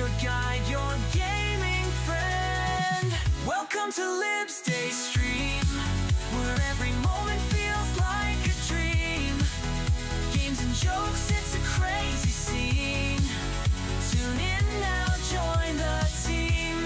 your guide, your gaming friend. Welcome to Lib's Day Stream, where every moment feels like a dream. Games and jokes, it's a crazy scene. Tune in now, join the team.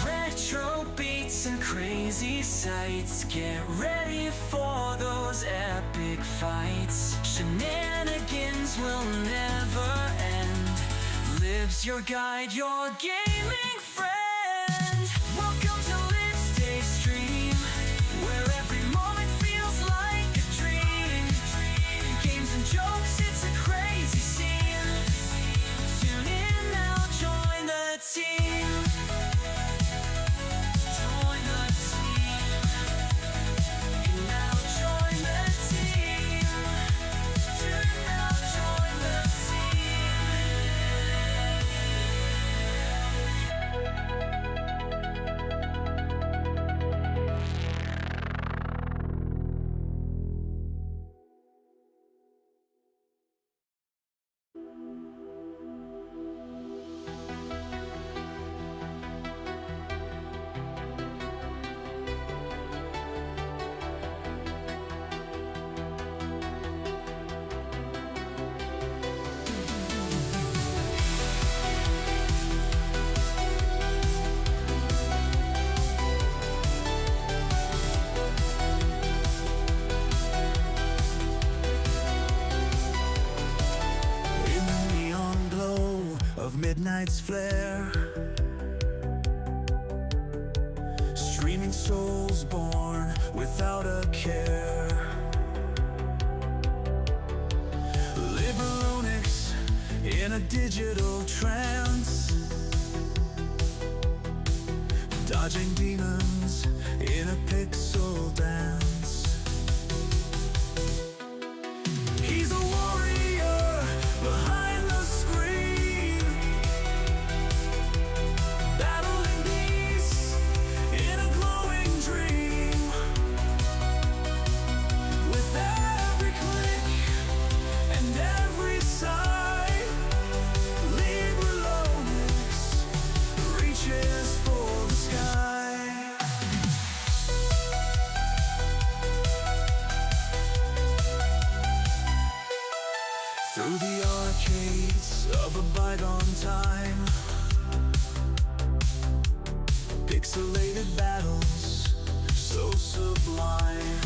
Retro beats and crazy sights, get ready for those epic fights. Shenanigans will never end. Lib's your guide, your gaming friend. Welcome to Lib's Day Stream, where every moment feels like a dream. Games and jokes, it's a crazy scene. Tune in now, join the team. Join the team. Now join the team. Now join the in the neon glow of midnight's flare, streaming Soulsborne without a care. Liberonix in a digital trance, dodging demons in a pixel dance. He's a warrior behind the screen, battling beasts in a glowing dream. With every click and every sigh, Liberonix reaches for the sky. Through the arcades of a bygone time, pixelated battles so sublime.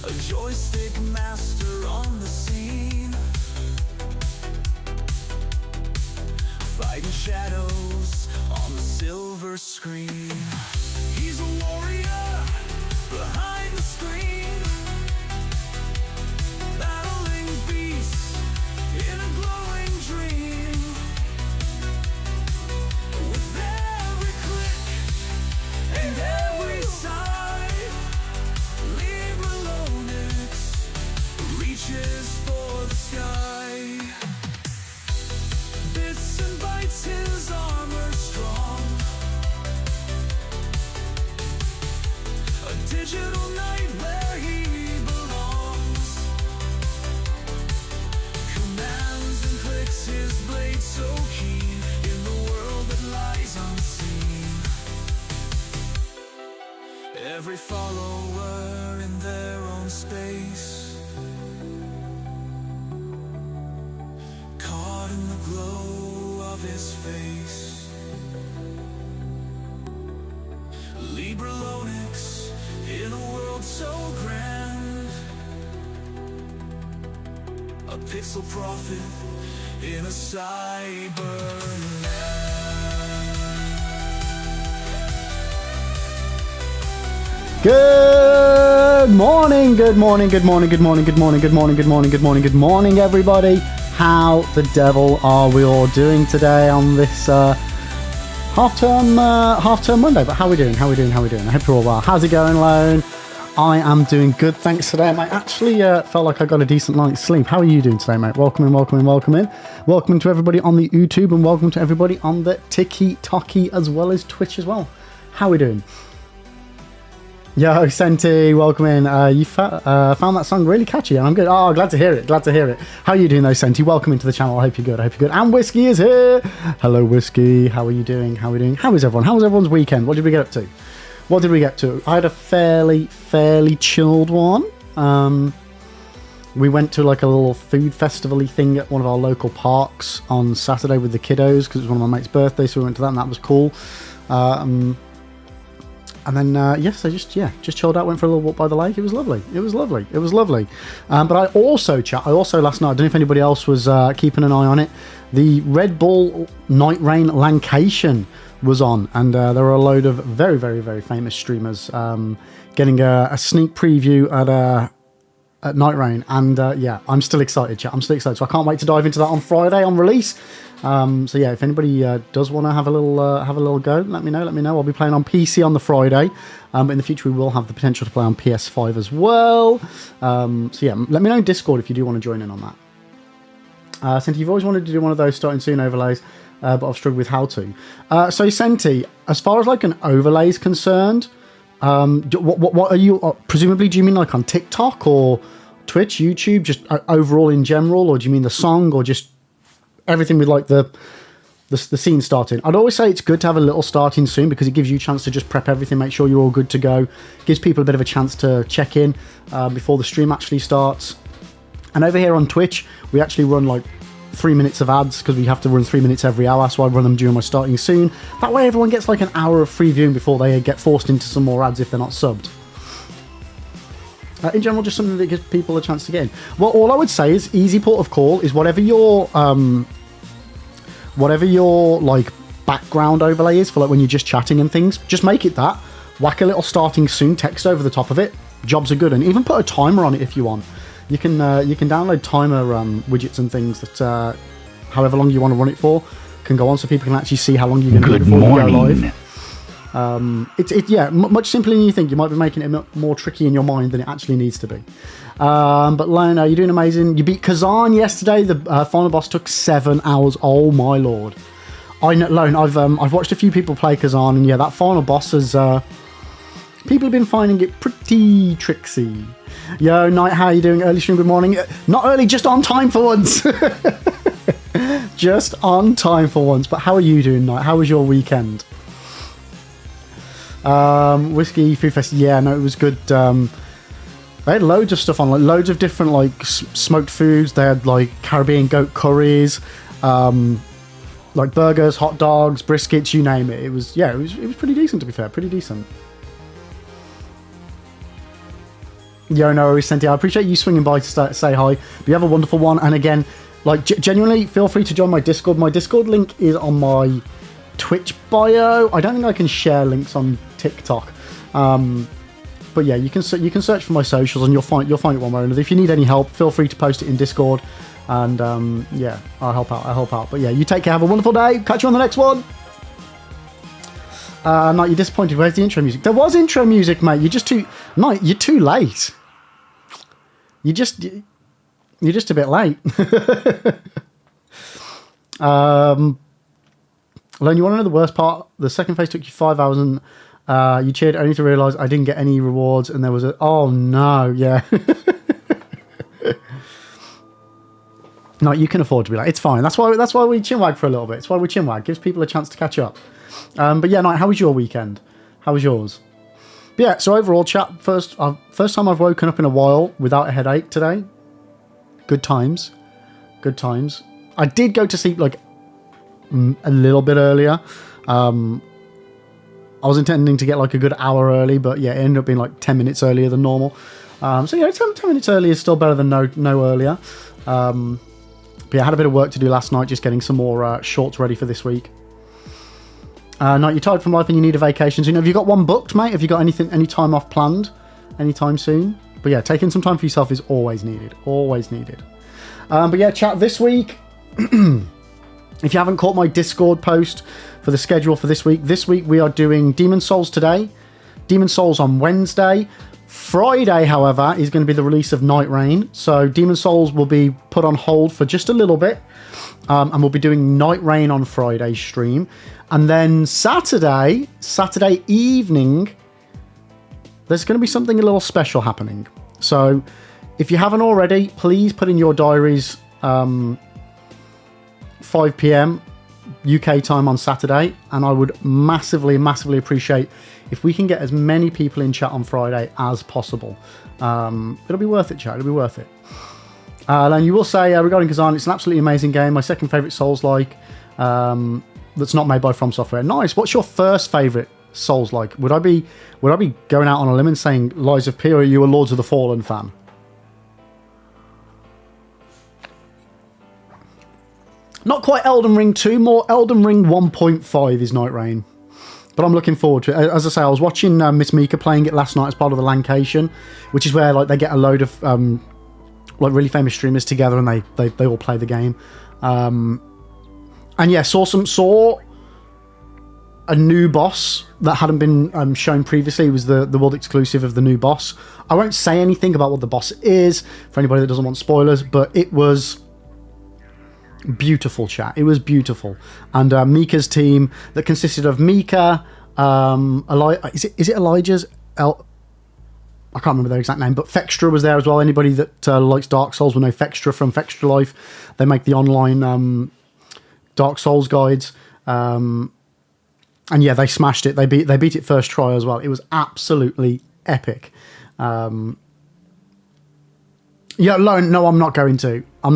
A joystick master on the scene, fighting shadows on the silver screen. He's a warrior behind the screen, battling beasts in a glowing dream. With every click and every sigh, Liberonix reaches for the sky. Bits and bytes, his armor strong, a digital knight where he belongs. Commands and clicks, his blade so keen, in the world that lies unseen. Every follower in their own space, caught in the glow of his face. Liberonix in a world so grand, a pixel prophet in a cyber Good morning, good morning, good morning, good morning, good morning, good morning, good morning, good morning, good morning, everybody. How the devil are we all doing today on this half-term Monday? But how are we doing? I hope you're all well. How's it going, Lone? I am doing good, thanks today. I actually felt like I got a decent night's sleep. How are you doing today, mate? Welcome in, welcome in, welcome in. Welcome to everybody on the YouTube and welcome to everybody on the Tiki-Toki as well as Twitch as well. How are we doing? Yo, Senti, welcome in. You found that song really catchy and I'm good. Oh, glad to hear it, glad to hear it. How are you doing though, Senti? Welcome into the channel. I hope you're good, I hope you're good. And Whiskey is here. Hello, Whiskey. How are you doing? How are we doing? How is everyone? How was everyone's weekend? What did we get up to? What did we get to? I had a fairly chilled one. We went to like a little food festival-y thing at one of our local parks on Saturday with the kiddos because it was one of my mate's birthdays, so we went to that and that was cool. And then, yes, I just chilled out, went for a little walk by the lake. It was lovely. It was lovely. It was lovely. But I also last night, I don't know if anybody else was keeping an eye on it, the Red Bull Night Rain Lancashire was on, and there were a load of very famous streamers getting a sneak preview at Night Rain, and yeah, I'm still excited, chat. I'm still excited, so I can't wait to dive into that on Friday on release. So yeah, if anybody does want to have a little go, let me know. I'll be playing on PC on the Friday, but in the future we will have the potential to play on PS5 as well. So yeah, let me know in Discord if you do want to join in on that. Senti, you've always wanted to do one of those starting soon overlays, but I've struggled with how to. So Senti, as far as like an overlay is concerned, what are you, presumably do you mean like on TikTok or Twitch, YouTube, just overall in general, or do you mean the song, or just everything with like the scene starting? I'd always say it's good to have a little starting soon because it gives you a chance to just prep everything, make sure you're all good to go, gives people a bit of a chance to check in before the stream actually starts. And over here on Twitch, we actually run like 3 minutes of ads because we have to run 3 minutes every hour, so I run them during my starting soon. That way everyone gets like an hour of free viewing before they get forced into some more ads if they're not subbed. In general, just something that gives people a chance to get in. Well, all I would say is easy port of call is whatever your like background overlay is for like when you're just chatting and things, just make it that. Whack a little starting soon text over the top of it. Jobs are good, and even put a timer on it if you want. You can download timer widgets and things that however long you want to run it for can go on, so people can actually see how long you're going to do it before you go live. Yeah, much simpler than you think. You might be making it more tricky in your mind than it actually needs to be. But Lona, you're doing amazing. You beat Kazan yesterday. The final boss took 7 hours. Oh my lord! I know, Lone. I've watched a few people play Kazan, and yeah, that final boss has people have been finding it pretty tricksy. Yo, Night, how are you doing? Early stream, good morning. Not early, just on time for once. Just on time for once. But how are you doing, Night? How was your weekend? Whiskey Food Fest, yeah, no, it was good. They had loads of stuff on, like loads of different like smoked foods. They had like Caribbean goat curries, like burgers, hot dogs, briskets, you name it. It was pretty decent, to be fair, pretty decent. Yo, no worries, Senti. I appreciate you swinging by to say hi. But you have a wonderful one, and again, like genuinely, feel free to join my Discord. My Discord link is on my Twitch bio. I don't think I can share links on TikTok, but yeah, you can search for my socials and you'll find it one way or another. If you need any help, feel free to post it in Discord, and yeah, I'll help out. But yeah, you take care. Have a wonderful day. Catch you on the next one. Night, you're disappointed. Where's the intro music? There was intro music, mate. You're too late. You're just a bit late. Lone, you want to know the worst part? The second phase took you 5 hours and you cheered only to realise I didn't get any rewards, and there was oh no, yeah. No, you can afford to be late. It's fine. That's why we chinwag for a little bit. It's why we chinwag. Gives people a chance to catch up. But yeah, Night, how was your weekend? How was yours? But yeah, so overall, chat, first time I've woken up in a while without a headache today. Good times. Good times. I did go to sleep like a little bit earlier. I was intending to get like a good hour early, but yeah, it ended up being like 10 minutes earlier than normal. So yeah, 10 minutes early is still better than no earlier. But yeah, I had a bit of work to do last night, just getting some more shorts ready for this week. Night, you're tired from life and you need a vacation soon. Have you got one booked, mate? Have you got any time off planned anytime soon? But yeah, taking some time for yourself is always needed. Always needed. But yeah, chat, this week, if you haven't caught my Discord post for the schedule for this week we are doing Demon Souls today, Demon Souls on Wednesday, Friday, however, is going to be the release of Night Rain. So Demon Souls will be put on hold for just a little bit. And we'll be doing Night Rain on Friday's stream. And then Saturday evening, there's going to be something a little special happening. So if you haven't already, please put in your diaries 5 p.m. UK time on Saturday. And I would massively, massively appreciate if we can get as many people in chat on Friday as possible. It'll be worth it, chat. It'll be worth it. And you will say, regarding Kazan, it's an absolutely amazing game. My second favourite Souls-like that's not made by From Software. Nice. What's your first favourite Souls-like? Would I be going out on a limb and saying Lies of P, or are you a Lords of the Fallen fan? Not quite Elden Ring 2, more Elden Ring 1.5 is Night Rain. But I'm looking forward to it. As I say, I was watching Miss Mika playing it last night as part of the Lancation, which is where like they get a load of like really famous streamers together and they all play the game. And yeah, saw a new boss that hadn't been shown previously. It was the world exclusive of the new boss. I won't say anything about what the boss is for anybody that doesn't want spoilers, but it was beautiful, chat. It was beautiful. And Mika's team that consisted of Mika, is it Elijah's? I can't remember their exact name, but Fextra was there as well. Anybody that likes Dark Souls will know Fextra from Fextra Life. They make the online Dark Souls guides. And yeah, they smashed it. They beat it first try as well. It was absolutely epic. Yeah, no, I'm not going to. I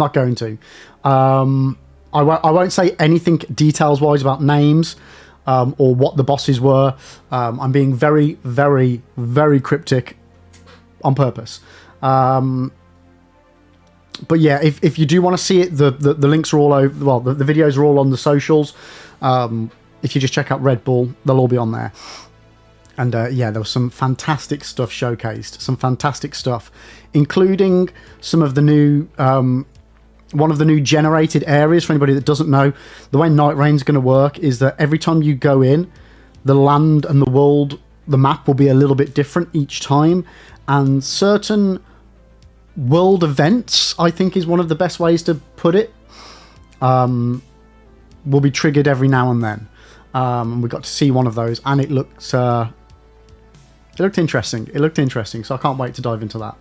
won't say anything details-wise about names or what the bosses were. I'm being very, very, very cryptic on purpose. But yeah, if you do want to see it, the links are all over. Well, the videos are all on the socials. If you just check out Red Bull, they'll all be on there. And yeah, there was some fantastic stuff showcased. Some fantastic stuff, including some of the new... one of the new generated areas. For anybody that doesn't know, the way Night Rain's going to work is that every time you go in, the land and the world, the map will be a little bit different each time. And certain world events, I think is one of the best ways to put it, will be triggered every now and then. And we got to see one of those, and it looked interesting. It looked interesting, so I can't wait to dive into that.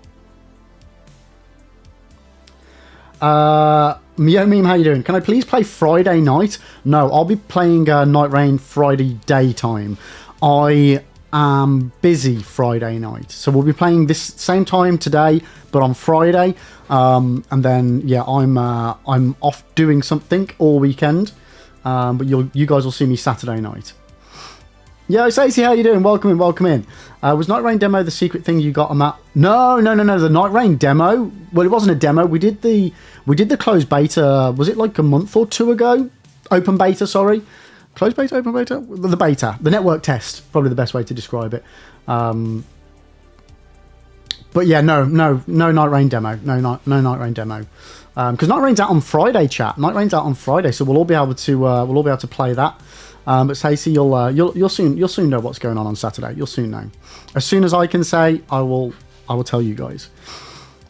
Yo Meme, how you doing? Can I please play Friday night? No, I'll be playing Night Rain Friday daytime. I am busy Friday night, so we'll be playing this same time today, but on Friday. And then yeah, I'm off doing something all weekend. But you guys will see me Saturday night. Yo, Stacey, how you doing? Welcome in. Was Night Rain demo the secret thing you got on that? No. The Night Rain demo. Well, it wasn't a demo. We did the closed beta. Was it like a month or two ago? Open beta, sorry. Closed beta, open beta. The beta, the network test. Probably the best way to describe it. But yeah, no Night Rain demo. No Night Rain demo. Because Night Rain's out on Friday, chat. Night Rain's out on Friday, so we'll all be able to play that. But Stacey, you'll soon know what's going on Saturday. You'll soon know. As soon as I can say, I will tell you guys.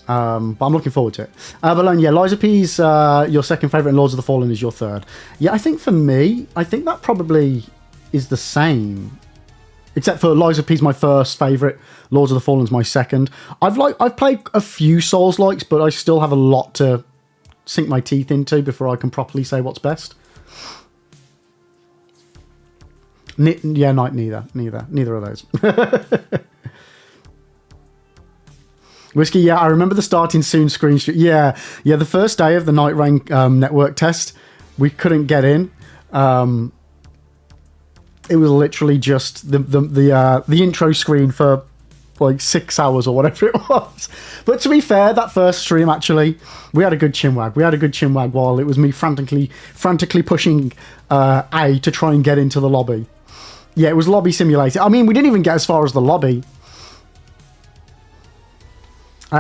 But I'm looking forward to it. But yeah, Liza P's your second favourite, and Lords of the Fallen is your third. Yeah, I think for me, that probably is the same. Except for Liza P's my first favourite, Lords of the Fallen's my second. I've played a few Souls-likes, but I still have a lot to sink my teeth into before I can properly say what's best. Neither of those. Whiskey, yeah, I remember the starting soon screen. Yeah, the first day of the Night Rain network test, we couldn't get in. It was literally just the intro screen for like 6 hours or whatever it was. But to be fair, that first stream, actually, we had a good chinwag. While it was me frantically pushing A to try and get into the lobby. Yeah, it was lobby simulated. I mean, we didn't even get as far as the lobby.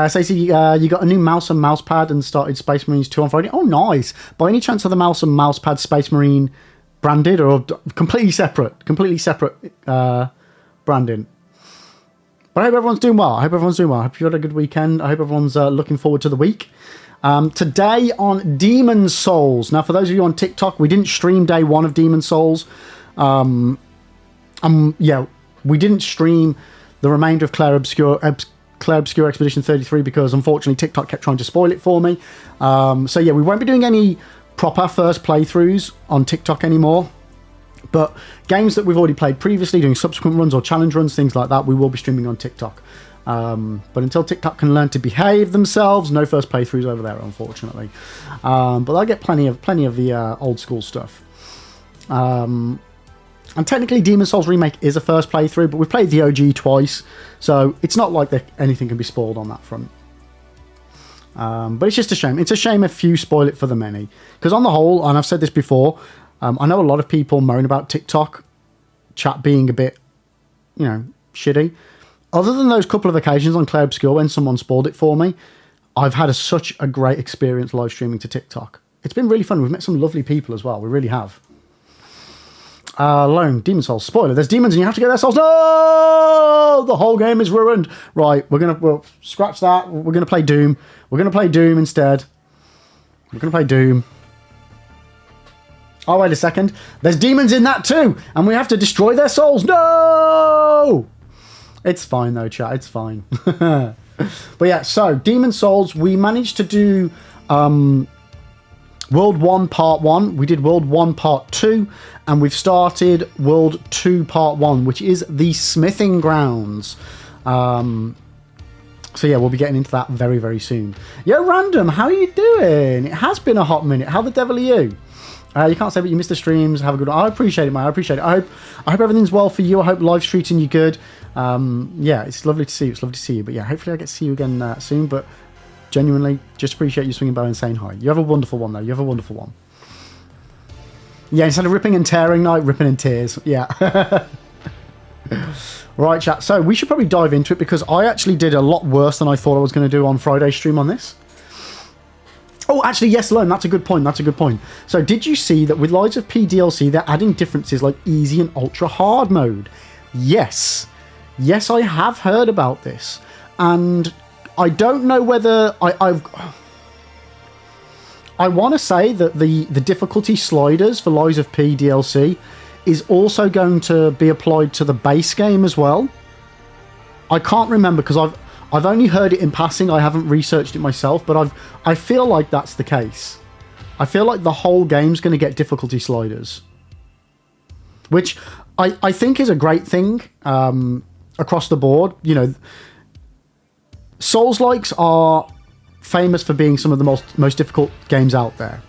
Stacey, you got a new mouse and mouse pad and started Space Marines 2 on Friday. Oh, nice. By any chance are the mouse and mouse pad Space Marine branded or completely separate branding? But I hope everyone's doing well. I hope you had a good weekend. I hope everyone's looking forward to the week. Today on Demon's Souls. Now, for those of you on TikTok, we didn't stream day one of Demon's Souls. Yeah, we didn't stream the remainder of Clair Obscur Expedition 33 because, unfortunately, TikTok kept trying to spoil it for me. So, yeah, we won't be doing any proper first playthroughs on TikTok anymore. But games that we've already played previously, doing subsequent runs or challenge runs, things like that, we will be streaming on TikTok. But until TikTok can learn to behave themselves, no first playthroughs over there, unfortunately. But I'll get plenty of the old school stuff. And technically, Demon's Souls Remake is a first playthrough, but we've played the OG twice, so it's not like anything can be spoiled on that front. But it's just a shame. It's a shame if you spoil it for the many. Because on the whole, and I've said this before, I know a lot of people moan about TikTok chat being a bit, shitty. Other than those couple of occasions on Clair Obscur when someone spoiled it for me, I've had such a great experience live streaming to TikTok. It's been really fun. We've met some lovely people as well. We really have. Lone, Demon's Souls. Spoiler, there's demons and you have to get their souls. No! The whole game is ruined. Right, we'll scratch that. We're going to play Doom. We're going to play Doom instead. We're going to play Doom. Oh, wait a second. There's demons in that too, and we have to destroy their souls. No! It's fine though, chat. It's fine. But yeah, so Demon's Souls, we managed to do World 1 Part 1. We did World 1 Part 2, and we've started World 2 Part 1, which is the Smithing Grounds. So yeah, we'll be getting into that very, very soon. Yo, Random, how are you doing? It has been a hot minute. How the devil are you? You can't say but you missed the streams. Have a good one. I appreciate it, mate. I appreciate it. I hope everything's well for you. I hope life's treating you good. Yeah, it's lovely to see you. It's lovely to see you. But yeah, hopefully I get to see you again soon. But genuinely, just appreciate you swinging by and saying hi. You have a wonderful one, though. You have a wonderful one. Yeah, instead of ripping and tearing night, ripping and tears. Yeah. Right, chat. So we should probably dive into it because I actually did a lot worse than I thought I was going to do on Friday's stream on this. Oh, actually, yes, Lone, that's a good point. That's a good point. So did you see that with Lies of P DLC, they're adding differences like easy and ultra hard mode? Yes. Yes, I have heard about this. And I don't know whether I want to say that the difficulty sliders for Lies of P DLC is also going to be applied to the base game as well. I can't remember because I've only heard it in passing. I haven't researched it myself, but I feel like that's the case. I feel like the whole game's going to get difficulty sliders, which I think is a great thing across the board. Souls-likes are famous for being some of the most difficult games out there.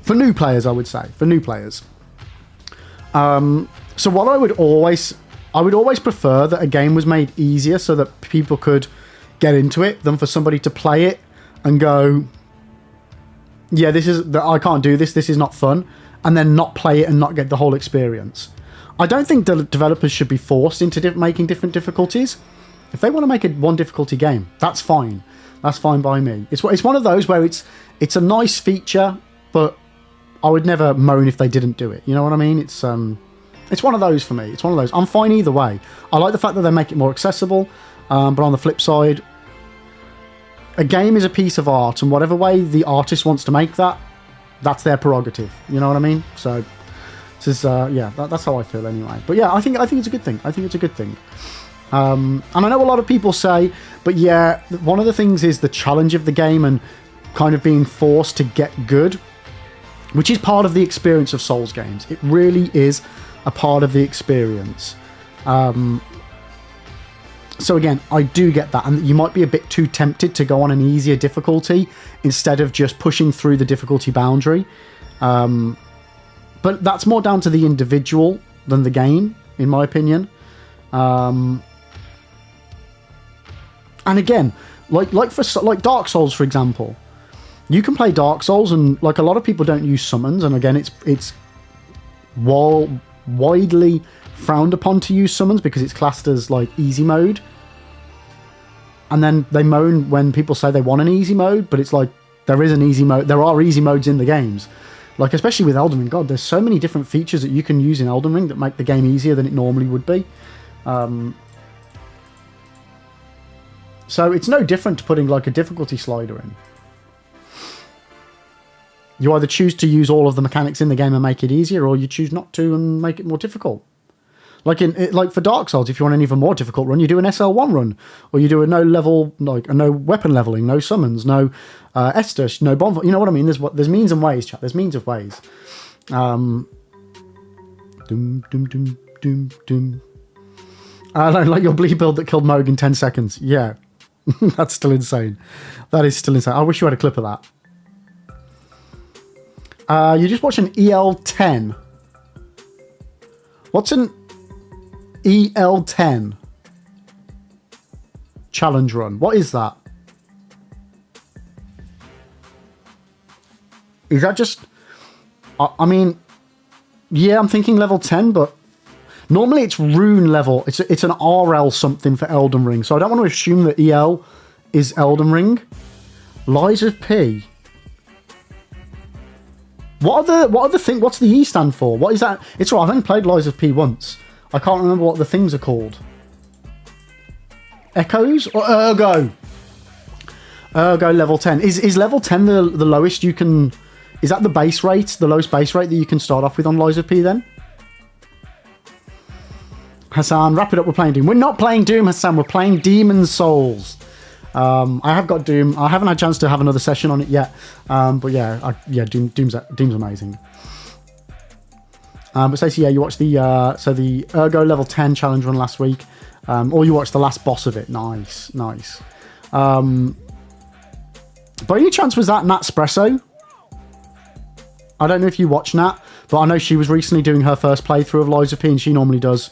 For new players, I would say. For new players. So what I would always prefer that a game was made easier so that people could get into it than for somebody to play it and go, yeah, I can't do this. This is not fun. And then not play it and not get the whole experience. I don't think the developers should be forced into making different difficulties. If they want to make one difficulty game, that's fine. That's fine by me. It's one of those where it's a nice feature, but I would never moan if they didn't do it. You know what I mean? It's one of those for me. It's one of those. I'm fine either way. I like the fact that they make it more accessible, but on the flip side, a game is a piece of art, and whatever way the artist wants to make that, that's their prerogative. You know what I mean? So, this is that's how I feel anyway. But yeah, I think it's a good thing. I think it's a good thing. And I know a lot of people say, but yeah, one of the things is the challenge of the game and kind of being forced to get good, which is part of the experience of Souls games. It really is a part of the experience. So again, I do get that, and you might be a bit too tempted to go on an easier difficulty instead of just pushing through the difficulty boundary. But that's more down to the individual than the game, in my opinion. And again, like Dark Souls, for example, you can play Dark Souls, and like a lot of people don't use summons, and again, it's widely frowned upon to use summons because it's classed as like easy mode. And then they moan when people say they want an easy mode, but it's like there is an easy mode. There are easy modes in the games, like especially with Elden Ring. God, there's so many different features that you can use in Elden Ring that make the game easier than it normally would be. So it's no different to putting like a difficulty slider in. You either choose to use all of the mechanics in the game and make it easier, or you choose not to and make it more difficult. Like for Dark Souls, if you want an even more difficult run, you do an SL1 run, or you do a no weapon leveling, no summons, no Esther, no bomb. You know what I mean? There's means and ways, chat. There's means of ways. Doom doom doom doom doom. Like your bleed build that killed Moog in 10 seconds. Yeah, that's still insane. That is still insane. I wish you had a clip of that. You just watched an EL10. What's an EL10 challenge run? What is that? Is that just... I mean, yeah, I'm thinking level 10, but normally it's rune level. It's an RL something for Elden Ring, so I don't want to assume that EL is Elden Ring. Lies of P. What are the thing? What's the E stand for? What is that? It's right. I've only played Lies of P once. I can't remember what the things are called. Echoes or Ergo? Ergo level 10. Is level 10 the lowest you can? Is that the base rate? The lowest base rate that you can start off with on Lies of P then? Hassan, wrap it up. We're playing Doom. We're not playing Doom, Hassan. We're playing Demon's Souls. I have got Doom. I haven't had a chance to have another session on it yet. But yeah, Doom's amazing. But Stacey, yeah, you watched the Ergo level 10 challenge run last week, or you watched the last boss of it. Nice. By any chance was that Natspresso? I don't know if you watched Nat, but I know she was recently doing her first playthrough of Lies of P, and she normally does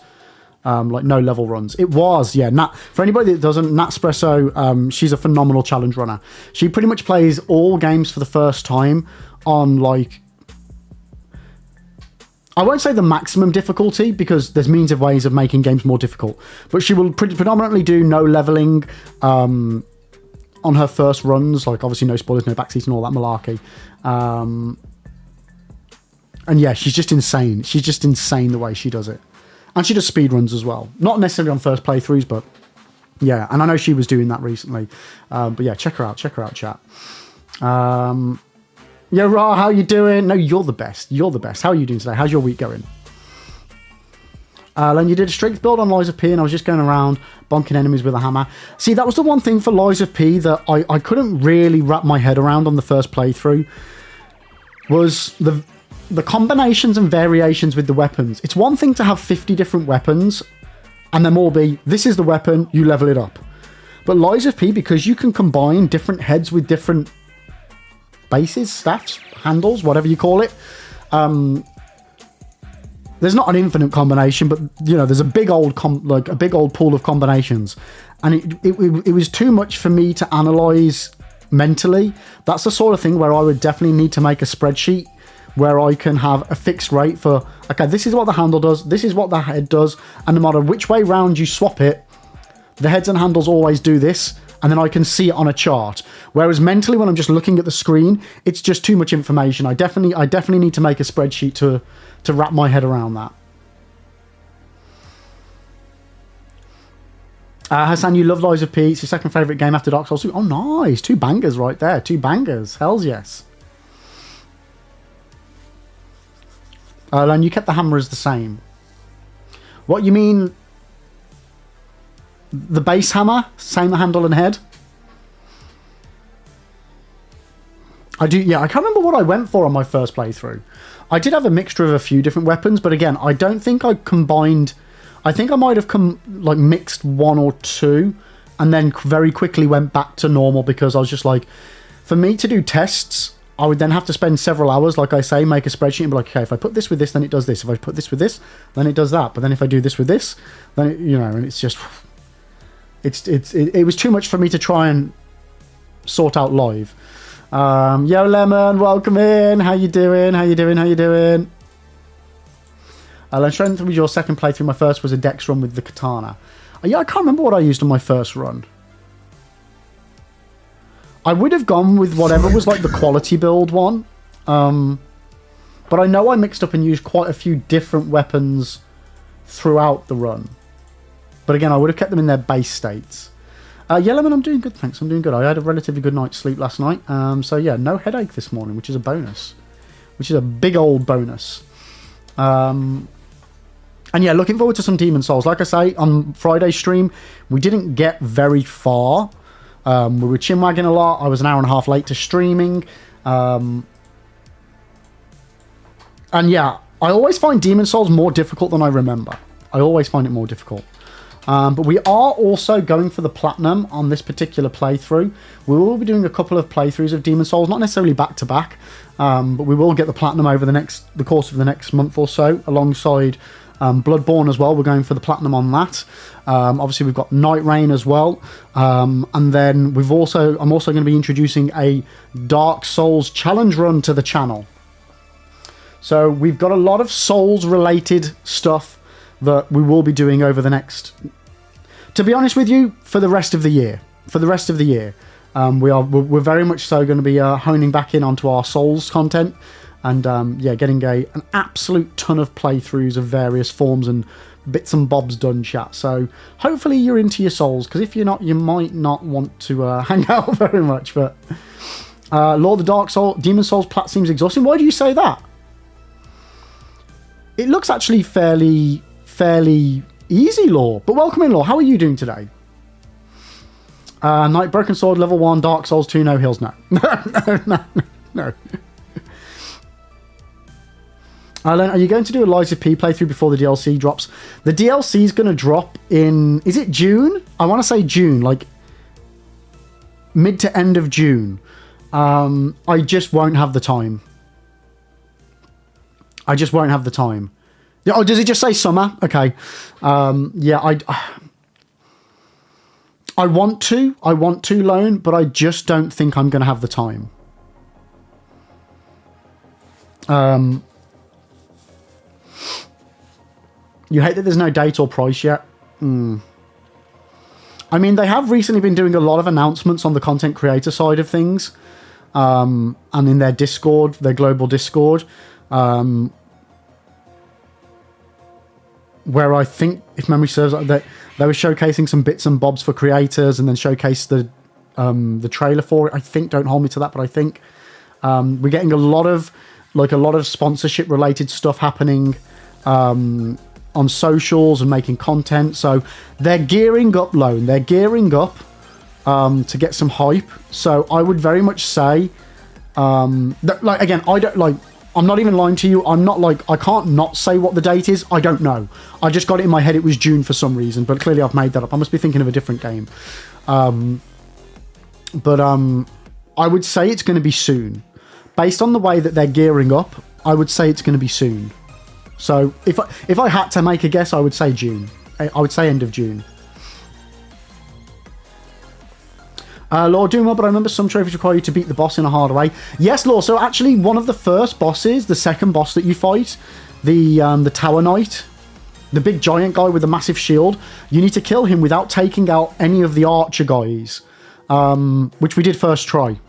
like no level runs. It was, yeah. Nat, for anybody that doesn't, Natspresso, she's a phenomenal challenge runner. She pretty much plays all games for the first time on like, I won't say the maximum difficulty because there's means of ways of making games more difficult, but she will predominantly do no leveling on her first runs, like obviously no spoilers, no backseat and all that malarkey. And yeah, she's just insane. She's just insane the way she does it. And she does speedruns as well. Not necessarily on first playthroughs, but yeah. And I know she was doing that recently. But yeah, check her out, chat. Yeah, Ra, how you doing? No, you're the best. You're the best. How are you doing today? How's your week going? Len, you did a strength build on Lies of P, and I was just going around bonking enemies with a hammer. See, that was the one thing for Lies of P that I couldn't really wrap my head around on the first playthrough, was the combinations and variations with the weapons. It's one thing to have 50 different weapons, and them all be, this is the weapon, you level it up. But Lies of P, because you can combine different heads with different bases, staffs, handles, whatever you call it. There's not an infinite combination, but you know, there's a big old pool of combinations, and it was too much for me to analyze mentally. That's the sort of thing where I would definitely need to make a spreadsheet where I can have a fixed rate for, okay, this is what the handle does, this is what the head does, and no matter which way round you swap it, the heads and handles always do this, and then I can see it on a chart. Whereas mentally, when I'm just looking at the screen, it's just too much information. I definitely need to make a spreadsheet to wrap my head around that. Hassan, you love Lies of P. It's your second favourite game after Dark Souls 2. Oh, nice. 2 bangers right there. 2 bangers. Hells yes. And you kept the hammer as the same. What, you mean the base hammer? Same handle and head? I do, yeah, I can't remember what I went for on my first playthrough. I did have a mixture of a few different weapons, but again, I don't think I combined... I think I might have mixed 1 or 2, and then very quickly went back to normal because I was just like... For me to do tests, I would then have to spend several hours, like I say, make a spreadsheet and be like, okay, if I put this with this, then it does this. If I put this with this, then it does that. But then if I do this with this, then it, you know, and it's just... It was too much for me to try and sort out live. Yo, Lemon, welcome in. How you doing? Strength was your second playthrough. My first was a dex run with the katana. Yeah, I can't remember what I used on my first run. I would have gone with whatever was like the quality build one. But I know I mixed up and used quite a few different weapons throughout the run. But again, I would have kept them in their base states. Yellowman, I'm doing good, thanks. I'm doing good. I had a relatively good night's sleep last night. So yeah, no headache this morning, which is a bonus. Which is a big old bonus. And yeah, looking forward to some Demon Souls. Like I say, on Friday's stream, we didn't get very far. We were chinwagging a lot. I was an hour and a half late to streaming. And yeah, I always find Demon Souls more difficult than I remember. I always find it more difficult. But we are also going for the Platinum on this particular playthrough. We will be doing a couple of playthroughs of Demon Souls, not necessarily back to back, but we will get the Platinum over the course of the next month or so, alongside Bloodborne as well. We're going for the Platinum on that. Obviously, we've got Night Rain as well, and then I'm also going to be introducing a Dark Souls challenge run to the channel. So we've got a lot of Souls-related stuff that we will be doing over the next, to be honest with you, for the rest of the year. We're very much so going to be honing back in onto our Souls content, and yeah, getting an absolute ton of playthroughs of various forms and bits and bobs done, chat. So hopefully you're into your Souls, because if you're not, you might not want to hang out very much. But Lord of the Dark Soul, Demon Souls plat seems exhausting. Why do you say that? It looks actually fairly easy, Law. But welcome in, Law. How are you doing today? Knight Broken Sword, level 1, Dark Souls 2, no heals, no. No. Alan, are you going to do a Lies of P playthrough before the DLC drops? The DLC is going to drop in, is it June? I want to say June, like mid to end of June. I just won't have the time. Oh, does it just say summer? Okay. Yeah, I want to loan, but I just don't think I'm going to have the time. You hate that there's no date or price yet? I mean, they have recently been doing a lot of announcements on the content creator side of things, and in their Discord, their global Discord, where I think, if memory serves, that they were showcasing some bits and bobs for creators, and then showcased the trailer for it. I think, don't hold me to that, but I think we're getting a lot of sponsorship related stuff happening on socials and making content. So they're gearing up, Lone. They're gearing up to get some hype. So I would very much say that, like, again, I'm not even lying to you. I'm not like, I can't not say what the date is. I don't know. I just got it in my head it was June for some reason, but clearly I've made that up. I must be thinking of a different game. But I would say it's going to be soon. Based on the way that they're gearing up, I would say it's going to be soon. So if I had to make a guess, I would say June. I would say end of June. Lord Doom, but I remember some trophies require you to beat the boss in a harder way. Yes, Lord. So actually, one of the first bosses, the second boss that you fight, the Tower Knight, the big giant guy with the massive shield, you need to kill him without taking out any of the archer guys, which we did first try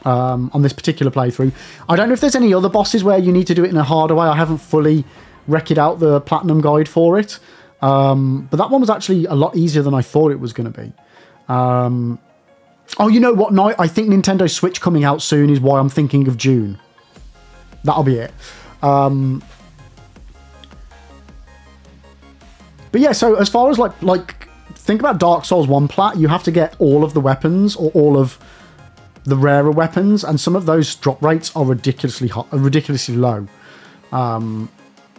on this particular playthrough. I don't know if there's any other bosses where you need to do it in a harder way. I haven't fully wrecked out the Platinum guide for it, but that one was actually a lot easier than I thought it was going to be. Oh, you know what, Night? I think Nintendo Switch coming out soon is why I'm thinking of June. That'll be it. But yeah, so as far as like think about Dark Souls 1 plat, you have to get all of the weapons or all of the rarer weapons, and some of those drop rates are ridiculously low.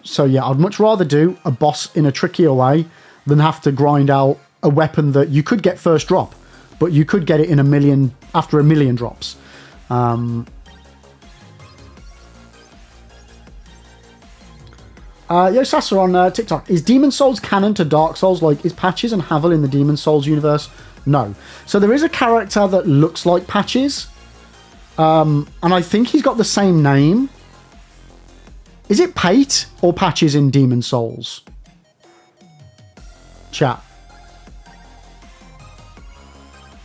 So yeah, I'd much rather do a boss in a trickier way than have to grind out a weapon that you could get first drop, but you could get it in after a million drops. Sasser on TikTok. Is Demon Souls canon to Dark Souls? Like, is Patches and Havel in the Demon Souls universe? No. So there is a character that looks like Patches. And I think he's got the same name. Is it Pate or Patches in Demon Souls? Chat.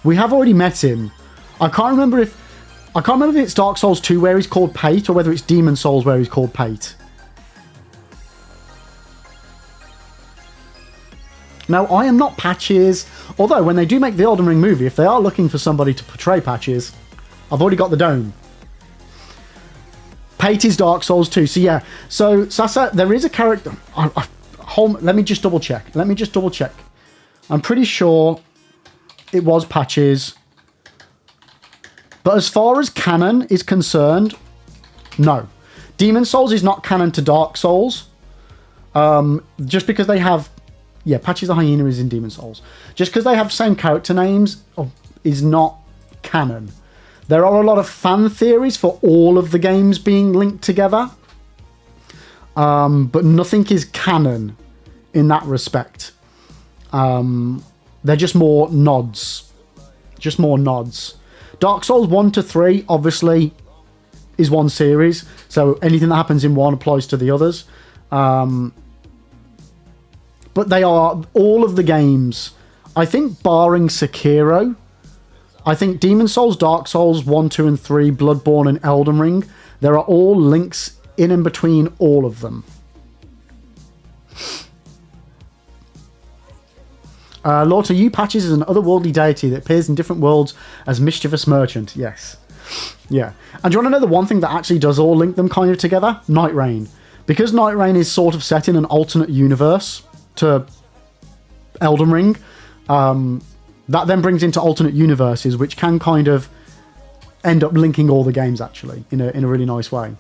We have already met him. I can't remember if it's Dark Souls 2 where he's called Pate, or whether it's Demon Souls where he's called Pate. Now, I am not Patches, although when they do make the Elden Ring movie, if they are looking for somebody to portray Patches, I've already got the dome. Pate is Dark Souls 2. So yeah, so Sasa, there is a character. Let me just double check. I'm pretty sure it was Patches. But as far as canon is concerned, no. Demon Souls is not canon to Dark Souls. Just because they have... Yeah, Patches the Hyena is in Demon Souls. Just because they have the same character names is not canon. There are a lot of fan theories for all of the games being linked together. But nothing is canon in that respect. They're just more nods. Dark Souls 1 to 3, obviously, is one series. So anything that happens in one applies to the others. But they are all of the games, I think barring Sekiro, I think Demon Souls, Dark Souls 1, 2 and 3, Bloodborne and Elden Ring, there are all links in and between all of them. Lord to you, Patches is an otherworldly deity that appears in different worlds as mischievous merchant. Yes. Yeah. And do you want to know the one thing that actually does all link them kind of together? Night Rain. Because Night Rain is sort of set in an alternate universe to Elden Ring, that then brings into alternate universes, which can kind of end up linking all the games, actually, in a really nice way.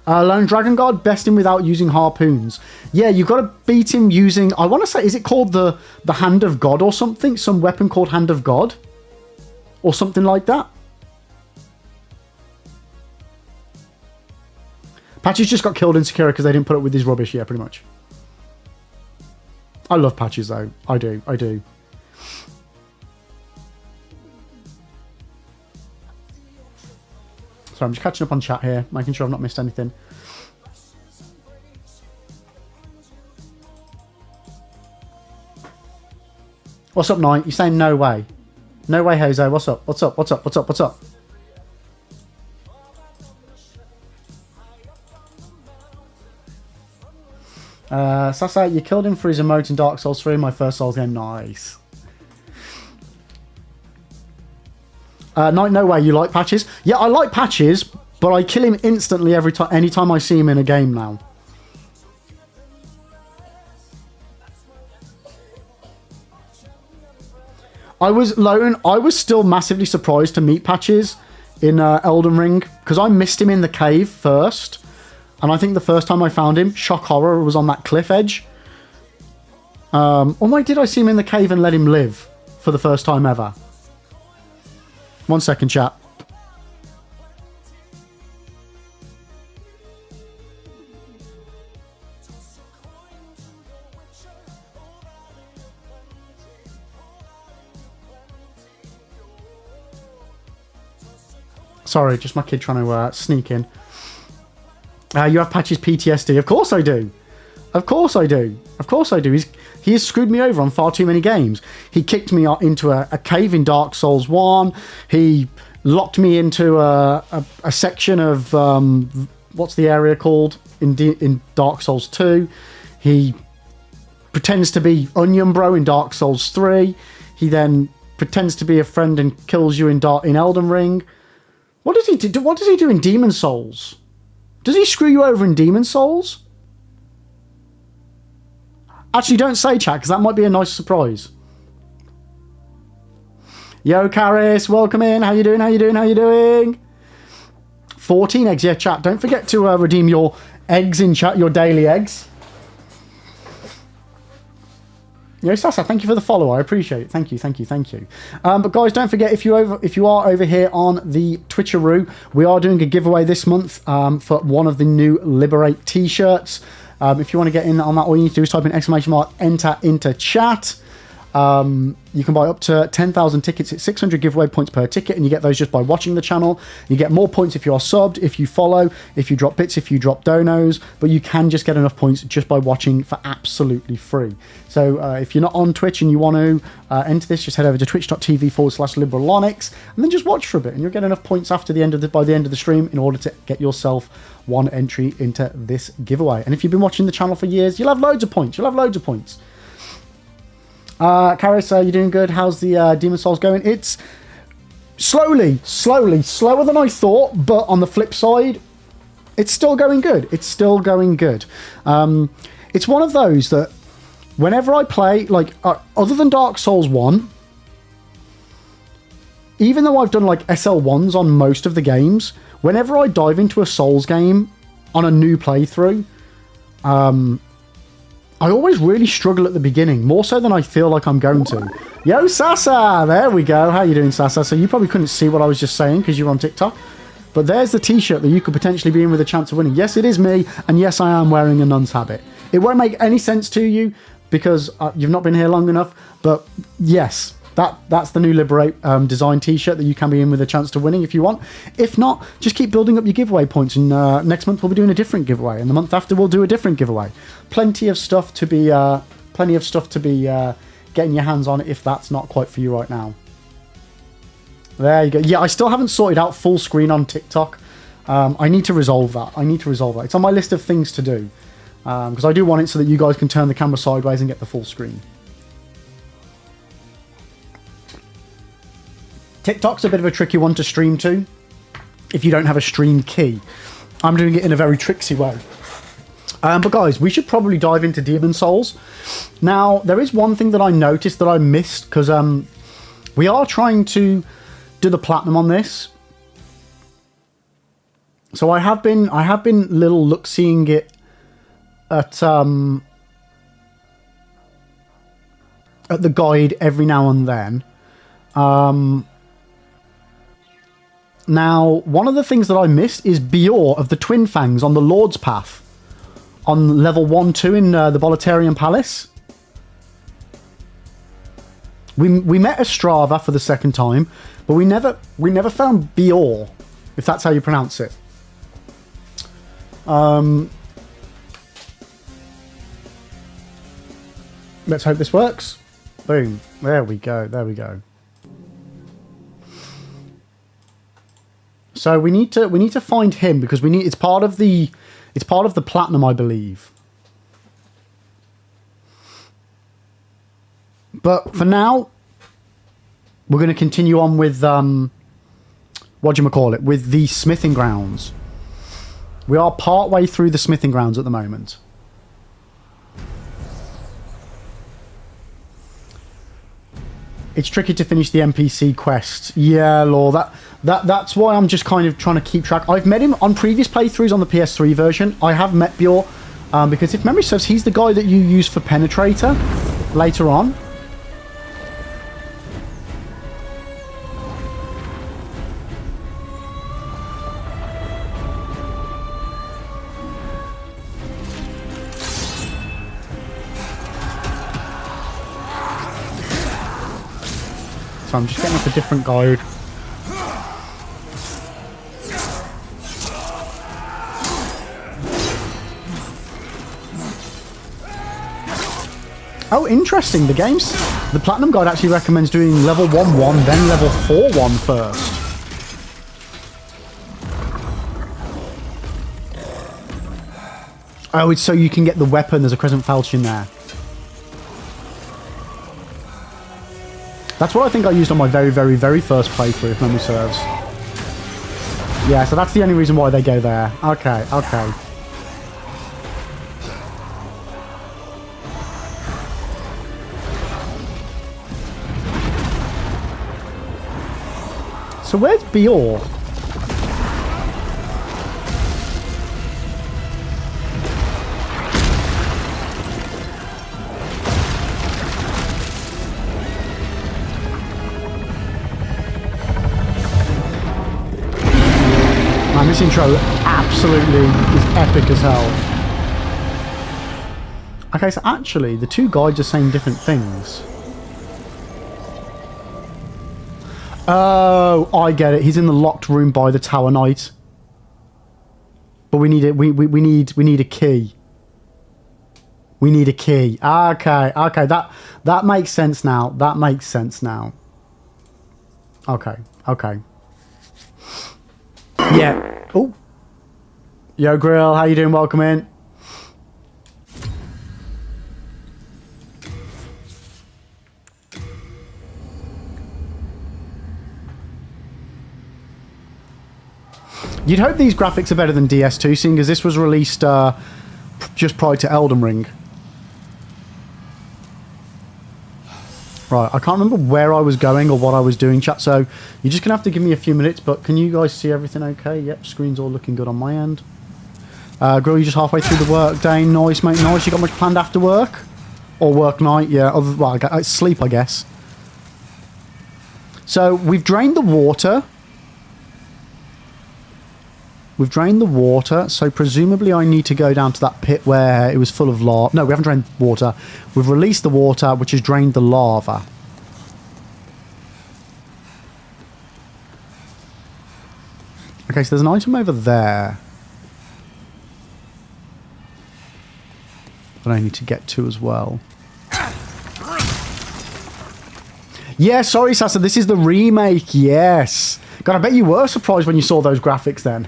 Lone Dragon God, best him without using harpoons. Yeah, you've got to beat him using... I want to say, is it called the Hand of God or something? Some weapon called Hand of God? Or something like that? Patches just got killed in Sekiro because they didn't put up with his rubbish. Yeah, pretty much. I love Patches, though. I do. Sorry, I'm just catching up on chat here, making sure I've not missed anything. What's up, Knight? You're saying no way. No way, Jose. What's up? Sasa, you killed him for his emote in Dark Souls 3, my first Souls game. Nice. No way, you like Patches? Yeah, I like Patches, but I kill him instantly anytime I see him in a game now. I was still massively surprised to meet Patches in Elden Ring, because I missed him in the cave first, and I think the first time I found him, shock horror, was on that cliff edge. Or why did I see him in the cave and let him live for the first time ever? 1 second, chat. Sorry, just my kid trying to sneak in. You have Patches PTSD. Of course I do. He has screwed me over on far too many games. He kicked me into a cave in Dark Souls 1. He locked me into a section of... what's the area called? In Dark Souls 2. He pretends to be Onion Bro in Dark Souls 3. He then pretends to be a friend and kills you in Elden Ring. What does he do? What does he do in Demon Souls? Does he screw you over in Demon Souls? Actually, don't say, chat, because that might be a nice surprise. Yo, Karis, welcome in. How you doing? 14 eggs. Yeah, chat. Don't forget to redeem your eggs in chat, your daily eggs. Yo, Sasa, thank you for the follow. I appreciate it. Thank you. But guys, don't forget, if you are over here on the Twitcheroo, we are doing a giveaway this month for one of the new Liberate t-shirts. If you want to get in on that, all you need to do is type in !enter into chat. You can buy up to 10,000 tickets. It's 600 giveaway points per ticket, and you get those just by watching the channel. You get more points if you are subbed, if you follow, if you drop bits, if you drop donos, but you can just get enough points just by watching for absolutely free. So if you're not on Twitch and you want to enter this, just head over to twitch.tv/liberalonyx and then just watch for a bit, and you'll get enough points after the end of by the end of the stream in order to get yourself one entry into this giveaway. And if you've been watching the channel for years, you'll have loads of points. Karis, you doing good? How's the Demon Souls going? It's slowly, slower than I thought, but on the flip side, it's still going good. It's one of those that whenever I play, like, other than Dark Souls 1, even though I've done, like, SL1s on most of the games, whenever I dive into a Souls game on a new playthrough, I always really struggle at the beginning, more so than I feel like I'm going to. Yo, Sasa! There we go. How you doing, Sasa? So you probably couldn't see what I was just saying because you're on TikTok. But there's the t-shirt that you could potentially be in with a chance of winning. Yes, it is me, and yes, I am wearing a nun's habit. It won't make any sense to you because you've not been here long enough, but yes, that's the new Liberate design t-shirt that you can be in with a chance to winning if you want. If not, just keep building up your giveaway points, and next month we'll be doing a different giveaway, and the month after we'll do a different giveaway. Plenty of stuff to be getting your hands on if that's not quite for you right now. There you go. Yeah, I still haven't sorted out full screen on TikTok. I need to resolve that. It's on my list of things to do because I do want it so that you guys can turn the camera sideways and get the full screen. TikTok's a bit of a tricky one to stream to if you don't have a stream key. I'm doing it in a very tricksy way. But guys, we should probably dive into Demon Souls. Now, there is one thing that I noticed that I missed because we are trying to do the platinum on this. So I have been little look-seeing it at the guide every now and then. Now, one of the things that I missed is Bior of the Twin Fangs on the Lord's Path on level 1-2 in the Boletarian Palace. We met Estrava for the second time, but we never found Bior, if that's how you pronounce it. Let's hope this works. Boom. There we go. So we need to find him because it's part of the platinum, I believe. But for now, we're going to continue on with with the smithing grounds. We are part way through the smithing grounds at the moment. It's tricky to finish the NPC quests. Yeah, Law. That's why I'm just kind of trying to keep track. I've met him on previous playthroughs on the PS3 version. I have met Bjor, because if memory serves, he's the guy that you use for Penetrator later on. So I'm just getting up a different guide. Oh, interesting. The Platinum Guide actually recommends doing level 1-1, then level 4-1 first. Oh, it's so you can get the weapon. There's a Crescent Falchion there. That's what I think I used on my very, very, very first playthrough, if memory serves. Yeah, so that's the only reason why they go there. Okay, okay. So where's Bior? Man, this intro absolutely is epic as hell. Okay, so actually, the two guides are saying different things. Oh, I get it. He's in the locked room by the Tower Knight. But we need it. We need a key. We need a key. Okay, okay. That makes sense now. That makes sense now. Okay, okay. Yeah. Oh. Yo, Grill. How you doing? Welcome in. You'd hope these graphics are better than DS2, seeing as this was released just prior to Elden Ring. Right, I can't remember where I was going or what I was doing, chat, so you're just going to have to give me a few minutes, but can you guys see everything okay? Yep, screen's all looking good on my end. Grill, you just halfway through the work day. Nice, mate, nice. You got much planned after work? Or work night, yeah. Well, sleep, I guess. So, we've drained the water. We've drained the water, so presumably I need to go down to that pit where it was full of lava. No, we haven't drained water. We've released the water, which has drained the lava. Okay, so there's an item over there that I need to get to as well. Yeah, sorry, Sasa, this is the remake, yes. God, I bet you were surprised when you saw those graphics then.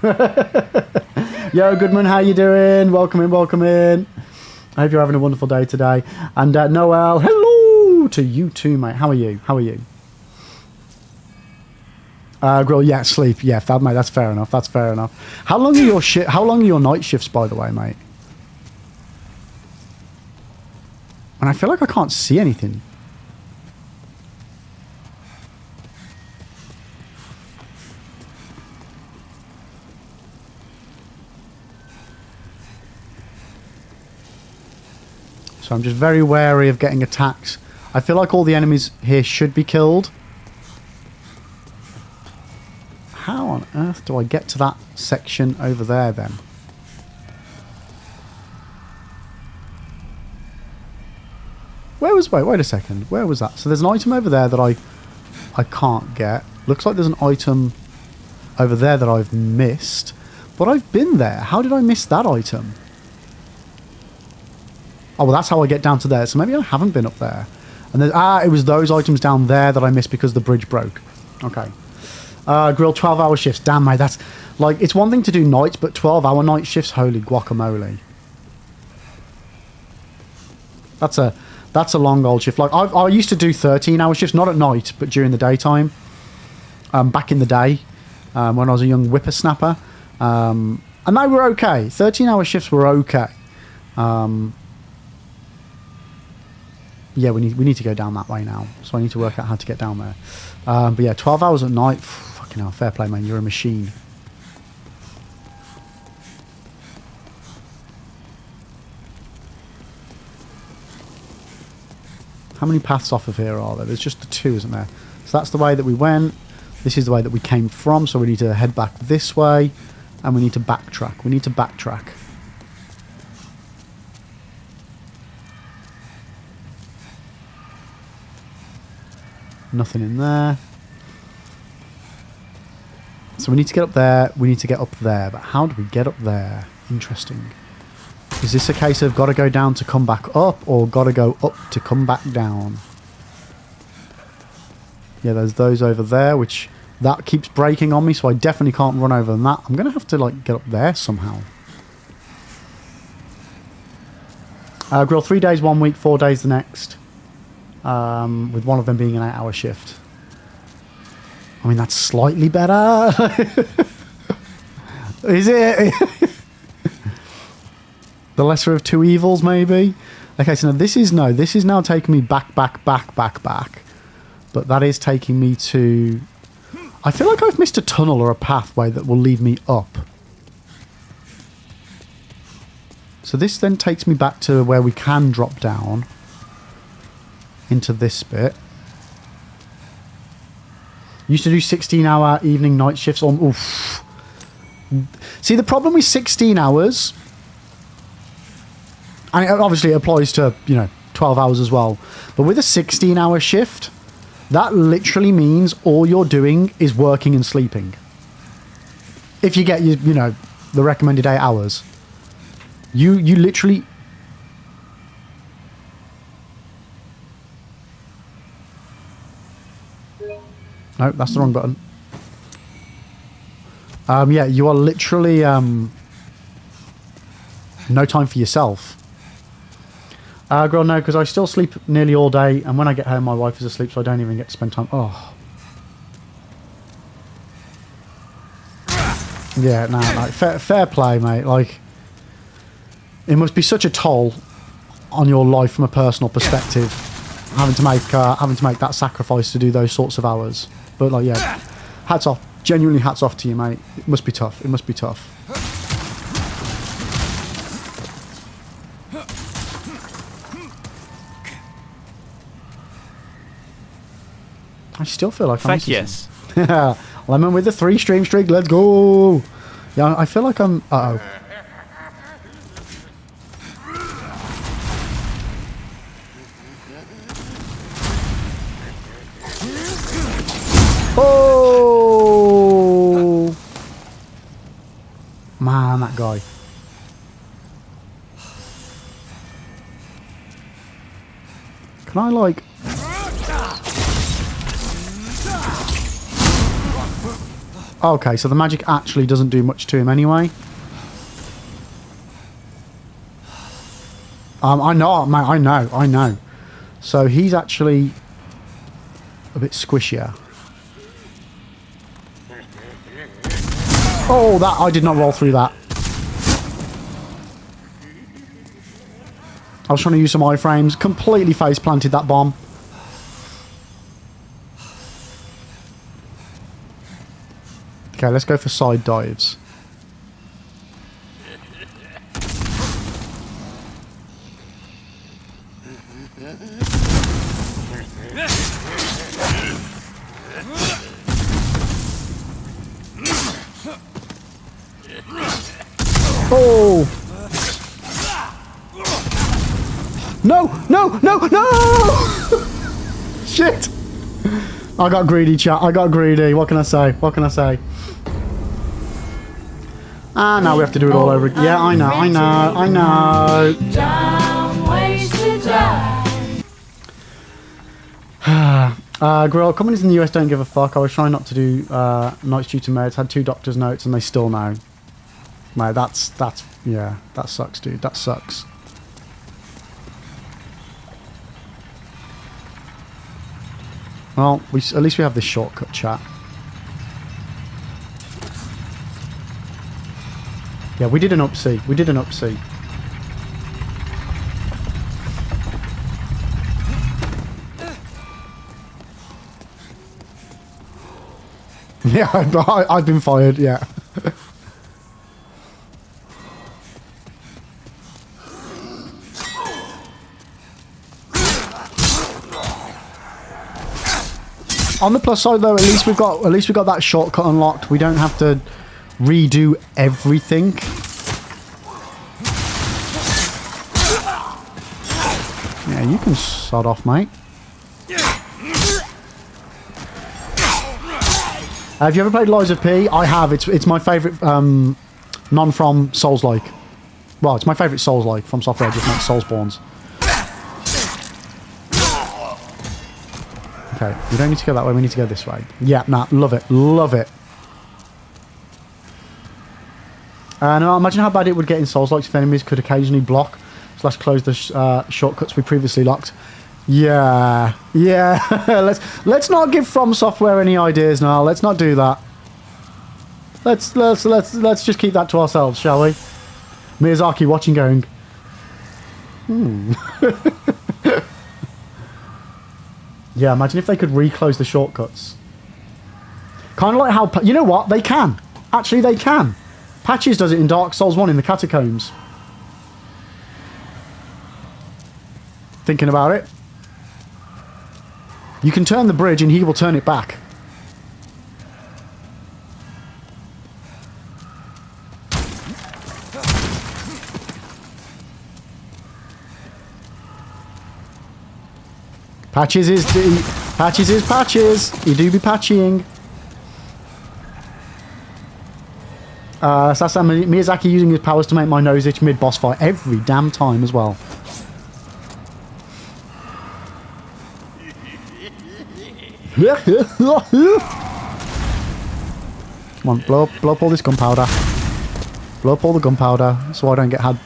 Yo, Goodman, how you doing? Welcome in, welcome in. I hope you're having a wonderful day today. And Noel, hello to you too, mate. How are you? How are you? Grill, yeah, sleep. Yeah, mate, that's fair enough. That's fair enough. How long are your night shifts, by the way, mate? And I feel like I can't see anything. So I'm just very wary of getting attacked. I feel like all the enemies here should be killed. How on earth do I get to that section over there then? Wait a second. Where was that? So there's an item over there that I can't get. Looks like there's an item over there that I've missed. But I've been there. How did I miss that item? Oh, well, that's how I get down to there. So maybe I haven't been up there. And it was those items down there that I missed because the bridge broke. Okay. Grill 12-hour shifts. Damn, mate, that's... Like, it's one thing to do nights, but 12-hour night shifts? Holy guacamole. That's a long old shift. Like, I used to do 13-hour shifts, not at night, but during the daytime. Back in the day, when I was a young whippersnapper. And they were okay. 13-hour shifts were okay. Yeah, we need to go down that way now. So I need to work out how to get down there. But yeah, 12 hours at night. Fucking hell, fair play, man. You're a machine. How many paths off of here are there? There's just the two, isn't there? So that's the way that we went. This is the way that we came from. So we need to head back this way. And we need to backtrack. We need to backtrack. Nothing in there. So we need to get up there. We need to get up there. But how do we get up there? Interesting. Is this a case of got to go down to come back up, or got to go up to come back down? Yeah, there's those over there, which that keeps breaking on me, so I definitely can't run over that. I'm going to have to like get up there somehow. Grill 3 days 1 week, 4 days the next. With one of them being an 8-hour shift. I mean, that's slightly better. Is it? The lesser of two evils, maybe? Okay, so now this is now taking me back. But that is taking me to... I feel like I've missed a tunnel or a pathway that will lead me up. So this then takes me back to where we can drop down. Into this bit. Used to do 16-hour evening night shifts on... Oof. See, the problem with 16 hours... And it obviously applies to, 12 hours as well. But with a 16-hour shift, That literally means all you're doing is working and sleeping. If you get, you know, the recommended 8 hours. You literally... No, that's the wrong button. Yeah, you are literally... no time for yourself. Girl, no, because I still sleep nearly all day, and when I get home, my wife is asleep, so I don't even get to spend time. Oh. Yeah, no, like, fair play, mate. Like, it must be such a toll on your life from a personal perspective, having to make that sacrifice to do those sorts of hours. But like, yeah, hats off. Genuinely, hats off to you, mate. It must be tough. It must be tough. I still feel like I'm Fuck yes. Lemon with the 3 stream streak, let's go! Yeah, I feel like I'm... Uh-oh. Oh! Man, that guy. Can I, like... Okay, so the magic actually doesn't do much to him anyway. I know, man, I know. So he's actually a bit squishier. Oh, that I did not roll through that. I was trying to use some iframes, completely face planted that bomb. Okay, let's go for side dives. Oh! No! No! No! No! Shit! I got greedy, chat. I got greedy. What can I say? What can I say? Ah, now we have to do it all over again. Yeah, I know, I know, I know. Grill, companies in the US don't give a fuck. I was trying not to do nights due to meds. Had 2 doctor's notes and they still know. Mate, that's, yeah, that sucks, dude. That sucks. Well, at least we have this shortcut, chat. Yeah, we did an up-C. We did an up-C. Yeah, I've been fired, yeah. On the plus side, though, at least we've got that shortcut unlocked. We don't have to redo everything. Yeah, you can sod off, mate. Have you ever played Lies of P? I have. It's my favourite non-from Souls-like. Well, it's my favourite Souls-like from software. Just makes Soulsbornes. Okay, we don't need to go that way. We need to go this way. Yeah, nah, love it. Love it. Now, imagine how bad it would get in Souls-like if enemies could occasionally block / close the shortcuts we previously locked. Yeah, yeah. let's not give From Software any ideas now. Let's not do that. Let's just keep that to ourselves, shall we? Miyazaki watching, going. Yeah, imagine if they could reclose the shortcuts. Kind of like how you know what they can. Actually, they can. Patches does it in Dark Souls 1 in the catacombs. Thinking about it. You can turn the bridge and he will turn it back. Patches is Patches is patches. You do be patching. Sasa Miyazaki using his powers to make my nose itch mid-boss fight every damn time as well. Come on, blow up all this gunpowder. Blow up all the gunpowder so I don't get had.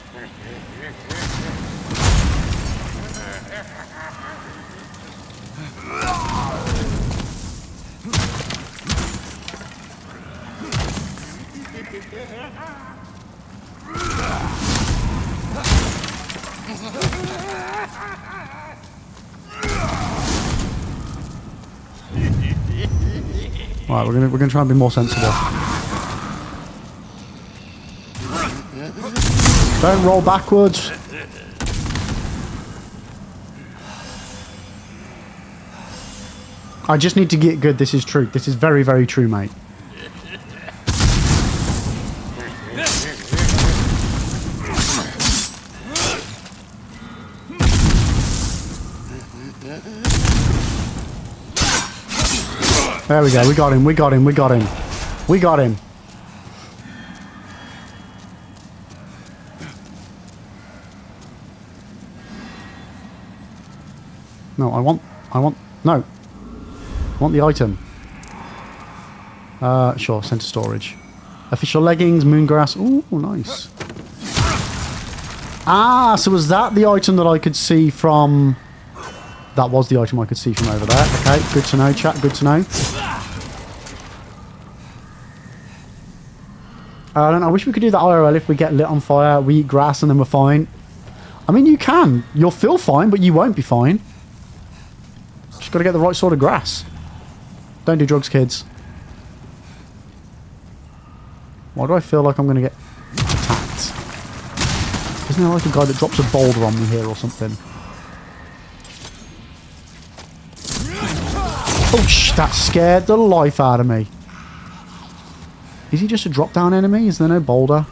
Right, we're gonna try and be more sensible. Don't roll backwards. I just need to get good. This is true. This is very, very true, mate. There we go. We got him. We got him. We got him. We got him. No, I want, no. I want the item. Sure, send to storage. Official leggings, moongrass. Ooh, nice. Ah, so was that the item that I could see from... That was the item I could see from over there. Okay, good to know, chat, good to know. I wish we could do that IRL if we get lit on fire, we eat grass and then we're fine. I mean, you can. You'll feel fine, but you won't be fine. Just got to get the right sort of grass. Don't do drugs, kids. Why do I feel like I'm going to get attacked? Isn't there like a guy that drops a boulder on me here or something? Oh, that scared the life out of me. Is he just a drop-down enemy? Is there no boulder?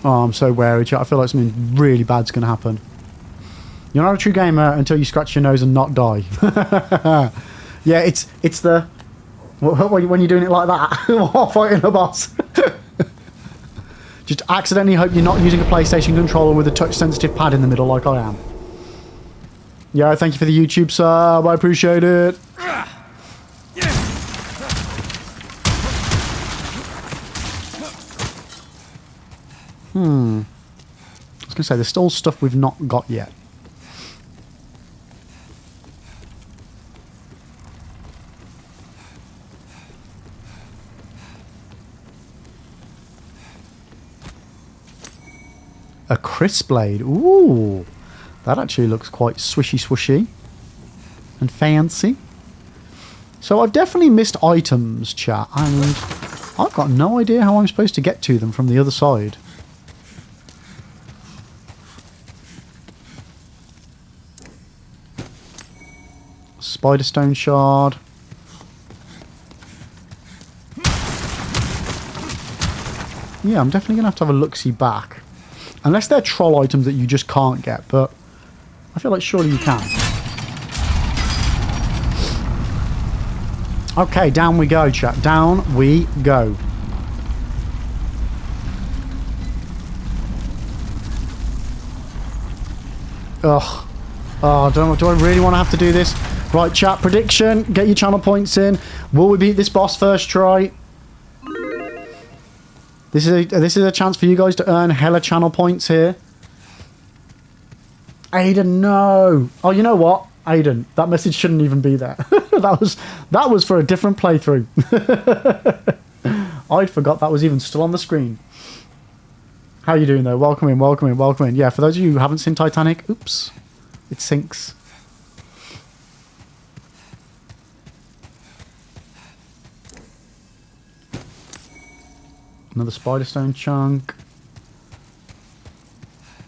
Oh, I'm so wary, chat. I feel like something really bad's going to happen. You're not a true gamer until you scratch your nose and not die. Yeah, it's the... When you're doing it like that while fighting a boss. Just accidentally hope you're not using a PlayStation controller with a touch-sensitive pad in the middle like I am. Yeah, thank you for the YouTube sub. I appreciate it. I was going to say, there's still stuff we've not got yet. A crisp blade. Ooh. That actually looks quite swishy swishy. And fancy. So I've definitely missed items, chat. And I've got no idea how I'm supposed to get to them from the other side. Spider stone shard. Yeah, I'm definitely going to have a look-see back. Unless they're troll items that you just can't get, but I feel like surely you can. Okay, down we go, chat. Down we go. Ugh. Oh, do I really want to have to do this? Right, chat, prediction. Get your channel points in. Will we beat this boss first try? This is a chance for you guys to earn hella channel points here. Aiden, no. Oh, you know what? Aiden, that message shouldn't even be there. that was for a different playthrough. I forgot that was even still on the screen. How you doing though? Welcome in, welcome in, welcome in. Yeah, for those of you who haven't seen Titanic, oops, it sinks. Another spider stone chunk.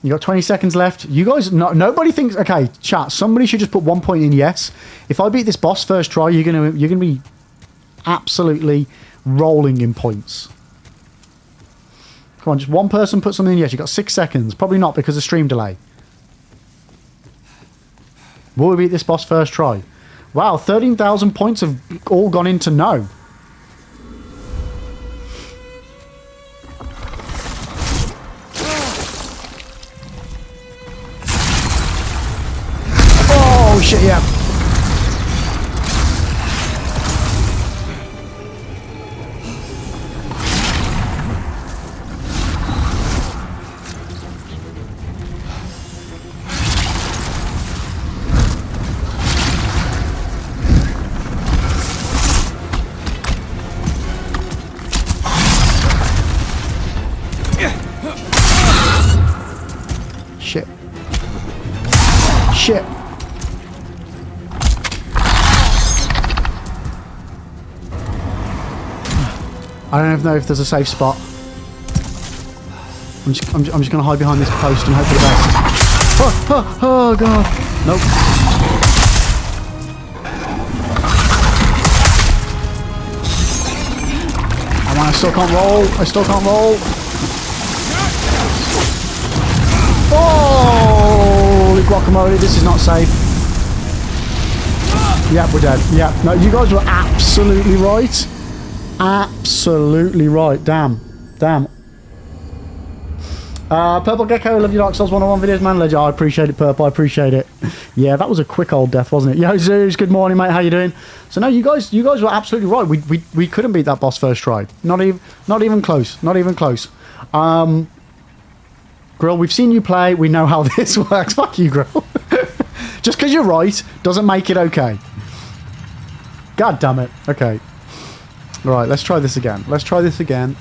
You got 20 seconds left. You guys, nobody thinks. Okay, chat. Somebody should just put 1 point in. Yes. If I beat this boss first try, you're gonna be absolutely rolling in points. Come on, just one person put something in. Yes, you got 6 seconds. Probably not because of stream delay. Will we beat this boss first try? Wow, 13,000 points have all gone into no. Oh, shit, yeah. Shit. Shit. I don't even know if there's a safe spot. I'm just going to hide behind this post and hope for the best. Oh god. Nope. Oh man, I still can't roll. I still can't roll. Holy guacamole, this is not safe. Yep, we're dead. Yep. No, you guys were absolutely right. Absolutely right. Damn. Damn. Purple Gecko, love your Dark Souls 101 videos, man. Legend. I appreciate it, Purple. I appreciate it. Yeah, that was a quick old death, wasn't it? Yo, Zeus, good morning, mate. How you doing? So no, you guys were absolutely right. We couldn't beat that boss first try. Not even close. Not even close. Grill, we've seen you play. We know how this works. Fuck you, Grill. Just because you're right doesn't make it okay. God damn it. Okay. All right, let's try this again. Let's try this again.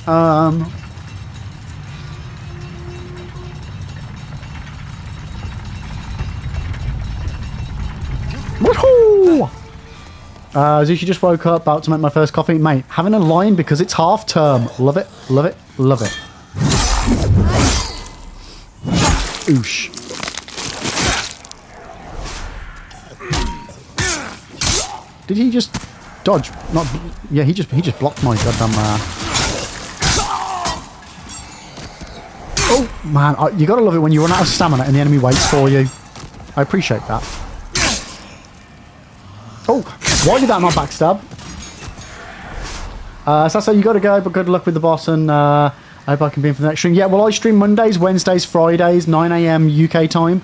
Woohoo! Zushi just woke up, about to make my first coffee. Mate, having a line because it's half term. Love it, love it, love it. Oosh. Did he just dodge? Not. Yeah, he just blocked my goddamn. Oh man, you gotta love it when you run out of stamina and the enemy waits for you. I appreciate that. Oh, why did that not backstab? So you gotta go, but good luck with the boss, and I hope I can be in for the next stream. Yeah, well, I stream Mondays, Wednesdays, Fridays, 9 AM UK time.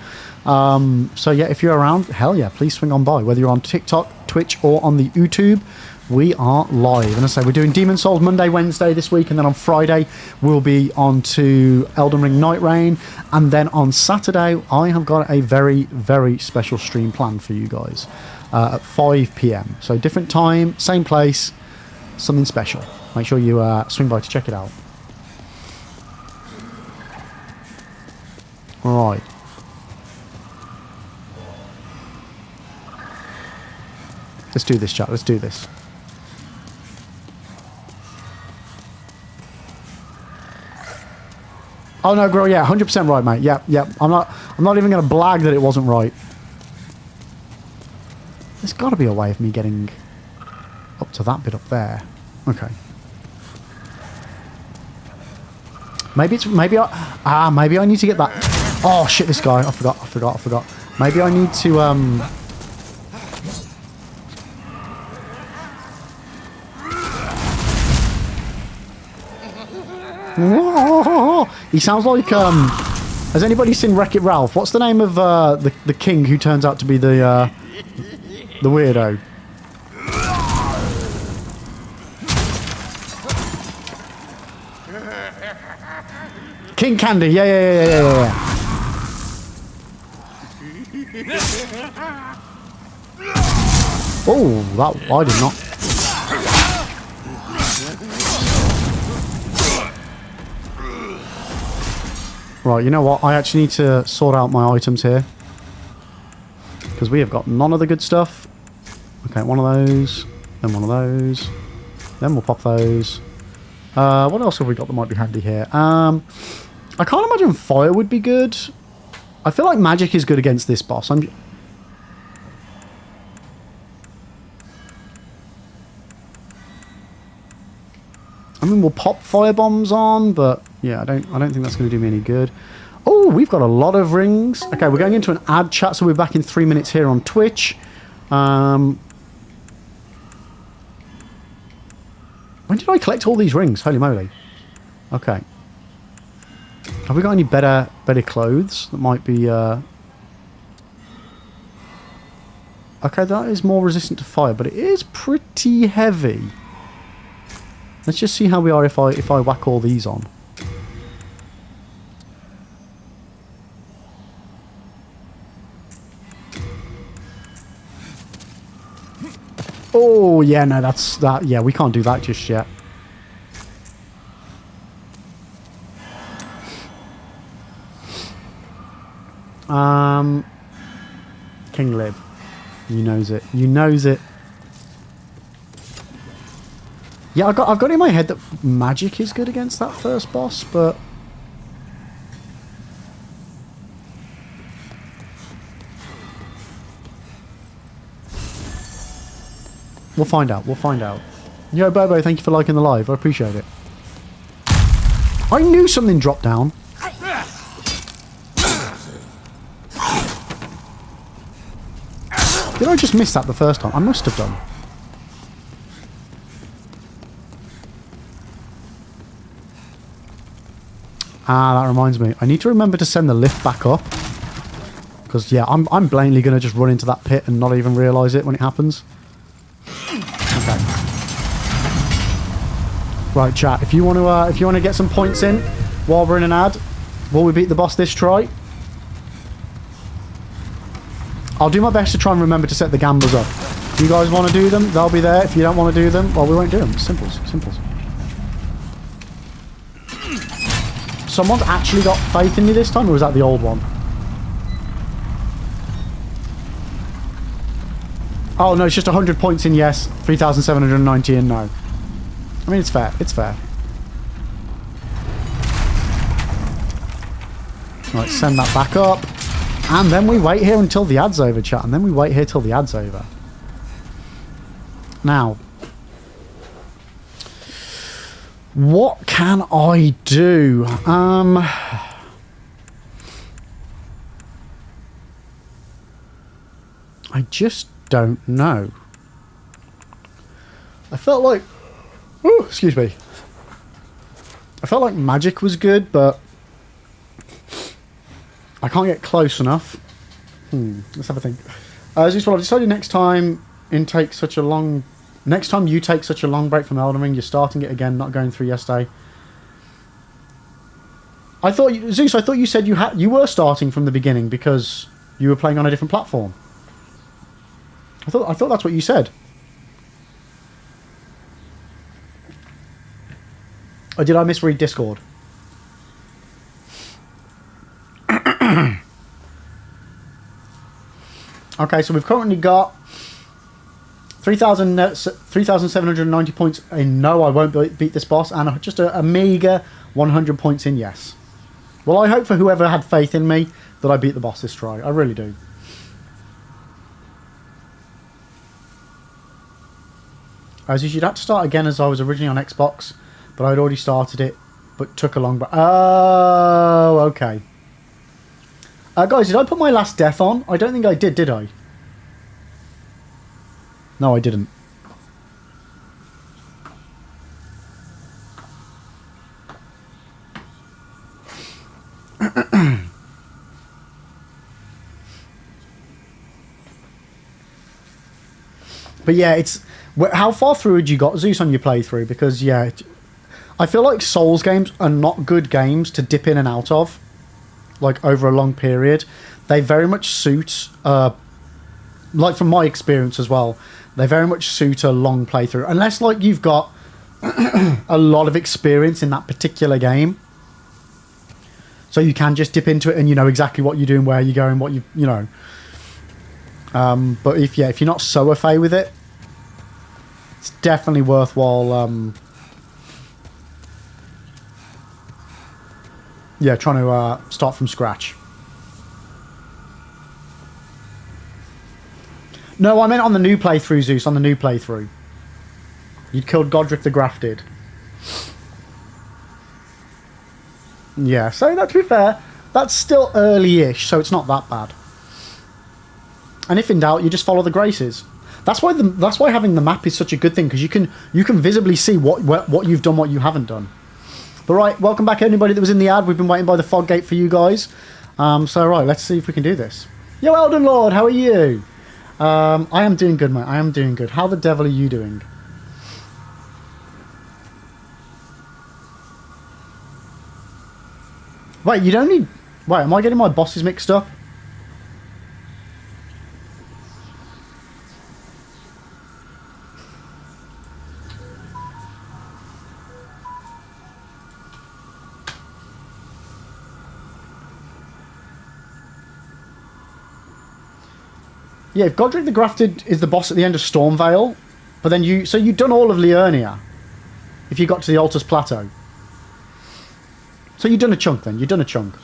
So yeah, if you're around, hell yeah, please swing on by. Whether you're on TikTok, Twitch, or on the YouTube, we are live. And I say we're doing Demon Souls Monday, Wednesday this week, and then on Friday we'll be on to Elden Ring Night Rain, and then on Saturday I have got a very, very special stream planned for you guys at 5 PM. So different time, same place, something special. Make sure you swing by to check it out. All right. Let's do this, chat. Let's do this. Oh no, girl. Yeah, 100% right, mate. Yep, yep. I'm not even going to blag that it wasn't right. There's got to be a way of me getting up to that bit up there. Okay. Maybe I need to get that. Oh shit! This guy. I forgot. Maybe I need to Whoa! He sounds like has anybody seen Wreck-It Ralph? What's the name of the king who turns out to be the weirdo? King Candy. Yeah. Oh, that I did not. Right, you know what? I actually need to sort out my items here. Because we have got none of the good stuff. Okay, one of those. Then one of those. Then we'll pop those. What else have we got that might be handy here? I can't imagine fire would be good. I feel like magic is good against this boss. I mean, we'll pop fire bombs on, but Yeah, I don't think that's going to do me any good. Oh, we've got a lot of rings. Okay, we're going into an ad chat, so we're back in 3 minutes here on Twitch. When did I collect all these rings? Holy moly. Okay. Have we got any better clothes that might be... Okay, that is more resistant to fire, but it is pretty heavy. Let's just see how we are if I whack all these on. Oh, yeah, no, that's that. Yeah, we can't do that just yet. King Lib. You knows it. You knows it. Yeah, I've got in my head that magic is good against that first boss, but... We'll find out. We'll find out. Yo, Bobo, thank you for liking the live. I appreciate it. I knew something dropped down. Did I just miss that the first time? I must have done. Ah, that reminds me. I need to remember to send the lift back up. Because, yeah, I'm blatantly going to just run into that pit and not even realise it when it happens. Okay. Right, chat. If you want to get some points in while we're in an ad, will we beat the boss this try? I'll do my best to try and remember to set the gamblers up. If you guys want to do them, they'll be there. If you don't want to do them, well, we won't do them. Simples. Simples. Someone's actually got faith in me this time, or was that the old one? Oh, no, it's just 100 points in yes, 3,790 in no. I mean, it's fair. It's fair. Right, send that back up. And then we wait here until the ad's over, chat. And then we wait here till the ad's over. Now, what can I do? I just don't know. I felt like... Ooh, excuse me. I felt like magic was good, but... I can't get close enough. Let's have a think. As usual, I've decided next time you take such a long break from Elden Ring, you're starting it again, not going through yesterday. I thought Zeus, I thought you said you were starting from the beginning because you were playing on a different platform. I thought that's what you said. Or did I misread Discord? Okay, so we've currently got 3,790 points in no, I won't beat this boss, and just a meager 100 points in yes. Well, I hope for whoever had faith in me that I beat the boss this try. I really do. As you should have to start again as I was originally on Xbox, but I'd already started it, but took a long break. Oh, okay. Guys, did I put my last death on? I don't think I did I? No, I didn't. But yeah, it's... How far through had you got, Zeus, on your playthrough? Because, yeah, I feel like Souls games are not good games to dip in and out of. Like over a long period. They very much suit like from my experience as well, they very much suit a long playthrough, unless like you've got a lot of experience in that particular game, so you can just dip into it and you know exactly what you're doing, where you're going, what you know. But if you're not so au fait with it, it's definitely worthwhile trying to start from scratch. No, I meant on the new playthrough, Zeus, on the new playthrough. You'd killed Godric the Grafted. Yeah, so that, to be fair, that's still early-ish, so it's not that bad. And if in doubt, you just follow the graces. That's why having the map is such a good thing, because you can visibly see what you've done, what you haven't done. But right, welcome back anybody that was in the ad. We've been waiting by the fog gate for you guys. So right, let's see if we can do this. Yo, Elden Lord, how are you? I am doing good, mate. I am doing good. How the devil are you doing? Wait, you don't need... Wait, am I getting my bosses mixed up? Yeah, if Godric the Grafted is the boss at the end of Stormvale, but then you've done all of Liurnia, if you got to the Altus Plateau. So you've done a chunk then, you've done a chunk.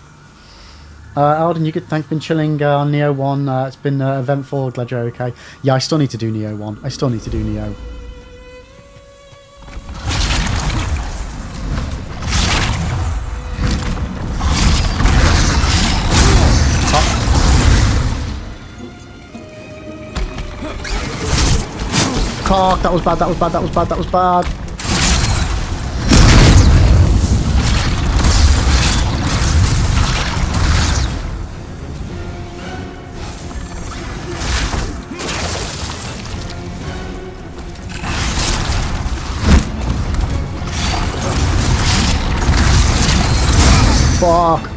Alden, you good, thanks, been chilling on Neo 1, it's been eventful, glad you're okay. Yeah, I still need to do Neo 1, I still need to do Neo. Cock, that was bad, that was bad, that was bad, that was bad. Fuck.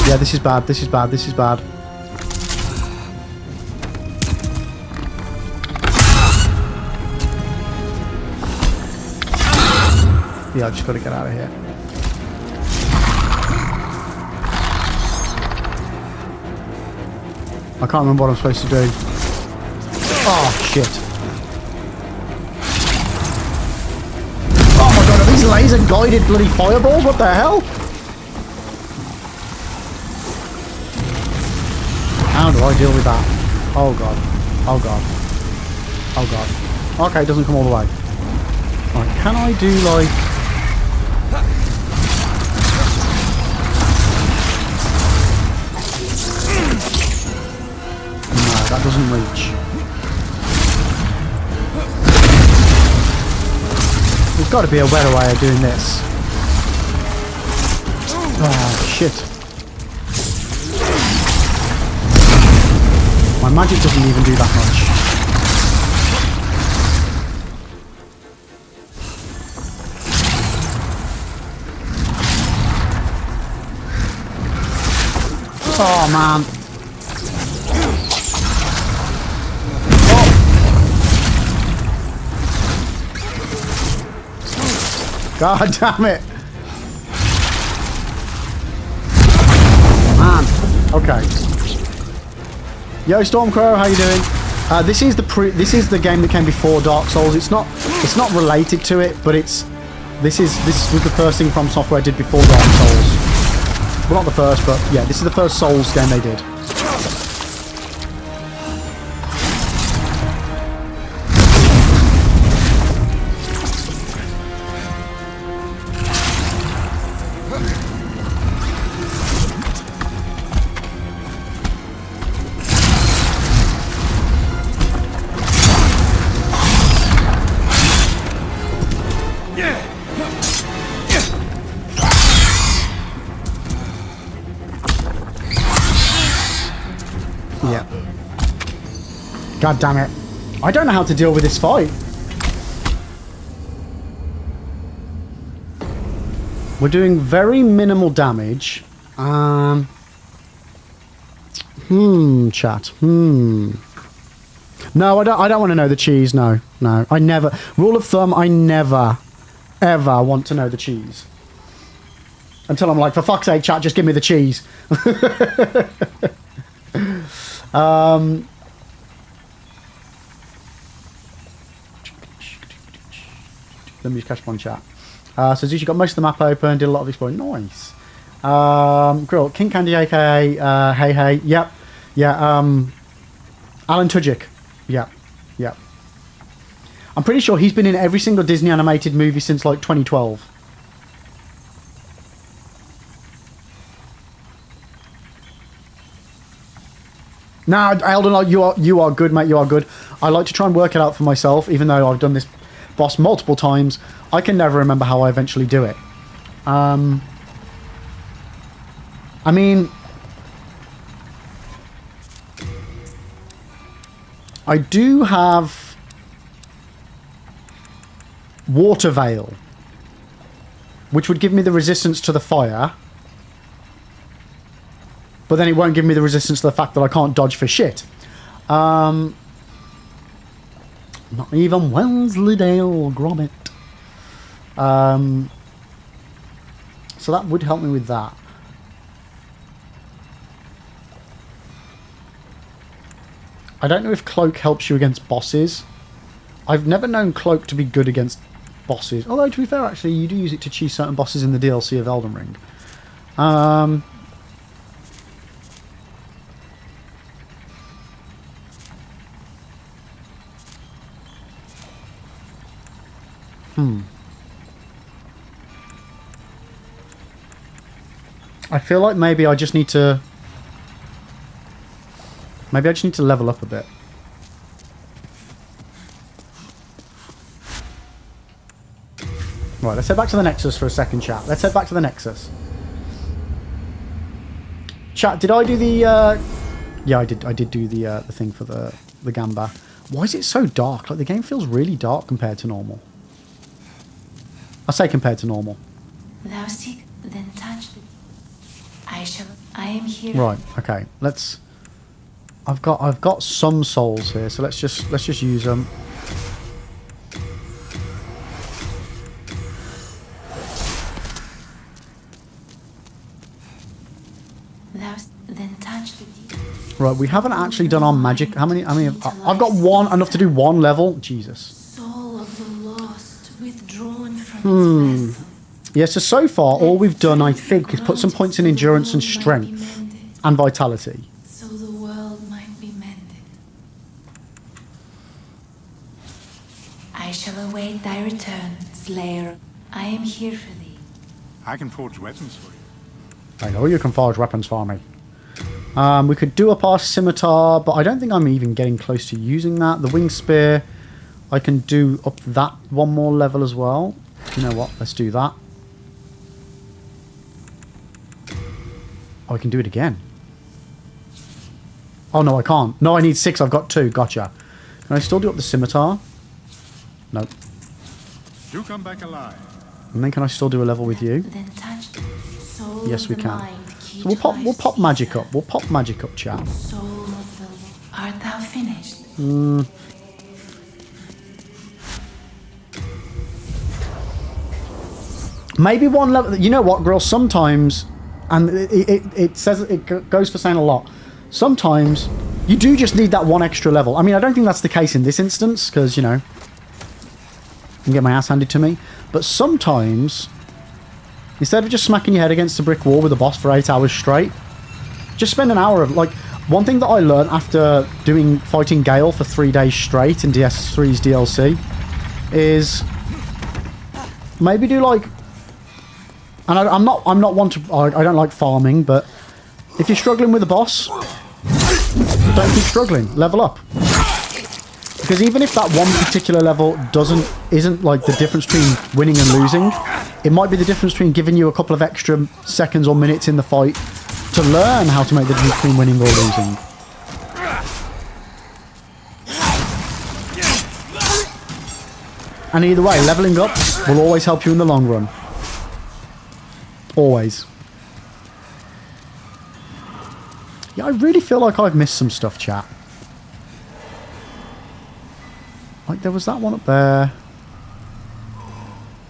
Yeah, this is bad, this is bad, this is bad. Yeah, I just got to get out of here. I can't remember what I'm supposed to do. Oh, shit. Oh my god, are these laser-guided bloody fireballs? What the hell? How do I deal with that? Oh god. Oh god. Oh god. Okay, it doesn't come all the way. Right, can I do like... No, that doesn't reach. There's got to be a better way of doing this. Oh, shit. My magic doesn't even do that much. Oh, man. Oh. God damn it. Man. Okay. Yo, Stormcrow, how you doing? This is the game that came before Dark Souls. It's not related to it, but this was the first thing From Software did before Dark Souls. Well, not the first, but yeah, this is the first Souls game they did. God damn it. I don't know how to deal with this fight. We're doing very minimal damage. Chat. No, I don't want to know the cheese. No. I never. Rule of thumb, I never, ever want to know the cheese. Until I'm like, for fuck's sake, chat, just give me the cheese. Let me just catch one chat. So Zeus, you got most of the map open, did a lot of exploring. Nice. Grill. King Candy, aka Hey Hey. Yep. Yeah. Alan Tudyk. Yep. Yep. I'm pretty sure he's been in every single Disney animated movie since like 2012. Nah, Elden, you are good, mate. You are good. I like to try and work it out for myself, even though I've done this boss multiple times. I can never remember how I eventually do it. I mean, I do have Water Veil, which would give me the resistance to the fire. But then it won't give me the resistance to the fact that I can't dodge for shit. Not even Wensleydale Gromit. So that would help me with that. I don't know if Cloak helps you against bosses. I've never known Cloak to be good against bosses. Although, to be fair, actually, you do use it to cheese certain bosses in the DLC of Elden Ring. I feel like maybe I just need to... Maybe I just need to level up a bit. Right, let's head back to the Nexus for a second, chat. Let's head back to the Nexus. Chat, did I do the... Yeah, I did do the thing for the Gamba. Why is it so dark? Like, the game feels really dark compared to normal. I say compared to normal. Thou seek, then touch the... I am here. Right, okay. Let's... I've got some souls here, so let's just use them. Then touch the... Right, we haven't actually done our magic. How many I've got one, enough to do one level. Jesus. Soul of the lost, withdrawn from its vessel. Yeah, so far, all we've done, I think, is put some points in endurance and strength. And vitality. So the world might be mended. I shall await thy return, Slayer. I am here for thee. I can forge weapons for you. I know you can forge weapons for me. We could do up our scimitar, but I don't think I'm even getting close to using that. The wing spear, I can do up that one more level as well. You know what? Let's do that. Oh, I can do it again. Oh, no, I can't. No, I need 6. I've got 2. Gotcha. Can I still do up the scimitar? Nope. You come back alive. And then can I still do a level with you? Then touch soul Yes, of we the can. mind, key So we'll to pop life's magic ether. up. We'll pop magic up, chat. Soul of the... Art thou finished? Maybe one level. You know what, girl? Sometimes, and it says it goes for saying a lot. Sometimes you do just need that one extra level. I mean, I don't think that's the case in this instance because you know I can get my ass handed to me. But sometimes, instead of just smacking your head against a brick wall with a boss for 8 hours straight, just spend an hour of like. One thing that I learned after fighting Gale for 3 days straight in DS3's DLC is maybe do like. And I'm not one to... I don't like farming, but if you're struggling with a boss, don't keep struggling. Level up. Because even if that one particular level isn't like the difference between winning and losing, it might be the difference between giving you a couple of extra seconds or minutes in the fight to learn how to make the difference between winning or losing. And either way, leveling up will always help you in the long run. Always. Yeah, I really feel like I've missed some stuff, chat. Like, there was that one up there.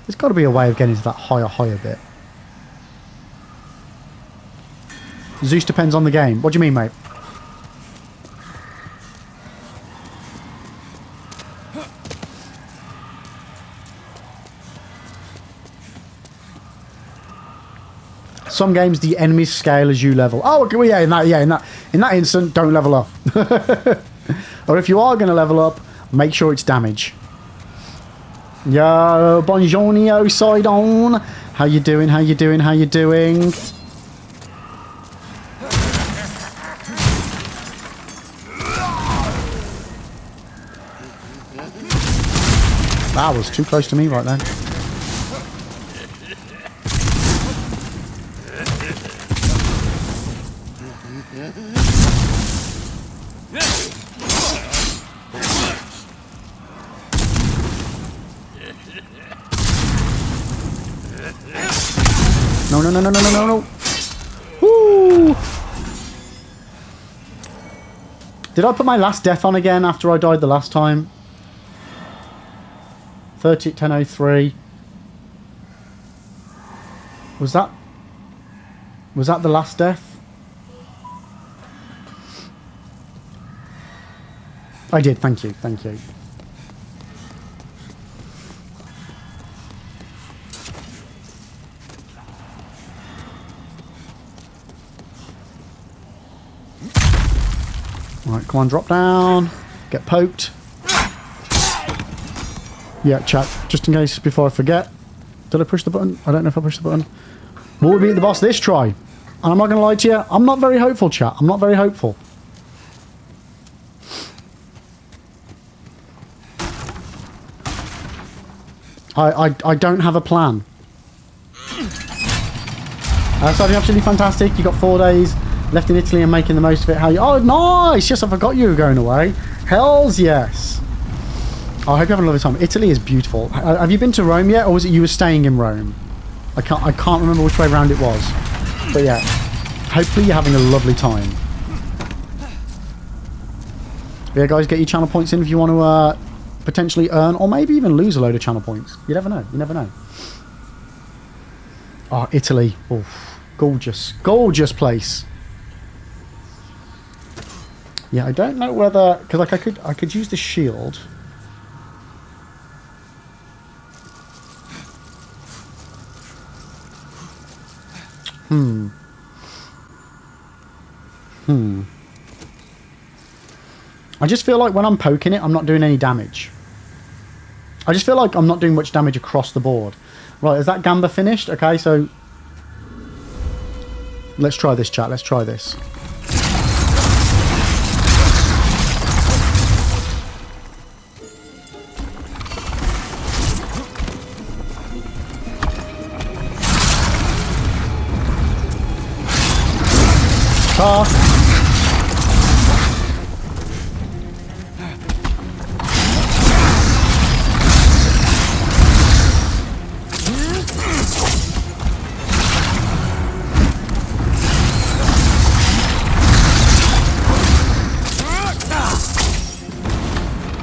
There's got to be a way of getting to that higher bit. Zeus depends on the game. What do you mean, mate? some games the enemies scale as you level. Oh, okay, well, yeah, in that instant, don't level up. Or if you are going to level up, make sure it's damage. Yo, Bonjournio, Sidon. How you doing? How you doing? How you doing? That was too close to me right then. No, no, no, no, no, no, no, no. Woo! Did I put my last death on again after I died the last time? 10:03. Was that the last death? I did, thank you, thank you. Alright, come on, drop down. Get poked. Yeah, chat, just in case, before I forget. Did I push the button? I don't know if I pushed the button. Will we beat the boss this try? And I'm not going to lie to you, I'm not very hopeful, chat. I'm not very hopeful. I don't have a plan. Starting absolutely fantastic. You got 4 days left in Italy and making the most of it. How you? Oh, nice! Yes, I forgot you were going away. Hells yes. Oh, I hope you have a lovely time. Italy is beautiful. Have you been to Rome yet, or was it you were staying in Rome? I can't remember which way around it was. But yeah, hopefully you're having a lovely time. Yeah, guys, get your channel points in if you want to potentially earn or maybe even lose a load of channel points. You never know. You never know. Oh, Italy. Oof. Gorgeous. Gorgeous place. Yeah, I don't know whether... Because like I could use the shield. I just feel like when I'm poking it, I'm not doing any damage. I just feel like I'm not doing much damage across the board. Right, is that Gamba finished? Okay, so... Let's try this, chat. Let's try this.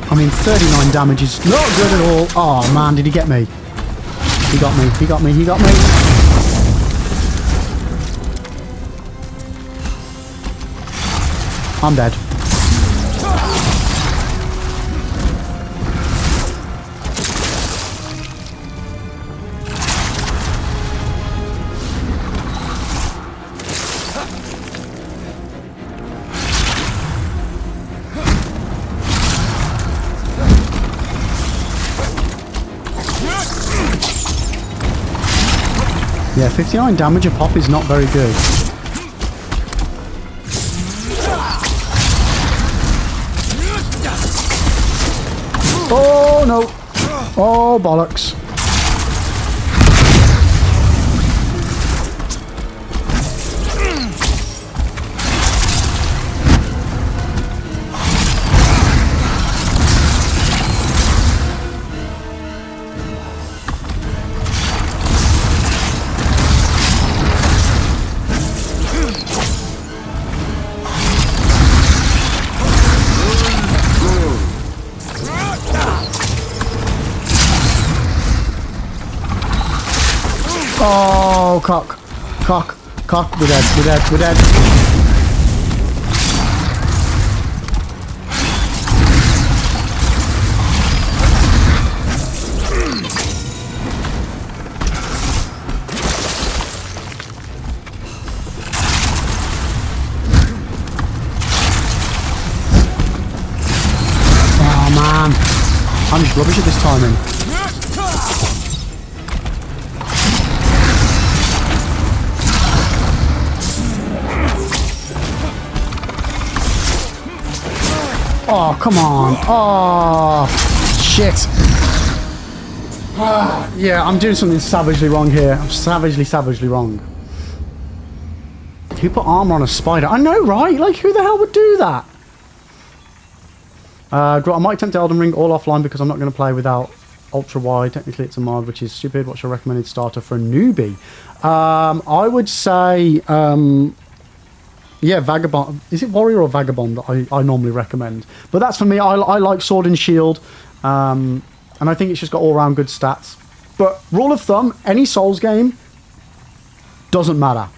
I mean, 39 damage is not good at all. Oh man, did he get me? He got me, he got me, he got me. I'm dead. Yeah, 59 damage a pop is not very good. Oh no! Oh bollocks! Oh, cock. Cock. Cock. We're dead. We're dead. We're dead. I'm just rubbish at this timing. Oh, come on. Oh, shit. Yeah, I'm doing something savagely wrong here. I'm savagely wrong. Who put armor on a spider? I know, right? Like, who the hell would do that? I might attempt Elden Ring all offline because I'm not going to play without ultra wide. Technically, it's a mod, which is stupid. What's your recommended starter for a newbie? I would say, yeah, Vagabond. Is it Warrior or Vagabond that I normally recommend? But that's for me. I like Sword and Shield, and I think it's just got all-round good stats. But rule of thumb, any Souls game doesn't matter.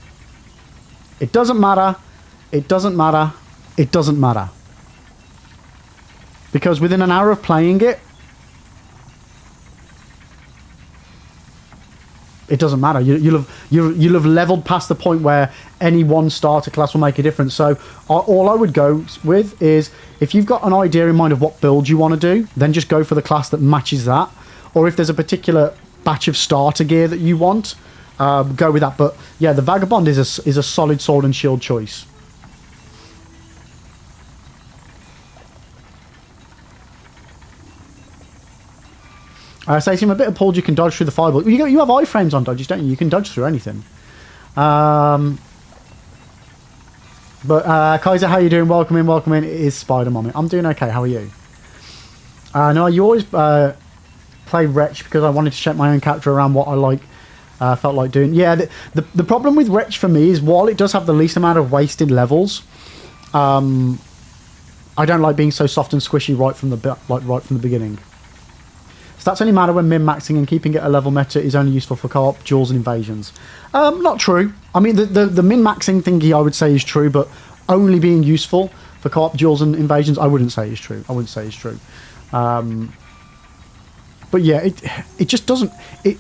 It doesn't matter. It doesn't matter. It doesn't matter. Because within an hour of playing it, it doesn't matter. You'll have leveled past the point where any one starter class will make a difference. So all I would go with is, if you've got an idea in mind of what build you want to do, then just go for the class that matches that. Or if there's a particular batch of starter gear that you want, go with that. But yeah, the Vagabond is a solid Sword and Shield choice. Stacey, I'm a bit appalled you can dodge through the fireball. You have iframes on dodges, don't you? You can dodge through anything. But Kaiser, how you doing? Welcome in, welcome in. It is Spider Mommy. I'm doing okay. How are you? No, you always play Wretch because I wanted to shape my own character around what I felt like doing. Yeah, the problem with Wretch for me is, while it does have the least amount of wasted levels, I don't like being so soft and squishy right from the beginning. Stats only matter when min-maxing, and keeping it a level meta is only useful for co-op, duels and invasions. Not true. I mean, the min-maxing thingy I would say is true, but only being useful for co-op, duels and invasions, I wouldn't say is true. But yeah, it just doesn't...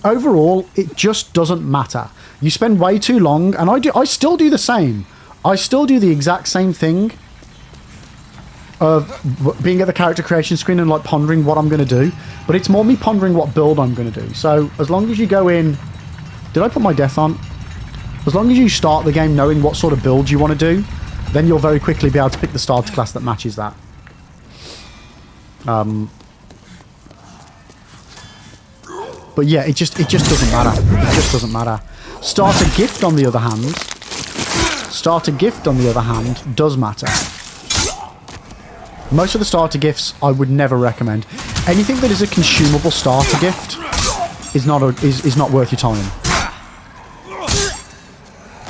Overall, it just doesn't matter. You spend way too long, and I still do the same. I still do the exact same thing of being at the character creation screen and like pondering what I'm going to do, but it's more me pondering what build I'm going to do. So as long as you go in... Did I put my death on? As long as you start the game knowing what sort of build you want to do, then you'll very quickly be able to pick the starter class that matches that. But yeah, it just doesn't matter. It just doesn't matter. Starter gift, on the other hand, does matter. Most of the starter gifts I would never recommend. Anything that is a consumable starter gift is not worth your time.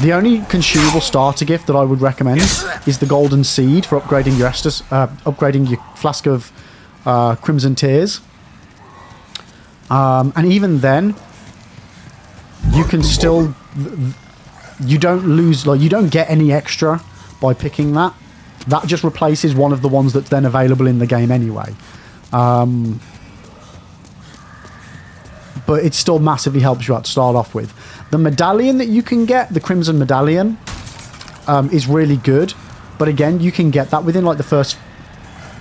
The only consumable starter gift that I would recommend is the Golden Seed for upgrading your Estus, upgrading your flask of Crimson Tears. And even then, you can still... You don't lose... Like, you don't get any extra by picking that. That just replaces one of the ones that's then available in the game anyway. But it still massively helps you out to start off with. The medallion that you can get, the Crimson Medallion, is really good. But again, you can get that within like the first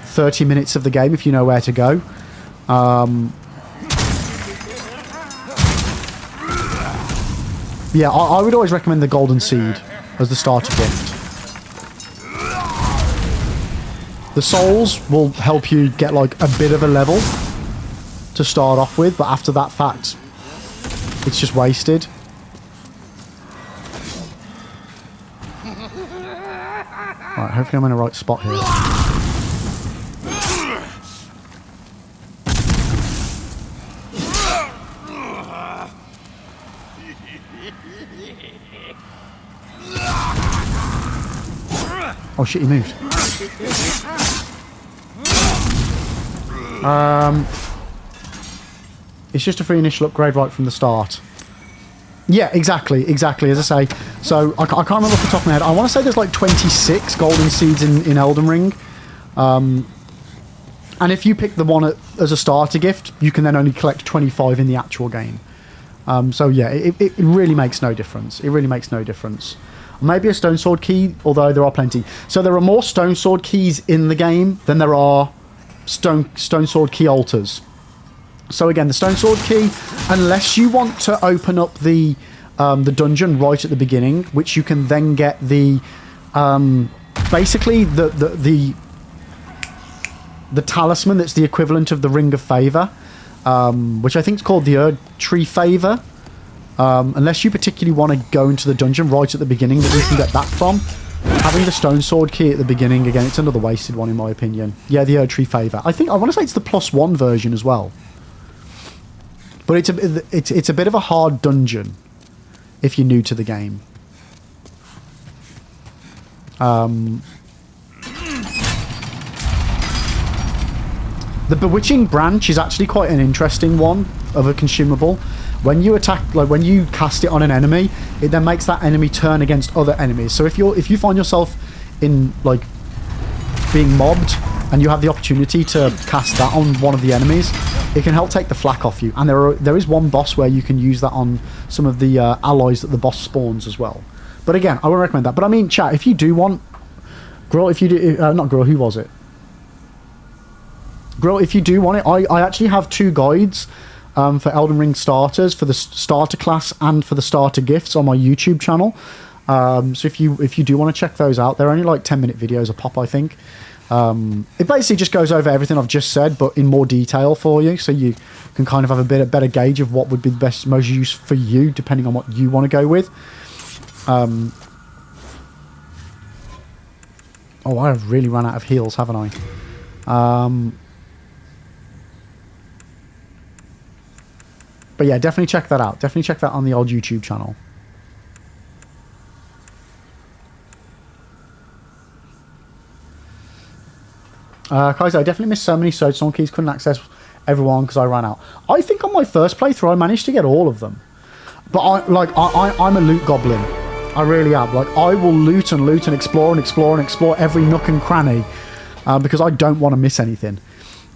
30 minutes of the game if you know where to go. Yeah, I would always recommend the Golden Seed as the starter gift. The souls will help you get like a bit of a level to start off with, but after that fact, it's just wasted. Right, hopefully I'm in the right spot here. Oh shit, he moved. It's just a free initial upgrade right from the start. Yeah, exactly, as I say. So, I can't remember off the top of my head. I want to say there's like 26 Golden Seeds in Elden Ring. And if you pick the one as a starter gift, you can then only collect 25 in the actual game. So yeah, it really makes no difference. It really makes no difference. Maybe a Stone Sword key, although there are plenty. So there are more Stone Sword keys in the game than there are Stone Sword key altars. So again, the stone sword key, unless you want to open up the dungeon right at the beginning, which you can then get the basically the talisman that's the equivalent of the Ring of Favor, which I think is called the Erd Tree Favor. Unless you particularly want to go into the dungeon right at the beginning that you can get that from, having the stone sword key at the beginning, again, it's another wasted one in my opinion. Yeah, the Erd Tree Favor. I want to say it's the +1 version as well. But it's a bit of a hard dungeon if you're new to the game. The Bewitching Branch is actually quite an interesting one of a consumable. When you attack, like when you cast it on an enemy, it then makes that enemy turn against other enemies. So if you find yourself in like being mobbed and you have the opportunity to cast that on one of the enemies, it can help take the flak off you. And there is one boss where you can use that on some of the allies that the boss spawns as well. But again, I wouldn't recommend that. But I mean, chat, if you do want... Grill, if you do... not Grill, who was it? Grill, if you do want it, I actually have 2 guides for Elden Ring starters, for the starter class and for the starter gifts on my YouTube channel. So if you do want to check those out, they're only like 10-minute videos a pop, I think. It basically just goes over everything I've just said, but in more detail for you, so you can kind of have a better gauge of what would be the best, most use for you, depending on what you want to go with. Oh, I have really run out of heals, haven't I? But yeah, definitely check that out. Definitely check that on the old YouTube channel. Kaiser, I definitely missed so many Soulsborne keys, couldn't access everyone because I ran out. I think on my first playthrough I managed to get all of them. But I'm a loot goblin. I really am. Like, I will loot and explore and explore and explore every nook and cranny because I don't want to miss anything.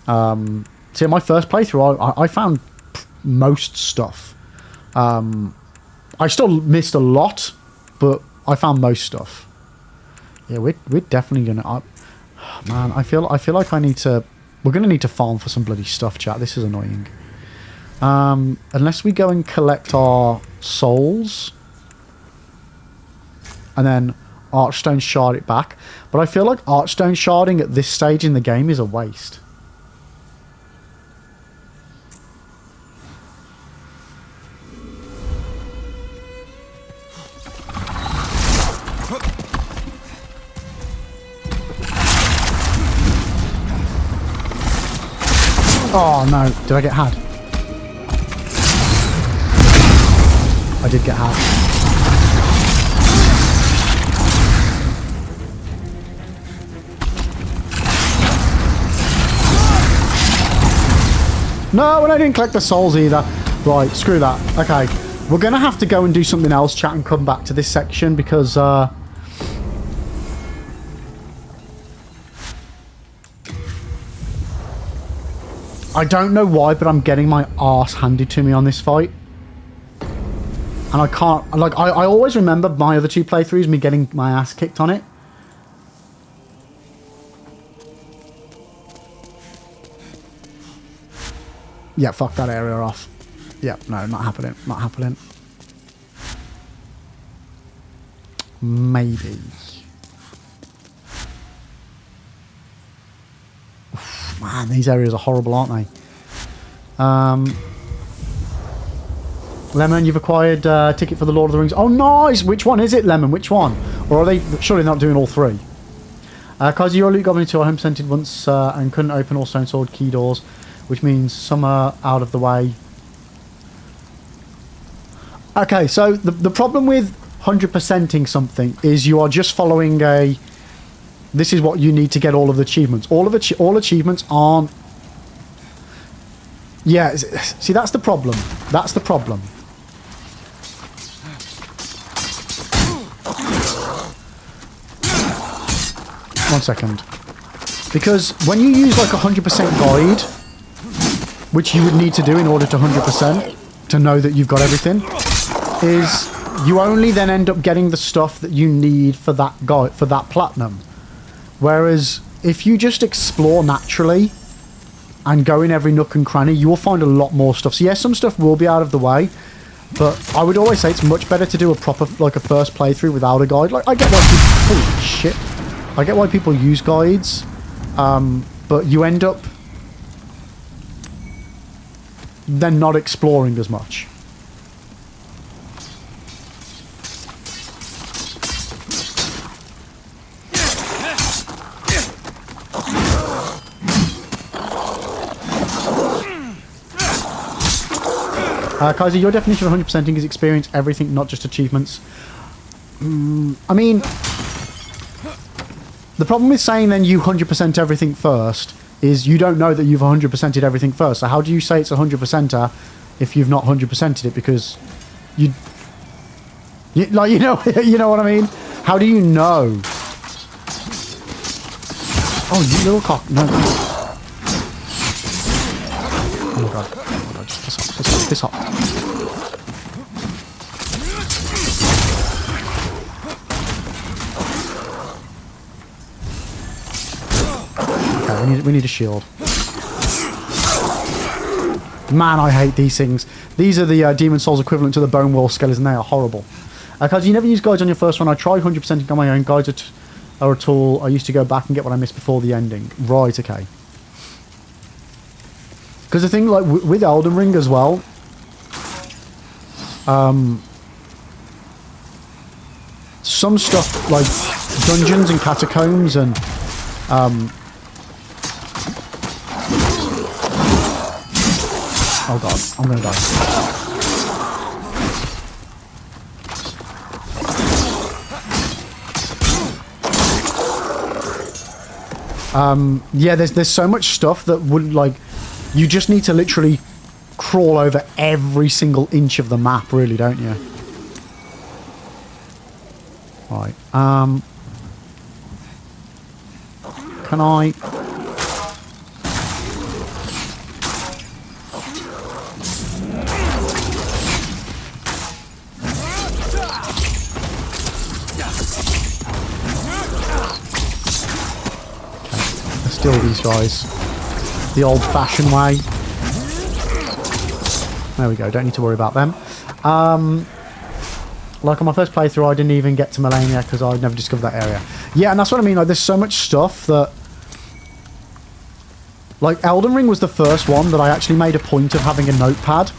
So in my first playthrough I found most stuff. I still missed a lot, but I found most stuff. Yeah, we're definitely gonna... man, I feel like I need to... We're gonna need to farm for some bloody stuff, chat. This is annoying. Unless we go and collect our souls and then Archstone shard it back. But I feel like Archstone sharding at this stage in the game is a waste. Oh no, did I get had? I did get had. No, and I didn't collect the souls either. Right, screw that. Okay, we're going to have to go and do something else, chat, and come back to this section because... I don't know why, but I'm getting my arse handed to me on this fight. And I can't... Like, I always remember my other 2 playthroughs, me getting my ass kicked on it. Yeah, fuck that area off. Yeah, no, not happening. Not happening. Maybe. Oof, man, these areas are horrible, aren't they? Lemon, you've acquired a ticket for the Lord of the Rings. Oh, nice! Which one is it, Lemon? Which one? Or are they surely not doing all 3? Kazi, you're a loot goblin too. I home centered once and couldn't open all stone sword key doors, which means some are out of the way. Okay, so the problem with 100%ing something is you are just following a... This is what you need to get all of the achievements. All achievements aren't... Yeah, see, that's the problem. That's the problem. One second. Because when you use like 100% guide, which you would need to do in order to 100% to know that you've got everything, is you only then end up getting the stuff that you need for that guide, for that platinum. Whereas if you just explore naturally, and go in every nook and cranny, you will find a lot more stuff. So yeah, some stuff will be out of the way, but I would always say it's much better to do a proper, like a first playthrough without a guide. Like, I get why people, holy shit, I get why people use guides, but you end up then not exploring as much. Kaiser, your definition of 100%ing is experience everything, not just achievements. I mean, the problem with saying then you 100% everything first is you don't know that you've 100%ed everything first. So how do you say it's a 100%er if you've not 100%ed it? Because you like, you know what I mean? How do you know? Oh, you little cock. No. Oh my god. Oh my god, just piss off. Okay, we need a shield. Man, I hate these things. These are the Demon Souls equivalent to the Bone Wall skeletons, and they are horrible. Because you never use guides on your first one. I tried 100%ing on my own. Guides are a tool. I used to go back and get what I missed before the ending. Right, okay. Because the thing, like, with Elden Ring as well, some stuff, like dungeons and catacombs and, oh god, I'm gonna die. Yeah, there's so much stuff that would, like, you just need to literally crawl over every single inch of the map, really, don't you? Right. Can I... Let's deal with these guys the old-fashioned way. There we go, don't need to worry about them. Like on my first playthrough, I didn't even get to Melania because I'd never discovered that area. Yeah, and that's what I mean, like, there's so much stuff that... Like, Elden Ring was the first one that I actually made a point of having a notepad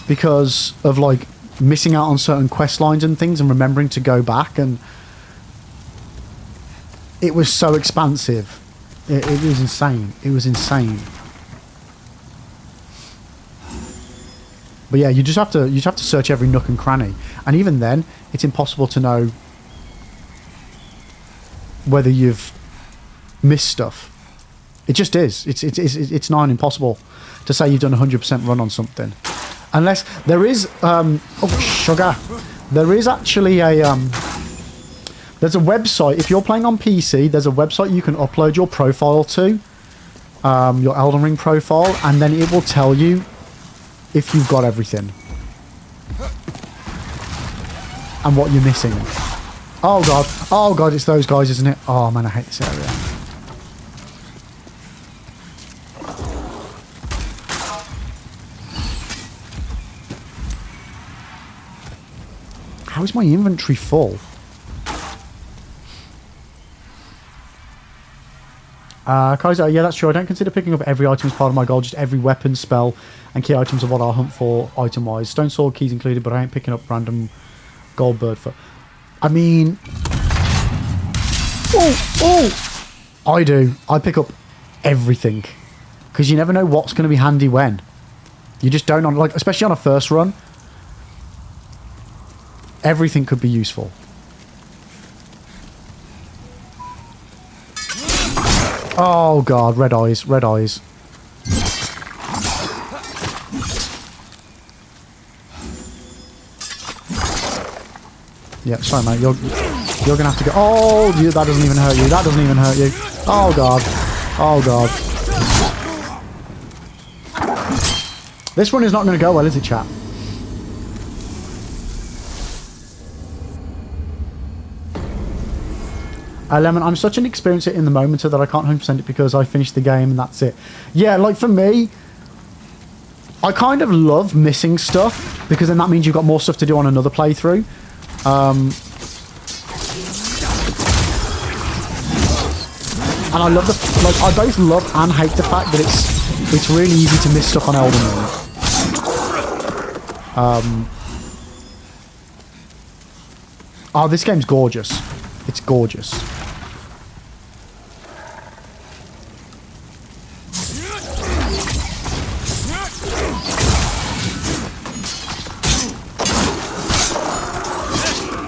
because of, like, missing out on certain quest lines and things and remembering to go back, and it was so expansive. It was insane. It was insane. But yeah, you just have to search every nook and cranny, and even then, it's impossible to know whether you've missed stuff. It just is. It's nigh on impossible to say you've done a 100% run on something, unless there is. Oh sugar! There is actually a there's a website. If you're playing on PC, there's a website you can upload your profile to, your Elden Ring profile, and then it will tell you if you've got everything and what you're missing. Oh god, it's those guys, isn't it? Oh man, I hate this area. How is my inventory full? Kaiser, yeah, that's true. I don't consider picking up every item as part of my goal, just every weapon, spell, and key items of what I'll hunt for item-wise. Stone sword keys included, but I ain't picking up random gold bird for... I mean... Oh! I do. I pick up everything. Because you never know what's going to be handy when. You just don't, like, especially on a first run. Everything could be useful. Oh god, red eyes, red eyes. Yeah, sorry mate, you're gonna have to go. Oh, that doesn't even hurt you. That doesn't even hurt you. Oh god, oh god. This one is not gonna go well, is it, chat? Lemon, I'm such an experiencer in the moment so that I can't 100% it because I finished the game and that's it. Yeah, like for me, I kind of love missing stuff because then that means you've got more stuff to do on another playthrough. And I love I both love and hate the fact that it's really easy to miss stuff on Elden Ring. Oh, this game's gorgeous. It's gorgeous.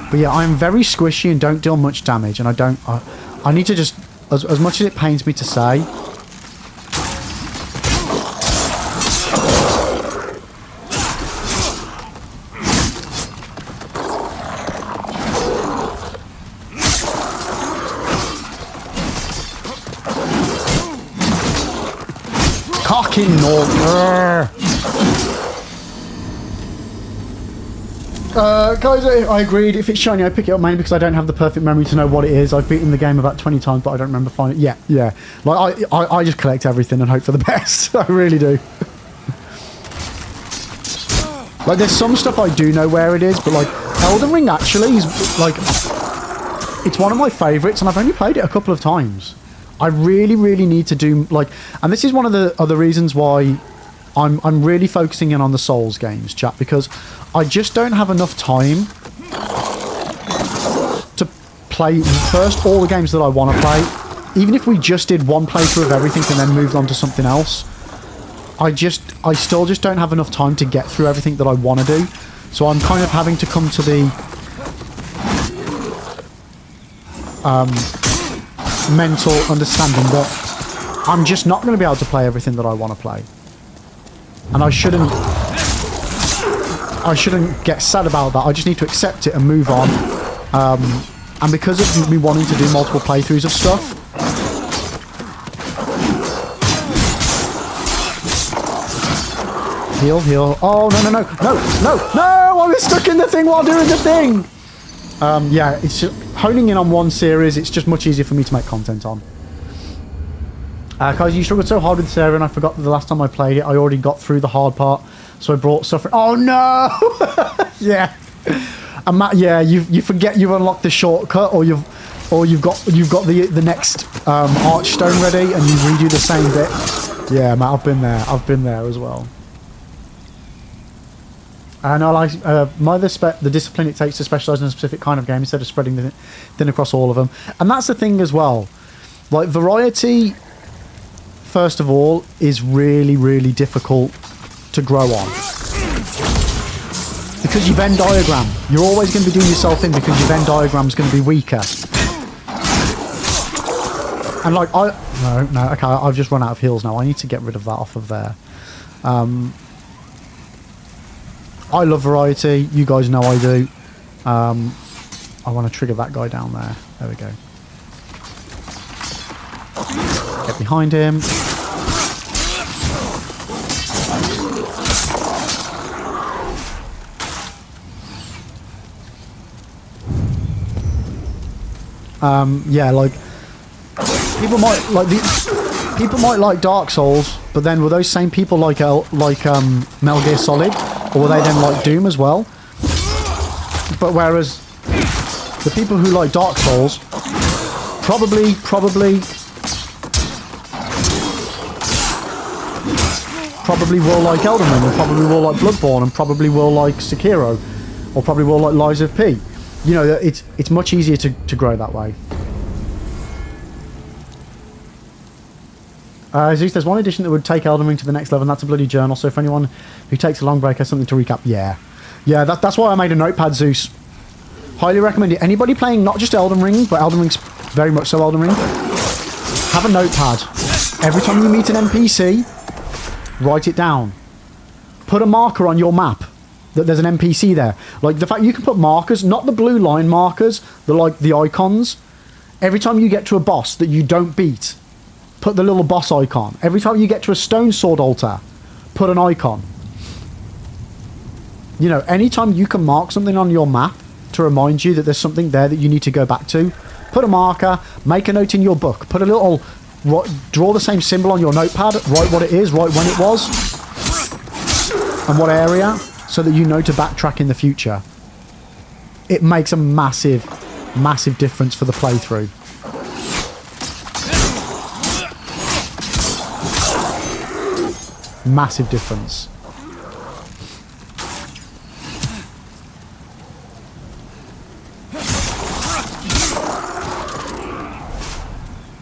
But yeah, I'm very squishy and don't deal much damage, and I need to just, as much as it pains me to say, cocking no. Guys, I agreed. If it's shiny, I pick it up mainly because I don't have the perfect memory to know what it is. I've beaten the game about 20 times, but I don't remember finding it. Yeah. Like, I just collect everything and hope for the best. I really do. Like, there's some stuff I do know where it is, but, like, Elden Ring actually is, like, it's one of my favourites, and I've only played it a couple of times. I really, really need to do, like, and this is one of the other reasons why I'm really focusing in on the Souls games, chat, because I just don't have enough time to play first all the games that I want to play. Even if we just did one playthrough of everything and then moved on to something else, I still just don't have enough time to get through everything that I want to do. So I'm kind of having to come to the mental understanding that I'm just not going to be able to play everything that I want to play. And I shouldn't get sad about that. I just need to accept it and move on. And because of me wanting to do multiple playthroughs of stuff, heal. Oh, no! I was stuck in the thing while doing the thing! Yeah, it's just honing in on one series. It's just much easier for me to make content on. Guys, you struggled so hard with this area, and I forgot that the last time I played it, I already got through the hard part, so I brought suffering. Oh no! Yeah, and Matt, yeah, you forget you've unlocked the shortcut, or you've got the next archstone ready, and you redo the same bit. Yeah, Matt, I've been there as well. And I like the discipline it takes to specialise in a specific kind of game instead of spreading it thin across all of them. And that's the thing as well. Like, variety, first of all, is really, really difficult to grow on. Because your Venn diagram, you're always going to be doing yourself in because your Venn diagram is going to be weaker. And like, no, okay, I've just run out of heals now. I need to get rid of that off of there. I love variety. You guys know I do. I want to trigger that guy down there. There we go. Get behind him. Yeah, like people might like Dark Souls, but then will those same people like Metal Gear Solid, or will they then like Doom as well? But whereas the people who like Dark Souls probably will like Elden Ring, and probably will like Bloodborne, and probably will like Sekiro, or probably will like Lies of P. You know, it's much easier to grow that way. Zeus, there's one edition that would take Elden Ring to the next level, and that's a bloody journal. So if anyone who takes a long break has something to recap, yeah, that's why I made a notepad, Zeus. Highly recommend it. Anybody playing not just Elden Ring, but Elden Ring's very much so Elden Ring, have a notepad. Every time you meet an NPC, write it down. Put a marker on your map that there's an NPC there. Like the fact you can put markers, not the blue line markers, the icons. Every time you get to a boss that you don't beat, put the little boss icon. Every time you get to a stone sword altar, put an icon. You know, anytime you can mark something on your map to remind you that there's something there that you need to go back to, Put a marker, make a note in your book, put a little, draw the same symbol on your notepad, write what it is, write when it was, and what area, so that you know to backtrack in the future. It makes a massive, massive difference for the playthrough. Massive difference.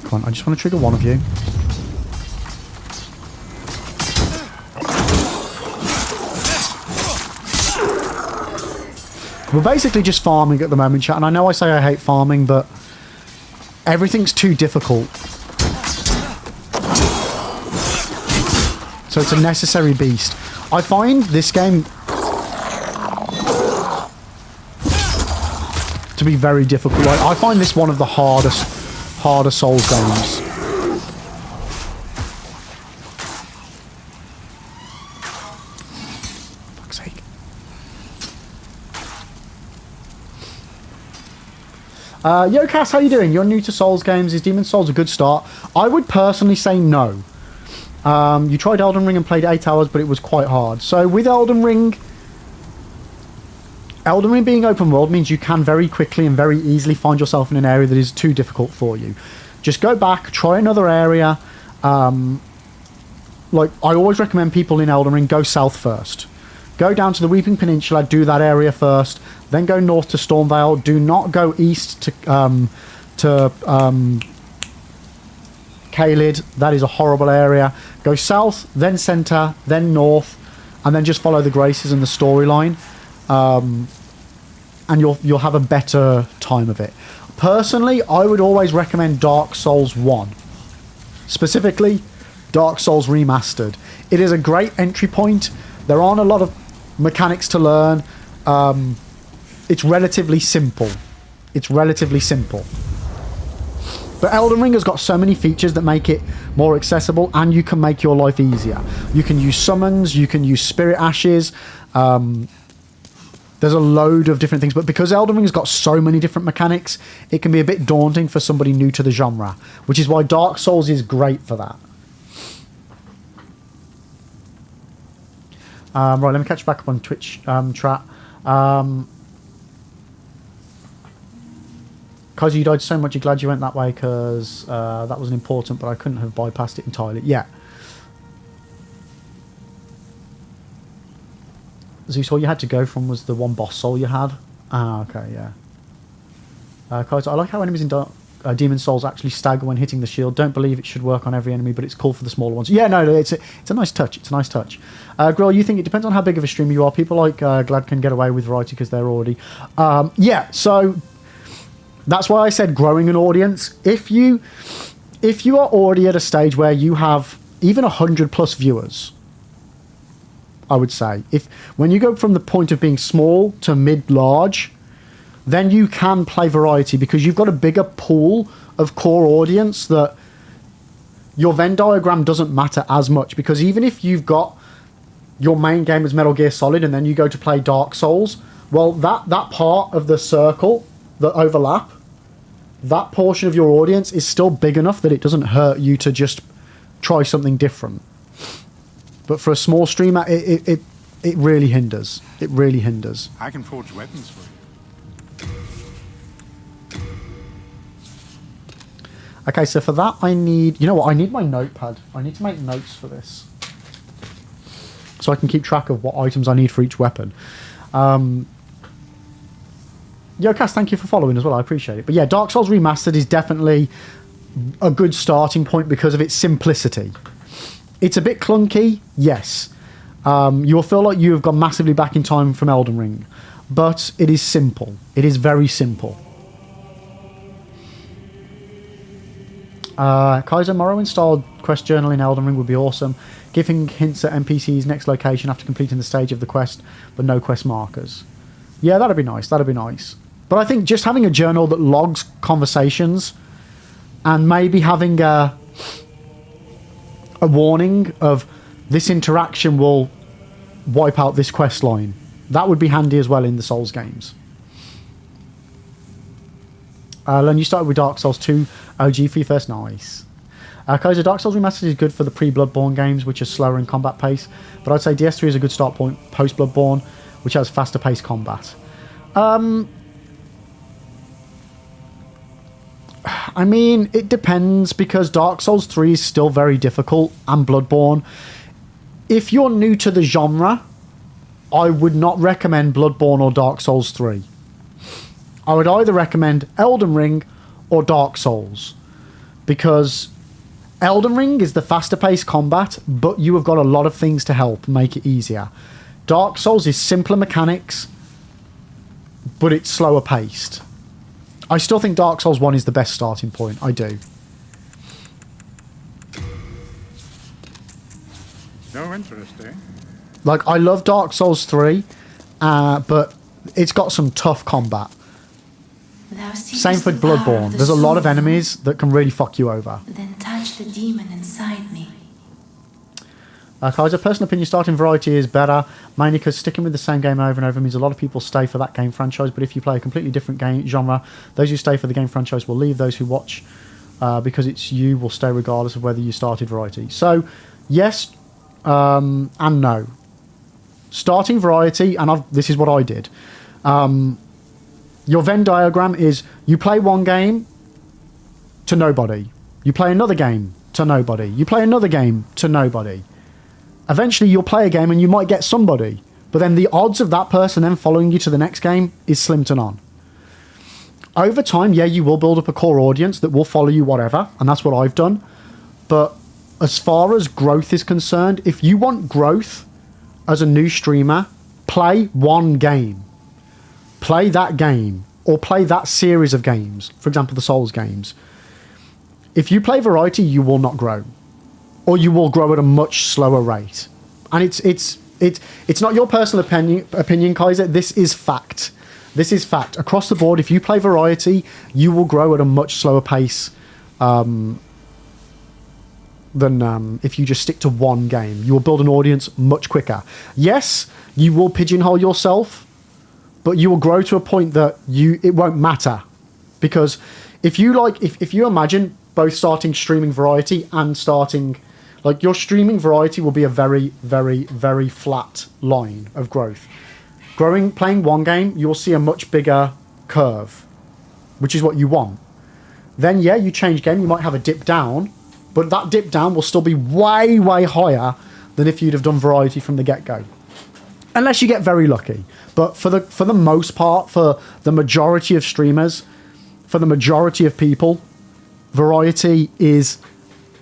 Come on, I just want to trigger one of you. We're basically just farming at the moment, chat, and I know I say I hate farming, but everything's too difficult. So it's a necessary beast. I find this game to be very difficult. Like, I find this one of the harder Souls games. Fuck's sake. Yo, Cass, how you doing? You're new to Souls games. Is Demon's Souls a good start? I would personally say no. You tried Elden Ring and played 8 hours, but it was quite hard. So with Elden Ring being open world means you can very quickly and very easily find yourself in an area that is too difficult for you. Just go back, try another area. Like, I always recommend people in Elden Ring go south first. Go down to the Weeping Peninsula, do that area first, then go north to Stormvale. Do not go east to Caelid. That is a horrible area. Go south, then centre, then north, and then just follow the Graces and the storyline, and you'll have a better time of it. Personally, I would always recommend Dark Souls 1, specifically Dark Souls Remastered. It is a great entry point. There aren't a lot of mechanics to learn. It's relatively simple. It's relatively simple. But Elden Ring has got so many features that make it more accessible, and you can make your life easier. You can use summons, you can use spirit ashes. There's a load of different things, but because Elden Ring has got so many different mechanics, it can be a bit daunting for somebody new to the genre, which is why Dark Souls is great for that. Right, let me catch back up on Twitch chat. Kaiser, you died so much, you're glad you went that way because that wasn't important, but I couldn't have bypassed it entirely. Yeah. Zeus, all you had to go from was the one boss soul you had. Ah, okay, yeah. Kaiser, I like how enemies in Demon's Souls actually stagger when hitting the shield. Don't believe it should work on every enemy, but it's cool for the smaller ones. Yeah, no, it's a nice touch. It's a nice touch. Grill, you think it depends on how big of a streamer you are. People like Glad can get away with variety because they're already... yeah, so... That's why I said growing an audience. If you are already at a stage where you have even 100+ viewers, I would say, when you go from the point of being small to mid-large, then you can play variety because you've got a bigger pool of core audience that your Venn diagram doesn't matter as much, because even if you've got your main game as Metal Gear Solid and then you go to play Dark Souls, well, that part of the circle that overlap, that portion of your audience is still big enough that it doesn't hurt you to just try something different. But for a small streamer, it really hinders. It really hinders. I can forge weapons for you. Okay, so for that I need... You know what? I need my notepad. I need to make notes for this, so I can keep track of what items I need for each weapon. Yo, Cass, thank you for following as well. I appreciate it. But yeah, Dark Souls Remastered is definitely a good starting point because of its simplicity. It's a bit clunky, yes. You'll feel like you have gone massively back in time from Elden Ring. But it is simple. It is very simple. Kaiser Morrowind-style quest journal in Elden Ring would be awesome. Giving hints at NPC's next location after completing the stage of the quest, but no quest markers. Yeah, that'd be nice. That'd be nice. But I think just having a journal that logs conversations and maybe having a warning of this interaction will wipe out this quest line, that would be handy as well in the Souls games. Len, you started with Dark Souls 2 OG for your first. Nice. Kaiser, Dark Souls Remastered is good for the pre-Bloodborne games, which are slower in combat pace, but I'd say DS3 is a good start point post-Bloodborne, which has faster paced combat. I mean, it depends, because Dark Souls 3 is still very difficult, and Bloodborne. If you're new to the genre, I would not recommend Bloodborne or Dark Souls 3. I would either recommend Elden Ring or Dark Souls, because Elden Ring is the faster paced combat, but you have got a lot of things to help make it easier. Dark Souls is simpler mechanics, but it's slower paced. I still think Dark Souls 1 is the best starting point. I do. No interest, eh? Like, I love Dark Souls 3, but it's got some tough combat. Same for Bloodborne. There's a lot of enemies that can really fuck you over. Then touch the demon inside me. Kaiser, personal opinion, starting variety is better, mainly because sticking with the same game over and over means a lot of people stay for that game franchise, but if you play a completely different game genre, those who stay for the game franchise will leave, those who watch because it's you will stay regardless of whether you started variety. So, yes and no. Starting variety, and this is what I did. Your Venn diagram is you play one game to nobody. You play another game to nobody. You play another game to nobody. Eventually you'll play a game and you might get somebody, but then the odds of that person then following you to the next game is slim to none. Over time, yeah, you will build up a core audience that will follow you whatever, and that's what I've done. But as far as growth is concerned, if you want growth as a new streamer, play one game. Play that game, or play that series of games. For example, the Souls games. If you play variety, you will not grow. Or you will grow at a much slower rate. And it's not your personal opinion, Kaiser. This is fact. This is fact. Across the board, if you play variety, you will grow at a much slower pace than if you just stick to one game. You will build an audience much quicker. Yes, you will pigeonhole yourself, but you will grow to a point that it won't matter. Because if you imagine both starting streaming variety and starting... Like, your streaming variety will be a very, very, very flat line of growth. Playing one game, you'll see a much bigger curve, which is what you want. Then, yeah, you change game, you might have a dip down, but that dip down will still be way, way higher than if you'd have done variety from the get-go. Unless you get very lucky. But for the most part, for the majority of streamers, for the majority of people, variety is...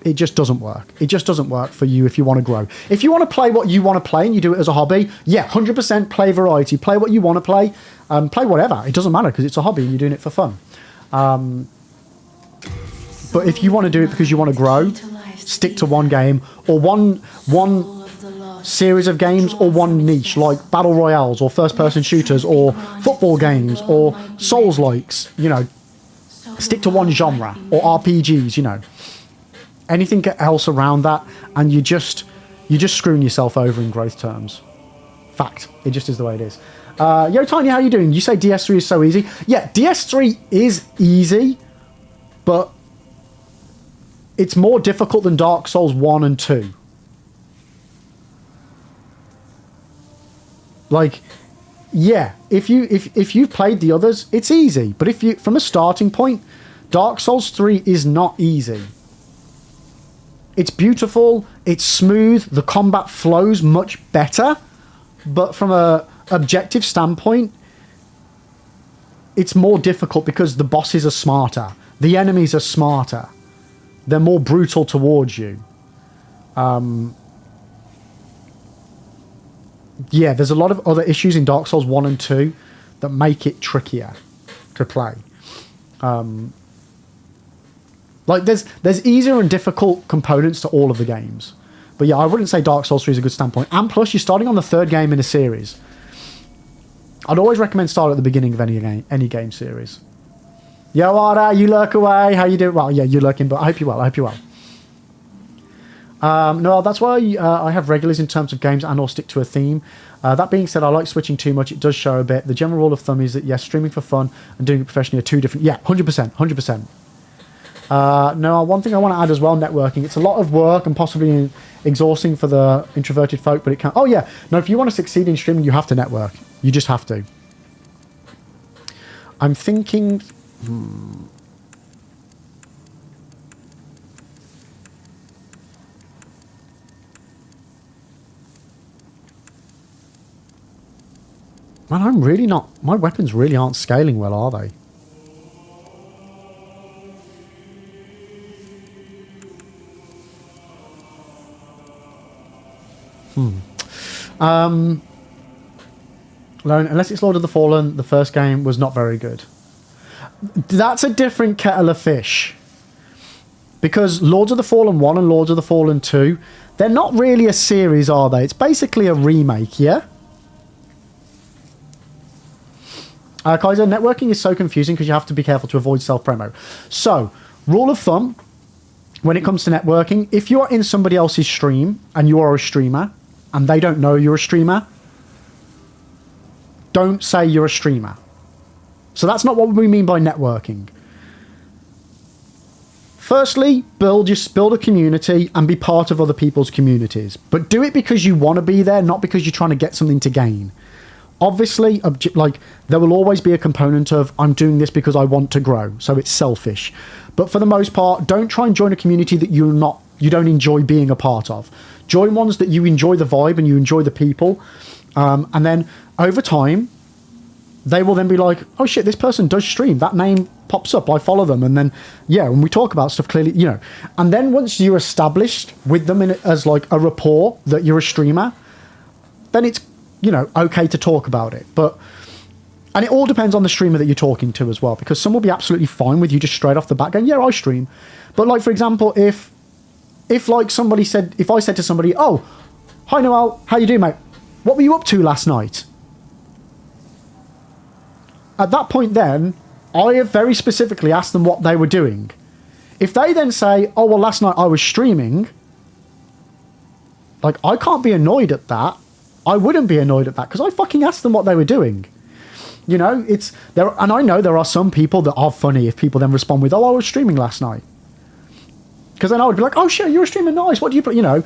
It just doesn't work. It just doesn't work for you if you want to grow. If you want to play what you want to play and you do it as a hobby, yeah, 100% play variety. Play what you want to play. Play whatever. It doesn't matter because it's a hobby and you're doing it for fun. But if you want to do it because you want to grow, stick to one game or one series of games or one niche, like battle royales or first-person shooters or football games or Souls-likes, you know. Stick to one genre or RPGs, you know. Anything else around that, and you're just screwing yourself over in growth terms. Fact. It just is the way it is. Yo, Tiny, how you doing? You say DS3 is so easy. Yeah, DS3 is easy, but it's more difficult than Dark Souls 1 and 2. Like, yeah, if you've played the others, it's easy. But if you, from a starting point, Dark Souls 3 is not easy. It's beautiful, it's smooth, the combat flows much better, but from a objective standpoint, it's more difficult because the bosses are smarter, the enemies are smarter, they're more brutal towards you. Yeah, there's a lot of other issues in Dark Souls 1 and 2 that make it trickier to play. Like, there's easier and difficult components to all of the games. But yeah, I wouldn't say Dark Souls 3 is a good standpoint. And plus, you're starting on the third game in a series. I'd always recommend start at the beginning of any game series. Yo, Arda, you lurk away. How you doing? Well, yeah, you're lurking, but I hope you're well. I hope you're well. No, that's why I have regulars in terms of games and or stick to a theme. That being said, I like switching too much. It does show a bit. The general rule of thumb is that, yes, streaming for fun and doing it professionally are two different... Yeah, 100%, 100%. No, one thing I want to add as well, networking. It's a lot of work and possibly exhausting for the introverted folk, but it can... Oh, yeah. No, if you want to succeed in streaming, you have to network. You just have to. I'm thinking... Man, I'm really not... My weapons really aren't scaling well, are they? Unless it's Lord of the Fallen, the first game was not very good. That's a different kettle of fish. Because Lords of the Fallen 1 and Lords of the Fallen 2, they're not really a series, are they? It's basically a remake, yeah? Kaiser, networking is so confusing because you have to be careful to avoid self-promo. So, rule of thumb, when it comes to networking, if you are in somebody else's stream and you are a streamer and they don't know you're a streamer, don't say you're a streamer. So that's not what we mean by networking. Firstly, build a community and be part of other people's communities. But do it because you want to be there, not because you're trying to get something to gain. Obviously, like, there will always be a component of, I'm doing this because I want to grow, so it's selfish. But for the most part, don't try and join a community that you don't enjoy being a part of. Join ones that you enjoy the vibe and you enjoy the people. And then, over time, they will then be like, oh shit, this person does stream. That name pops up, I follow them. And then, yeah, when we talk about stuff clearly, you know. And then once you're established with them as like a rapport that you're a streamer, then it's, you know, okay to talk about it. And it all depends on the streamer that you're talking to as well, because some will be absolutely fine with you just straight off the bat going, yeah, I stream. But like, for example, if like somebody said, if I said to somebody, oh, hi Noel, how you doing, mate? What were you up to last night? At that point then, I have very specifically asked them what they were doing. If they then say, oh, well, last night I was streaming, like, I can't be annoyed at that. I wouldn't be annoyed at that because I fucking asked them what they were doing. You know, it's there, and I know there are some people that are funny if people then respond with, "Oh, I was streaming last night," because then I would be like, "Oh shit, you were streaming, nice. What do you put?" You know,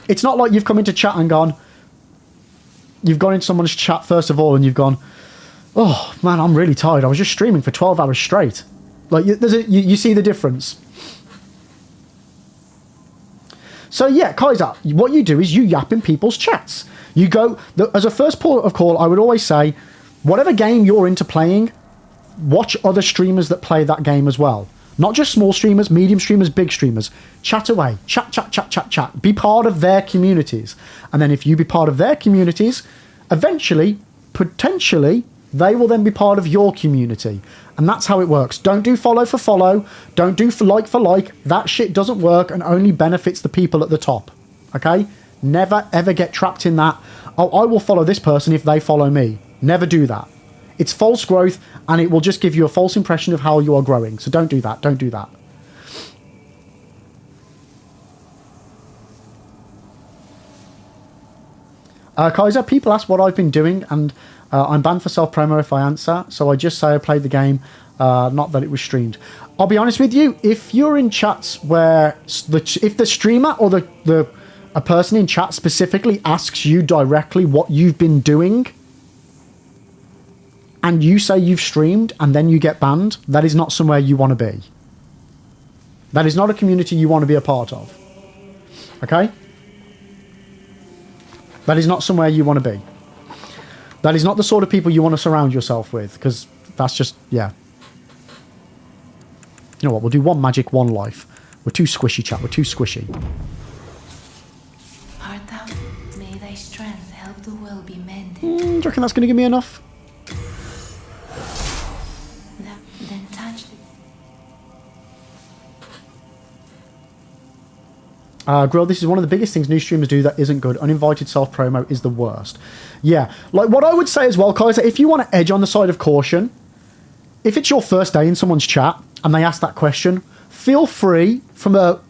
it's not like you've come into chat and gone. You've gone into someone's chat first of all, and you've gone, "Oh man, I'm really tired. I was just streaming for 12 hours straight." Like, you see the difference. So yeah, Kaiser, what you do is you yap in people's chats. You go, as a first port of call, I would always say, whatever game you're into playing, watch other streamers that play that game as well. Not just small streamers, medium streamers, big streamers. Chat away. Chat. Be part of their communities. And then if you be part of their communities, eventually, potentially, they will then be part of your community. And that's how it works. Don't do follow for follow. Don't do for like. That shit doesn't work and only benefits the people at the top. Okay? Never, ever get trapped in that, oh, I will follow this person if they follow me. Never do that. It's false growth, and it will just give you a false impression of how you are growing. So don't do that. Don't do that. Kaiser, people ask what I've been doing, and I'm banned for self-promo if I answer, so I just say I played the game, not that it was streamed. I'll be honest with you, if you're in chats where, if the streamer or a person in chat specifically asks you directly what you've been doing, and you say you've streamed and then you get banned, that is not somewhere you want to be. That is not a community you want to be a part of. Okay? That is not somewhere you want to be. That is not the sort of people you want to surround yourself with, because that's just, yeah. You know what, we'll do one magic, one life. We're too squishy, chat, we're too squishy. Art thou, may thy strength help the will be mended. Do you reckon that's going to give me enough? Then touch the... Grill, this is one of the biggest things new streamers do that isn't good. Uninvited self-promo is the worst. Yeah, like what I would say as well, Kaiser, if you want to edge on the side of caution, if it's your first day in someone's chat and they ask that question, feel free from a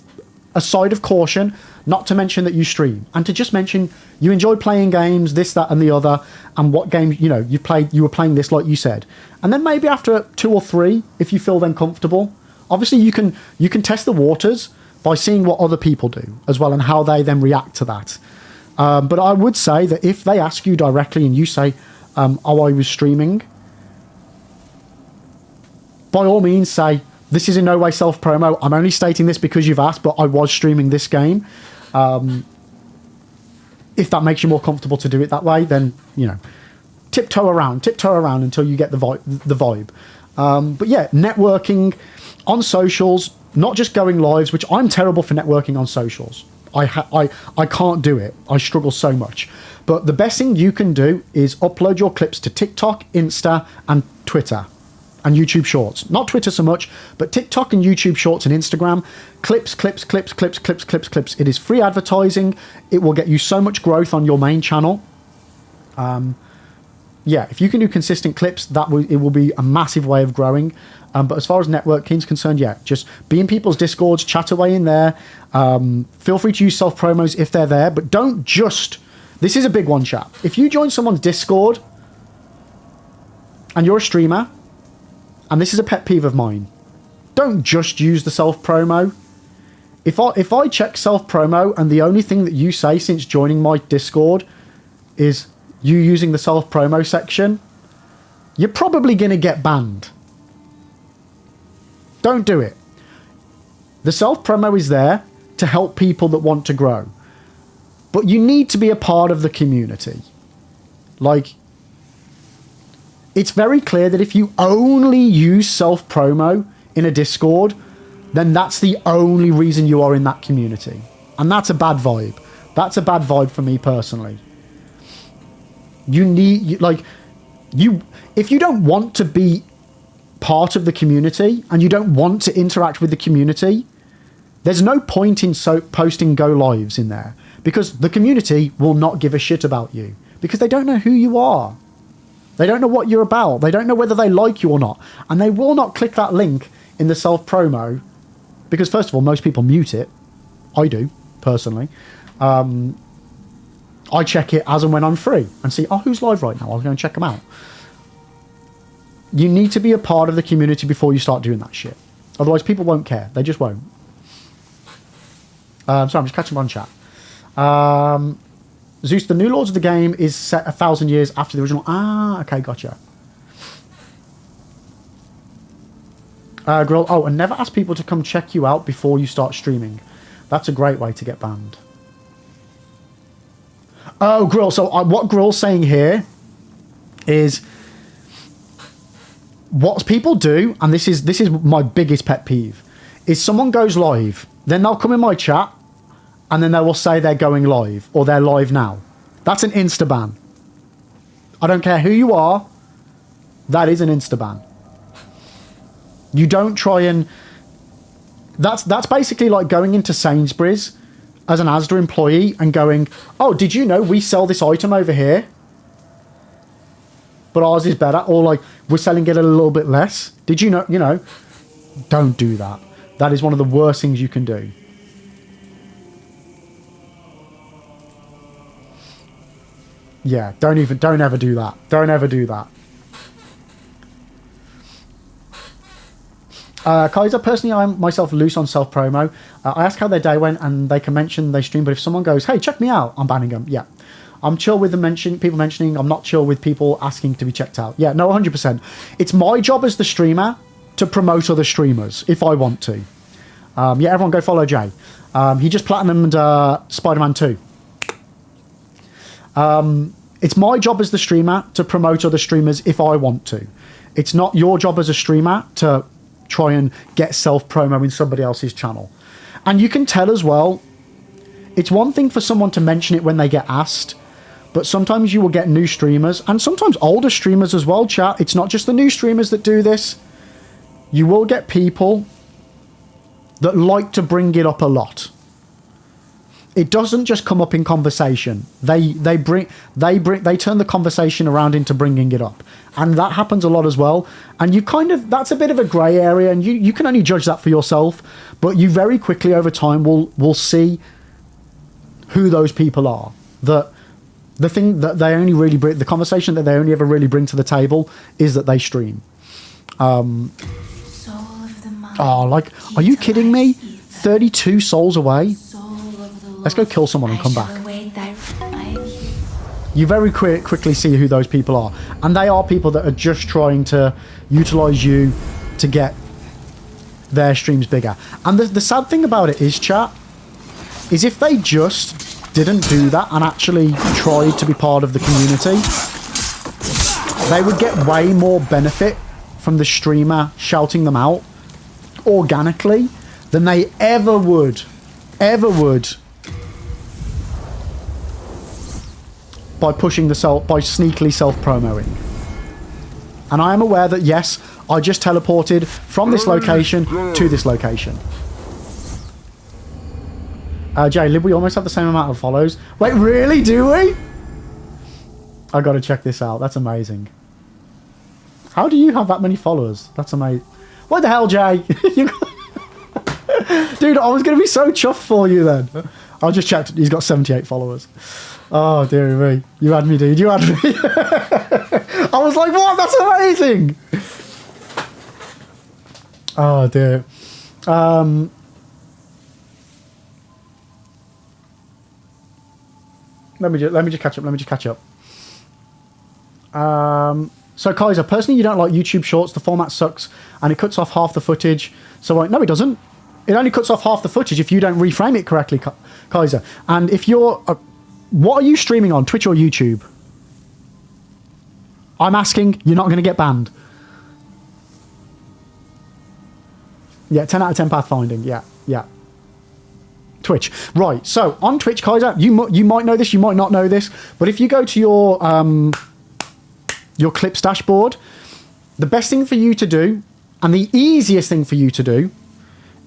side of caution not to mention that you stream, and to just mention you enjoy playing games, this, that, and the other, and what game, you know, you were playing this, like you said. And then maybe after 2 or 3, if you feel then comfortable, obviously you can test the waters by seeing what other people do as well and how they then react to that. But I would say that if they ask you directly and you say, oh, I was streaming, by all means say, this is in no way self-promo. I'm only stating this because you've asked, but I was streaming this game. If that makes you more comfortable to do it that way, then, you know, tiptoe around until you get the vibe. But yeah, networking on socials, not just going lives, which I'm terrible for networking on socials. I can't do it. I struggle so much. But the best thing you can do is upload your clips to TikTok, Insta, and Twitter. And YouTube Shorts. Not Twitter so much, but TikTok and YouTube Shorts and Instagram. Clips. It is free advertising. It will get you so much growth on your main channel. Yeah, if you can do consistent clips, it will be a massive way of growing. But as far as networking is concerned, yeah, just be in people's Discords, chat away in there. Feel free to use self-promos if they're there, but don't just... This is a big one, chat. If you join someone's Discord and you're a streamer, and this is a pet peeve of mine, don't just use the self-promo. If I check self-promo and the only thing that you say since joining my Discord is you using the self-promo section, you're probably going to get banned. Don't do it. The self-promo is there to help people that want to grow. But you need to be a part of the community. Like... It's very clear that if you only use self-promo in a Discord, then that's the only reason you are in that community. And that's a bad vibe. That's a bad vibe for me personally. If you don't want to be part of the community and you don't want to interact with the community, there's no point in posting go lives in there, because the community will not give a shit about you because they don't know who you are. They don't know what you're about. They don't know whether they like you or not. And they will not click that link in the self-promo because, first of all, most people mute it. I do, personally. I check it as and when I'm free and see, oh, who's live right now? I'll go and check them out. You need to be a part of the community before you start doing that shit. Otherwise, people won't care. They just won't. Sorry, I'm just catching up on chat. Zeus, the new Lords of the game is set 1,000 years after the original. Ah, okay, gotcha. Grill, oh, and never ask people to come check you out before you start streaming. That's a great way to get banned. Oh, Grill, so what Grill's saying here is what people do, and this is my biggest pet peeve, is someone goes live, then they'll come in my chat, and then they will say they're going live, or they're live now. That's an insta-ban. I don't care who you are, that is an insta-ban. You don't try and... That's basically like going into Sainsbury's as an Asda employee and going, oh, did you know we sell this item over here? But ours is better. Or like, we're selling it a little bit less. Did you know? You know, don't do that. That is one of the worst things you can do. Yeah, don't ever do that. Don't ever do that. Kaiser, personally, I'm myself loose on self-promo. I ask how their day went and they can mention they stream, but if someone goes, hey, check me out, I'm banning them. Yeah. I'm chill with people mentioning. I'm not chill with people asking to be checked out. Yeah, no, 100%. It's my job as the streamer to promote other streamers if I want to. Yeah, everyone go follow Jay. He just platinumed Spider-Man 2. It's my job as the streamer to promote other streamers if I want to. It's not your job as a streamer to try and get self-promo in somebody else's channel. And you can tell as well, it's one thing for someone to mention it when they get asked, but sometimes you will get new streamers, and sometimes older streamers as well, chat. It's not just the new streamers that do this. You will get people that like to bring it up a lot. It doesn't just come up in conversation. They turn the conversation around into bringing it up, and that happens a lot as well. And you that's a bit of a grey area, and you can only judge that for yourself. But you very quickly over time will see who those people are. That the thing that they only really bring, the conversation that they only ever really bring to the table is that they stream. Soul of the mind, Oh, like, are you kidding me? 32 souls away? soul of the Let's go kill someone and I come shall back. await thy... I am here. You very quickly see who those people are. And they are people that are just trying to utilize you to get their streams bigger. And the sad thing about it is, chat, is if they just didn't do that and actually tried to be part of the community, they would get way more benefit from the streamer shouting them out organically than they ever would by pushing by sneakily self-promoing. And I am aware that, yes, I just teleported from this location to this location. Jay, Lib, we almost have the same amount of follows. Wait, really? Do we? I gotta check this out. That's amazing. How do you have that many followers? That's amazing. What the hell, Jay? Dude, I was gonna be so chuffed for you then. I just checked. He's got 78 followers. Oh, dear me. You had me, dude. You had me. I was like, what? That's amazing. Oh, dear. Let me just catch up. So Kaiser, personally, you don't like YouTube Shorts. The format sucks, and it cuts off half the footage. So no, it doesn't. It only cuts off half the footage if you don't reframe it correctly, Kaiser. And if you're, what are you streaming on, Twitch or YouTube? I'm asking. You're not going to get banned. Yeah, 10 out of 10 pathfinding. Yeah. Twitch. Right, so on Twitch, Kaiser, you might know this, you might not know this, but if you go to your clips dashboard, the best thing for you to do, and the easiest thing for you to do,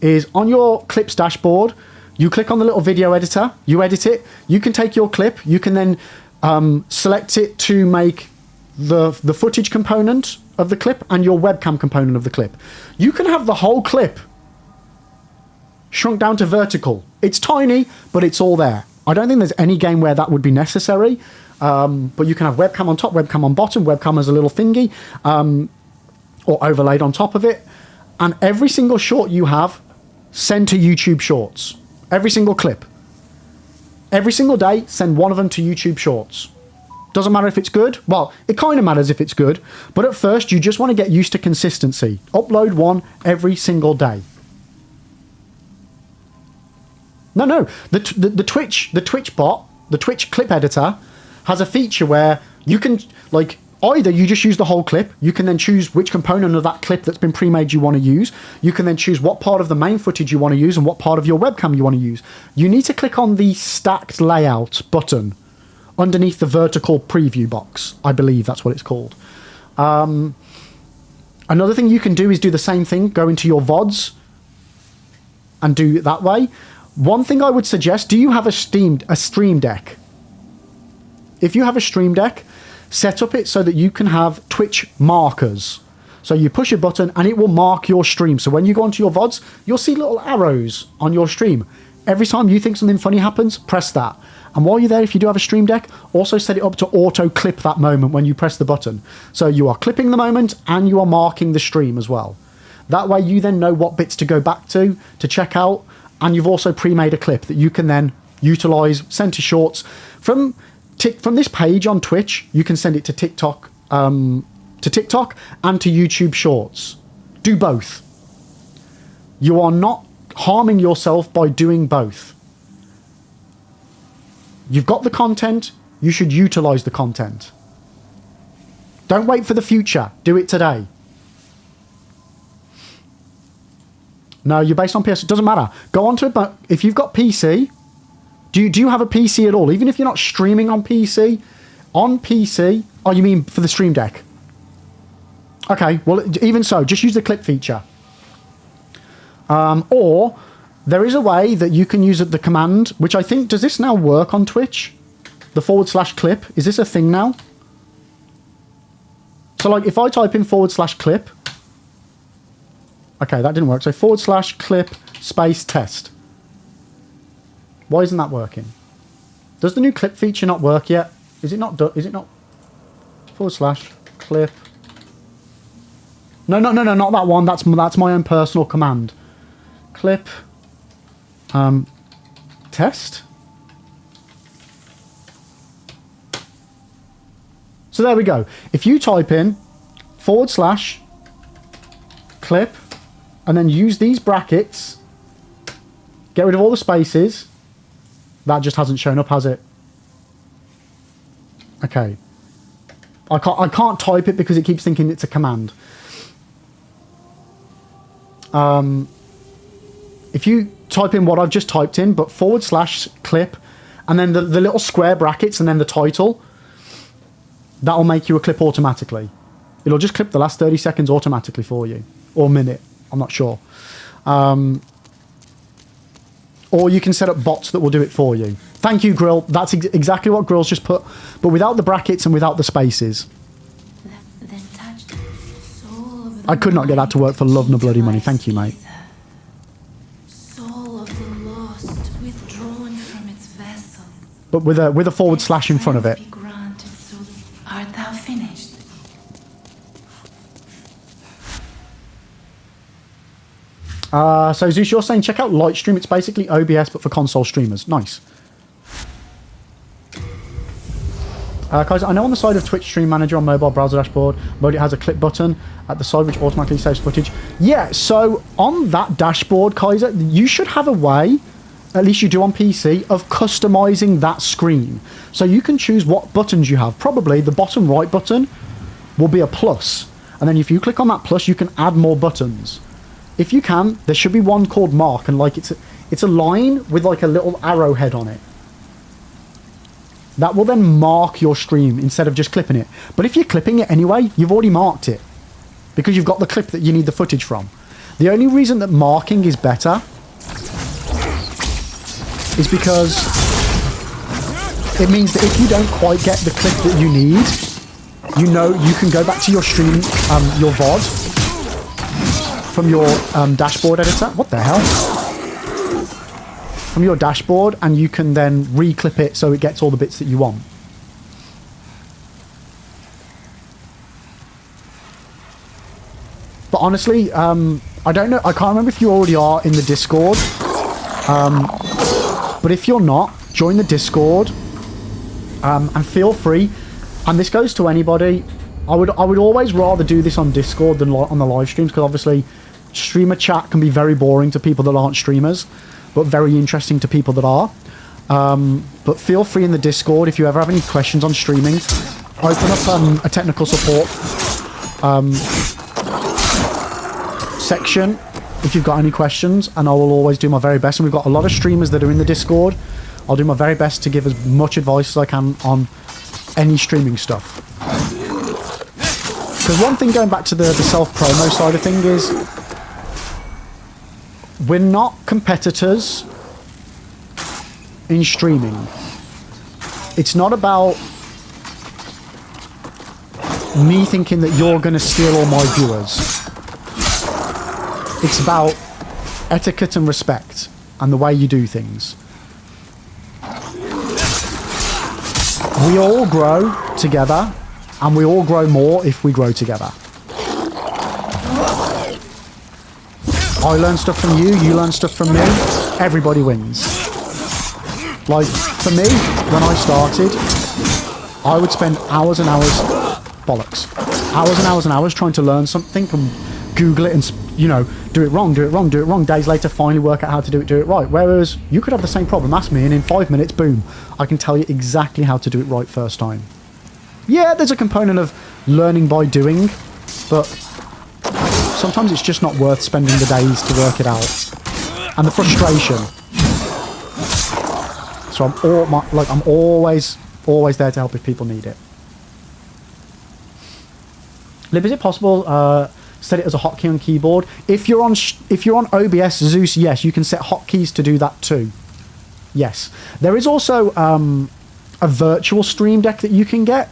is on your clips dashboard, you click on the little video editor, you edit it, you can take your clip, you can then select it to make the footage component of the clip and your webcam component of the clip. You can have the whole clip shrunk down to vertical. It's tiny, but it's all there. I don't think there's any game where that would be necessary, but you can have webcam on top, webcam on bottom, webcam as a little thingy, or overlaid on top of it, and every single short you have, send to YouTube Shorts. Every single clip. Every single day, send one of them to YouTube Shorts. Doesn't matter if it's good. Well, it kind of matters if it's good, but at first you just want to get used to consistency. Upload one every single day. No. The Twitch bot, the Twitch clip editor, has a feature where you can, like, either you just use the whole clip, you can then choose which component of that clip that's been pre-made you want to use, you can then choose what part of the main footage you want to use and what part of your webcam you want to use. You need to click on the stacked layout button underneath the vertical preview box. I believe that's what it's called. Another thing you can do is do the same thing, go into your VODs and do it that way. One thing I would suggest, do you have a Stream Deck? If you have a Stream Deck, set up it so that you can have Twitch markers. So you push a button and it will mark your stream. So when you go onto your VODs, you'll see little arrows on your stream. Every time you think something funny happens, press that. And while you're there, if you do have a Stream Deck, also set it up to auto-clip that moment when you press the button. So you are clipping the moment and you are marking the stream as well. That way you then know what bits to go back to check out, and you've also pre-made a clip that you can then utilize, send to Shorts. From this page on Twitch, you can send it to TikTok and to YouTube Shorts. Do both. You are not harming yourself by doing both. You've got the content, you should utilize the content. Don't wait for the future. Do it today. No, you're based on PS. It doesn't matter. Go on to it, but if you've got PC, do you have a PC at all? Even if you're not streaming on PC, oh, you mean for the Stream Deck? Okay, well, even so, just use the clip feature. Or there is a way that you can use the command, which I think, does this now work on Twitch? The /clip, is this a thing now? So like if I type in /clip, okay, that didn't work. So /clip space test. Why isn't that working? Does the new clip feature not work yet? Is it not done? Is it not / clip? No, not that one. That's my own personal command. Clip. Test. So there we go. If you type in / clip and then use these brackets, get rid of all the spaces. That just hasn't shown up, has it? Okay. I can't type it because it keeps thinking it's a command. If you type in what I've just typed in, but / clip, and then the little square brackets and then the title, that'll make you a clip automatically. It'll just clip the last 30 seconds automatically for you. Or minute. I'm not sure. Or you can set up bots that will do it for you. Thank you, Grill. That's exactly what Grill's just put, but without the brackets and without the spaces. Then touch the soul of the I could not get that to work for love nor bloody money. Thank you, mate. Soul of the lost, withdrawn from its vessel. But with a / in front of it. Be granted, so art thou finished? So Zeus, you're saying check out Lightstream. It's basically OBS but for console streamers. Nice. Guys, I know on the side of Twitch Stream Manager on mobile browser dashboard mode, it has a clip button at the side which automatically saves footage. Yeah, so on that dashboard, Kaiser, you should have a way, at least you do on PC, of customizing that screen. So you can choose what buttons you have. Probably the bottom right button will be a plus. And then if you click on that plus, you can add more buttons. If you can, there should be one called mark, and like it's a line with like a little arrowhead on it. That will then mark your stream instead of just clipping it. But if you're clipping it anyway, you've already marked it because you've got the clip that you need the footage from. The only reason that marking is better is because it means that if you don't quite get the clip that you need, you know you can go back to your stream, your VOD, from your dashboard editor. What the hell? From your dashboard, and you can then re-clip it so it gets all the bits that you want. But honestly, I don't know. I can't remember if you already are in the Discord. But if you're not, join the Discord and feel free. And this goes to anybody. I would always rather do this on Discord than on the live streams, because obviously streamer chat can be very boring to people that aren't streamers, but very interesting to people that are. But feel free in the Discord if you ever have any questions on streaming. Open up a technical support section if you've got any questions, and I will always do my very best. And we've got a lot of streamers that are in the Discord. I'll do my very best to give as much advice as I can on any streaming stuff. Because one thing, going back to the self-promo side of thing, is we're not competitors in streaming. It's not about me thinking that you're going to steal all my viewers. It's about etiquette and respect and the way you do things. We all grow together, and we all grow more if we grow together. I learn stuff from you, you learn stuff from me, everybody wins. Like, for me, when I started, I would spend hours and hours, bollocks, hours and hours and hours trying to learn something and Google it and, you know, do it wrong, days later finally work out how to do it right. Whereas you could have the same problem, ask me, and in 5 minutes, boom, I can tell you exactly how to do it right first time. Yeah, there's a component of learning by doing, but sometimes it's just not worth spending the days to work it out. And the frustration. So I'm always there to help if people need it. Lib, is it possible set it as a hotkey on keyboard? If you're on OBS, Zeus, yes, you can set hotkeys to do that too. Yes. There is also a virtual Stream Deck that you can get.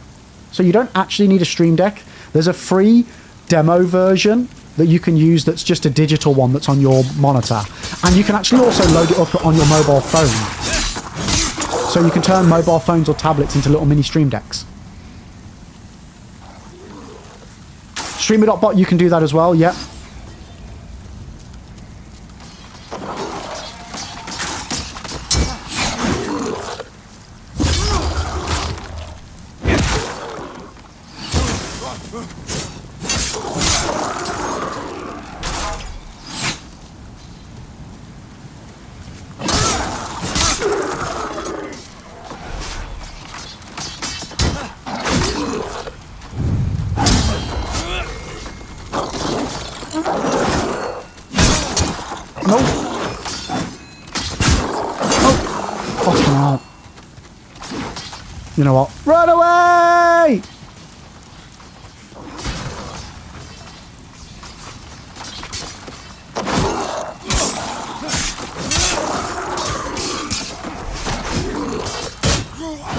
So you don't actually need a Stream Deck. There's a free demo version that you can use that's just a digital one that's on your monitor. And you can actually also load it up on your mobile phone. So you can turn mobile phones or tablets into little mini stream decks. Streamer.bot, you can do that as well, yep. You know what? Run away!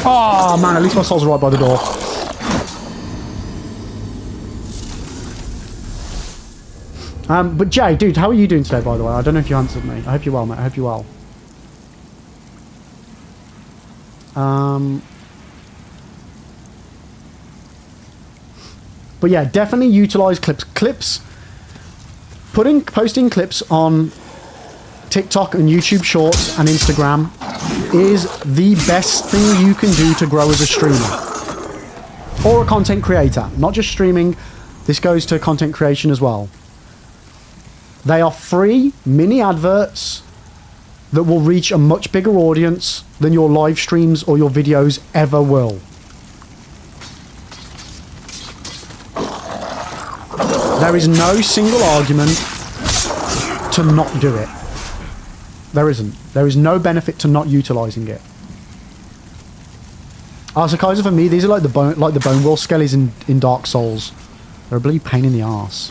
Oh man, at least my soul's right by the door. But Jay, dude, how are you doing today, by the way? I don't know if you answered me. I hope you're well, mate. I hope you're well. But yeah, definitely utilize clips. Posting clips on TikTok and YouTube Shorts and Instagram is the best thing you can do to grow as a streamer. Or a content creator. Not just streaming, this goes to content creation as well. They are free mini adverts that will reach a much bigger audience than your live streams or your videos ever will. There is no single argument to not do it. There isn't. There is no benefit to not utilising it. So Kaiser, for me, these are like the bone wheel skellies in Dark Souls. They're a bloody pain in the arse.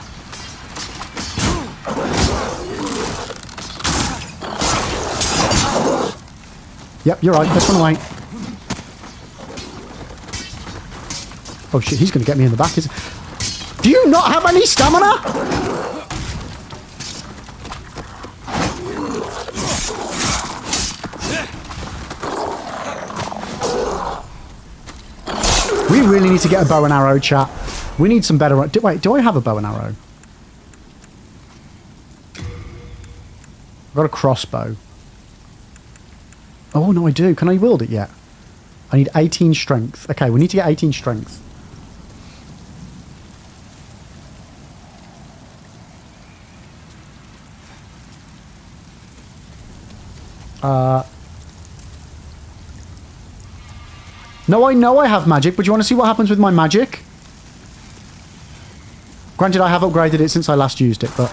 Yep, you're right. Let's run away. Oh shit, he's going to get me in the back. Do you not have any stamina? We really need to get a bow and arrow, chat. We need some better... Wait, do I have a bow and arrow? I've got a crossbow. Oh, no, I do. Can I wield it yet? I need 18 strength. Okay, we need to get 18 strength. No, I know I have magic, but do you want to see what happens with my magic? Granted, I have upgraded it since I last used it, but...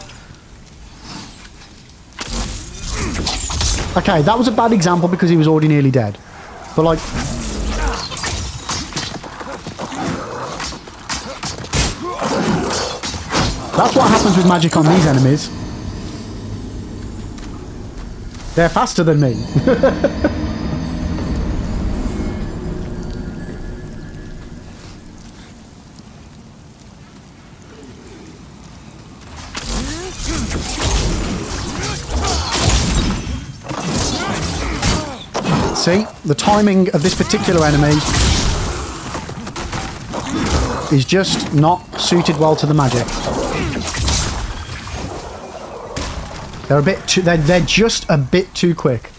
Okay, that was a bad example because he was already nearly dead. But, like... That's what happens with magic on these enemies. They're faster than me. See, the timing of this particular enemy is just not suited well to the magic. They're a bit too, they're just a bit too quick.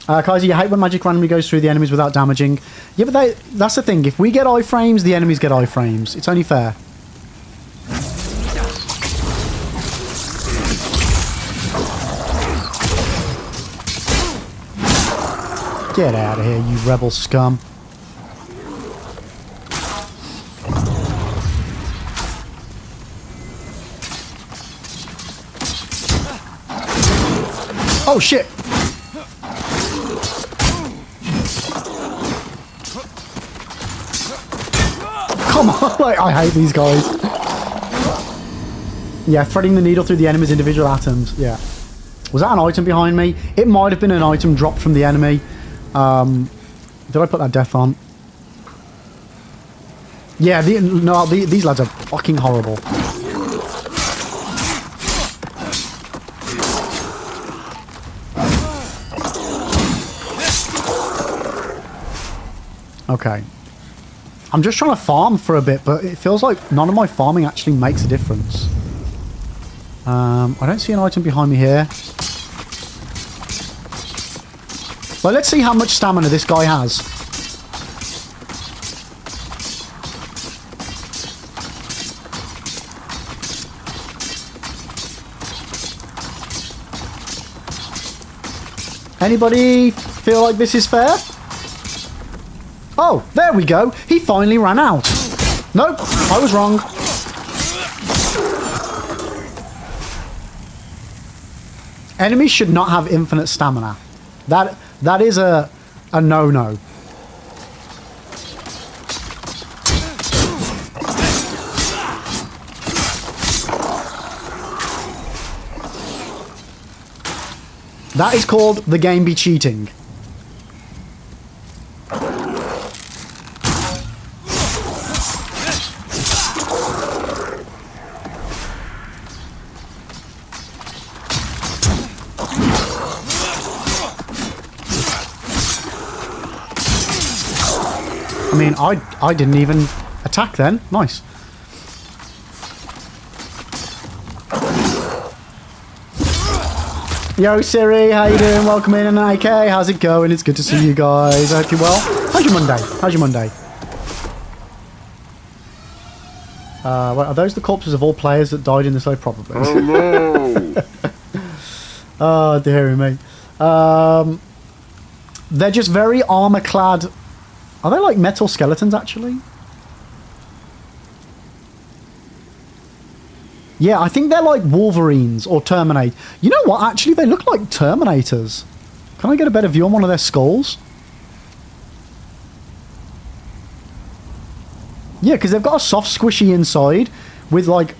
Kaiser, you hate when magic randomly goes through the enemies without damaging. Yeah, but that's the thing. If we get iframes, the enemies get iframes. It's only fair. Get out of here, you rebel scum. Oh shit! Come on, like, I hate these guys. Yeah, threading the needle through the enemy's individual atoms. Yeah. Was that an item behind me? It might have been an item dropped from the enemy. Did I put that death on? Yeah, these lads are fucking horrible. Okay. I'm just trying to farm for a bit, but it feels like none of my farming actually makes a difference. I don't see an item behind me here. Well, let's see how much stamina this guy has. Anybody feel like this is fair? Oh, there we go. He finally ran out. Nope, I was wrong. Enemies should not have infinite stamina. That is a no-no. That is called the game be cheating. I mean, I didn't even attack then. Nice. Yo, Siri, how you doing? Welcome in, AK. How's it going? It's good to see you guys. I hope you're well. How's your Monday? How's your Monday? Wait, are those the corpses of all players that died in this way? Probably. Oh no! Oh, dearie me. They're just very armor-clad. Are they like metal skeletons, actually? Yeah, I think they're like Wolverines or Terminator. You know what? Actually, they look like Terminators. Can I get a better view on one of their skulls? Yeah, because they've got a soft, squishy inside with like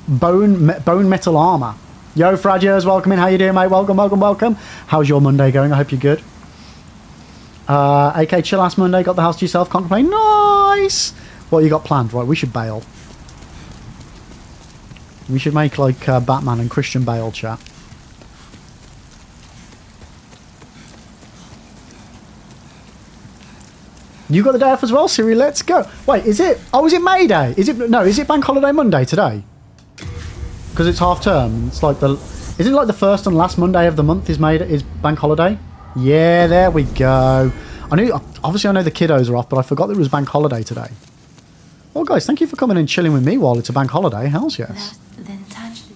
bone metal armor. Yo, Fragiers, welcome in. How you doing, mate? Welcome, welcome, welcome. How's your Monday going? I hope you're good. AK, chill ass Monday. Got the house to yourself. Can't complain. Nice. What you got planned? Right, we should bail. We should make like Batman and Christian Bale chat. You got the day off as well, Siri. Let's go. Wait, is it? Oh, is it May Day? Is it? No, is it Bank Holiday Monday today? Because it's half term. It's like the. Isn't it like the first and last Monday of the month is Bank Holiday? Yeah, there we go. I knew. Obviously, I know the kiddos are off, but I forgot that it was Bank Holiday today. Well, guys, thank you for coming and chilling with me while it's a bank holiday. Hells yes. Then touch the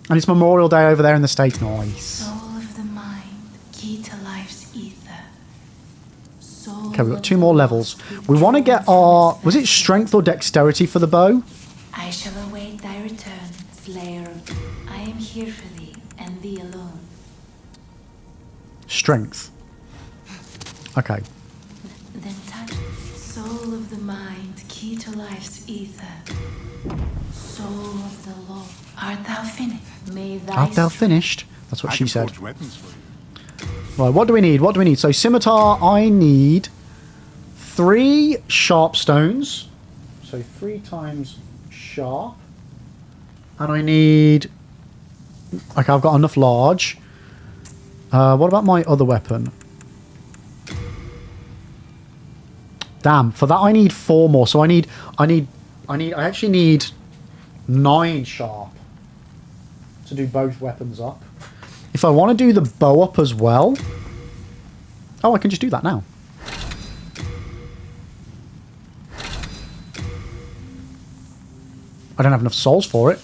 And it's Memorial Day over there in the States. Nice. soul of the mind, key to life's ether. Soul Okay, we've got of 2 the more lost levels. with We want to get our... Was it transcendence. strength or dexterity for the bow? I shall await thy return, slayer of... I am here for thee, and thee alone. Strength. Okay. Then touch soul of the mind, key to life's ether. Soul of the law, art thou finished? May thy Art thou strength- finished? That's what I she can said. forge weapons for you. Right, what do we need? What do we need? So scimitar, I need 3 sharp stones. So 3 times sharp. And I need... Okay, I've got enough large. What about my other weapon? Damn, for that I need 4 more. So I actually need 9 sharp to do both weapons up. If I want to do the bow up as well... Oh, I can just do that now. I don't have enough souls for it.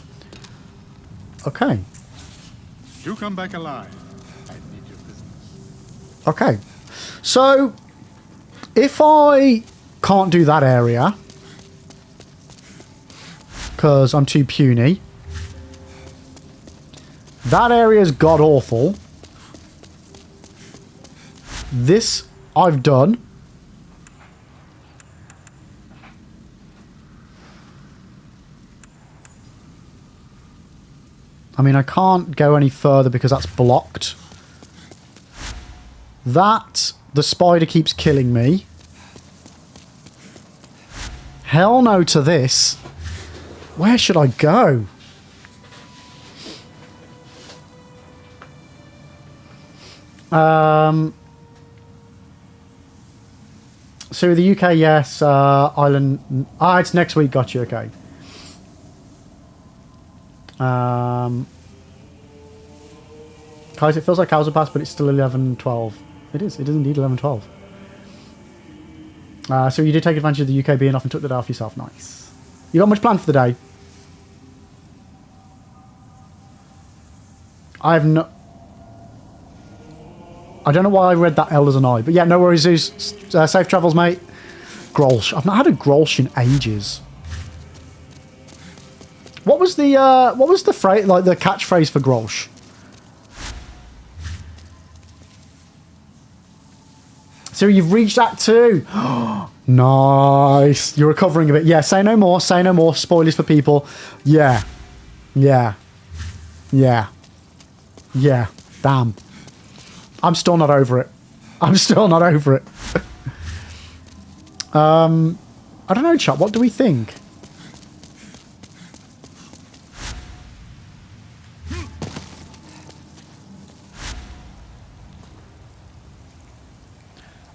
Okay. Do come back alive. I need your business. Okay. So, if I can't do that area, because I'm too puny, that area's god-awful. This I've done. I mean, I can't go any further because that's blocked. That, the spider keeps killing me. Hell no to this. Where should I go? So the UK, yes. Ireland. It's next week. Got you. Okay. Guys, it feels like hours have passed, but it's still 11:12. It is. It is indeed 11:12. So you did take advantage of the UK being off and took the day off yourself. Nice. You got much planned for the day? I have no... I don't know why I read that L as an I, but yeah, no worries, Zeus. Safe travels, mate. Grolsch. I've not had a Grolsch in ages. What was the phrase, like the catchphrase for Grolsch? So you've reached Act 2. Nice. You're recovering a bit. Yeah, say no more. Say no more. Spoilers for people. Yeah. Yeah. Yeah. Yeah. Damn. I'm still not over it. I'm still not over it. I don't know, chat. What do we think?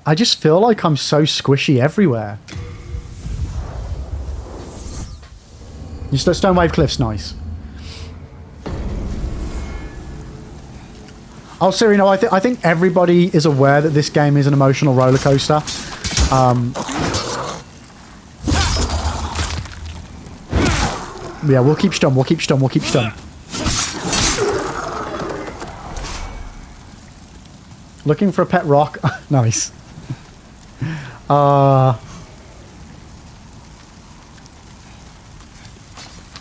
I just feel like I'm so squishy everywhere. You Stone Wave Cliff's nice. Oh, Siri, no, I think everybody is aware that this game is an emotional roller coaster. Yeah, we'll keep stun. We'll keep stun. We'll keep stun. Looking for a pet rock. Nice. I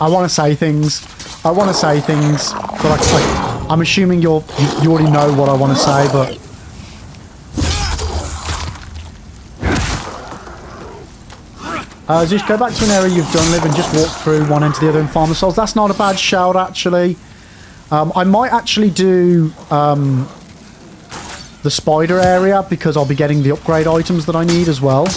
want to say things. But I'm assuming you already know what I want to say, but just go back to an area you've done live and just walk through one end to the other and farm the souls. That's not a bad shout, actually. I might actually do the spider area because I'll be getting the upgrade items that I need as well.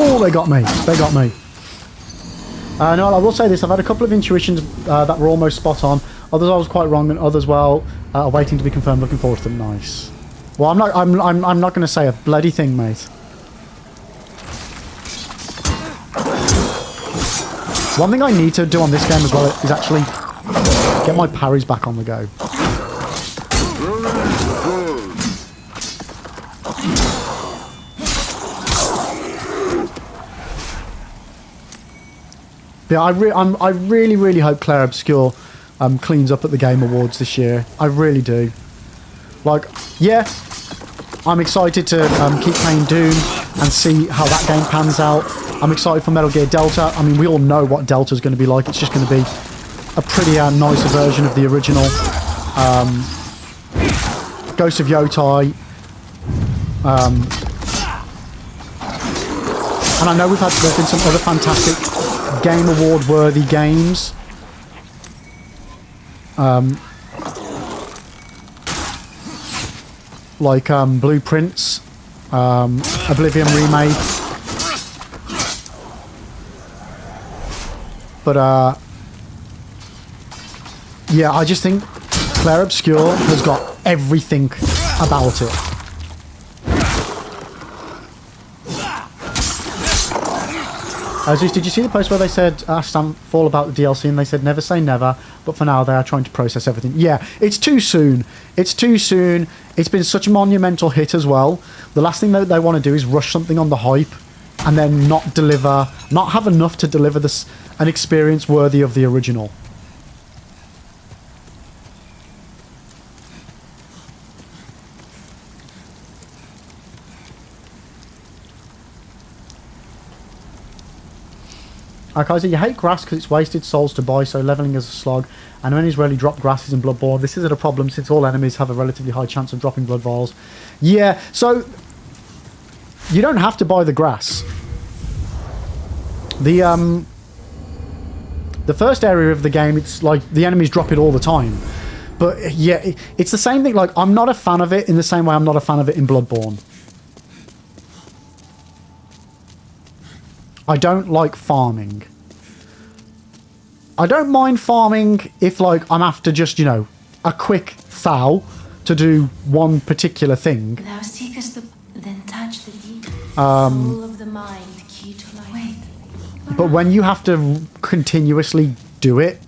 Oh, they got me. They got me. No, I will say this. I've had a couple of intuitions that were almost spot on. Others I was quite wrong, and others, well, are waiting to be confirmed. Looking forward to them. Nice. Well, I'm not going to say a bloody thing, mate. One thing I need to do on this game as well is actually get my parries back on the go. Yeah, I really hope Claire Obscure cleans up at the Game Awards this year. I really do. Like, yeah, I'm excited to keep playing Doom and see how that game pans out. I'm excited for Metal Gear Delta. I mean, we all know what Delta's going to be like. It's just going to be a pretty nicer version of the original. Ghost of Yotai. And I know there's been some other fantastic Game Award worthy games. Like Blueprints, Oblivion Remake. But yeah, I just think Claire Obscure has got everything about it. Did you see the post where they said, asked Fall about the DLC, and they said never say never, but for now they are trying to process everything. Yeah, it's too soon. It's too soon. It's been such a monumental hit as well. The last thing that they want to do is rush something on the hype and then not have enough to deliver an experience worthy of the original. Kaiser, you hate grass because it's wasted souls to buy, so leveling is a slog, and enemies rarely drop grasses in Bloodborne. This isn't a problem since all enemies have a relatively high chance of dropping blood vials. Yeah, so you don't have to buy the grass. The first area of the game, it's like the enemies drop it all the time. But yeah, it's the same thing. Like, I'm not a fan of it in the same way I'm not a fan of it in Bloodborne. I don't like farming. I don't mind farming if, like, I'm after just, you know, a quick thou to do one particular thing. Thou seekest the... Then touch the deep. Soul of the mind, key to life. Wait. But when you have to continuously do it,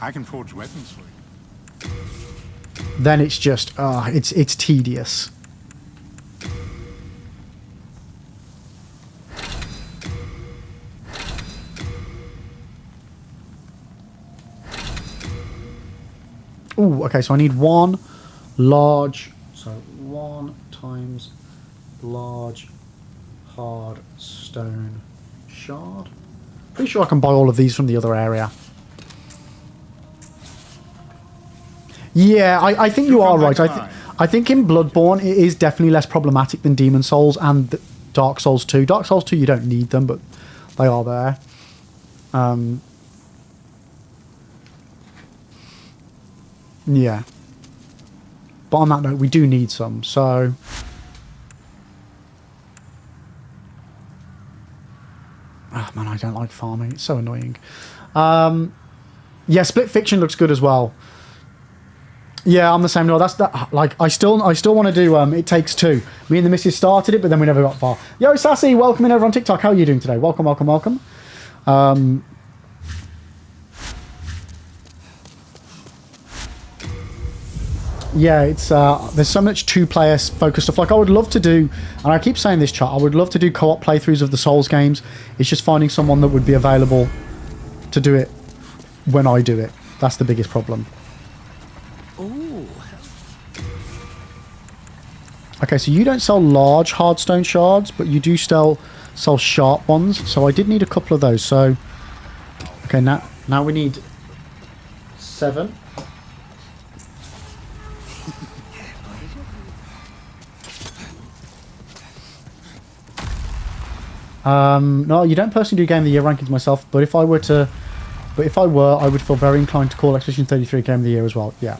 I can forge weapons for you. then it's just, it's tedious. Ooh, okay, so I need one large, so 1 times large hard stone shard. Pretty sure I can buy all of these from the other area. Yeah, I think you are right. I think in Bloodborne it is definitely less problematic than Demon Souls and Dark Souls 2. Dark Souls 2 you don't need them, but they are there. Yeah. But on that note, we do need some, so... Oh man, I don't like farming. It's so annoying. Yeah, Split Fiction looks good as well. Yeah, I'm the same. No, that's that. Like, I still want to do It Takes Two. Me and the missus started it, but then we never got far. Yo, Sassy, welcome in over on TikTok. How are you doing today? Welcome, welcome, welcome. Yeah, it's there's so much two-player focused stuff. Like, I would love to do, and I keep saying this, chat, I would love to do co-op playthroughs of the Souls games. It's just finding someone that would be available to do it when I do it. That's the biggest problem. Ooh. Okay, so you don't sell large hardstone shards, but you do sell sharp ones. So I did need a couple of those. So, okay, now we need 7. No, you don't personally do Game of the Year rankings myself, but if I were, I would feel very inclined to call Expedition 33 Game of the Year as well. Yeah.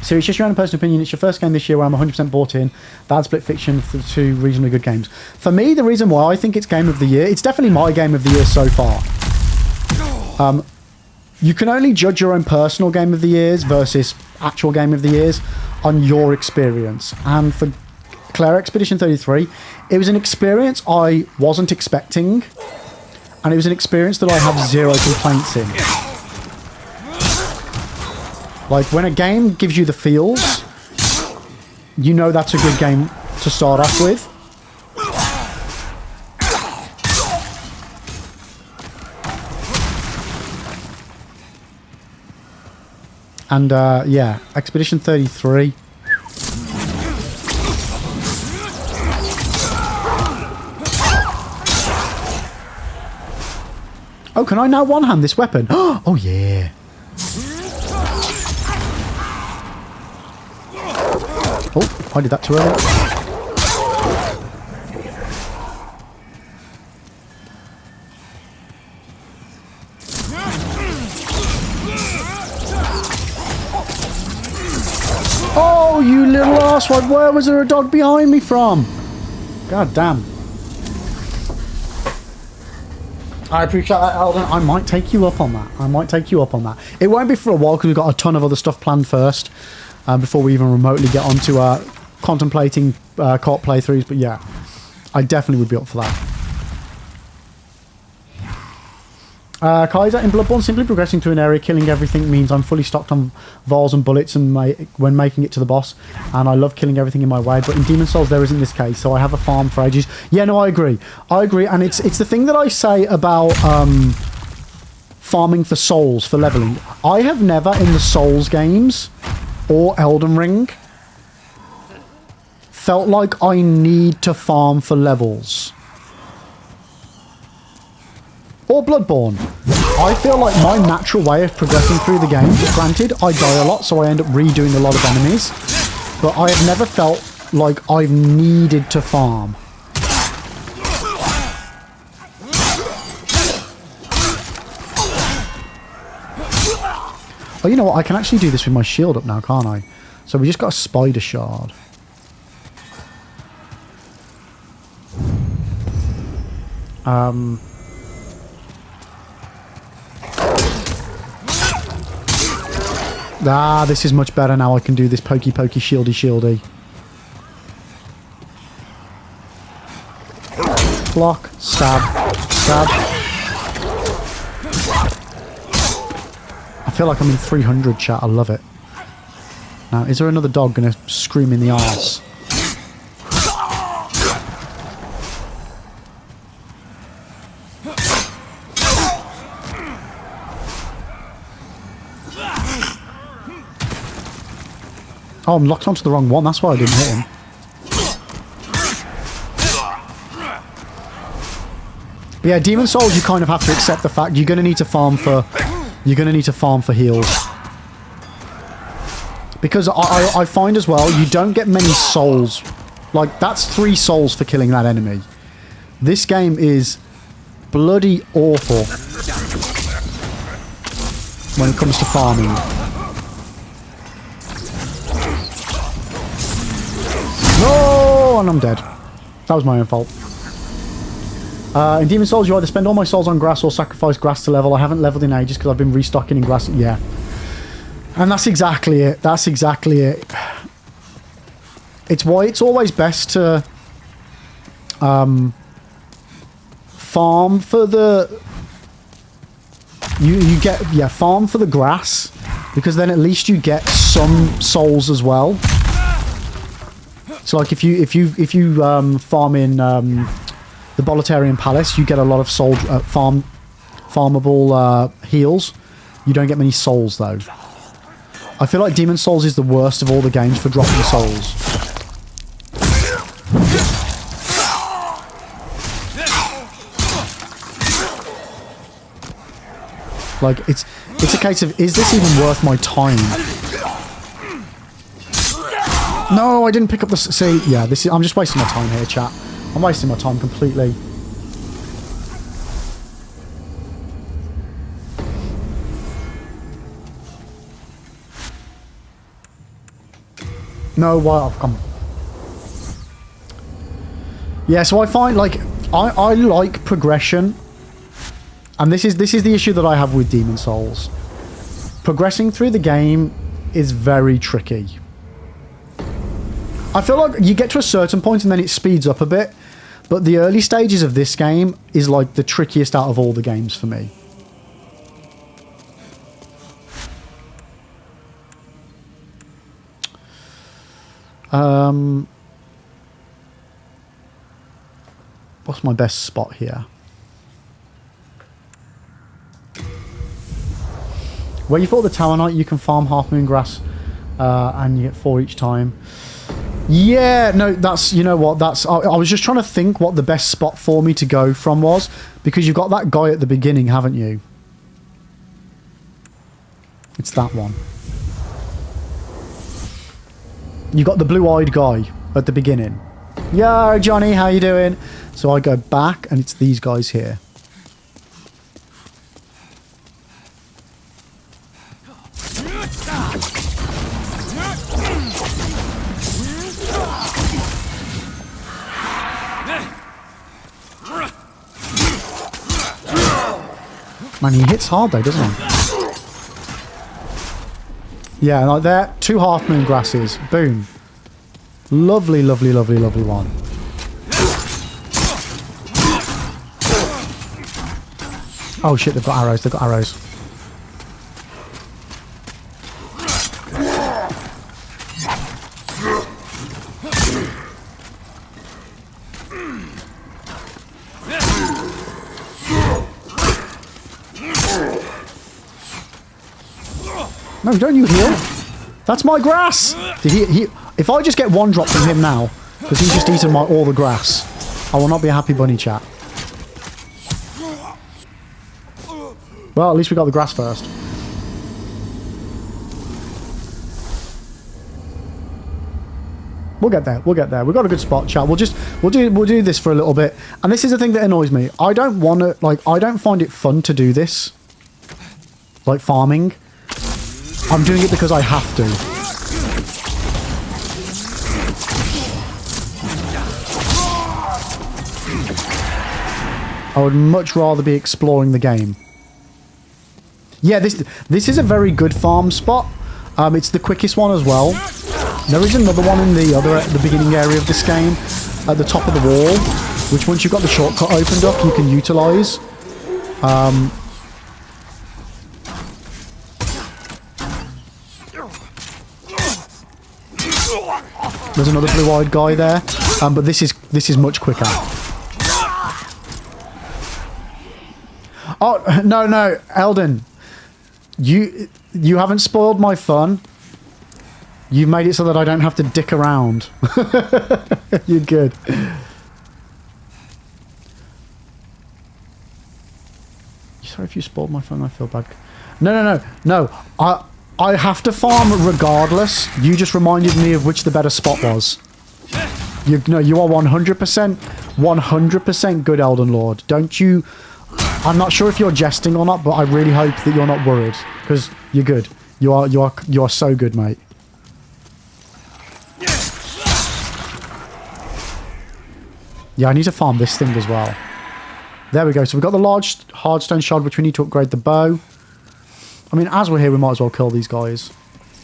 So it's just your own personal opinion. It's your first game this year where I'm 100% bought in. Bad Split Fiction for 2 reasonably good games. For me, the reason why I think it's Game of the Year, it's definitely my Game of the Year so far. You can only judge your own personal Game of the Years versus actual Game of the Years on your experience. And for Claire Expedition 33, it was an experience I wasn't expecting. And it was an experience that I have 0 complaints in. Like, when a game gives you the feels, you know that's a good game to start off with. And, yeah, Expedition 33. Oh, can I now one-hand this weapon? Oh, yeah. Oh, I did that too early. Oh, you little arsewad, where was there a dog behind me from? God damn. I appreciate that, Alden. I might take you up on that. It won't be for a while because we've got a ton of other stuff planned first before we even remotely get onto contemplating co-op playthroughs. But yeah, I definitely would be up for that. Kaiser, in Bloodborne, simply progressing through an area, killing everything means I'm fully stocked on vials and bullets and when making it to the boss, and I love killing everything in my way, but in Demon Souls there isn't this case, so I have a farm for ages. Yeah, no, I agree, and it's the thing that I say about farming for souls, for leveling. I have never, in the Souls games, or Elden Ring, felt like I need to farm for levels. Or Bloodborne. I feel like my natural way of progressing through the game, granted, I die a lot, so I end up redoing a lot of enemies, but I have never felt like I've needed to farm. Oh, you know what? I can actually do this with my shield up now, can't I? So we just got a spider shard. This is much better now. I can do this pokey pokey shieldy shieldy. Block, stab, stab. I feel like I'm in 300 chat. I love it. Now, is there another dog going to scream in the arse? Oh, I'm locked onto the wrong one. That's why I didn't hit him. But yeah, Demon Souls, you kind of have to accept the fact you're going to need to farm for... You're going to need to farm for heals. Because I find as well, you don't get many souls. Like, that's 3 souls for killing that enemy. This game is bloody awful when it comes to farming. No! And I'm dead. That was my own fault. In Demon Souls, you either spend all my souls on grass or sacrifice grass to level. I haven't leveled in ages because I've been restocking in grass. Yeah. And that's exactly it. That's exactly it. It's why it's always best to farm for the... You get... Yeah, farm for the grass. Because then at least you get some souls as well. So like if you farm in the Boletarian Palace, you get a lot of farmable heals. You don't get many souls though. I feel like Demon Souls is the worst of all the games for dropping souls. Like it's a case of, is this even worth my time? No, I didn't pick up the... See, yeah, this is... I'm just wasting my time here, chat. I'm wasting my time completely. No, why? I've come... Yeah, so I find, like... I like progression. And this is the issue that I have with Demon Souls. Progressing through the game is very tricky. I feel like you get to a certain point and then it speeds up a bit, but the early stages of this game is like the trickiest out of all the games for me. What's my best spot here? Where you fought the Tower Knight, you can farm Half Moon Grass and you get 4 each time. Yeah, no, that's, you know what, that's, I was just trying to think what the best spot for me to go from was, because you've got that guy at the beginning, haven't you? It's that one. You got the blue-eyed guy at the beginning. Yo, Johnny, how you doing? So I go back, and it's these guys here. Man, he hits hard though, doesn't he? Yeah, like there, 2 Half Moon Grasses. Boom. Lovely, lovely, lovely, lovely one. Oh shit, they've got arrows, they've got arrows. No, don't you heal? That's my grass! Did he, if I just get 1 drop from him now, because he's just eaten all the grass, I will not be a happy bunny, chat. Well, at least we got the grass first. We'll get there. We'll get there. We've got a good spot, chat. We'll do this for a little bit. And this is the thing that annoys me. I don't want to, like, I don't find it fun to do this. Like farming. I'm doing it because I have to. I would much rather be exploring the game. Yeah, this is a very good farm spot. It's the quickest one as well. There is another one in the beginning area of this game, at the top of the wall, which once you've got the shortcut opened up, you can utilise. There's another blue-eyed guy there, but this is much quicker. Oh no, Eldon, you haven't spoiled my fun. You've made it so that I don't have to dick around. You're good. Sorry if you spoiled my fun. I feel bad. No. I have to farm regardless. You just reminded me of which the better spot was. You are 100% good, Elden Lord. Don't you... I'm not sure if you're jesting or not, but I really hope that you're not worried, because you're good. You are so good, mate. Yeah, I need to farm this thing as well. There we go. So we've got the large hardstone shard, which we need to upgrade the bow. I mean, as we're here, we might as well kill these guys.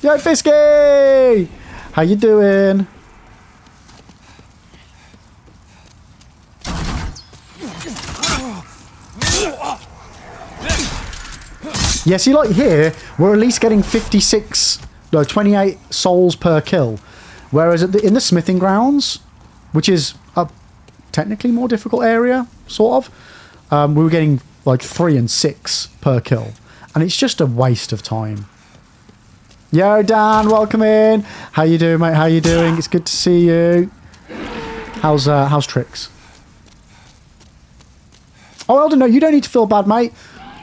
Yo, Fisky! How you doing? Yeah, see, like here, we're at least getting 28 souls per kill. Whereas in the smithing grounds, which is a technically more difficult area, sort of, we were getting like 3 and 6 per kill. And it's just a waste of time. Yo, Dan, welcome in. How you doing, mate? How you doing? It's good to see you. How's Tricks? Oh, Elden, no, you don't need to feel bad, mate.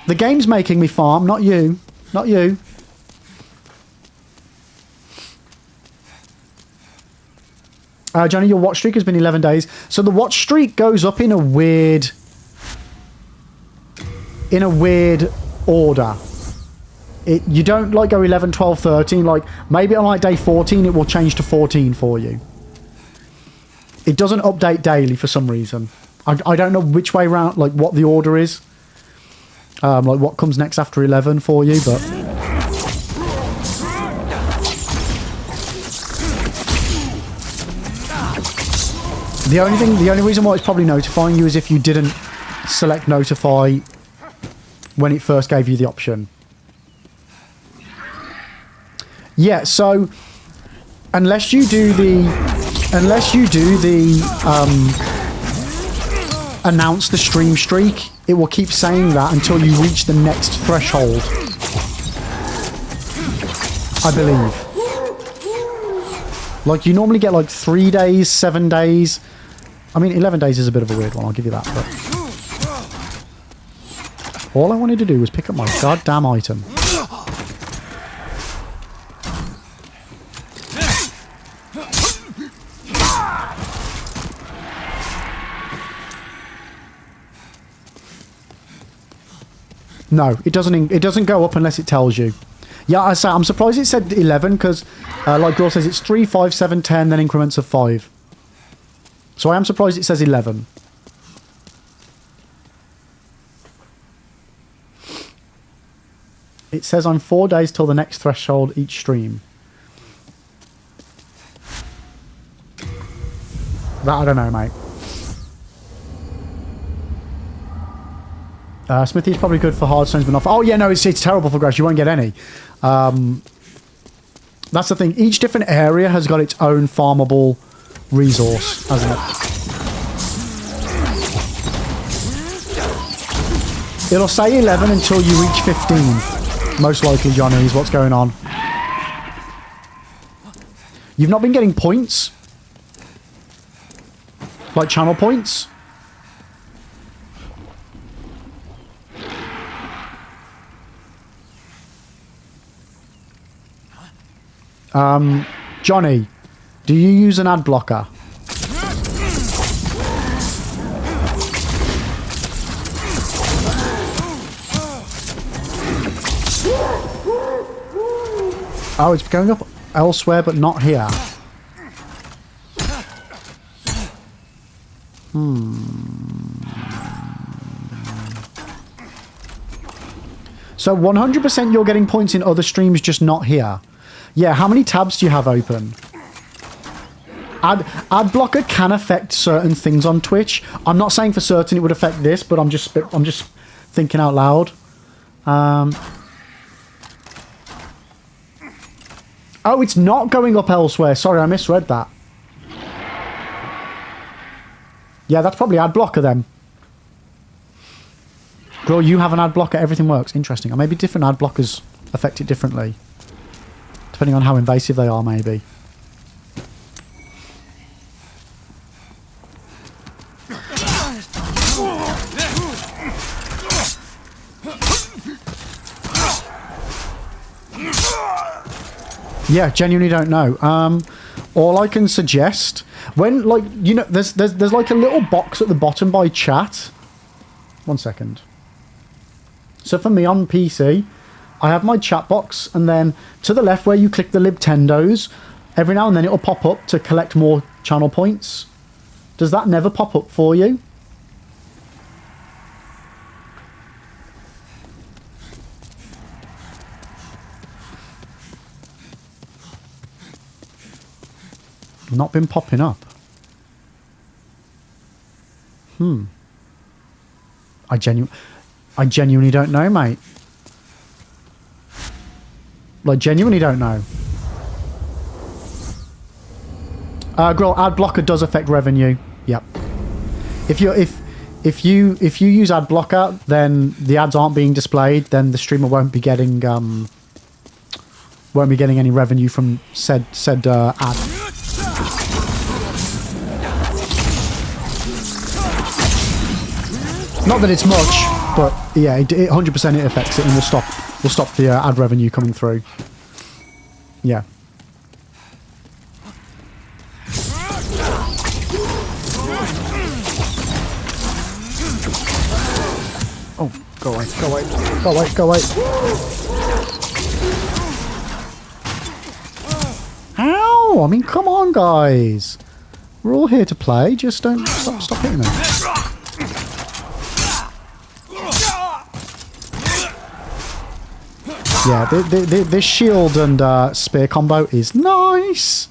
The game's making me farm, not you. Not you. Johnny, your watch streak has been 11 days. So the watch streak goes up in a weird order. You don't like go 11, 12, 13. Like maybe on like day 14 it will change to 14 for you. It doesn't update daily for some reason. I don't know which way round, like what the order is. Like what comes next after 11 for you, but the only reason why it's probably notifying you is if you didn't select notify when it first gave you the option. Yeah, so unless you do the announce the stream streak, it will keep saying that until you reach the next threshold, I believe. Like you normally get like 3 days, 7 days. I mean, 11 days is a bit of a weird one, I'll give you that, but all I wanted to do was pick up my goddamn item. No, it doesn't go up unless it tells you. Yeah, I'm surprised it said 11 because, like Girl says, it's 3, 5, 7, 10, then increments of 5. So I am surprised it says 11. It says I'm 4 days till the next threshold each stream. That I don't know, mate. Smithy's probably good for hardstones, but not for... Oh, yeah, no, it's terrible for grass. You won't get any. That's the thing. Each different area has got its own farmable resource, hasn't it? It'll say 11 until you reach 15. Most likely, Johnny, is what's going on. You've not been getting points? Like channel points? Johnny, do you use an ad blocker? Oh, it's going up elsewhere, but not here. So 100% you're getting points in other streams, just not here. Yeah, how many tabs do you have open? Ad blocker can affect certain things on Twitch. I'm not saying for certain it would affect this, but I'm just thinking out loud. Oh, it's not going up elsewhere. Sorry, I misread that. Yeah, that's probably ad blocker then. Girl, you have an ad blocker, everything works. Interesting. Or maybe different ad blockers affect it differently. Depending on how invasive they are, maybe. Yeah, genuinely don't know. All I can suggest, when, like, you know, there's like a little box at the bottom by chat. 1 second. So for me on PC, I have my chat box, and then to the left where you click the Libtendos, every now and then it'll pop up to collect more channel points. Does that never pop up for you? Not been popping up. I genuinely don't know, mate. Like, genuinely don't know. Girl, ad blocker does affect revenue. Yep. If you use ad blocker, then the ads aren't being displayed. Then the streamer won't be getting any revenue from said ad. Not that it's much, but yeah, it 100% it affects it, and will stop the ad revenue coming through. Yeah. Oh, go away, go away, go away, go away. Ow! I mean, come on, guys. We're all here to play. Just don't stop hitting me. Yeah, this shield and spear combo is nice.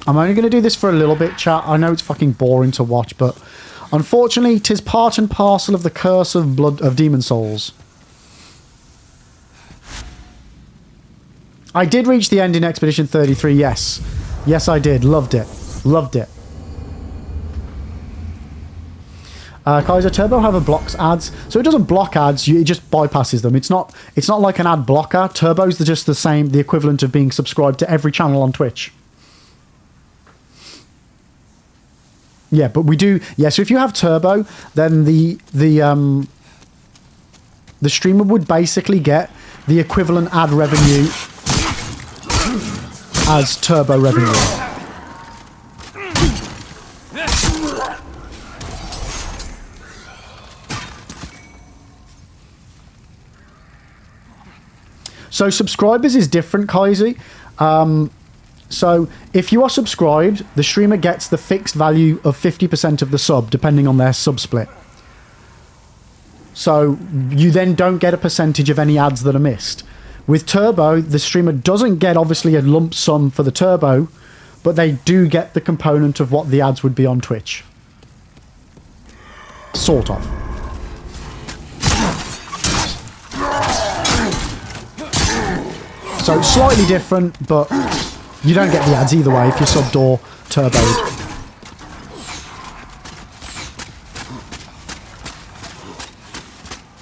I'm only going to do this for a little bit, chat. I know it's fucking boring to watch, but unfortunately, 'tis part and parcel of the curse of Demon Souls. I did reach the end in Expedition 33, yes. Yes, I did. Loved it. Loved it. Kaiser Turbo have a blocks ads, so it doesn't block ads. It just bypasses them. It's not like an ad blocker. Turbo's just the equivalent of being subscribed to every channel on Twitch. Yeah, but we do. Yeah, so if you have Turbo, then the streamer would basically get the equivalent ad revenue as Turbo revenue. So subscribers is different, Kaiser. So if you are subscribed, the streamer gets the fixed value of 50% of the sub, depending on their sub split. So you then don't get a percentage of any ads that are missed. With Turbo, the streamer doesn't get obviously a lump sum for the Turbo, but they do get the component of what the ads would be on Twitch. Sort of. So slightly different, but you don't get the ads either way if you're subbed or turboed.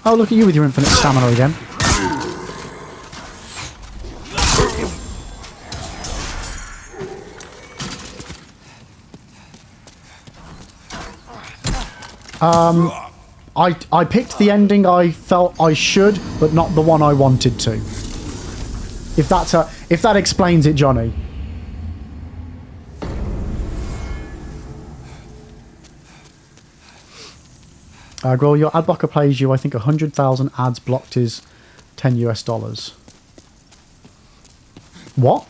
Oh, look at you with your infinite stamina again. I picked the ending I felt I should, but not the one I wanted to. If that explains it, Johnny. Girl, your ad blocker pays you, I think, 100,000 ads blocked is $10 US. What?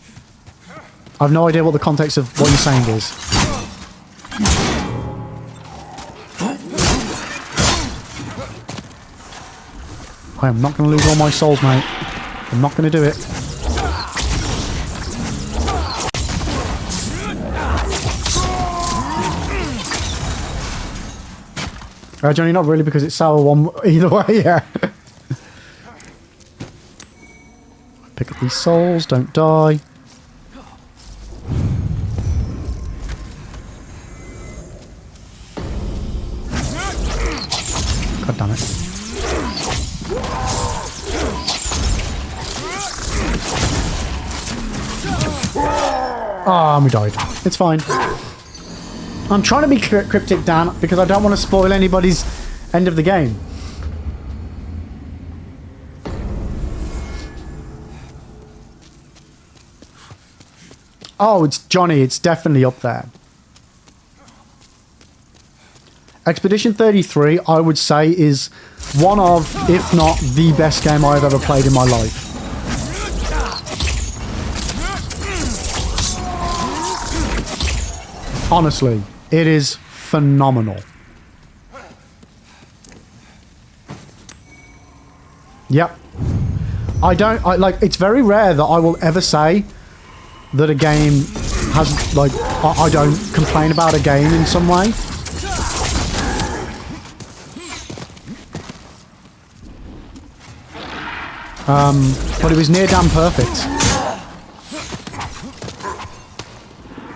I've no idea what the context of what you're saying is. I am not going to lose all my souls, mate. I'm not going to do it. Johnny, not really, because it's sour one either way, yeah. Pick up these souls, don't die. God damn it. Ah, we died. It's fine. I'm trying to be cryptic, Dan, because I don't want to spoil anybody's end of the game. Oh, it's Johnny. It's definitely up there. Expedition 33, I would say, is one of, if not the best game I've ever played in my life. Honestly, it is phenomenal. Yep. It's very rare that I will ever say that a game has, like, I don't complain about a game in some way. But it was near damn perfect.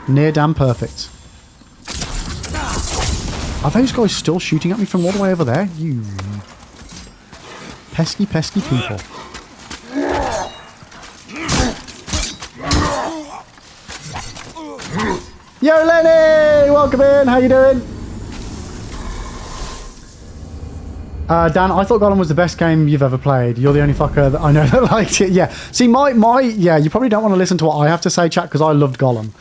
Near damn perfect. Are those guys still shooting at me from all the way over there? You pesky, pesky people. Yo, Lenny! Welcome in. How you doing? Dan, I thought Gollum was the best game you've ever played. You're the only fucker that I know that liked it. Yeah. See, yeah, you probably don't want to listen to what I have to say, chat, because I loved Gollum.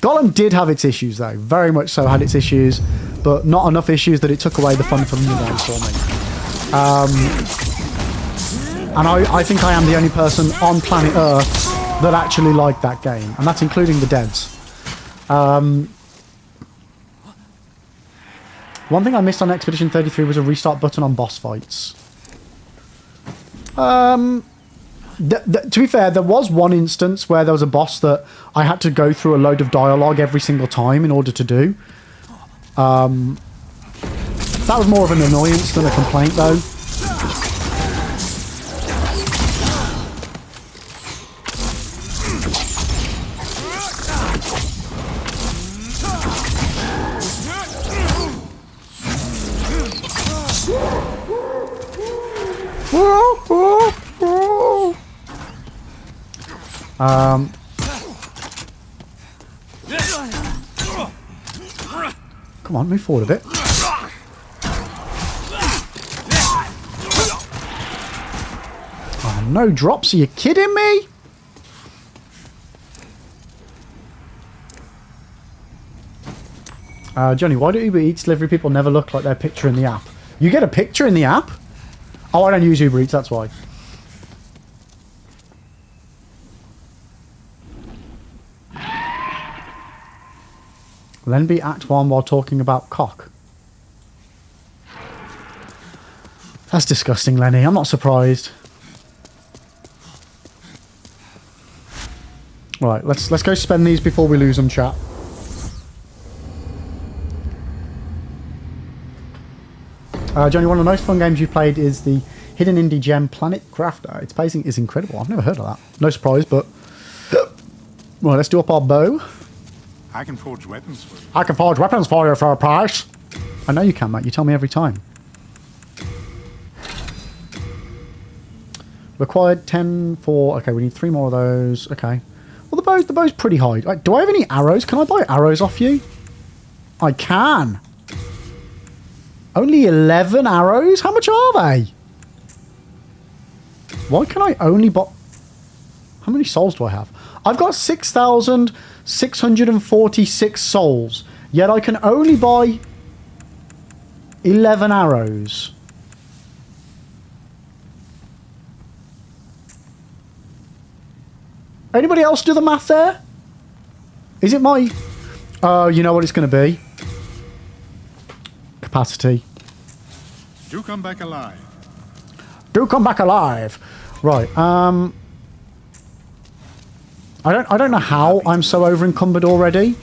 Gollum did have its issues, though. Very much so had its issues, but not enough issues that it took away the fun from the game for me. And I think I am the only person on planet Earth that actually liked that game, and that's including the devs. One thing I missed on Expedition 33 was a restart button on boss fights. To be fair, there was one instance where there was a boss that I had to go through a load of dialogue every single time in order to do. That was more of an annoyance than a complaint, though. Come on, move forward a bit. Oh, no drops. Are you kidding me? Johnny, why do Uber Eats delivery people never look like their picture in the app? You get a picture in the app? Oh, I don't use Uber Eats, that's why. Then be Act 1 while talking about cock. That's disgusting, Lenny. I'm not surprised. Right, let's go spend these before we lose them, chat. Johnny, one of the most fun games you've played is the hidden indie gem Planet Crafter. Its pacing is incredible. I've never heard of that. No surprise, but... Right, let's do up our bow. I can forge weapons for you. I can forge weapons for you for a price. I know you can, mate. You tell me every time. Required 10 for... Okay, we need 3 more of those. Okay. Well, the bow's pretty high. Like, do I have any arrows? Can I buy arrows off you? I can. Only 11 arrows? How much are they? Why can I only buy... How many souls do I have? I've got 6,646 souls, yet I can only buy 11 arrows. Anybody else do the math there? Is it my... Oh, you know what it's going to be? Capacity. Do come back alive. Do come back alive. Right. I don't know how I'm so over encumbered already.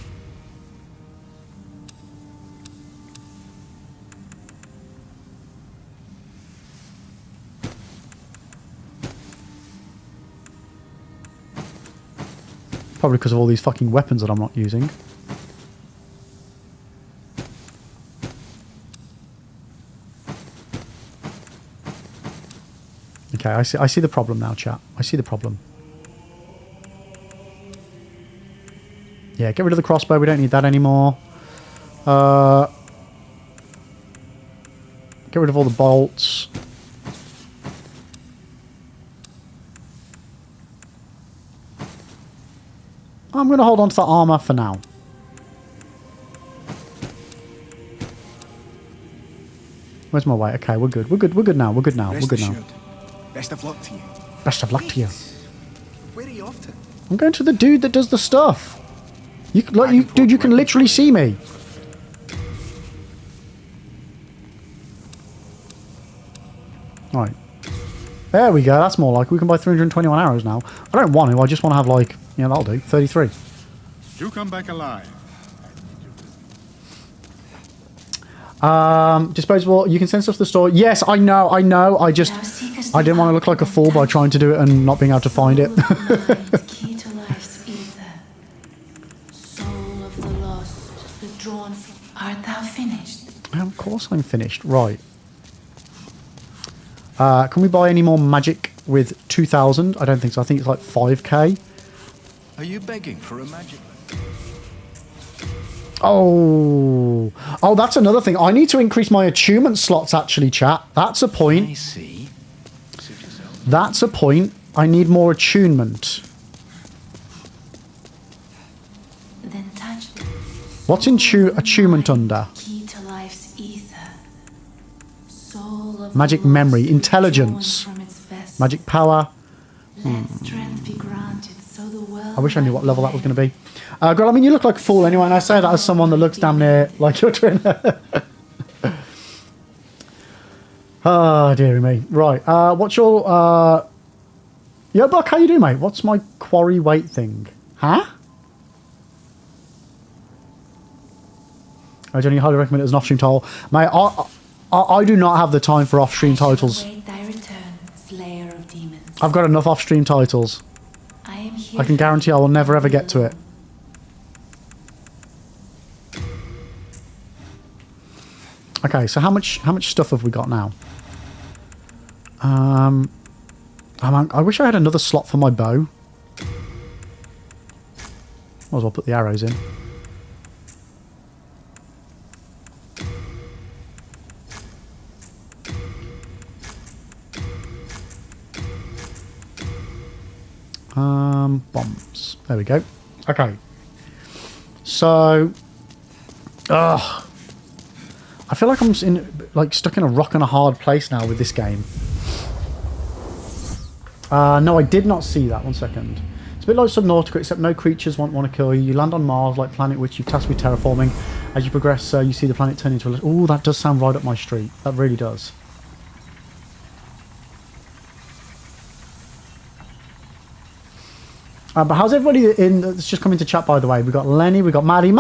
Probably because of all these fucking weapons that I'm not using. Okay, I see the problem now, chat. I see the problem. Yeah, get rid of the crossbow. We don't need that anymore. Get rid of all the bolts. I'm going to hold on to that armor for now. Where's my way? Okay, we're good. We're good now. We're good now. We're good now. Best of luck to you. Best of luck to you. Where are you off to? I'm going to the dude that does the stuff. Dude, you can literally see me. Right. There we go. That's more like we can buy 321 arrows now. I don't want to. I just want to have like, yeah, that'll do. 33. Do come back alive. Disposable. You can send stuff to the store. Yes, I know. I didn't want to look like a fool by trying to do it and not being able to find it. Key to life's ether. Soul of the lost, the drawn from. Art thou finished? Of course I'm finished. Right. Can we buy any more magic with 2,000? I don't think so. I think it's like 5k. Are you begging for a magic? Oh, that's another thing. I need to increase my attunement slots, actually, chat. That's a I point. see. Suit yourself. That's a point. I need more attunement. Then touch the What's in attunement under? key to life's ether. Soul of Magic the memory, lost, intelligence, drawn from its vessel. magic power. Let strength be granted, so the world I wish I knew what might level that was going to be. Girl, I mean, you look like a fool anyway, and I say that as someone that looks damn near like your twin. Oh, dearie me. Right, what's your... Yo, Buck, how you doing, mate? What's my quarry weight thing? Huh? I generally highly recommend it as an off-stream title. Mate, I do not have the time for off-stream titles. Await thy return, slayer of demons. I've got enough off-stream titles. I am here. I can guarantee I will never ever get to it. Okay, so how much stuff have we got now? I wish I had another slot for my bow. Might as well put the arrows in. Bombs. There we go. Okay. So, I feel like I'm stuck in a rock and a hard place now with this game. No, I did not see that. 1 second. It's a bit like Subnautica, except no creatures want to kill you. You land on Mars, like Planet which you've tasked with terraforming. As you progress, you see the planet turn into a... Ooh, that does sound right up my street. That really does. But how's everybody that's just come into chat, by the way? We've got Lenny, we've got Maddie.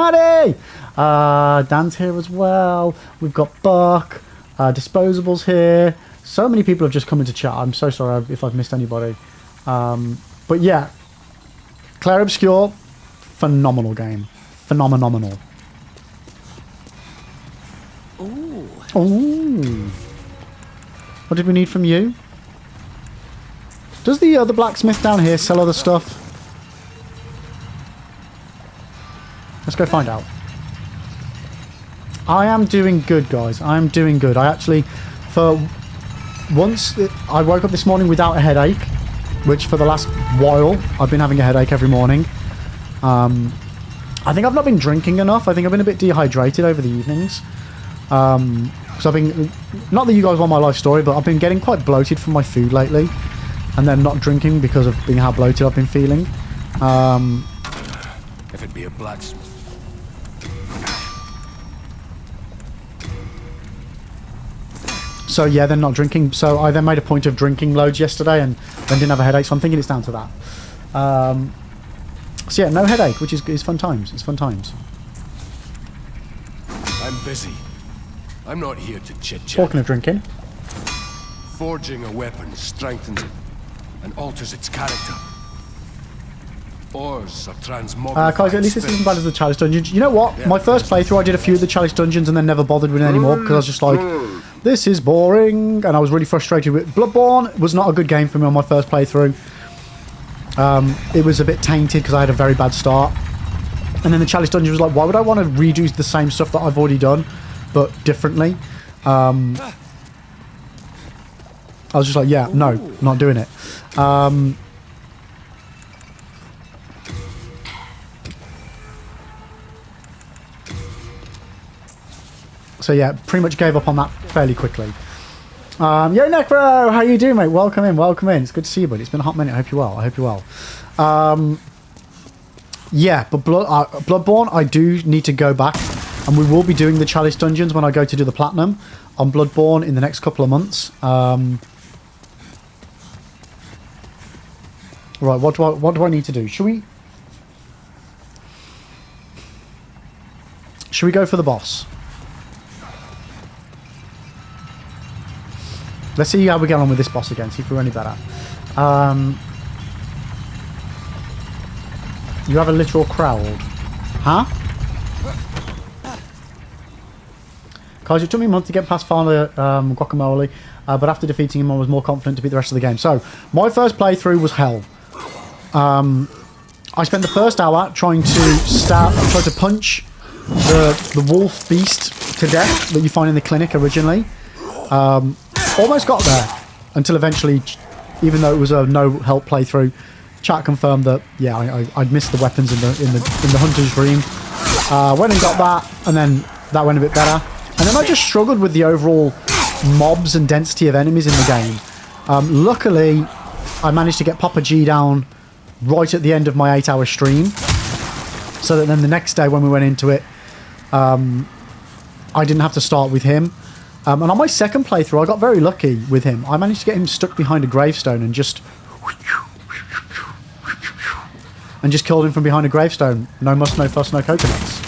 Dan's here as well. We've got Buck, Disposables here. So many people have just come into chat. I'm so sorry if I've missed anybody. But yeah, Claire Obscure, phenomenal game. Phenomenal. Ooh. What did we need from you? Does the blacksmith down here sell other stuff? Let's go find out. I am doing good, guys. I am doing good. I actually, for once, I woke up this morning without a headache, which for the last while, I've been having a headache every morning. I think I've not been drinking enough. I think I've been a bit dehydrated over the evenings. Because I've been, not that you guys want my life story, but I've been getting quite bloated from my food lately. And then not drinking because of being how bloated I've been feeling. If it be a blacksmith. So yeah, then not drinking. So I then made a point of drinking loads yesterday and then didn't have a headache. So I'm thinking it's down to that. So yeah, no headache, which is fun times. It's fun times. I'm busy. I'm not here to chit-chat. Talking of drinking. Forging a weapon strengthens it and alters its character. Ores are transmogrified. Guys, at least this isn't as bad as the Chalice Dungeons. You know what? Yeah, My first playthrough, I did a few of the Chalice Dungeons and then never bothered with it anymore because I was just like, this is boring, and I was really frustrated with Bloodborne. Was not a good game for me on my first playthrough. It was a bit tainted because I had a very bad start. And then the Chalice Dungeon was like, why would I want to redo the same stuff that I've already done, but differently? I was just like, yeah, no, not doing it. So yeah, pretty much gave up on that fairly quickly. Yo, Necro, how you doing, mate? Welcome in, welcome in. It's good to see you, buddy. It's been a hot minute. I hope you're well. I hope you're well. Yeah, but Bloodborne, I do need to go back, and we will be doing the Chalice Dungeons when I go to do the Platinum on Bloodborne in the next couple of months. Right, what do I need to do? Should we go for the boss? Let's see how we get on with this boss again, see if we're any better. You have a literal crowd. Huh? Guys, it took me a month to get past Father Guacamole, but after defeating him I was more confident to beat the rest of the game. So, my first playthrough was hell. I spent the first hour trying to punch the wolf beast to death that you find in the clinic originally. Almost got there until eventually, even though it was a no help playthrough, chat confirmed that yeah, I'd missed the weapons in the hunter's dream. Went and got that, and then that went a bit better. And then I just struggled with the overall mobs and density of enemies in the game. Luckily, I managed to get Papa G down right at the end of my 8-hour stream, so that then the next day when we went into it, I didn't have to start with him. And on my second playthrough, I got very lucky with him. I managed to get him stuck behind a gravestone and just killed him from behind a gravestone. No muss, no fuss, no coconuts.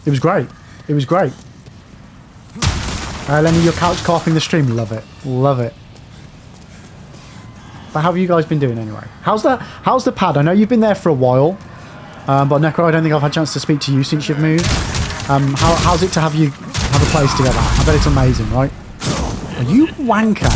It was great. It was great. Lenny, your couch carping the stream. Love it. Love it. But how have you guys been doing anyway? How's the pad? I know you've been there for a while. But Necro, I don't think I've had a chance to speak to you since you've moved. How's it to have you have a place together? I bet it's amazing, right? Are you wanker?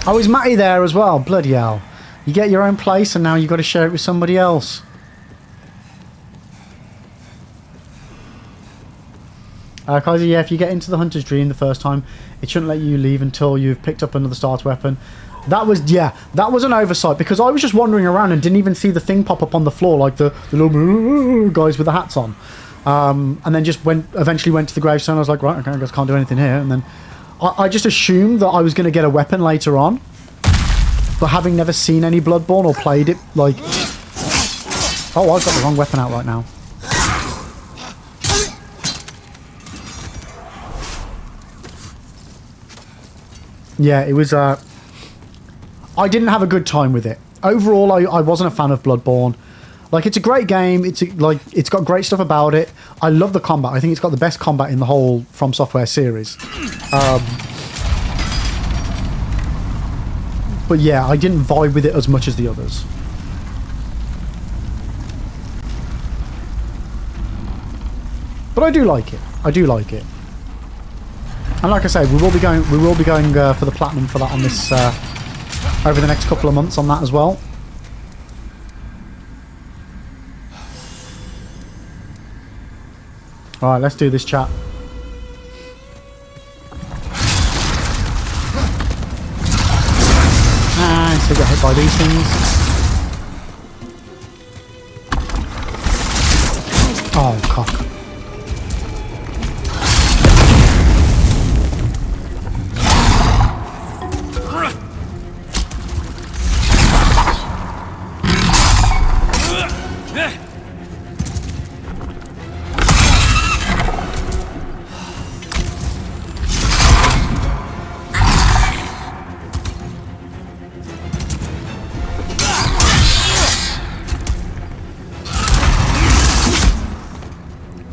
Oh, is Matty there as well? Bloody hell. You get your own place and now you've got to share it with somebody else. Kaiser, yeah, if you get into the Hunter's Dream the first time, it shouldn't let you leave until you've picked up another starter weapon. That was an oversight, because I was just wandering around and didn't even see the thing pop up on the floor, like the little guys with the hats on. And then just eventually went to the gravestone. I was like, right, okay, I guess I can't do anything here. And then I just assumed that I was going to get a weapon later on. But having never seen any Bloodborne or played it, like... Oh, I've got the wrong weapon out right now. Yeah, it was... I didn't have a good time with it. Overall, I wasn't a fan of Bloodborne. Like, it's a great game. It's got great stuff about it. I love the combat. I think it's got the best combat in the whole From Software series. But yeah, I didn't vibe with it as much as the others. But I do like it. I do like it. And like I say, we will be going for the platinum for that on this over the next couple of months on that as well. All right, let's do this, chat. And still get hit by these things. Oh, cock.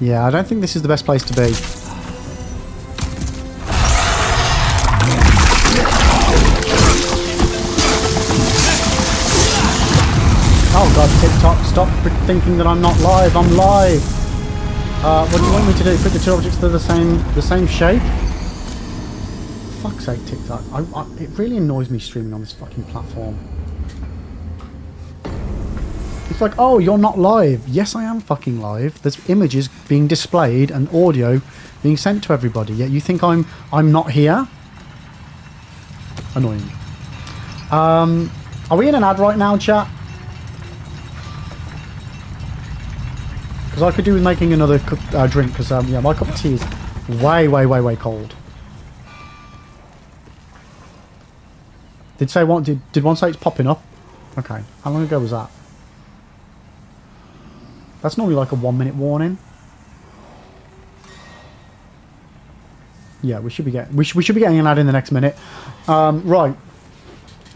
Yeah, I don't think this is the best place to be. Oh god, TikTok, stop thinking that I'm not live. I'm live. What do you want me to do? Put the two objects to the same shape? Fuck's sake, TikTok. It really annoys me streaming on this fucking platform. It's like, oh, you're not live. Yes, I am fucking live. There's images being displayed and audio being sent to everybody. Yet you think I'm not here? Annoying. Are we in an ad right now, chat? Because I could do with making another drink. Because yeah, my cup of tea is way, way, way, way cold. Did one say it's popping up? Okay. How long ago was that? That's normally like a 1 minute warning. Yeah, we should be getting an ad in the next minute. Right.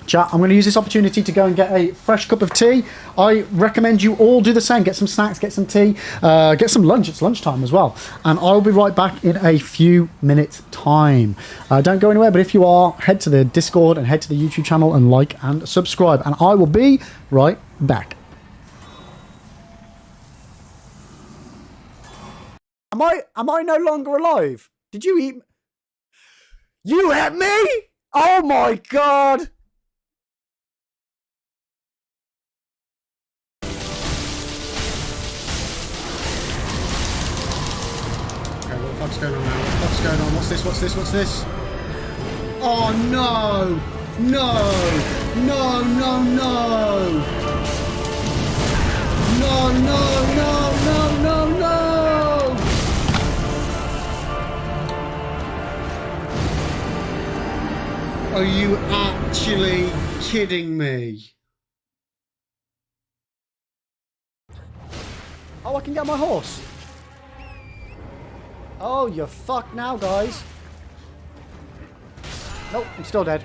Chat, I'm going to use this opportunity to go and get a fresh cup of tea. I recommend you all do the same. Get some snacks, get some tea, get some lunch. It's lunchtime as well. And I'll be right back in a few minutes' time. Don't go anywhere, but if you are, head to the Discord and head to the YouTube channel and like and subscribe. And I will be right back. Am I no longer alive? Did you eat... You ate me? Oh my god! What's going on now? What's going on? What's this? What's this? What's this? Oh no! No! No, no, no! No, no, no, no, no, no! Are you actually kidding me? Oh, I can get my horse. Oh, you're fucked now, guys. Nope, I'm still dead.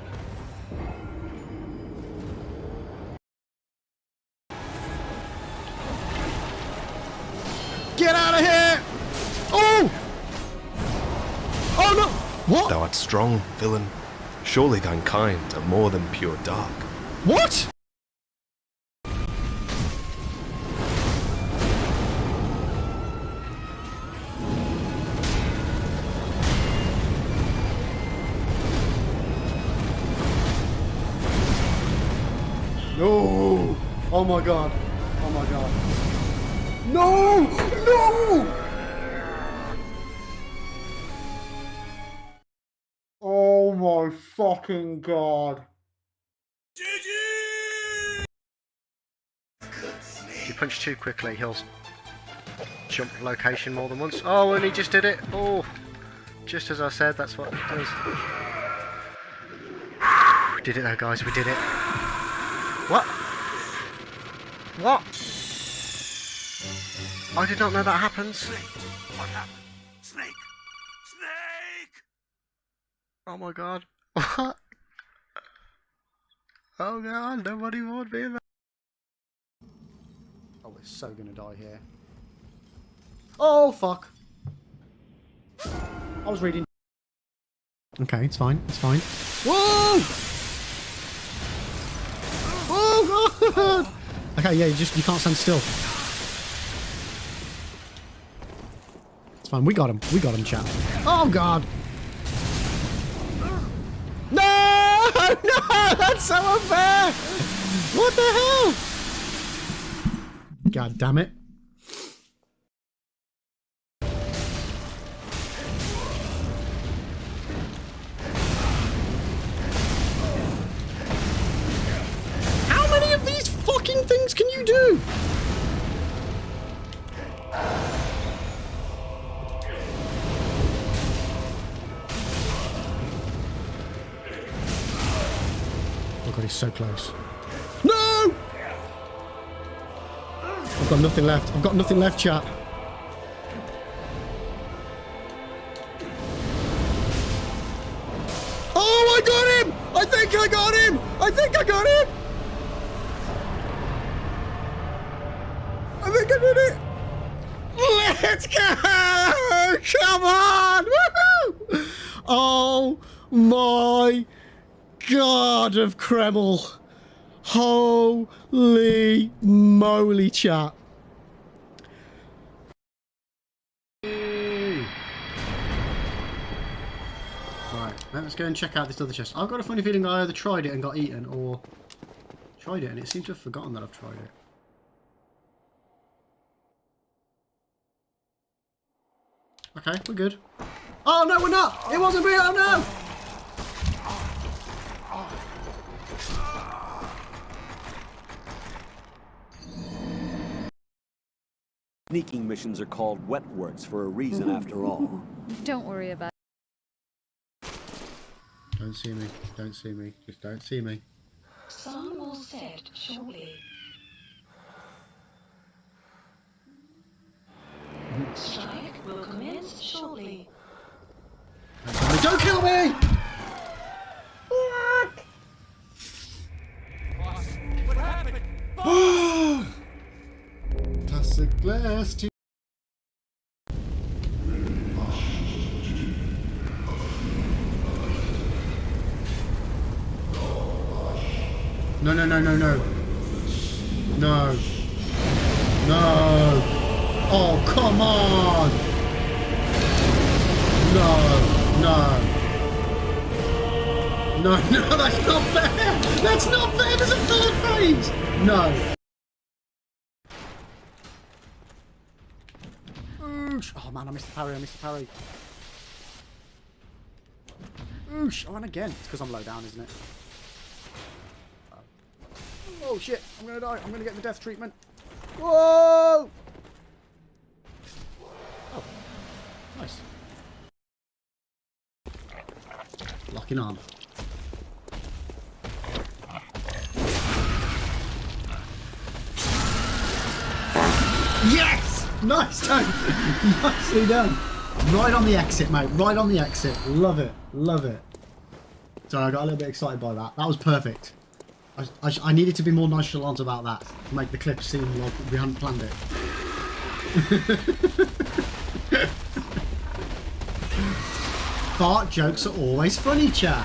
Get out of here! Oh! Oh no! What? Thou art strong, villain. Surely thine kind are more than pure dark. What? No! Oh my god. Oh my god. No! No! Oh my fucking god. If you punch too quickly, he'll jump location more than once. Oh, and he just did it. Oh, just as I said, that's what it does. Did it though, guys, we did it. What? What? I did not know that happens. What happened? Snake! Snake! Oh my god. What? Oh god, nobody would be there. Oh, we're so gonna die here. Oh fuck. I was reading. Okay, it's fine, it's fine. Whoa! Oh god! Okay, yeah, you can't stand still. It's fine, we got him, chat. Oh god! No! No! That's so unfair! What the hell? God damn it. How many of these fucking things can you do? Oh god, he's so close. No! I've got nothing left. I've got nothing left, chat. Oh, I got him! I think I got him! I think I got him! I think I did it! Let's go! Come on! Woohoo! Oh my God of Kreml. Holy moly, chat. Right, let's go and check out this other chest. I've got a funny feeling I either tried it and got eaten, or tried it and it seems to have forgotten that I've tried it. Okay, we're good. Oh no, we're not! It wasn't real! Oh no! Sneaking missions are called wet works for a reason after all. Don't worry about it. Don't see me. Don't see me. Just don't see me. Sun will set shortly. Strike will commence shortly. Don't kill me! What happened? That's a glass to No, no, no, no, no. No. No. Oh, come on. No. No. No, no, that's not fair. That's not fair. There's a third phase. No. Oosh. Oh, man, I missed the parry. I missed the parry. Oosh. I ran again. It's because I'm low down, isn't it? Oh shit, I'm gonna die. I'm gonna get the death treatment. Whoa! Oh, nice. Locking on. Yes! Nice done! Nicely done. Right on the exit, mate. Right on the exit. Love it. Love it. Sorry, I got a little bit excited by that. That was perfect. I needed to be more nonchalant about that to make the clip seem like we hadn't planned it. Fart jokes are always funny, chat.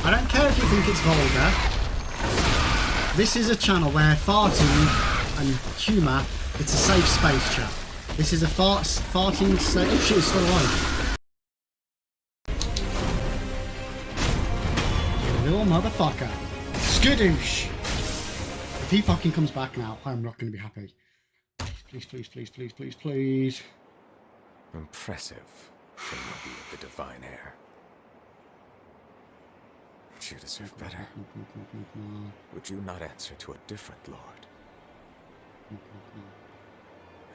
I don't care if you think it's vulgar. This is a channel where farting and humour, it's a safe space, chat. This is a farting safe... Oh shit, it's still alive. You little motherfucker. Skadoosh! If he fucking comes back now, I'm not going to be happy. Please, please, please, please, please, please. Impressive from you of the divine heir. But you deserve better. Would you not answer to a different lord?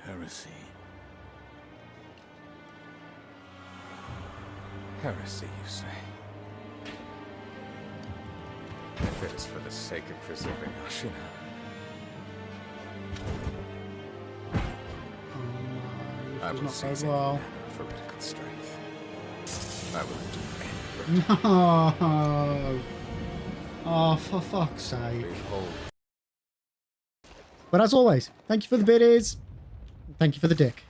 Heresy. Heresy, you say? If it is for the sake of preserving Ashina. I will seize any manner of heretical strength. I will endure any burden. No! Oh, for fuck's sake. Behold. But as always, thank you for the biddies. Thank you for the dick.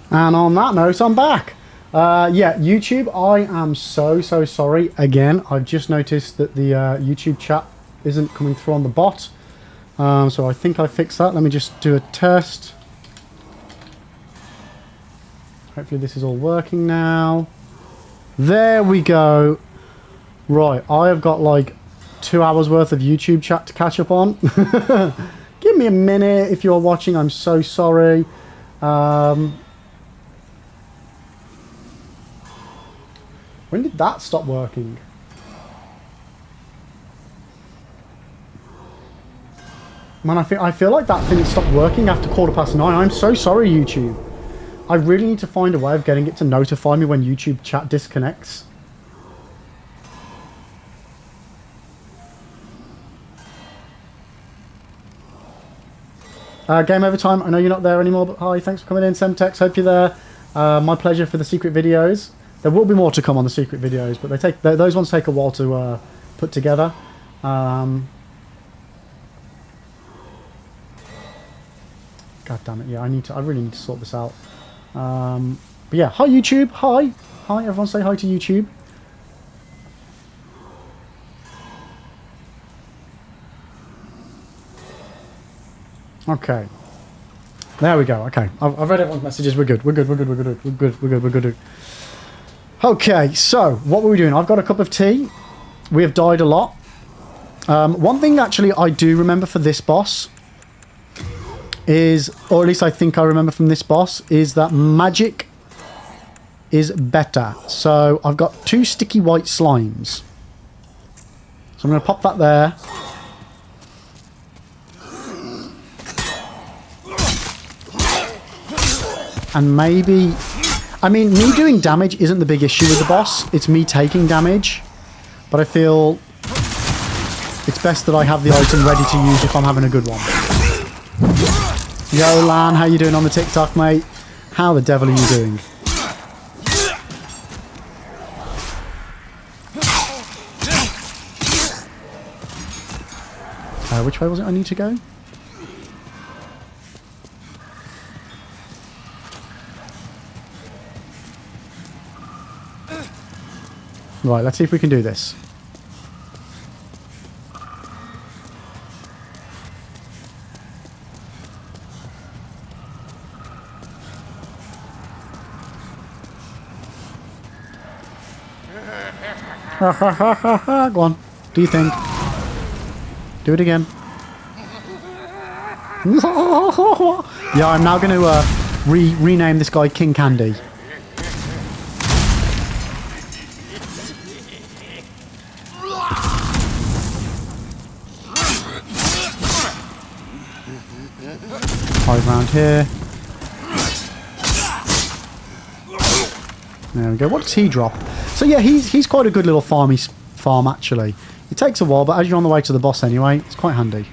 And on that note, I'm back. Yeah, YouTube, I am so sorry. Again, I've just noticed that the YouTube chat isn't coming through on the bot. So I think I fixed that. Let me just do a test. Hopefully this is all working now. There we go. Right, I have got like 2 hours worth of YouTube chat to catch up on. Give me a minute if you're watching. I'm so sorry. When did that stop working? Man, I feel like that thing stopped working after 9:15. I'm so sorry, YouTube. I really need to find a way of getting it to notify me when YouTube chat disconnects. Game over time. I know you're not there anymore, but hi, thanks for coming in, Semtex. Hope you're there. My pleasure for the secret videos. There will be more to come on the secret videos, but those ones take a while to put together. God damn it, yeah, I really need to sort this out. But yeah, hi YouTube, hi. Hi, everyone say hi to YouTube. Okay. There we go, okay. I've read everyone's messages, we're good. We're good. Okay, so, what were we doing? I've got a cup of tea. We have died a lot. One thing actually I do remember for this boss is, or at least I think I remember from this boss, is that magic is better. So I've got 2 sticky white slimes. So I'm going to pop that there. And maybe... I mean, me doing damage isn't the big issue with the boss. It's me taking damage. But I feel it's best that I have the item ready to use if I'm having a good one. Yo, Lan, how you doing on the TikTok, mate? How the devil are you doing? Which way was it I need to go? Right, let's see if we can do this. Go on. Do you think? Do it again. Yeah, I'm now going to rename this guy King Candy. Hide round here. There we go. What does he drop? So yeah, he's quite a good little farm actually. It takes a while, but as you're on the way to the boss anyway, it's quite handy.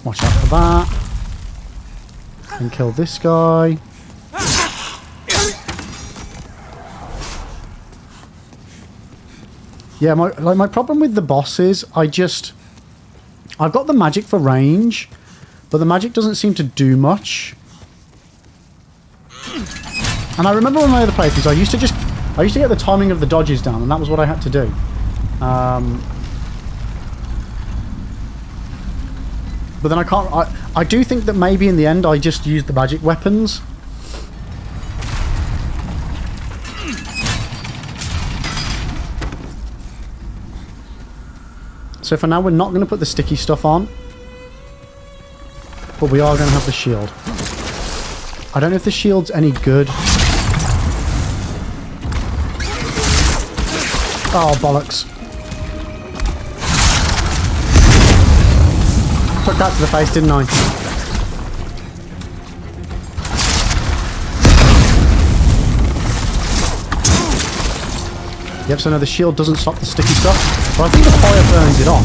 Watch out for that. And kill this guy. Yeah, my problem with the boss is I've got the magic for range, but the magic doesn't seem to do much. And I remember on my other playthroughs, I used to get the timing of the dodges down, and that was what I had to do. But then I can't. I do think that maybe in the end I just used the magic weapons. So for now, we're not going to put the sticky stuff on, but we are going to have the shield. I don't know if the shield's any good. Oh, bollocks. Took that to the face, didn't I? Yep, so no, the shield doesn't stop the sticky stuff, but I think the fire burns it off.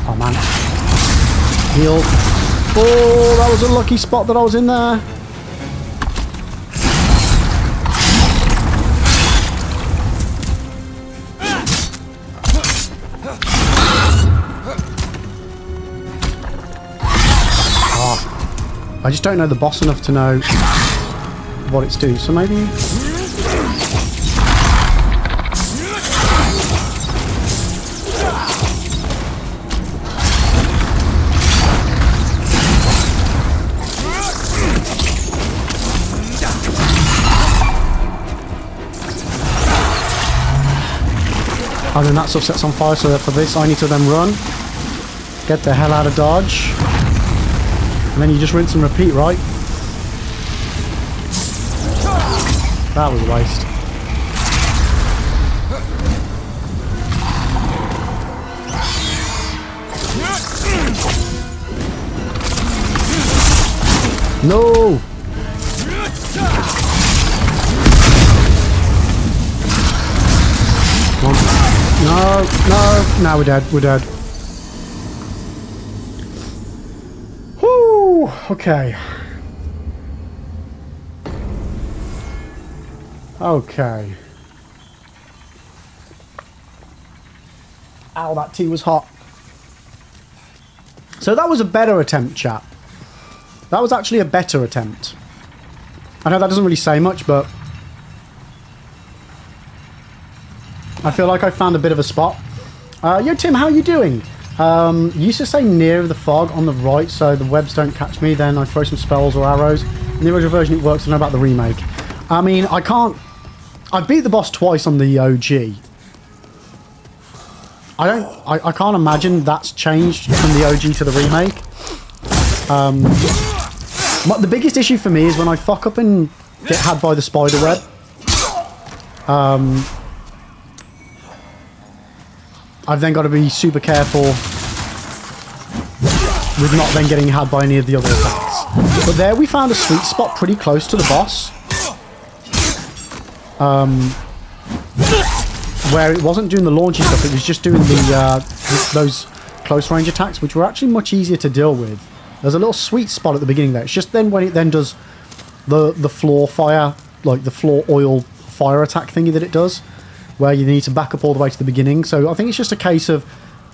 Oh man. Heal. Oh, that was a lucky spot that I was in there. I just don't know the boss enough to know what it's doing, so maybe... Oh, then that stuff sets on fire, so for this I need to then run, get the hell out of dodge. And then you just rinse and repeat, right? That was a waste. No! Come on. No, now we're dead, we're dead. Okay. Okay. Ow, that tea was hot. So that was a better attempt, chat. That was actually a better attempt. I know that doesn't really say much, but I feel like I found a bit of a spot. Yo, Tim, how are you doing? You used to say near the fog on the right so the webs don't catch me, then I throw some spells or arrows. In the original version it works, I know about the remake. I mean, I beat the boss twice on the OG. I can't imagine that's changed from the OG to the remake. The biggest issue for me is when I fuck up and get had by the spider web. I've then got to be super careful with not then getting had by any of the other attacks. But there we found a sweet spot pretty close to the boss. Where it wasn't doing the launchy stuff, it was just doing those close range attacks, which were actually much easier to deal with. There's a little sweet spot at the beginning there. It's just then when it then does the floor fire, like the floor oil fire attack thingy that it does, where you need to back up all the way to the beginning. So I think it's just a case of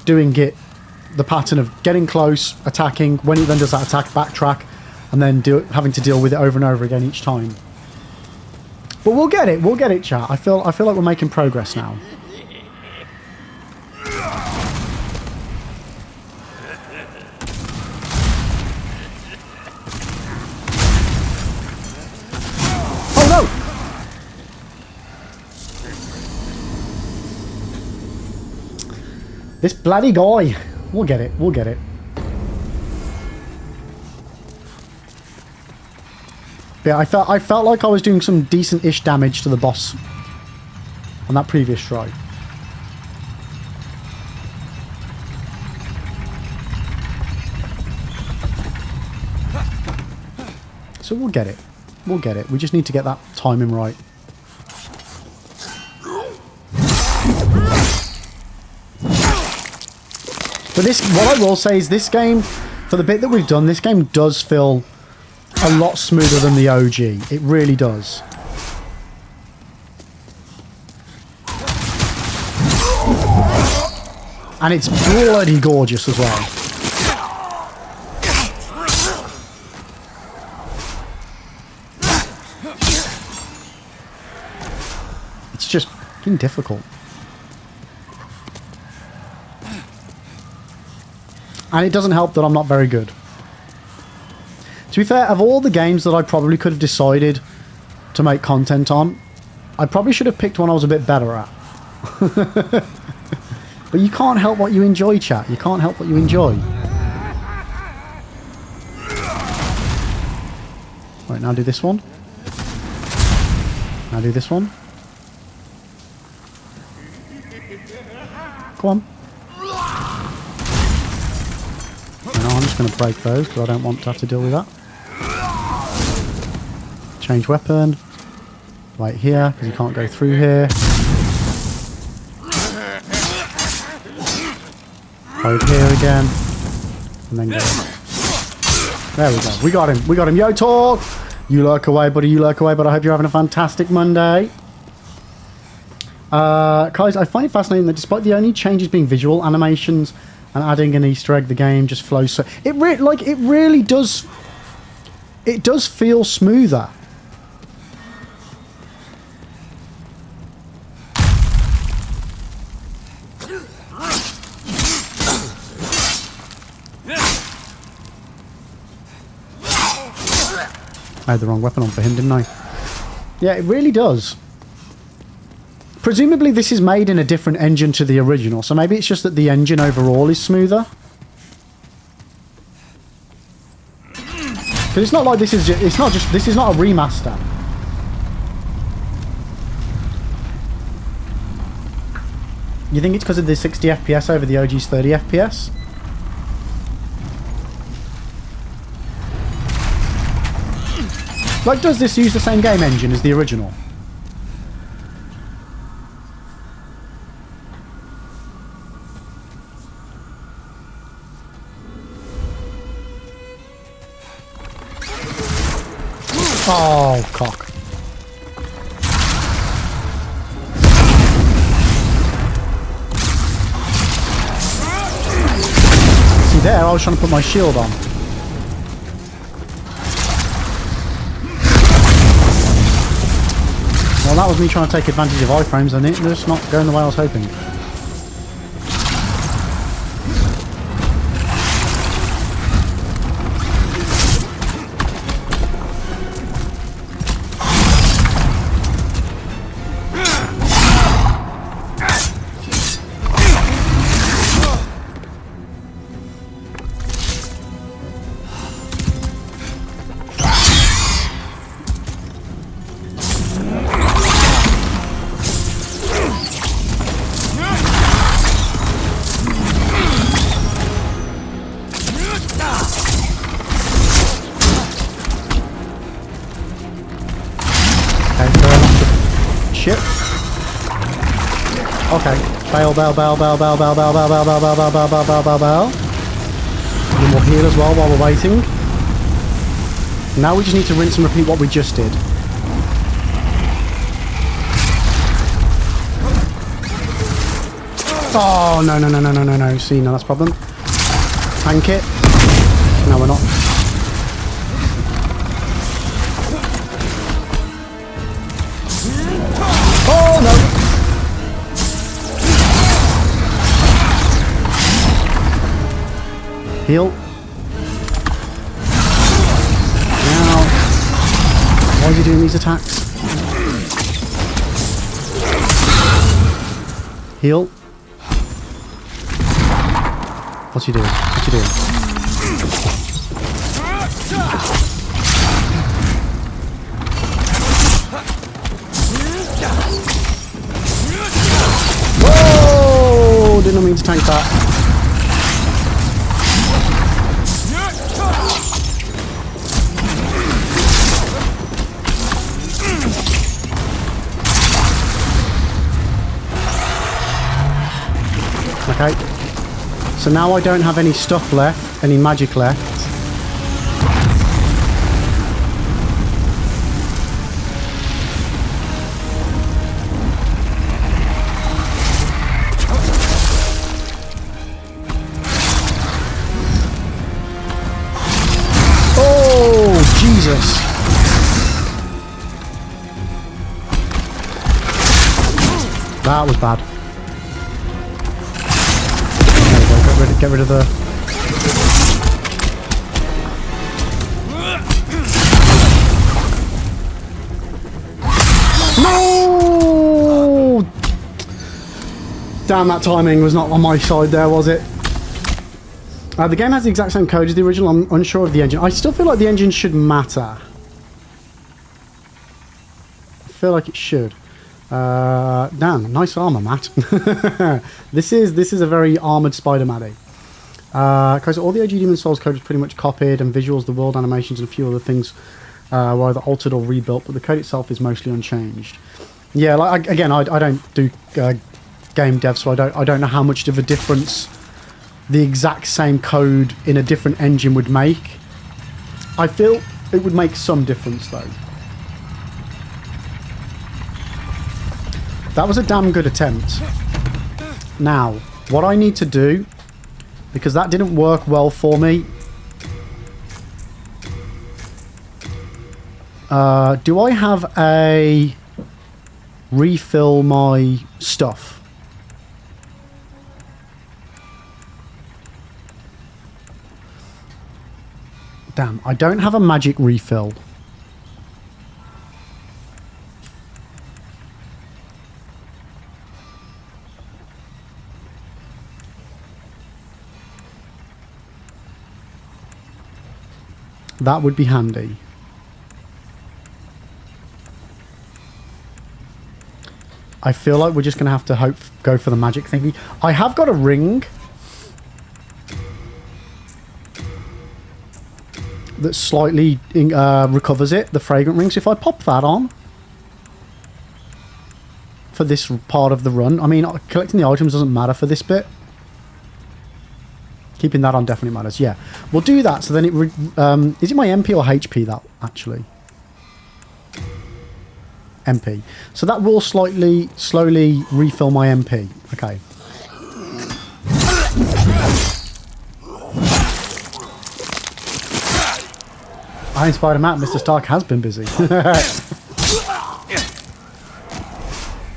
doing the pattern of getting close, attacking, when it then does that attack, backtrack, and then having to deal with it over and over again each time. But we'll get it, chat. I feel like we're making progress now. Oh no! This bloody guy. We'll get it. Yeah, I felt like I was doing some decent-ish damage to the boss on that previous try. So we'll get it. We just need to get that timing right. But what I will say is this game, for the bit that we've done, this game does feel a lot smoother than the OG. It really does. And it's bloody gorgeous as well. It's just fucking difficult. And it doesn't help that I'm not very good. To be fair, of all the games that I probably could have decided to make content on, I probably should have picked one I was a bit better at. But you can't help what you enjoy, chat. You can't help what you enjoy. Right, now do this one. Now do this one. Come on. No, I'm just going to break those because I don't want to have to deal with that. Change weapon. Right here, because you can't go through here. Hold here again. And then go. There we go. We got him. We got him. Yo, talk! You lurk away, buddy. You lurk away, but I hope you're having a fantastic Monday. Guys, I find it fascinating that despite the only changes being visual animations and adding an Easter egg, the game just flows so... It really does... It does feel smoother. I had the wrong weapon on for him, didn't I? Yeah, it really does. Presumably this is made in a different engine to the original, so maybe it's just that the engine overall is smoother. Because it's not like this is just, this is not a remaster. You think it's because of the 60 FPS over the OG's 30 FPS? Like, does this use the same game engine as the original? Oh, cock. there. I was trying to put my shield on. Well, that was me trying to take advantage of iframes and it's just not going the way I was hoping. Shit. Okay. Bail, bail, bail, bail, bail, bail, bail, bail, bail, bail, bail, bail, bail, bail, bail, bail, bail. And we'll heal as well while we're waiting. Now we just need to rinse and repeat what we just did. Oh, no, no, no, no, no, no, no. See, no, that's a problem. Tank it. No, we're not. Oh, no. Heal. Now. Why is he doing these attacks? Heal. What's he doing? What's he doing? Whoa! Didn't mean to tank that. Okay. So now I don't have any stuff left, any magic left. Oh, Jesus. That was bad. Get rid of the... No! Damn, that timing was not on my side there, was it? The game has the exact same code as the original. I'm unsure of the engine. I still feel like the engine should matter. I feel like it should. Damn, nice armor, Matt. This is a very armored Spider-Man-y. Because all the OG Demon Souls code is pretty much copied, and visuals, the world animations, and a few other things were either altered or rebuilt, but the code itself is mostly unchanged. Yeah, like, again, I don't do game dev, so I don't know how much of a difference the exact same code in a different engine would make. I feel it would make some difference, though. That was a damn good attempt. Now, what I need to do, because that didn't work well for me, do I have a refill my stuff? Damn, I don't have a magic refill. That would be handy. I feel like we're just going to have to go for the magic thingy. I have got a ring that slightly recovers it, the fragrant ring. So if I pop that on for this part of the run, I mean, collecting the items doesn't matter for this bit. Keeping that on definitely matters. Yeah, we'll do that. So then it is it my MP or HP that actually? MP. So that will slowly refill my MP. Okay. I inspired him out. Mr. Stark has been busy.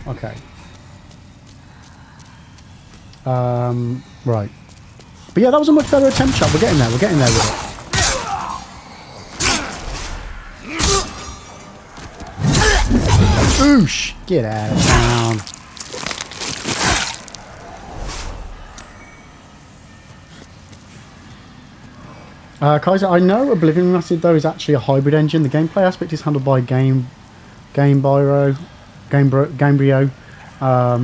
Okay. Right. But yeah, that was a much better attempt shot. We're getting there. We're getting there with it. Oosh! Get out of town. Kaiser, I know Oblivion Remastered though is actually a hybrid engine. The gameplay aspect is handled by Gamebryo,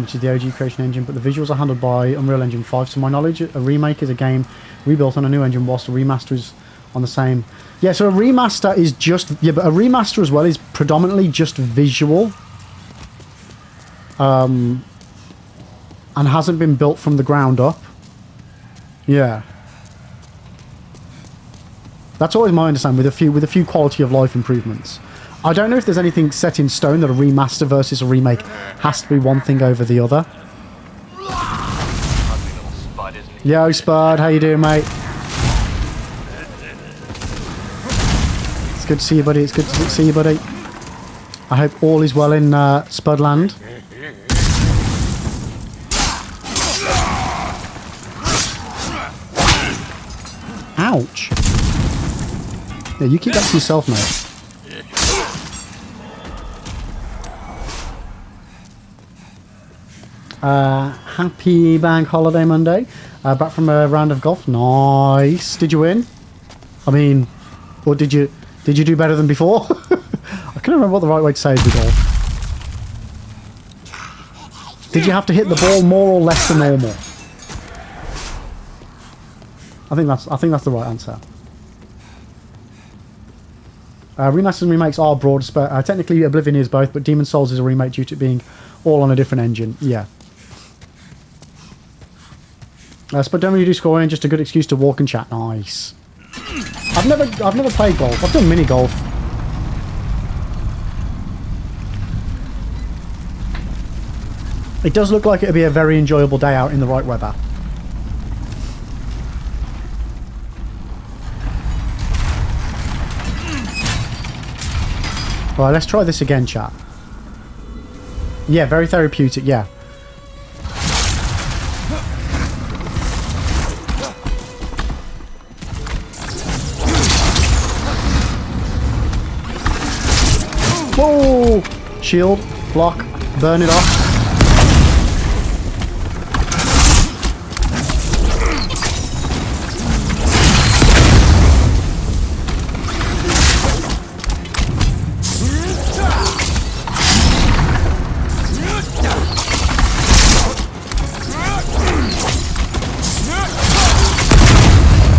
which is the OG creation engine, but the visuals are handled by Unreal Engine 5. To my knowledge, a remake is a game rebuilt on a new engine, whilst a remaster is on the same. Yeah, so a remaster is just... Yeah, but a remaster as well is predominantly just visual. And hasn't been built from the ground up. Yeah. That's always my understanding, with a few quality of life improvements. I don't know if there's anything set in stone that a remaster versus a remake has to be one thing over the other. Yo, Spud, how you doing, mate? It's good to see you, buddy. It's good to see you, buddy. I hope all is well in Spudland. Ouch. Yeah, you keep that to yourself, mate. Happy Bank Holiday Monday. Back from a round of golf. Nice. Did you win? I mean, or did you do better than before? I can't remember what the right way to say is with golf. Did you have to hit the ball more or less than normal? I think that's the right answer. Remasters and remakes are broad. Technically, Oblivion is both, but Demon's Souls is a remake due to it being all on a different engine. Yeah. But don't really do scoring, just a good excuse to walk and chat. Nice. I've never played golf. I've done mini golf. It does look like it'll be a very enjoyable day out in the right weather. Right, let's try this again, chat. Yeah, very therapeutic, yeah. Whoa! Shield, block, burn it off.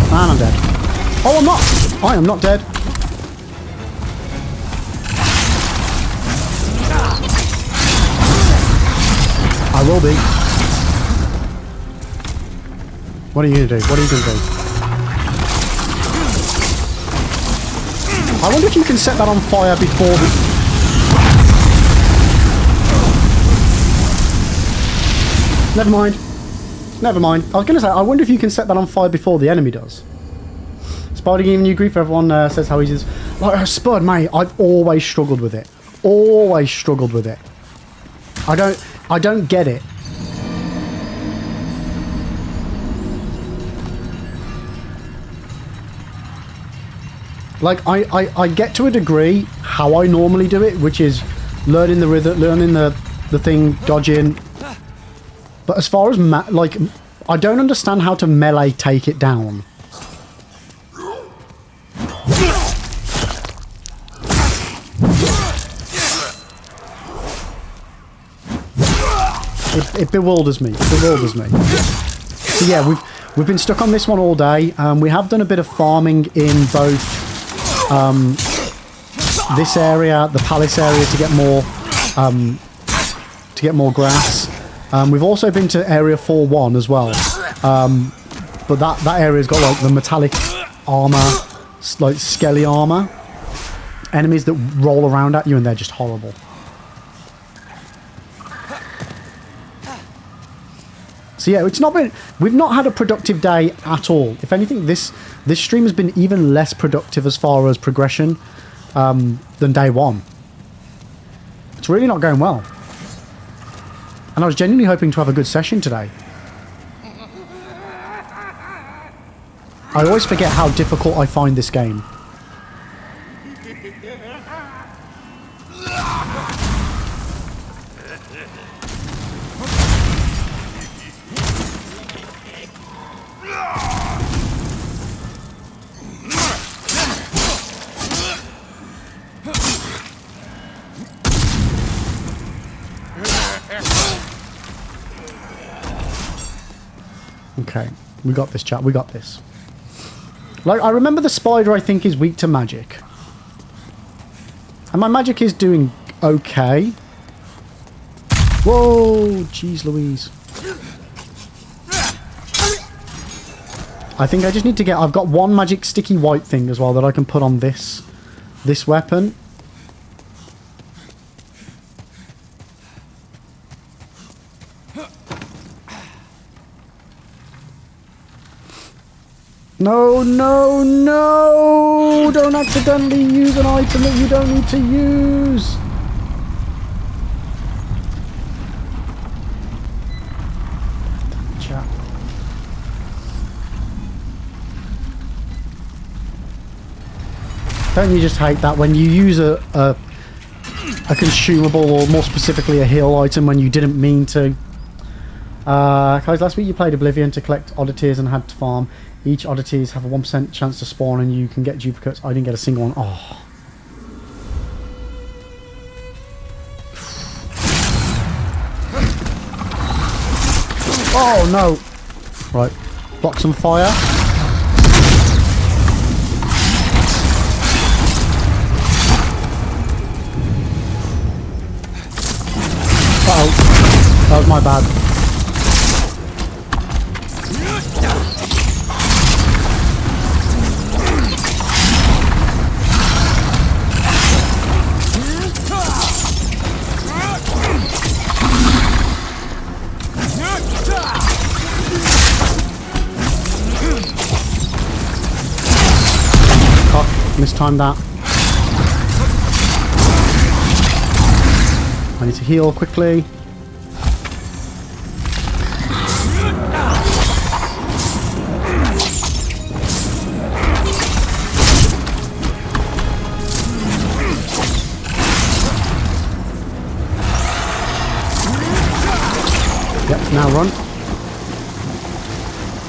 And I'm dead. Oh, I'm not! I am not dead. I will be. What are you going to do? What are you going to do? I wonder if you can set that on fire before the... Never mind. Never mind. I was going to say, I wonder if you can set that on fire before the enemy does. Spider giving you grief. Everyone says how easy it is. Like, Spud, mate, I've always struggled with it. Always struggled with it. I don't get it. Like, I get to a degree how I normally do it, which is learning the rhythm, learning the thing, dodging. But as far as, like, I don't understand how to melee take it down. It bewilders me. It bewilders me. So yeah, we've been stuck on this one all day. We have done a bit of farming in both this area, the palace area, to get more grass. We've also been to area 4-1 as well. But that area's got like the metallic armor, like skelly armor, enemies that roll around at you, and they're just horrible. So yeah, it's not been. We've not had a productive day at all. If anything, this stream has been even less productive as far as progression than day one. It's really not going well. And I was genuinely hoping to have a good session today. I always forget how difficult I find this game. Okay, we got this, chat. We got this. Like, I remember the spider, I think, is weak to magic. And my magic is doing okay. Whoa, jeez Louise. I think I just need to get... I've got one magic sticky white thing as well that I can put on this weapon. No, no, no! Don't accidentally use an item that you don't need to use! Chat. Don't you just hate that when you use a consumable, or more specifically a heal item, when you didn't mean to? Guys, last week you played Oblivion to collect oddities and had to farm. Each oddities have a 1% chance to spawn and you can get duplicates. I didn't get a single one. Oh. Oh no. Right. Block some fire. Uh-oh. That was my bad. Mistimed that. I need to heal quickly. Yep, now run.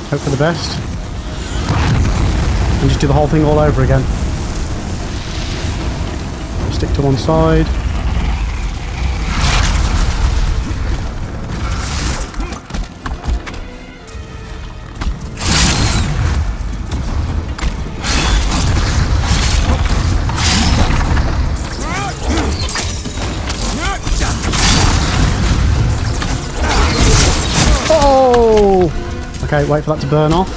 Hope for the best. And just do the whole thing all over again. Stick to one side. Oh! Okay, wait for that to burn off.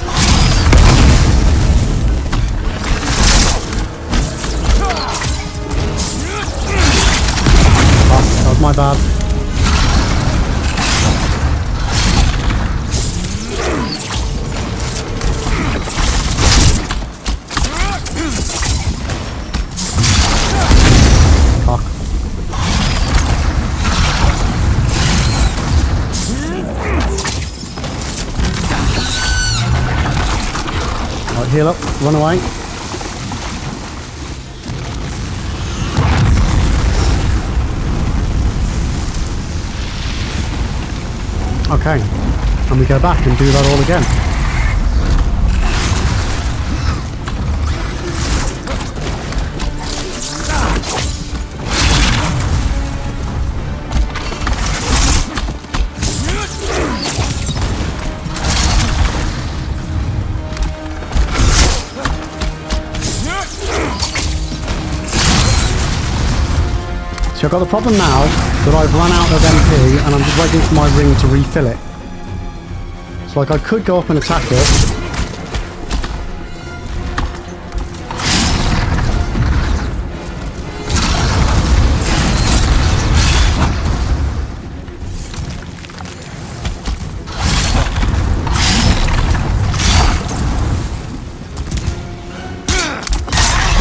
My bad. Cock. Right, heal up, run away. Okay, and we go back and do that all again. So I've got the problem now that I've run out of MP and I'm just waiting for my ring to refill it. So like I could go up and attack it.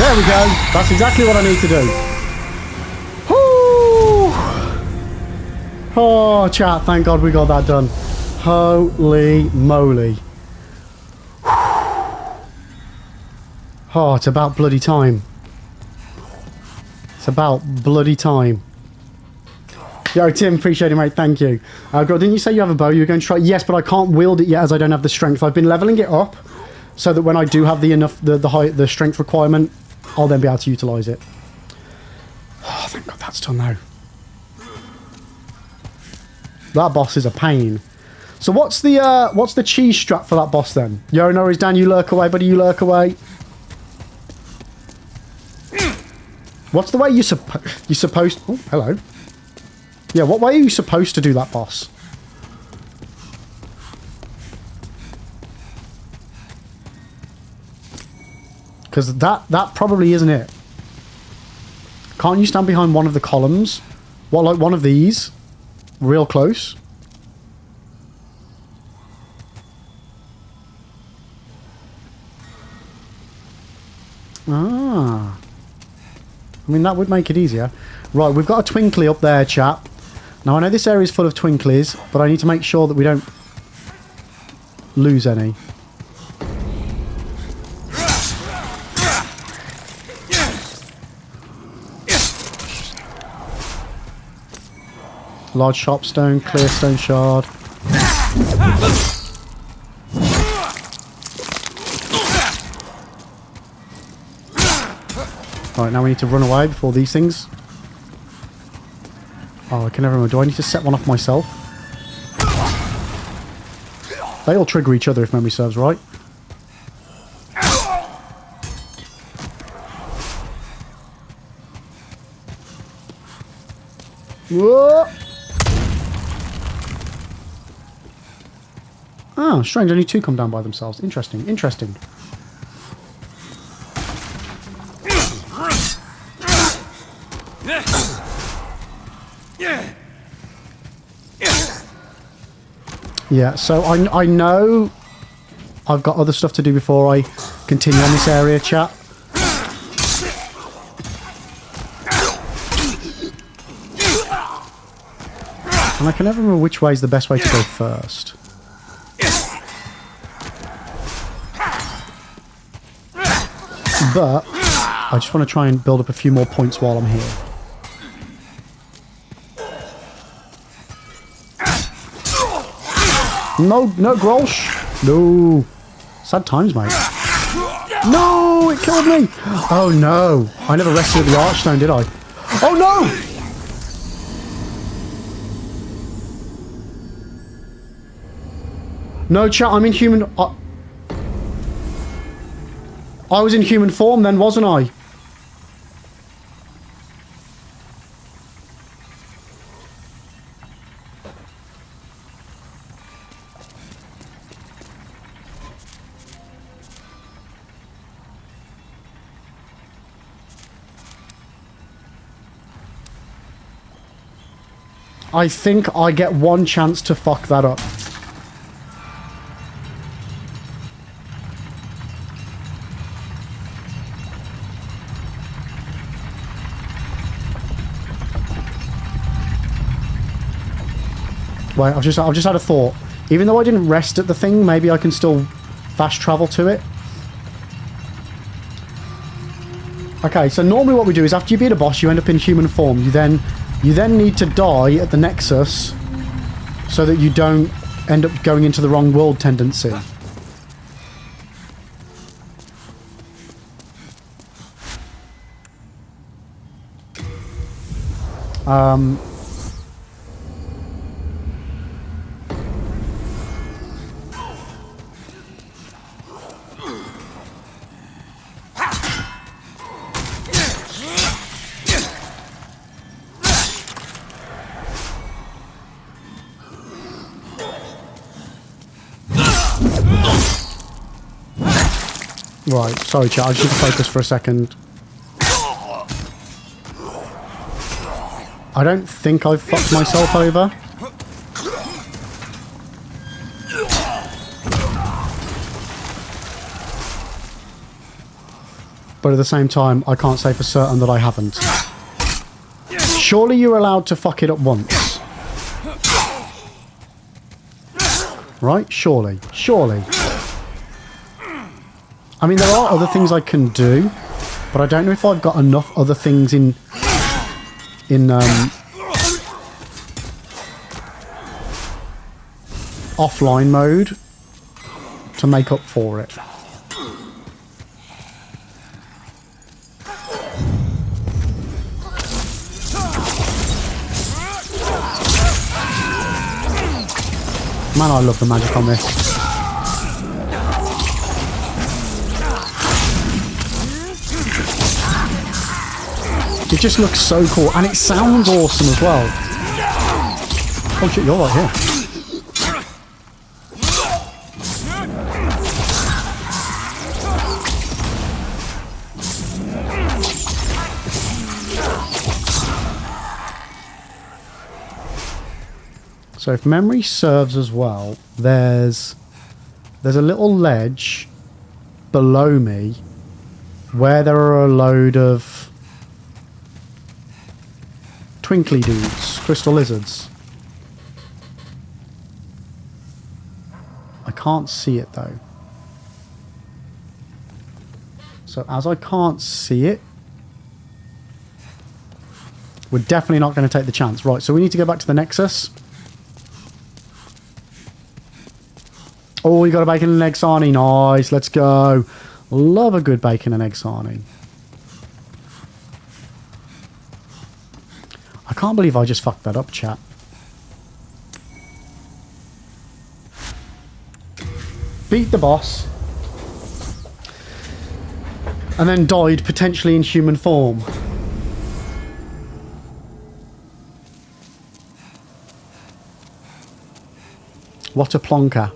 There we go. That's exactly what I need to do. Whoo! Oh, chat, thank God we got that done. Holy moly. Oh, it's about bloody time. It's about bloody time. Yo, Tim, appreciate it, mate. Thank you. Girl, didn't you say you have a bow? You were going to try? Yes, but I can't wield it yet as I don't have the strength. I've been leveling it up so that when I do have the strength requirement, I'll then be able to utilize it. Oh, thank God that's done now. That boss is a pain. So what's the cheese strap for that boss then? Yo, no worries, Dan. You lurk away, buddy. You lurk away. What's the way you're supposed... Oh, hello. Yeah, what way are you supposed to do that boss? Because that probably isn't it. Can't you stand behind one of the columns? What, like one of these? Real close? Ah. I mean, that would make it easier. Right, we've got a twinkly up there, chap. Now, I know this area is full of twinklies, but I need to make sure that we don't lose any. Large sharp stone, clear stone shard. Alright, now we need to run away before these things. Oh, I can never remember. Do I need to set one off myself? They all trigger each other if memory serves right. Whoa! Oh, strange. Only two come down by themselves. Interesting. Interesting. Yeah, so I know I've got other stuff to do before I continue on this area, chat. And I can never remember which way is the best way to go first. But I just want to try and build up a few more points while I'm here. No, no, Grolsch. No. Sad times, mate. No, it killed me. Oh, no. I never rested at the Archstone, did I? Oh, no. No, chat, I'm in human... I was in human form then, wasn't I? I think I get one chance to fuck that up. Wait, I've just had a thought. Even though I didn't rest at the thing, maybe I can still fast travel to it. Okay, so normally what we do is after you beat a boss, you end up in human form. You then need to die at the Nexus so that you don't end up going into the wrong world tendency. Right, sorry chat, I just need to focus for a second. I don't think I've fucked myself over. But at the same time, I can't say for certain that I haven't. Surely you're allowed to fuck it up once. Right? Surely. Surely. I mean, there are other things I can do, but I don't know if I've got enough other things in offline mode to make up for it. Man, I love the magic on this. It just looks so cool, and it sounds awesome as well. Oh shit, you're right here. So if memory serves as well, there's a little ledge below me where there are a load of twinkly dudes, crystal lizards. I can't see it though. So as I can't see it, we're definitely not going to take the chance. Right, so we need to go back to the Nexus. Oh, we got a bacon and egg sarnie. Nice, let's go. Love a good bacon and egg sarnie. I can't believe I just fucked that up, chat. Beat the boss. And then died potentially in human form. What a plonker.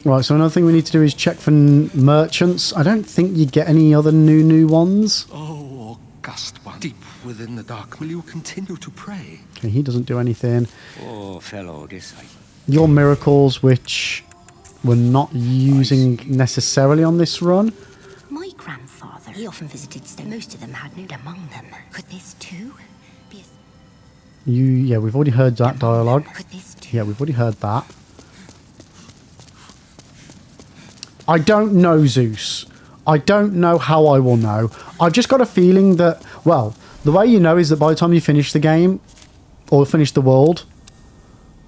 Right, so another thing we need to do is check for merchants. I don't think you get any other new ones. Oh, august one, deep within the dark, will you continue to pray? Okay, he doesn't do anything. Oh, fellow, this I... Your miracles, which we're not using necessarily on this run. My grandfather, he often visited Stoke. Most of them had nude among them. Could this too be a... Yeah, we've already heard that dialogue. Could this too... Yeah, we've already heard that. I don't know, Zeus. I don't know how I will know. I've just got a feeling that, well, the way you know is that by the time you finish the game, or finish the world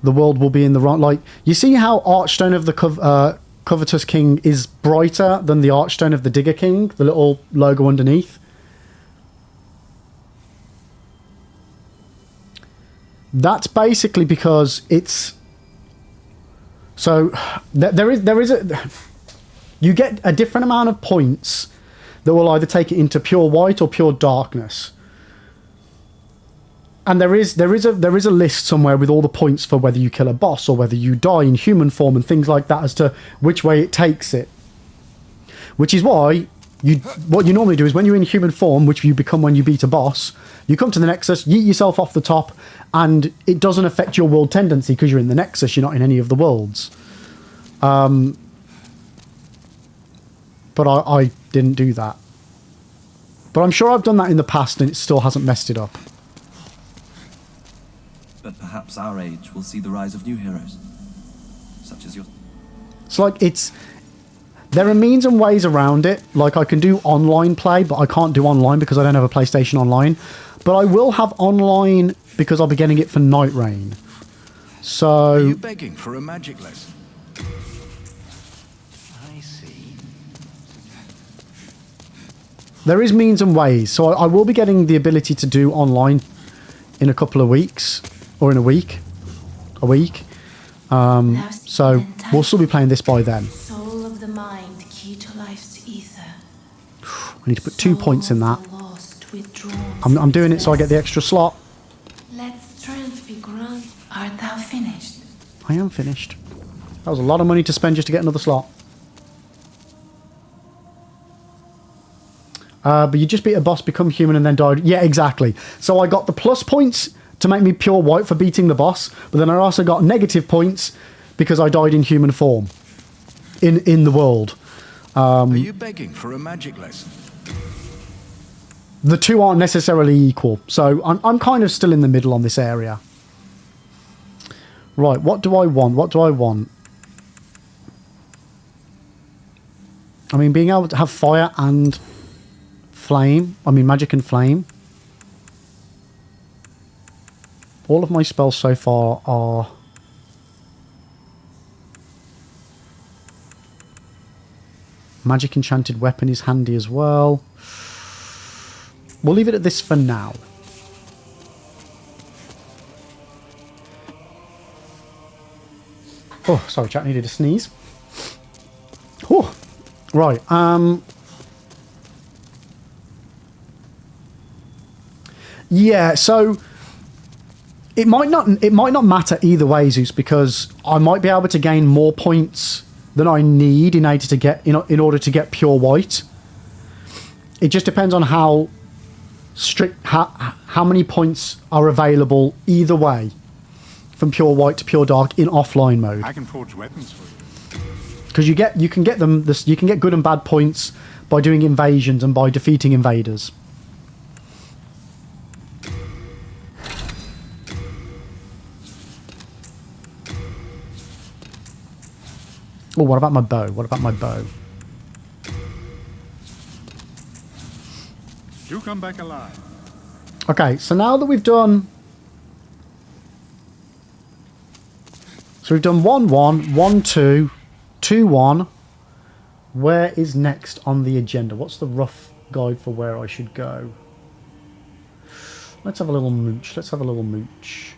will be in the right... Like, you see how Archstone of the Covetous King is brighter than the Archstone of the Digger King? The little logo underneath? That's basically because it's... So, there is a... You get a different amount of points that will either take it into pure white or pure darkness. And there is a list somewhere with all the points for whether you kill a boss or whether you die in human form and things like that as to which way it takes it. Which is why what you normally do is when you're in human form, which you become when you beat a boss, you come to the Nexus, yeet yourself off the top, and it doesn't affect your world tendency because you're in the Nexus, you're not in any of the worlds. But I didn't do that. But I'm sure I've done that in the past and it still hasn't messed it up. But perhaps our age will see the rise of new heroes, such as yours. It's like there are means and ways around it. Like I can do online play, but I can't do online because I don't have a PlayStation Online. But I will have online because I'll be getting it for Night Rain. So... Are you begging for a magic lesson? I see. There is means and ways. So I will be getting the ability to do online in a couple of weeks. Or in a week. So we'll still be playing this by then. Soul of the mind, key to life's ether. I need to put 2 points in that. I'm doing it so I get the extra slot. Let strength be granted. Art thou finished? I am finished. That was a lot of money to spend just to get another slot. But you just beat a boss, become human, and then died. Yeah, exactly. So I got the plus points to make me pure white for beating the boss, but then I also got negative points because I died in human form in the world. Are you begging for a magic lesson? The two aren't necessarily equal, so I'm kind of still in the middle on this area. Right, what do I want? What do I want? I mean, being able to have fire and flame. I mean, magic and flame. All of my spells so far are... Magic enchanted weapon is handy as well. We'll leave it at this for now. Oh, sorry, chat, needed a sneeze. Oh, right. Yeah, so it might not matter either way, Zeus, because I might be able to gain more points than I need in order to get pure white. It just depends on how strict how many points are available either way from pure white to pure dark in offline mode. I can forge weapons for you. Because you can get good and bad points by doing invasions and by defeating invaders. Oh, what about my bow? What about my bow? You come back alive. Okay, so now that we've done... So we've done 1-1, 1-2, 2-1. Where is next on the agenda? What's the rough guide for where I should go? Let's have a little mooch. Let's have a little mooch.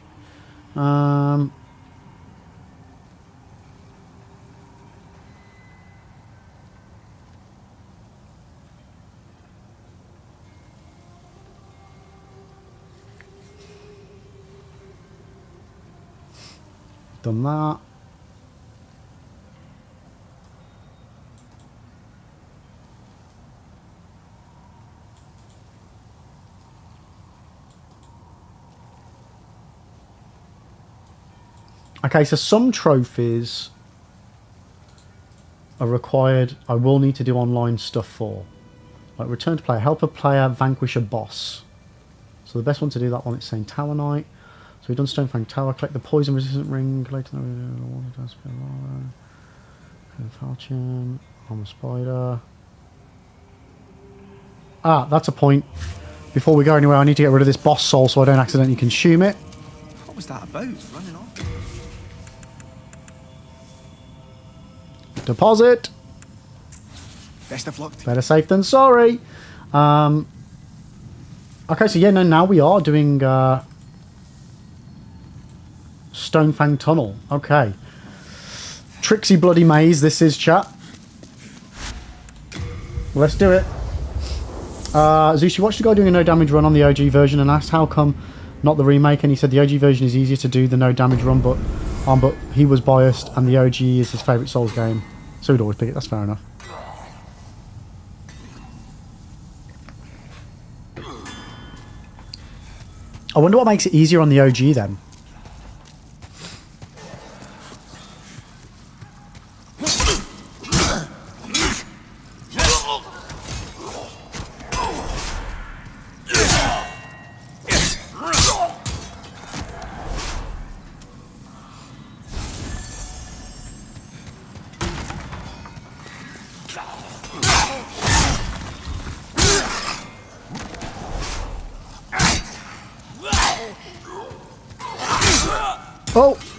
Done that. Okay, so some trophies are required. I will need to do online stuff for. Like return to player, help a player vanquish a boss. So the best one to do that one is saying Tower Knight. So we've done Stonefang Tower, collect the poison resistant ring, collect the Falchion, Armor Spider. Ah, that's a point. Before we go anywhere, I need to get rid of this boss soul so I don't accidentally consume it. What was that about? Running off? Deposit. Best of luck. Better safe than sorry. Okay, so yeah, no, now we are doing Stonefang Tunnel. Okay. Trixie Bloody Maze, this is, chat. Let's do it. Zeus, you watched the guy doing a no damage run on the OG version and asked how come not the remake, and he said the OG version is easier to do the no damage run, but he was biased and the OG is his favourite Souls game, so he'd always pick it. That's fair enough. I wonder what makes it easier on the OG then.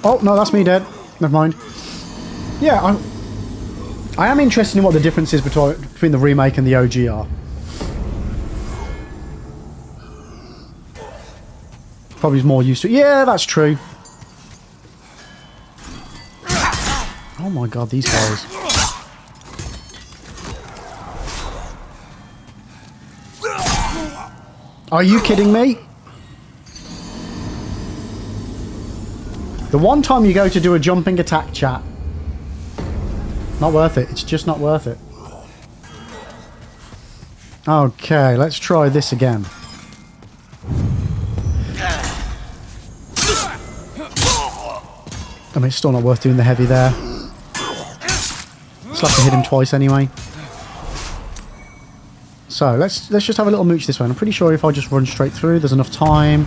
Oh, no, that's me dead. Never mind. Yeah, I am interested in what the difference is between the remake and the OG are. Probably more used to it. Yeah, that's true. Oh my god, these guys. Are you kidding me? The one time you go to do a jumping attack, chat. Not worth it. It's just not worth it. Okay, let's try this again. I mean, it's still not worth doing the heavy there. Just have to hit him twice anyway. So let's just have a little mooch this way. I'm pretty sure if I just run straight through, there's enough time.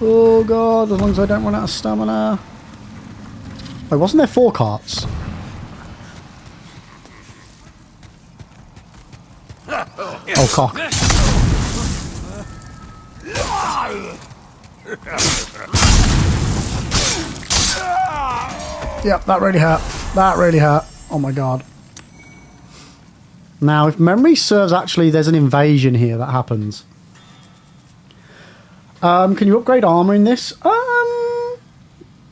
Oh god, as long as I don't run out of stamina. Wait, wasn't there 4 carts? Oh, cock. Yep, that really hurt. That really hurt. Oh my god. Now, if memory serves, actually, there's an invasion here that happens. Can you upgrade armor in this?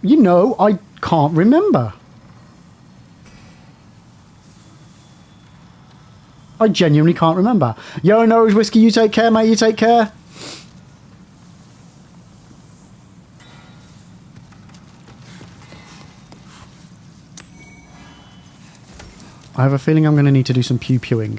You know, I can't remember. I genuinely can't remember. Yo, Norwich Whiskey, you take care, mate. You take care. I have a feeling I'm going to need to do some pew-pewing.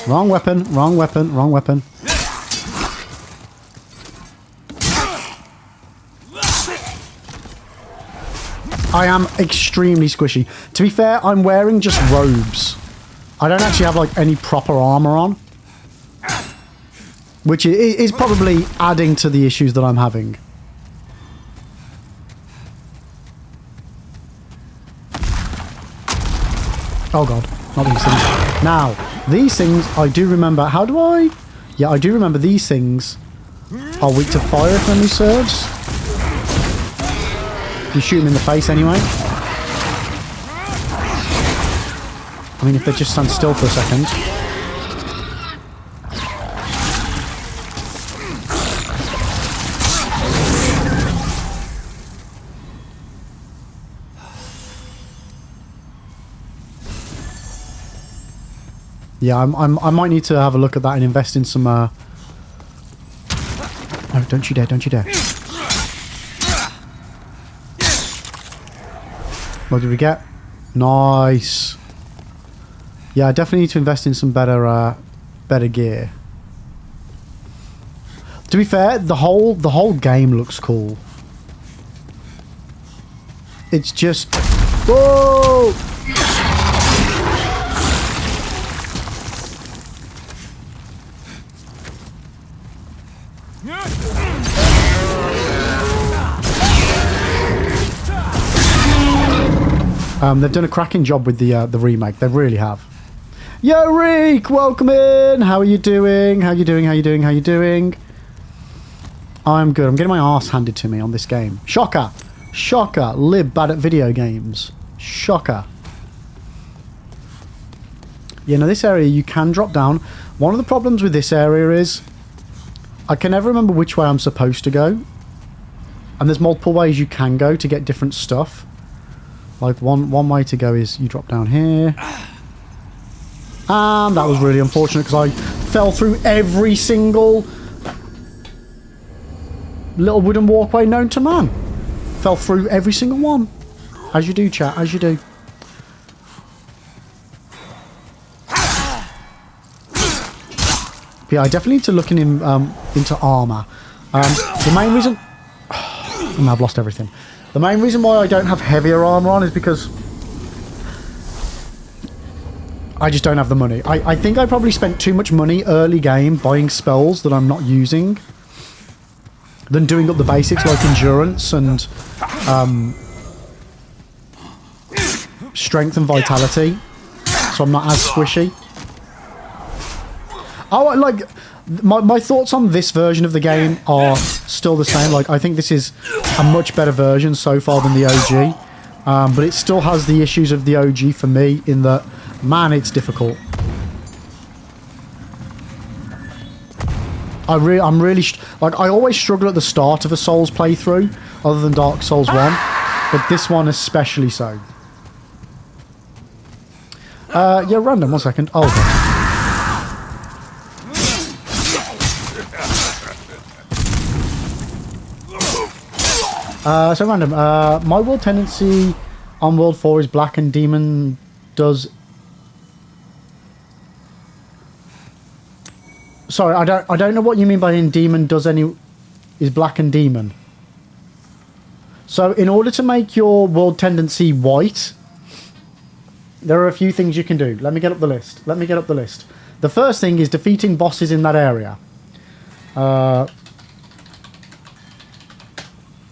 Wrong weapon, wrong weapon, wrong weapon. I am extremely squishy. To be fair, I'm wearing just robes. I don't actually have like any proper armor on. Which is probably adding to the issues that I'm having. Oh god, not these things. Now, these things, I do remember. How do I? Yeah, I do remember these things are weak to fire if memory serves. If you shoot them in the face anyway. I mean, if they just stand still for a second. Yeah, I might need to have a look at that and invest in some... No, don't you dare, don't you dare. What did we get? Nice. Yeah, I definitely need to invest in some better gear. To be fair, the whole game looks cool. It's just... Whoa! They've done a cracking job with the remake. They really have. Yo, Reek! Welcome in! How are you doing? How you doing? How you doing? How you doing? I'm good. I'm getting my arse handed to me on this game. Shocker! Shocker! Lib bad at video games. Shocker. Yeah, now this area you can drop down. One of the problems with this area is I can never remember which way I'm supposed to go. And there's multiple ways you can go to get different stuff. Like one way to go is you drop down here. And that was really unfortunate because I fell through every single little wooden walkway known to man. Fell through every single one. As you do, chat, as you do. But yeah, I definitely need to look into armour. The main reason... I've lost everything. The main reason why I don't have heavier armour on is because I just don't have the money. I think I probably spent too much money early game buying spells that I'm not using than doing up the basics like endurance and strength and vitality. So I'm not as squishy. Oh, like... My thoughts on this version of the game are still the same. Like, I think this is a much better version so far than the OG. But it still has the issues of the OG for me in that, man, it's difficult. I'm really... like, I always struggle at the start of a Souls playthrough, other than Dark Souls 1. But this one especially so. Yeah, random, 1 second. Oh, okay. So random. My world tendency on World 4 is black and demon does... Sorry, I don't know what you mean by in demon does any... is black and demon. So in order to make your world tendency white, there are a few things you can do. Let me get up the list. The first thing is defeating bosses in that area.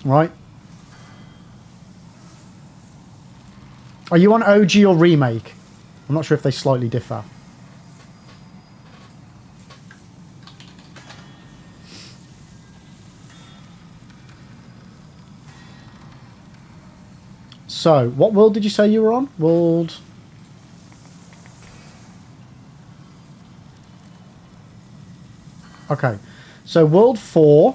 Right. Are you on OG or Remake? I'm not sure if they slightly differ. So, what world did you say you were on? World... Okay. So, World 4...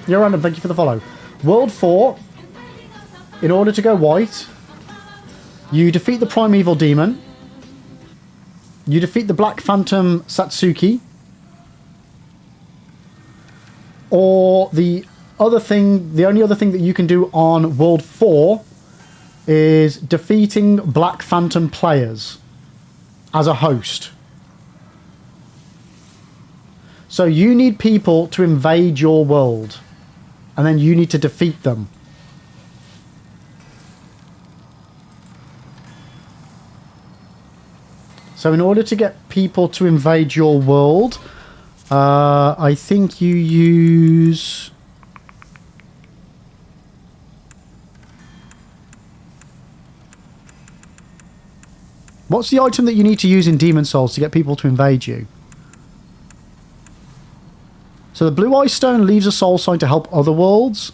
You're random, thank you for the follow. World 4, in order to go white, you defeat the Primeval Demon, you defeat the Black Phantom Satsuki, or the only other thing that you can do on World 4 is defeating Black Phantom players as a host. So you need people to invade your world, and then you need to defeat them. So in order to get people to invade your world, I think you use... What's the item that you need to use in Demon Souls to get people to invade you? So the Blue Eye Stone leaves a soul sign to help other worlds.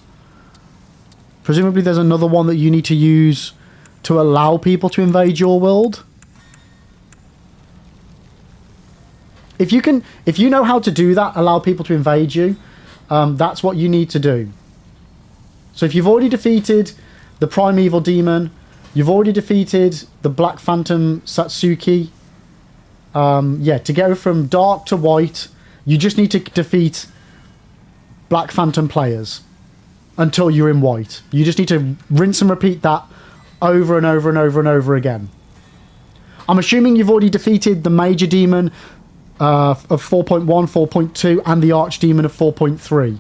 Presumably there's another one that you need to use to allow people to invade your world. If you know how to do that, allow people to invade you, that's what you need to do. So if you've already defeated the Primeval Demon, you've already defeated the Black Phantom Satsuki, yeah, to go from dark to white, you just need to defeat Black Phantom players until you're in white. You just need to rinse and repeat that over and over and over and over again. I'm assuming you've already defeated the Major Demon of 4.1, 4.2, and the Archdemon of 4.3.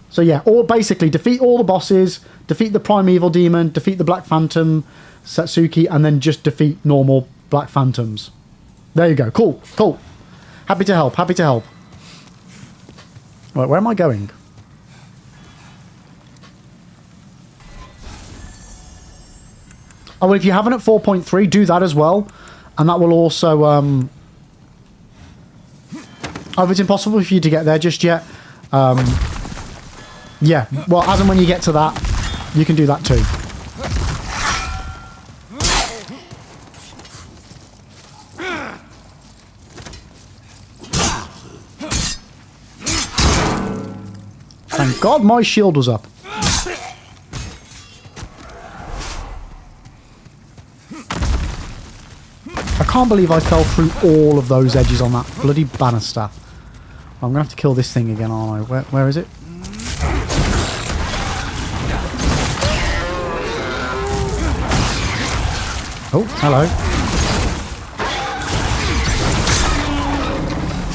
So yeah, or basically defeat all the bosses, defeat the Primeval Demon, defeat the Black Phantom Satsuki, and then just defeat normal Black Phantoms. There you go. Cool, cool. Happy to help, happy to help. Right, where am I going? Oh, well, if you haven't at 4.3, do that as well. And that will also... Oh, if it's impossible for you to get there just yet. Yeah, well, as and when you get to that, you can do that too. Thank God my shield was up. I can't believe I fell through all of those edges on that bloody banister. I'm going to have to kill this thing again, aren't I? Where is it? Oh, hello.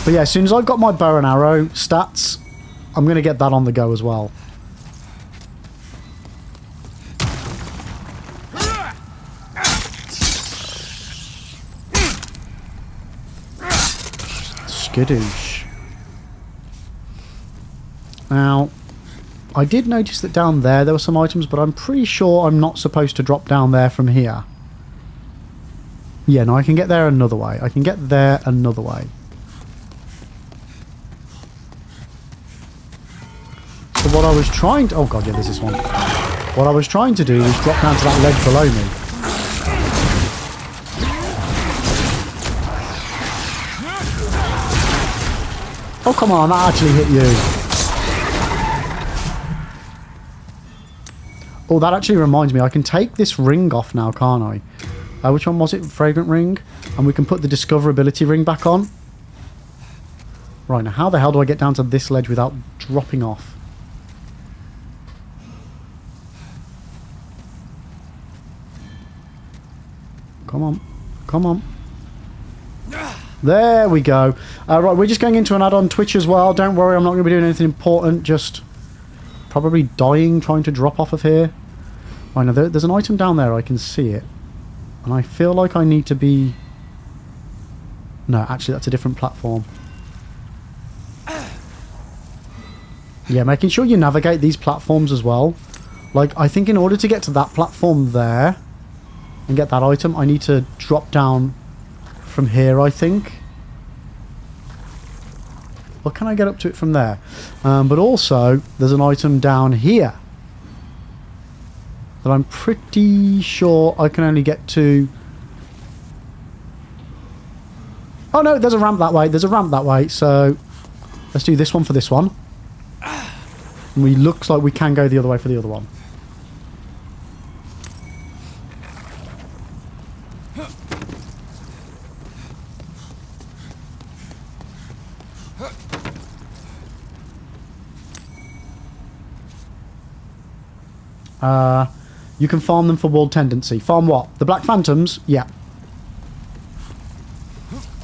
But yeah, as soon as I've got my bow and arrow stats, I'm going to get that on the go as well. Skadoosh. Now, I did notice that down there were some items, but I'm pretty sure I'm not supposed to drop down there from here. Yeah, no, I can get there another way. I can get there another way. So what I was trying to... Oh god, yeah, there's this one. What I was trying to do was drop down to that ledge below me. Oh, come on, that actually hit you. Oh, that actually reminds me, I can take this ring off now, can't I? Which one was it? Fragrant ring? And we can put the discoverability ring back on. Right, now how the hell do I get down to this ledge without dropping off? Come on. Come on. There we go. Right, we're just going into an add-on Twitch as well. Don't worry, I'm not going to be doing anything important. Just probably dying, trying to drop off of here. I know there's an item down there. I can see it. And I feel like I need to be... No, actually, that's a different platform. Yeah, making sure you navigate these platforms as well. Like, I think in order to get to that platform there and get that item, I need to drop down from here, I think. Or can I get up to it from there? But also, there's an item down here that I'm pretty sure I can only get to... Oh no, there's a ramp that way. There's a ramp that way. So let's do this one for this one. And we looks like we can go the other way for the other one. You can farm them for world tendency. Farm what? The Black Phantoms? Yeah.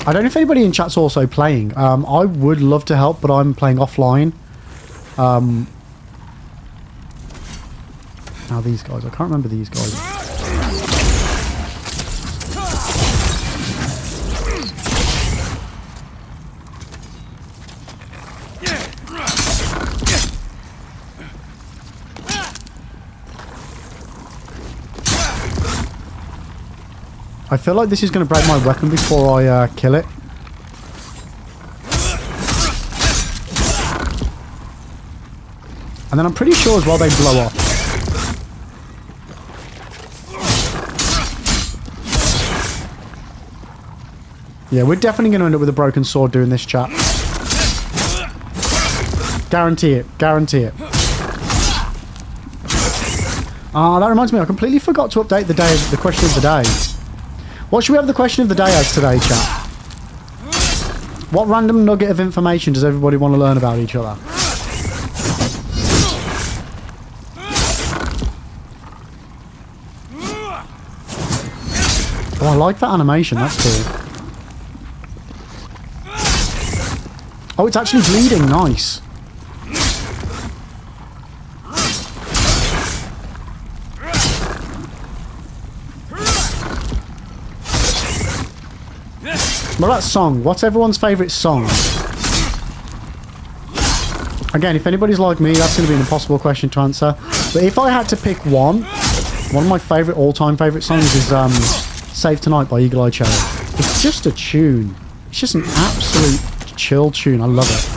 I don't know if anybody in chat's also playing. I would love to help, but I'm playing offline. Now these guys. I can't remember these guys. I feel like this is going to break my weapon before I kill it. And then I'm pretty sure as well they blow up. Yeah, we're definitely going to end up with a broken sword doing this, chat. Guarantee it. Guarantee it. Ah, that reminds me, I completely forgot to update the question of the day. What should we have the question of the day as today, chat? What random nugget of information does everybody want to learn about each other? Oh, I like that animation. That's cool. Oh, it's actually bleeding. Nice. What about song? What's everyone's favourite song? Again, if anybody's like me, that's going to be an impossible question to answer. But if I had to pick one of my favourite, all-time favourite songs is Save Tonight by Eagle Eye Cherry. It's just a tune. It's just an absolute chill tune. I love it.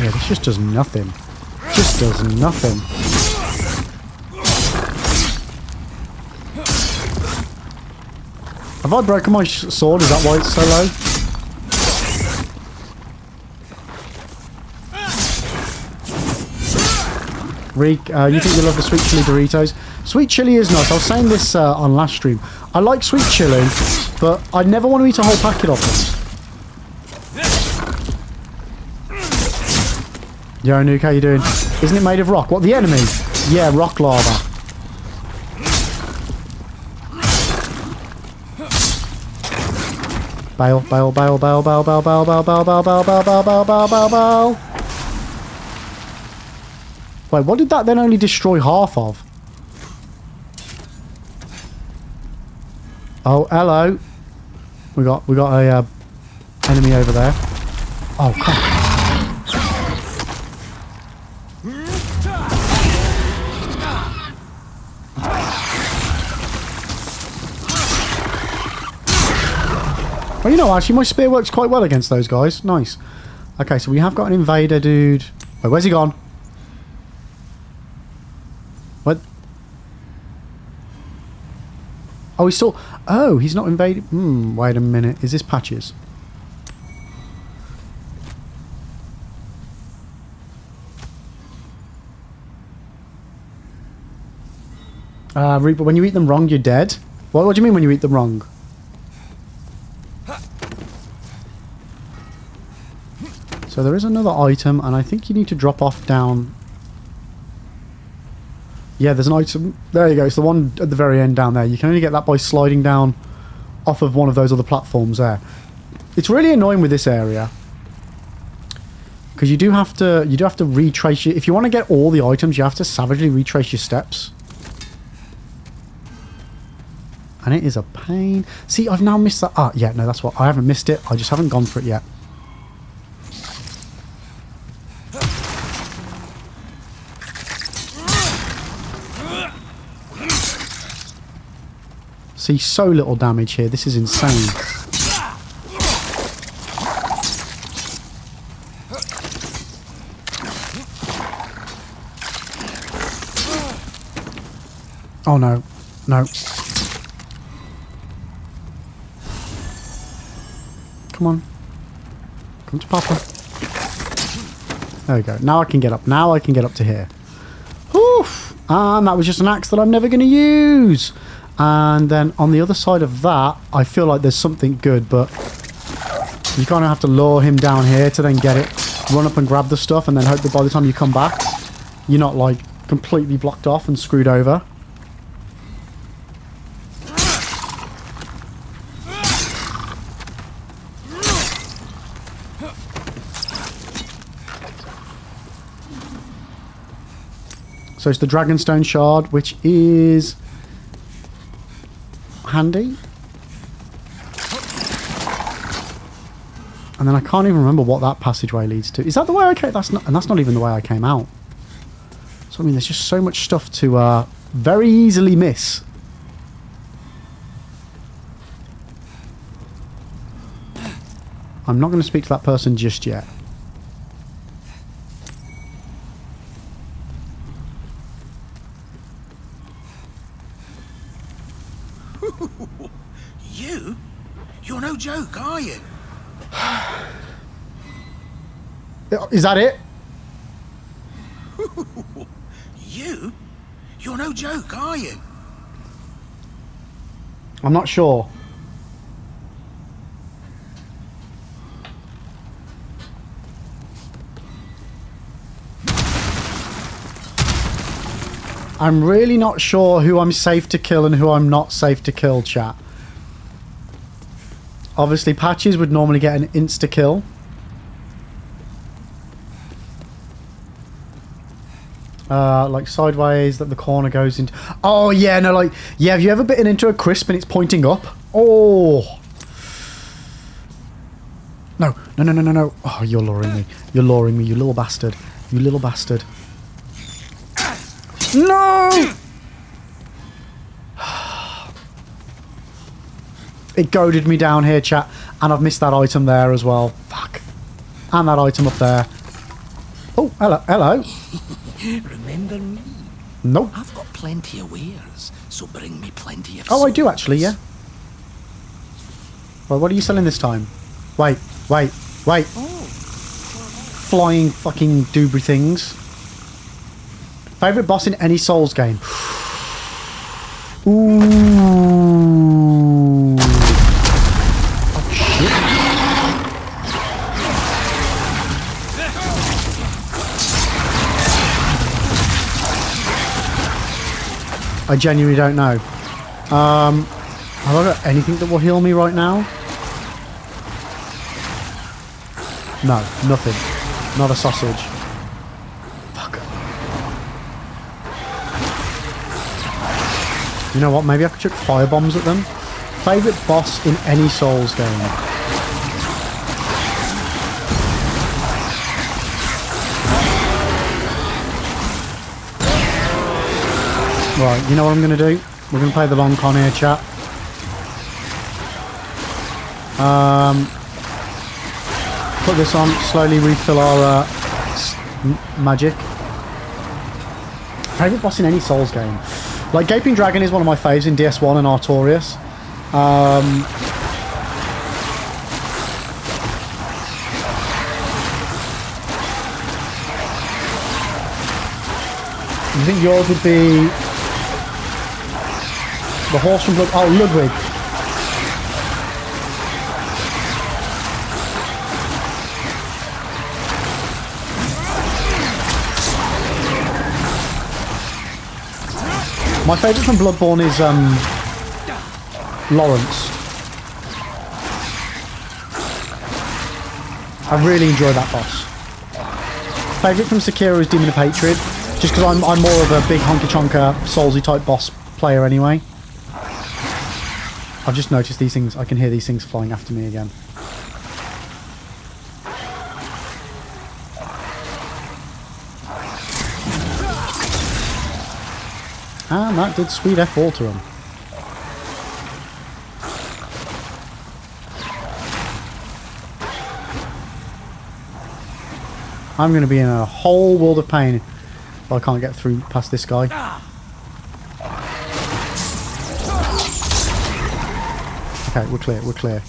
Yeah, this just does nothing. Just does nothing. Have I broken my sword? Is that why it's so low? Reek, you think you love the sweet chili Doritos? Sweet chili is nice. I was saying this on last stream. I like sweet chili, but I never want to eat a whole packet of them. Yo, Nuke, how you doing? Isn't it made of rock? What, the enemy? Yeah, rock lava. Bail, bail, bail, bail, bail, bail, bail, bail, bail, bail, bail, bail, bail, bail, bail, bail, bail. Wait, what did that then only destroy half of? Oh, hello. We got a enemy over there. Oh, crap. Well, you know, actually, my spear works quite well against those guys. Nice. Okay, so we have got an invader dude. Wait, where's he gone? What? Oh, he's still... Oh, he's not invaded. Wait a minute. Is this Patches? Reaper, when you eat them wrong, you're dead. What do you mean when you eat them wrong? So there is another item, and I think you need to drop off down. Yeah, there's an item. There you go. It's the one at the very end down there. You can only get that by sliding down off of one of those other platforms there. It's really annoying with this area because you do have to retrace your, if you want to get all the items, you have to savagely retrace your steps. And it is a pain. See, I've now missed that. Ah, yeah, no, that's what I haven't missed it. I just haven't gone for it yet. See, so little damage here. This is insane. Oh no, no. Come on. Come to Papa. There we go. Now I can get up. Now I can get up to here. Oof. And that was just an axe that I'm never going to use. And then on the other side of that, I feel like there's something good, but you kind of have to lure him down here to then get it, run up and grab the stuff, and then hope that by the time you come back, you're not like completely blocked off and screwed over. So it's the Dragonstone Shard, which is handy. And then I can't even remember what that passageway leads to. Is that the way I came? That's not even the way I came out. So I mean, there's just so much stuff to very easily miss. I'm not going to speak to that person just yet. You're no joke, are you? Is that it? You're no joke, are you? I'm not sure. I'm really not sure who I'm safe to kill and who I'm not safe to kill, chat. Obviously, Patches would normally get an insta-kill. Like sideways, that the corner goes into... Oh, yeah, no, like... Yeah, have you ever bitten into a crisp and it's pointing up? Oh! No, no, no, no, no, no. Oh, you're luring me. You're luring me, you little bastard. You little bastard. No! It goaded me down here, chat. And I've missed that item there as well. Fuck. And that item up there. Oh, hello. Hello. Remember me? Nope. I've got plenty of wares, so bring me plenty of Oh, I do souls. actually, yeah. Well, what are you selling this time? Wait, wait, wait. Oh. Flying fucking doobry things. Favourite boss in any Souls game? Ooh. Oh, shit. I genuinely don't know. Have I got anything that will heal me right now? No, nothing. Not a sausage. Fuck. You know what? Maybe I could chuck firebombs at them. Favourite boss in any Souls game? Right, you know what I'm going to do? We're going to play the long con here, chat. Put this on, slowly refill our magic. Favourite boss in any Souls game? Like, Gaping Dragon is one of my faves in DS1 and Artorias. You think yours would be... The horse from Blood... Oh, Ludwig. My favourite from Bloodborne is Lawrence. I really enjoy that boss. Favourite from Sekiro is Demon of Hatred, just because I'm more of a big honky-chonker, Soulsy type boss player anyway. I've just noticed these things, I can hear these things flying after me again. And that did sweet F4 to him. I'm going to be in a whole world of pain if I can't get through past this guy. Okay, we're clear, we're clear.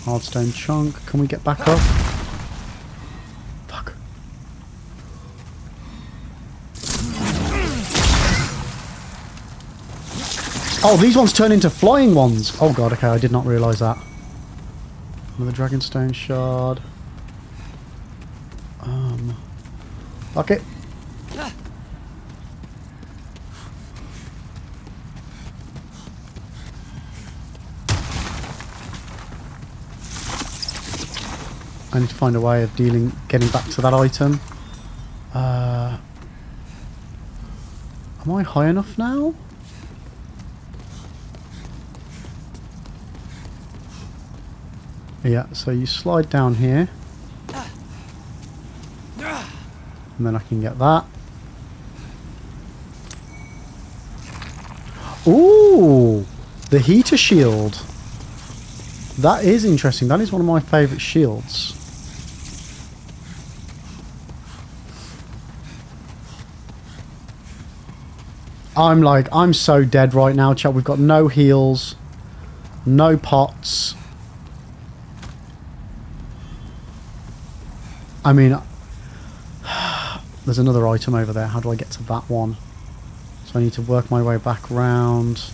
Hardstone chunk. Can we get back up? Fuck. Oh, these ones turn into flying ones. Oh god, okay, I did not realise that. Another Dragonstone shard. Fuck it. I need to find a way of getting back to that item. Am I high enough now? Yeah, so you slide down here. And then I can get that. Ooh! The heater shield. That is interesting. That is one of my favourite shields. I'm so dead right now, chat. We've got no heals, no pots. I mean, there's another item over there. How do I get to that one? So I need to work my way back round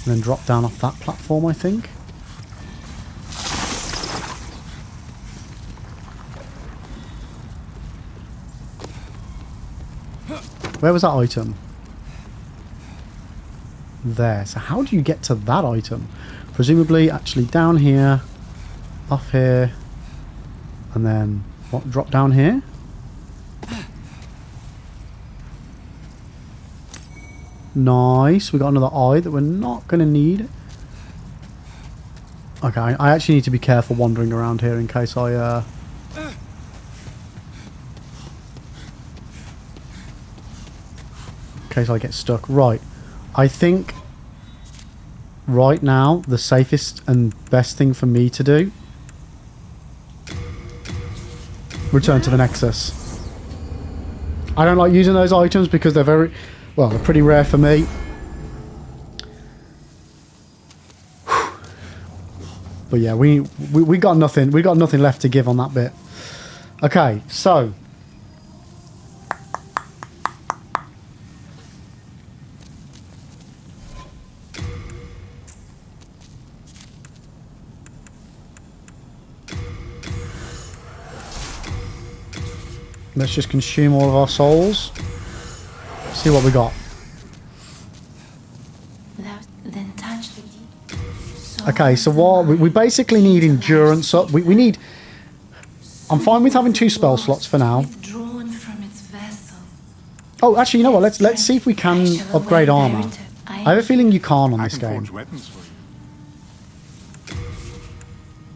and then drop down off that platform, I think. Where was that item? There. So how do you get to that item? Presumably actually down here, up here, and then what? Drop down here? Nice. We got another eye that we're not going to need. Okay, I actually need to be careful wandering around here in case I get stuck. Right. I think right now the safest and best thing for me to do, return to the Nexus. I don't like using those items because they're they're pretty rare for me. But yeah, we got nothing. We got nothing left to give on that bit. Okay, so let's just consume all of our souls. See what we got. Then touch the Okay, so what we basically need endurance up. We need. I'm fine with having 2 spell slots for now. Oh, actually, you know what? Let's see if we can upgrade armor. I have a feeling you can't on this game.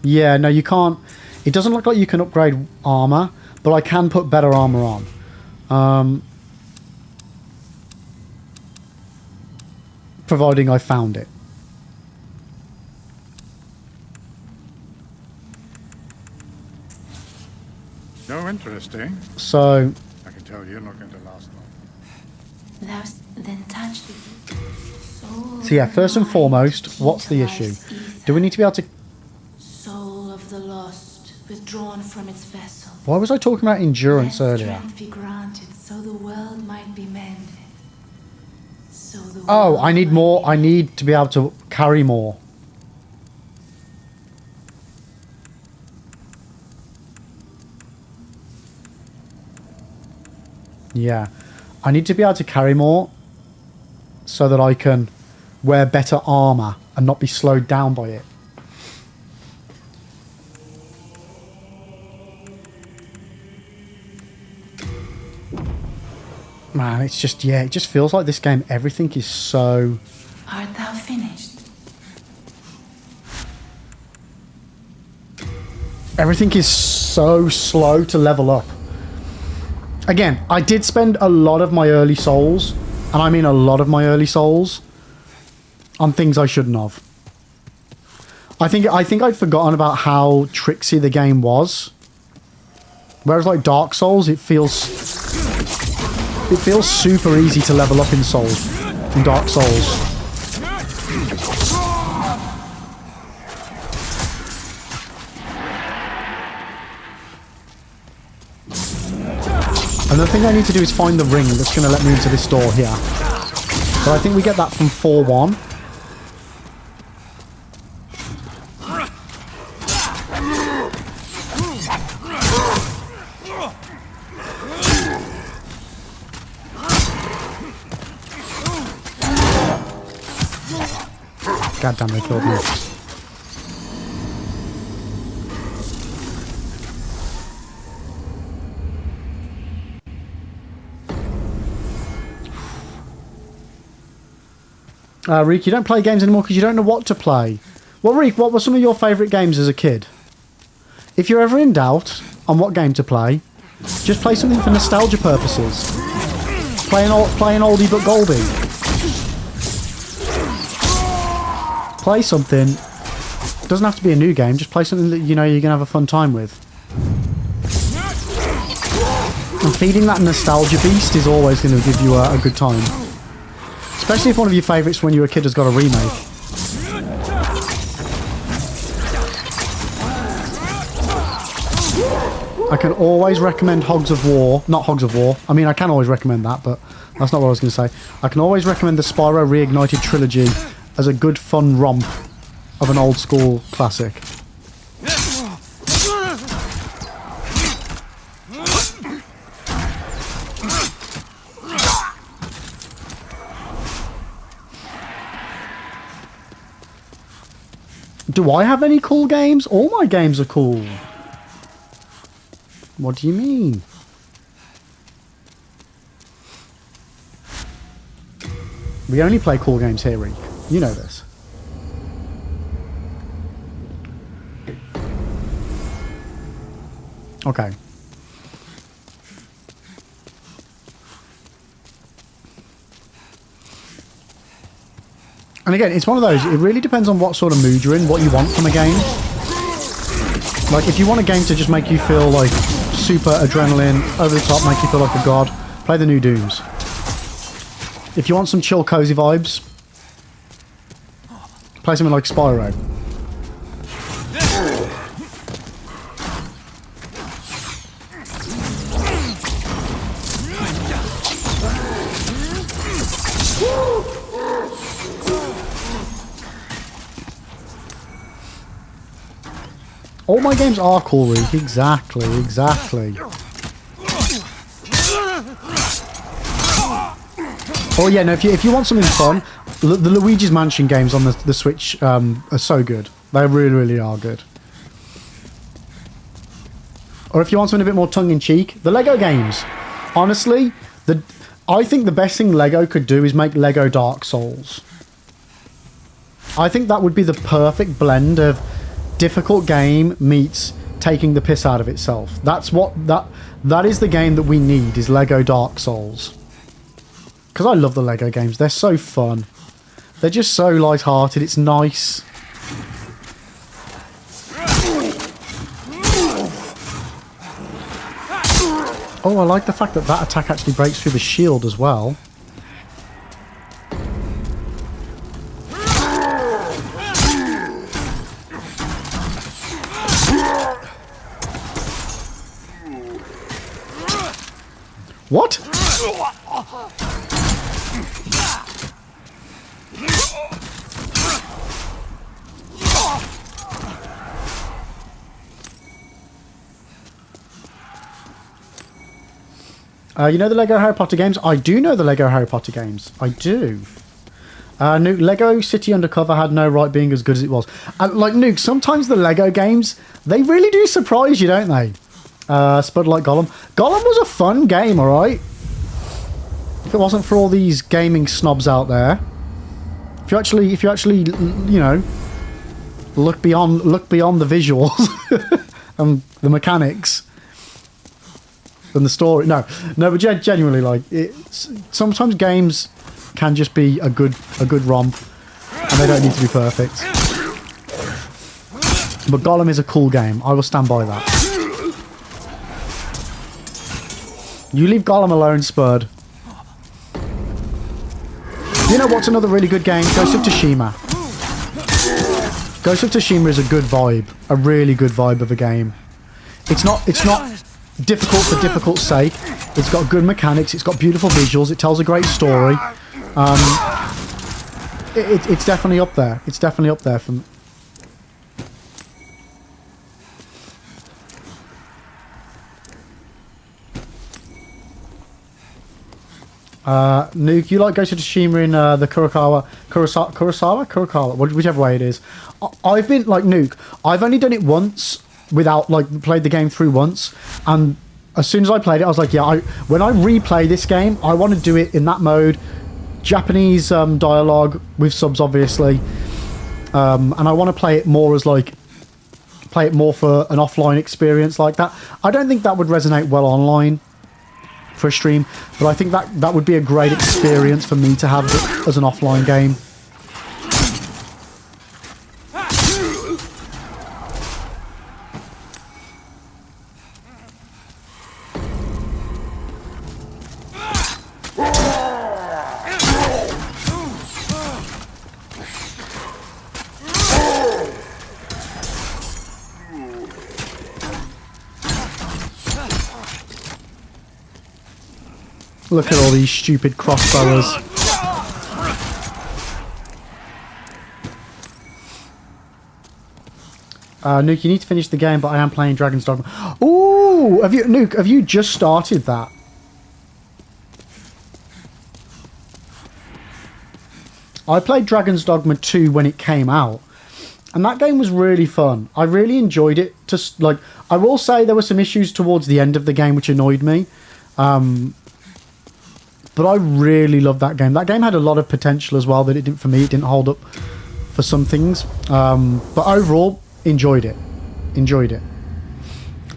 Yeah, no, you can't. It doesn't look like you can upgrade armor, but I can put better armor on. Providing I found it. So interesting. So I can tell you're not going to last long. Then touch the So yeah, first and foremost, what's the issue? Do we need to be able to... soul of the lost, drawn from its vessel. Why was I talking about endurance Let earlier? strength be granted so the world might be mended. So the Oh, world I need might more. be I need to be able to carry more. Yeah. I need to be able to carry more so that I can wear better armor and not be slowed down by it. Man, it's just, yeah, it just feels like this game, everything is so... Art thou finished? Everything is so slow to level up. Again, I did spend a lot of my early souls, and I mean a lot of my early souls, on things I shouldn't have. I think I'd forgotten about how tricksy the game was. Whereas like Dark Souls, it feels super easy to level up in Dark Souls. And the thing I need to do is find the ring that's going to let me into this door here. So I think we get that from 4-1. God damn, they killed me. Reek, you don't play games anymore because you don't know what to play. Well, Reek, what were some of your favourite games as a kid? If you're ever in doubt on what game to play, just play something for nostalgia purposes. Play an oldie but goldie. Play something. Doesn't have to be a new game. Just play something that you know you're going to have a fun time with. And feeding that nostalgia beast is always going to give you a good time. Especially if one of your favourites when you were a kid has got a remake. I can always recommend Hogs of War. Not Hogs of War. I mean, I can always recommend that, but that's not what I was going to say. I can always recommend the Spyro Reignited trilogy as a good fun romp of an old school classic. Do I have any cool games? All my games are cool. What do you mean? We only play cool games here, Reek. You know this. Okay. And again, it's one of those, it really depends on what sort of mood you're in, what you want from a game. Like, if you want a game to just make you feel like super adrenaline, over the top, make you feel like a god, play the new Dooms. If you want some chill, cozy vibes, play something like Spyro. All my games are cool, Reek. Exactly, exactly. Oh yeah, no, if you want something fun, the Luigi's Mansion games on the Switch are so good. They really, really are good. Or if you want something a bit more tongue-in-cheek, the Lego games. Honestly, I think the best thing Lego could do is make Lego Dark Souls. I think that would be the perfect blend of difficult game meets taking the piss out of itself. That's what that is the game that we need, is Lego Dark Souls. Because I love the Lego games. They're so fun. They're just so light-hearted. It's nice. Oh, I like the fact that that attack actually breaks through the shield as well. What? You know the Lego Harry Potter games? I do know the Lego Harry Potter games. I do. Nuke, Lego City Undercover had no right being as good as it was. Like, Nuke, sometimes the Lego games, they really do surprise you, don't they? Spud like Gollum. Gollum was a fun game, alright? If it wasn't for all these gaming snobs out there. If you actually, you know, look beyond the visuals and the mechanics and the story. No, but genuinely, like, sometimes games can just be a good romp, and they don't need to be perfect. But Gollum is a cool game. I will stand by that. You leave Gollum alone, Spud. You know what's another really good game? Ghost of Tsushima. Ghost of Tsushima is a good vibe, a really good vibe of a game. It's not difficult for difficult's sake. It's got good mechanics. It's got beautiful visuals. It tells a great story. It's definitely up there. It's definitely up there from. Nuke, you like Ghost of Tsushima in the Kurosawa, whichever way it is. I've been like Nuke. I've only done it once without played the game through once, and as soon as I played it, I was like, yeah. When I replay this game, I want to do it in that mode, Japanese dialogue with subs, obviously, and I want to play it more as play it more for an offline experience like that. I don't think that would resonate well online for a stream, but I think that would be a great experience for me to have as an offline game. Look at all these stupid crossbowers. Nuke, you need to finish the game, but I am playing Dragon's Dogma. Ooh, Nuke, have you just started that? I played Dragon's Dogma 2 when it came out, and that game was really fun. I really enjoyed it. I will say there were some issues towards the end of the game which annoyed me. But I really loved that game. That game had a lot of potential as well that it didn't, for me, it didn't hold up for some things. But overall, enjoyed it. Enjoyed it.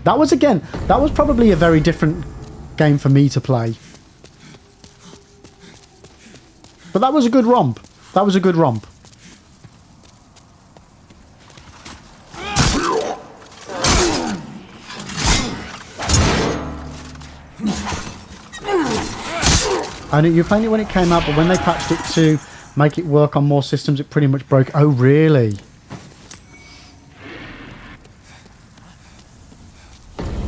That was probably a very different game for me to play. But that was a good romp. That was a good romp. I know you were playing it when it came out, but when they patched it to make it work on more systems, it pretty much broke. Oh, really?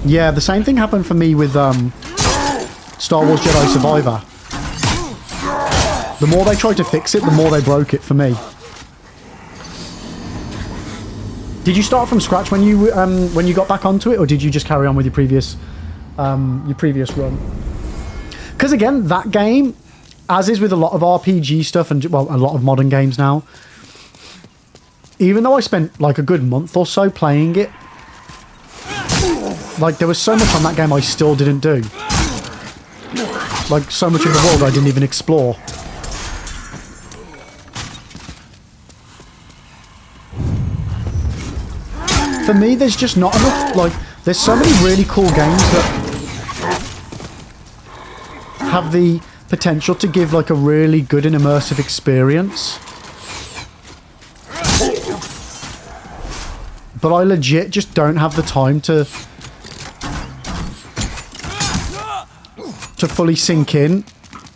Yeah, the same thing happened for me with Star Wars Jedi Survivor. The more they tried to fix it, the more they broke it for me. Did you start from scratch when you got back onto it, or did you just carry on with your previous run? Because again, that game, as is with a lot of RPG stuff and, well, a lot of modern games now, even though I spent like a good month or so playing it, like there was so much on that game I still didn't do. Like so much of the world I didn't even explore. For me, there's just not enough, like, there's so many really cool games that have the potential to give like a really good and immersive experience, but I legit just don't have the time to fully sink in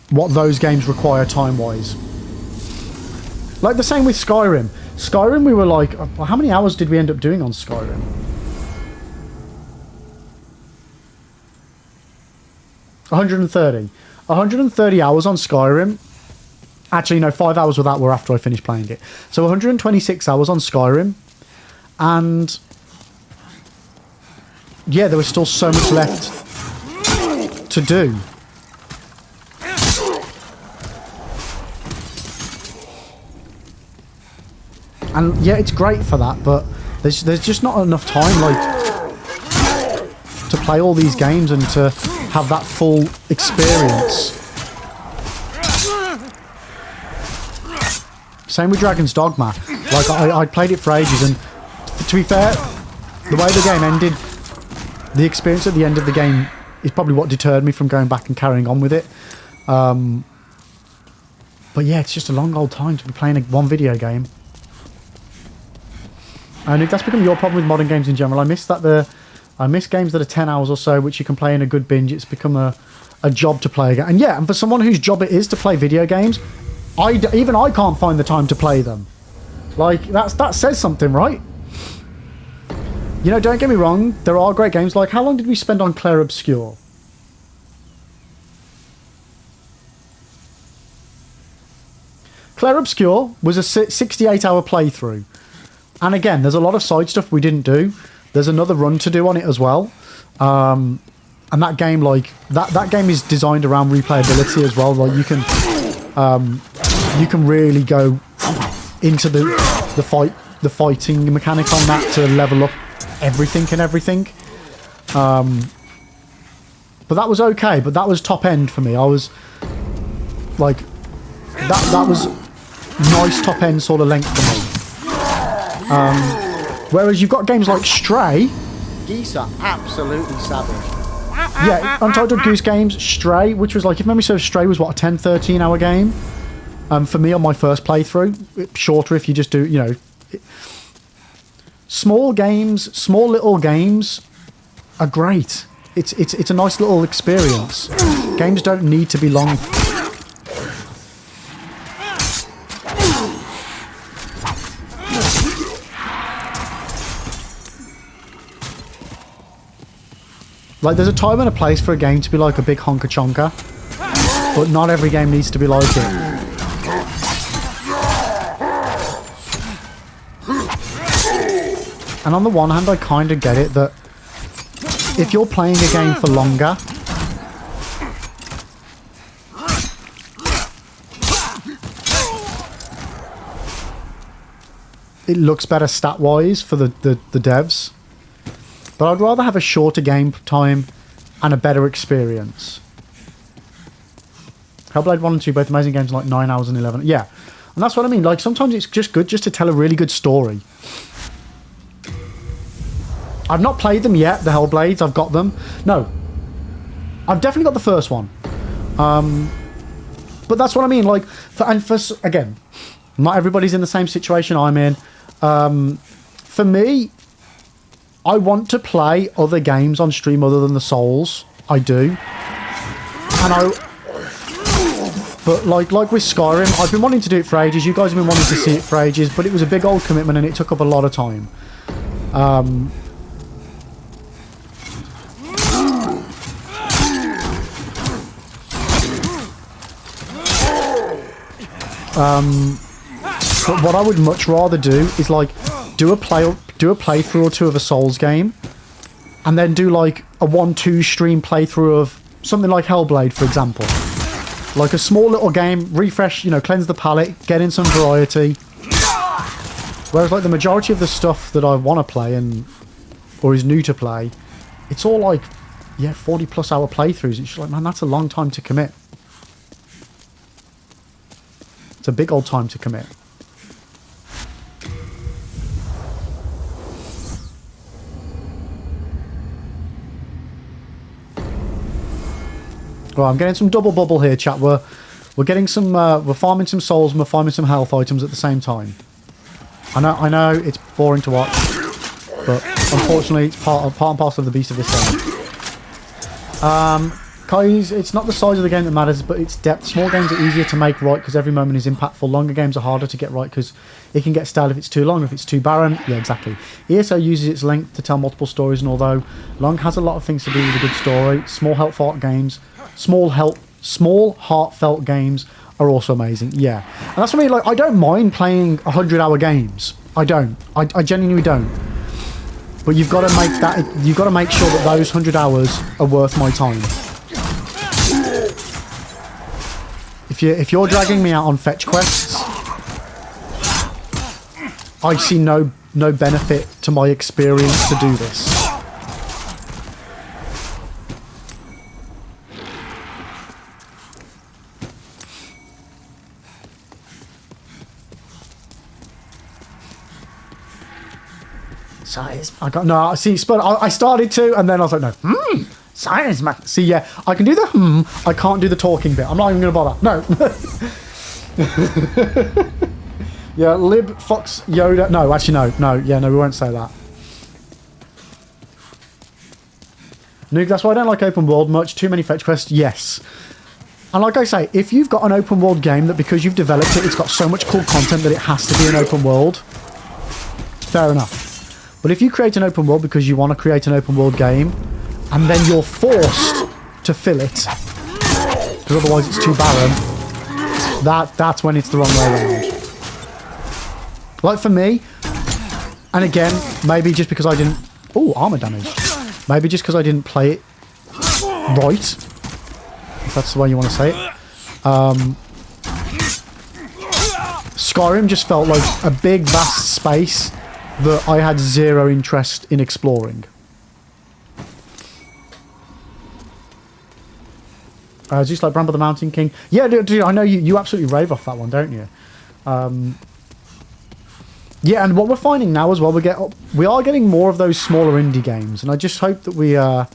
what those games require time-wise. Like the same with Skyrim. Skyrim, we were like, how many hours did we end up doing on Skyrim? 130. 130 hours on Skyrim. Actually, no, 5 hours of that were after I finished playing it. So 126 hours on Skyrim. And yeah, there was still so much left to do. And yeah, it's great for that, but there's just not enough time, like, to play all these games and to have that full experience. Same with Dragon's Dogma. Like, I played it for ages, and to be fair, the way the game ended, the experience at the end of the game is probably what deterred me from going back and carrying on with it. But yeah, it's just a long old time to be playing one video game. And if that's become your problem with modern games in general, I miss games that are 10 hours or so, which you can play in a good binge. It's become a job to play again. And yeah, and for someone whose job it is to play video games, even I can't find the time to play them. Like, that says something, right? You know, don't get me wrong, there are great games. Like, how long did we spend on Clair Obscur? Clair Obscur was a 68-hour playthrough. And again, there's a lot of side stuff we didn't do. There's another run to do on it as well. And that game, like, that game is designed around replayability as well. Like, you can really go into the fighting mechanic on that to level up everything and everything. But that was okay, but that was top end for me. I was like, that was nice top end sort of length for me. Whereas you've got games like Stray. Geese are absolutely savage. Yeah, Untitled Goose Games, Stray, which was like, if memory serves, Stray was what, a 10-13 hour game? For me on my first playthrough. Shorter if you just do, you know. Small little games are great. It's a nice little experience. Games don't need to be long. Like, there's a time and a place for a game to be like a big honka-chonka, but not every game needs to be like it. And on the one hand, I kind of get it that if you're playing a game for longer, it looks better stat-wise for the devs. But I'd rather have a shorter game time and a better experience. Hellblade 1 and 2, both amazing games, like 9 hours and 11. Yeah, and that's what I mean. Like, sometimes it's just good just to tell a really good story. I've not played them yet, the Hellblades. I've got them. No. I've definitely got the first one. But that's what I mean. Like, again, not everybody's in the same situation I'm in. For me, I want to play other games on stream other than the Souls. I do. But like with Skyrim, I've been wanting to do it for ages. You guys have been wanting to see it for ages, but it was a big old commitment and it took up a lot of time. But what I would much rather do is like do a playthrough or two of a Souls game, and then do like a 1-2 stream playthrough of something like Hellblade, for example. Like a small little game, refresh, you know, cleanse the palate, get in some variety. Whereas like the majority of the stuff that I want to play or is new to play, it's all like, yeah, 40+ hour playthroughs. It's like, man, that's a long time to commit. It's a big old time to commit. Well, I'm getting some double bubble here, chat. We're getting some. We're farming some souls and we're farming some health items at the same time. I know it's boring to watch, but unfortunately, it's part and parcel of the beast of this game. Guys, it's not the size of the game that matters, but its depth. Small games are easier to make right because every moment is impactful. Longer games are harder to get right because it can get stale if it's too long, if it's too barren. Yeah, exactly. ESO uses its length to tell multiple stories, and although long has a lot of things to do with a good story, small help art games Small heartfelt games are also amazing. Yeah, and that's what I mean. Like, I don't mind playing 100-hour games. I don't. I genuinely don't. But you've got to make that. You've got to make sure that those 100 hours are worth my time. If you're dragging me out on fetch quests, I see no benefit to my experience to do this. I got no. See, I started to, and then I was like, no. Science, man. See, yeah, I can do the I can't do the talking bit. I'm not even gonna bother. No. Yeah, Lib, Fox, Yoda. No, actually, no. Yeah, no, we won't say that. Noog, that's why I don't like open world much. Too many fetch quests. Yes. And like I say, if you've got an open world game that because you've developed it, it's got so much cool content that it has to be an open world, fair enough. But if you create an open world because you want to create an open world game, and then you're forced to fill it, because otherwise it's too barren, that's when it's the wrong way around. Like for me, and again, maybe just because I didn't... Oh, armor damage. Maybe just because I didn't play it right, if that's the way you want to say it. Skyrim just felt like a big, vast space that I had zero interest in exploring. Just like Bramble the Mountain King. Yeah, dude, I know you absolutely rave off that one, don't you? Yeah, and what we're finding now as well, we are getting more of those smaller indie games, and I just hope that we... I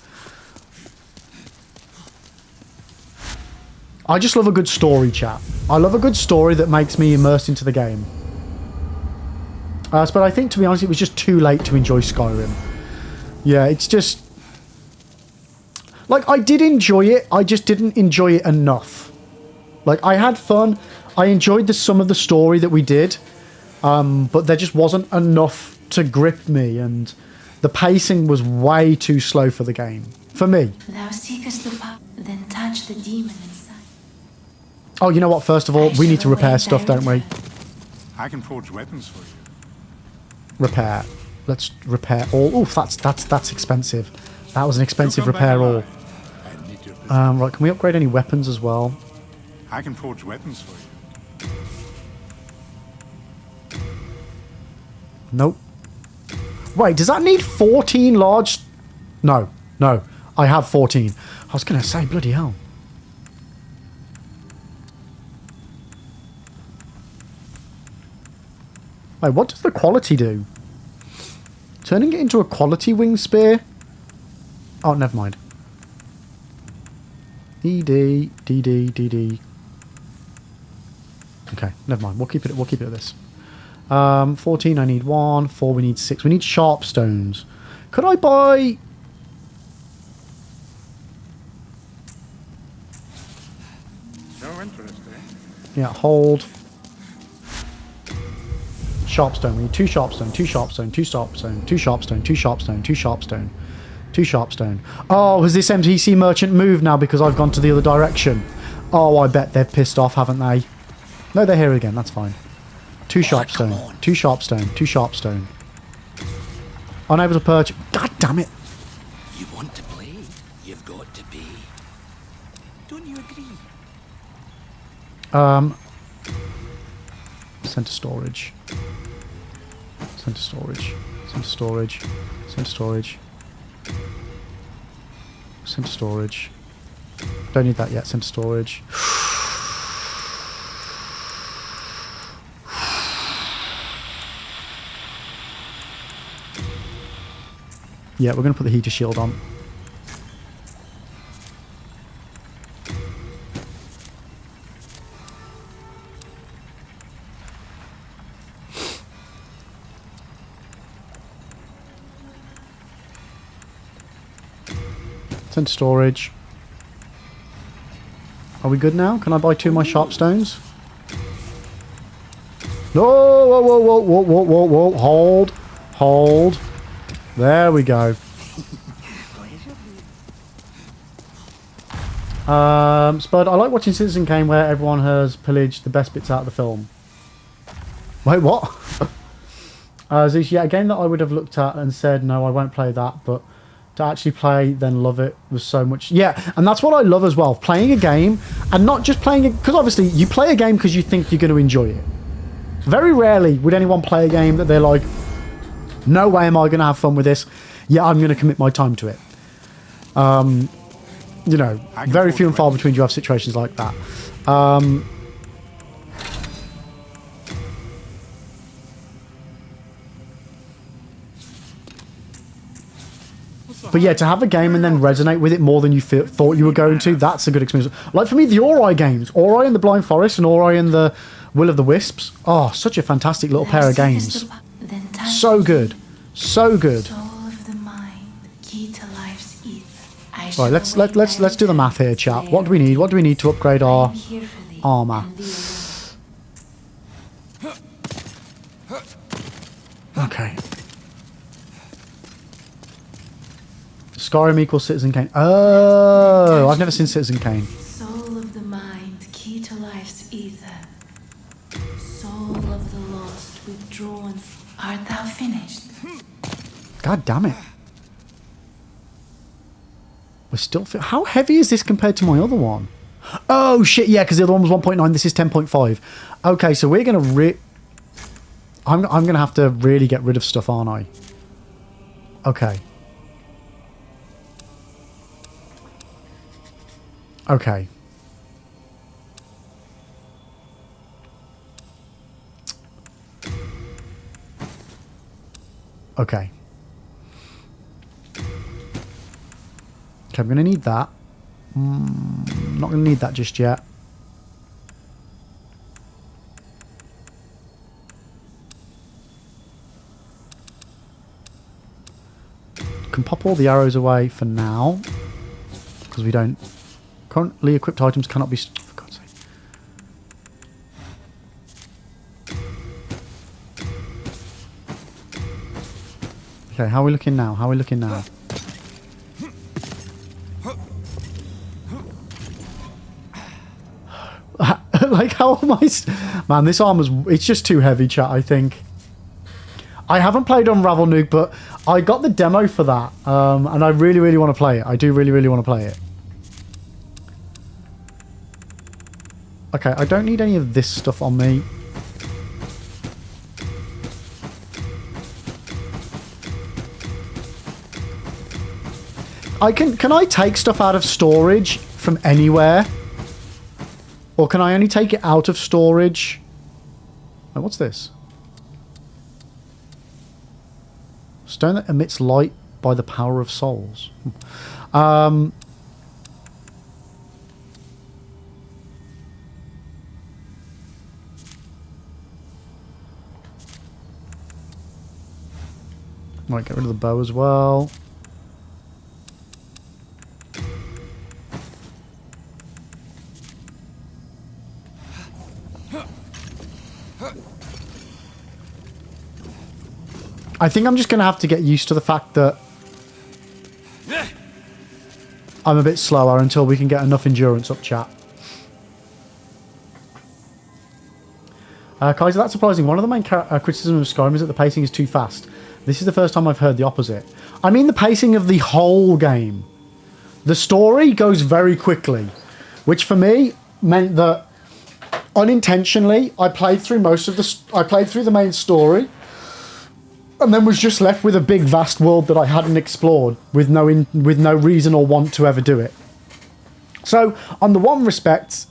just love a good story, chat. I love a good story that makes me immersed into the game. But I think, to be honest, it was just too late to enjoy Skyrim. Yeah, it's just... Like, I did enjoy it, I just didn't enjoy it enough. Like, I had fun, I enjoyed some of the story that we did, but there just wasn't enough to grip me, and the pacing was way too slow for the game. For me. Thou seekest the power, then touch the demon inside. Oh, you know what, first of all, we need to repair stuff, don't we? I can forge weapons for you. Repair. Let's repair all. Oof, that's expensive. That was an expensive repair all. Right, can we upgrade any weapons as well? I can forge weapons for you. Nope. Wait, does that need 14 large... No. I have 14. I was going to say, bloody hell. Wait, what does the quality do? Turning it into a quality wing spear? Oh, never mind. ED, DD, DD. Okay, never mind. We'll keep it at this. 14, I need 1. 4, we need 6. We need sharp stones. Could I buy... No interest, eh? Yeah, hold. Sharpstone. We need 2 sharpstone, 2 sharpstone, 2 sharpstone, 2 sharpstone, 2 sharpstone, 2 sharpstone, 2 sharpstone. Oh, has this MTC merchant moved now because I've gone to the other direction? Oh, I bet they've pissed off, haven't they? No, they're here again. That's fine. 2 sharpstone, 2 sharpstone, 2 sharpstone. Unable to purchase. God damn it. You want to play? You've got to pay. Don't you agree? Center storage. Center storage. Center storage. Center storage. Center storage. Don't need that yet. Center storage. Yeah, we're going to put the heater shield on. Center storage. Are we good now? Can I buy 2 more sharpstones? No! Whoa. Hold. There we go. Spud, I like watching Citizen Kane where everyone has pillaged the best bits out of the film. Wait, what? Zeus, yeah, a game that I would have looked at and said, no, I won't play that, but to actually play, then love it was so much. Yeah, and that's what I love as well. Playing a game, and not just playing it, because obviously you play a game because you think you're going to enjoy it. Very rarely would anyone play a game that they're like, no way am I going to have fun with this. Yeah, I'm going to commit my time to it. You know, very few and far between you have situations like that. But yeah, to have a game and then resonate with it more than you thought you were going to, that's a good experience. Like for me, the Ori games, Ori and the Blind Forest and Ori and the Will of the Wisps. Oh, such a fantastic little pair of games. So good. So good. Right, let's do the math here, chat. What do we need? What do we need to upgrade our armor? Okay. Skyrim equals Citizen Kane. Oh, I've never seen Citizen Kane. Soul of the mind, key to life's ether. Soul of the lost, withdrawn. Art thou finished? God damn it. We're still... How heavy is this compared to my other one? Oh, shit, yeah, because the other one was 1.9. This is 10.5. Okay, so we're going to... I'm going to have to really get rid of stuff, aren't I? Okay. Okay. Okay. Okay, I'm going to need that. Not going to need that just yet. Can pop all the arrows away for now. Because we don't... Currently equipped items cannot be... For God's sake. Okay, how are we looking now? How are we looking now? Like, how am I... Man, this armor's... It's just too heavy, chat, I think. I haven't played Unravel Nuke, but I got the demo for that. And I really, really want to play it. I do really, really want to play it. Okay, I don't need any of this stuff on me. Can I take stuff out of storage from anywhere? Or can I only take it out of storage? Oh, what's this? Stone that emits light by the power of souls. Might get rid of the bow as well. I think I'm just going to have to get used to the fact that I'm a bit slower until we can get enough endurance up, chat. Kaiser, that's surprising. One of the main criticisms of Skyrim is that the pacing is too fast. This is the first time I've heard the opposite. I mean the pacing of the whole game. The story goes very quickly, which for me meant that unintentionally I played through the main story and then was just left with a big vast world that I hadn't explored with no reason or want to ever do it. So on the one respect,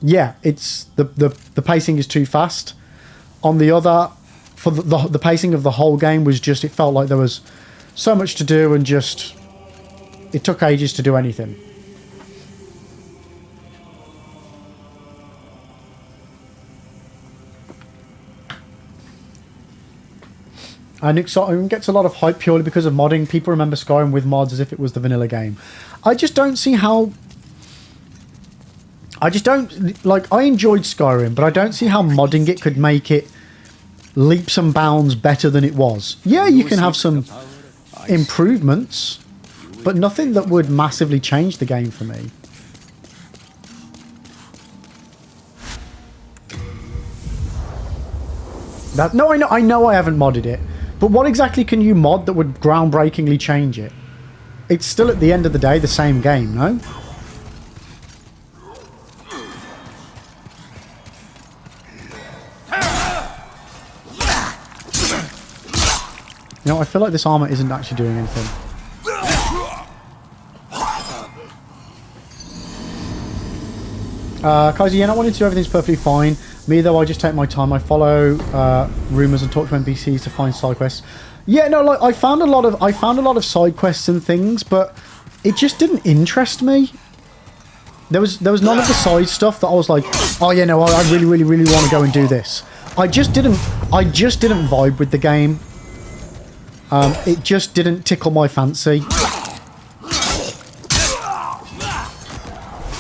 yeah, it's the pacing is too fast. On the other, for the pacing of the whole game was just, it felt like there was so much to do and just it took ages to do anything. And it gets a lot of hype purely because of modding. People remember Skyrim with mods as if it was the vanilla game. I just don't see how... I enjoyed Skyrim, but I don't see how modding it could make it leaps and bounds better than it was. Yeah, you can have some improvements, but nothing that would massively change the game for me. No, I know I haven't modded it. But what exactly can you mod that would groundbreakingly change it? It's still, at the end of the day, the same game, no? You know, I feel like this armor isn't actually doing anything. Kaiser, yeah, not wanting to do everything's perfectly fine. Me, though, I just take my time. I follow rumors and talk to NPCs to find side quests. Yeah, no, like I found a lot of side quests and things, but it just didn't interest me. There was none of the side stuff that I was like, oh yeah, no, I really want to go and do this. I just didn't vibe with the game. It just didn't tickle my fancy.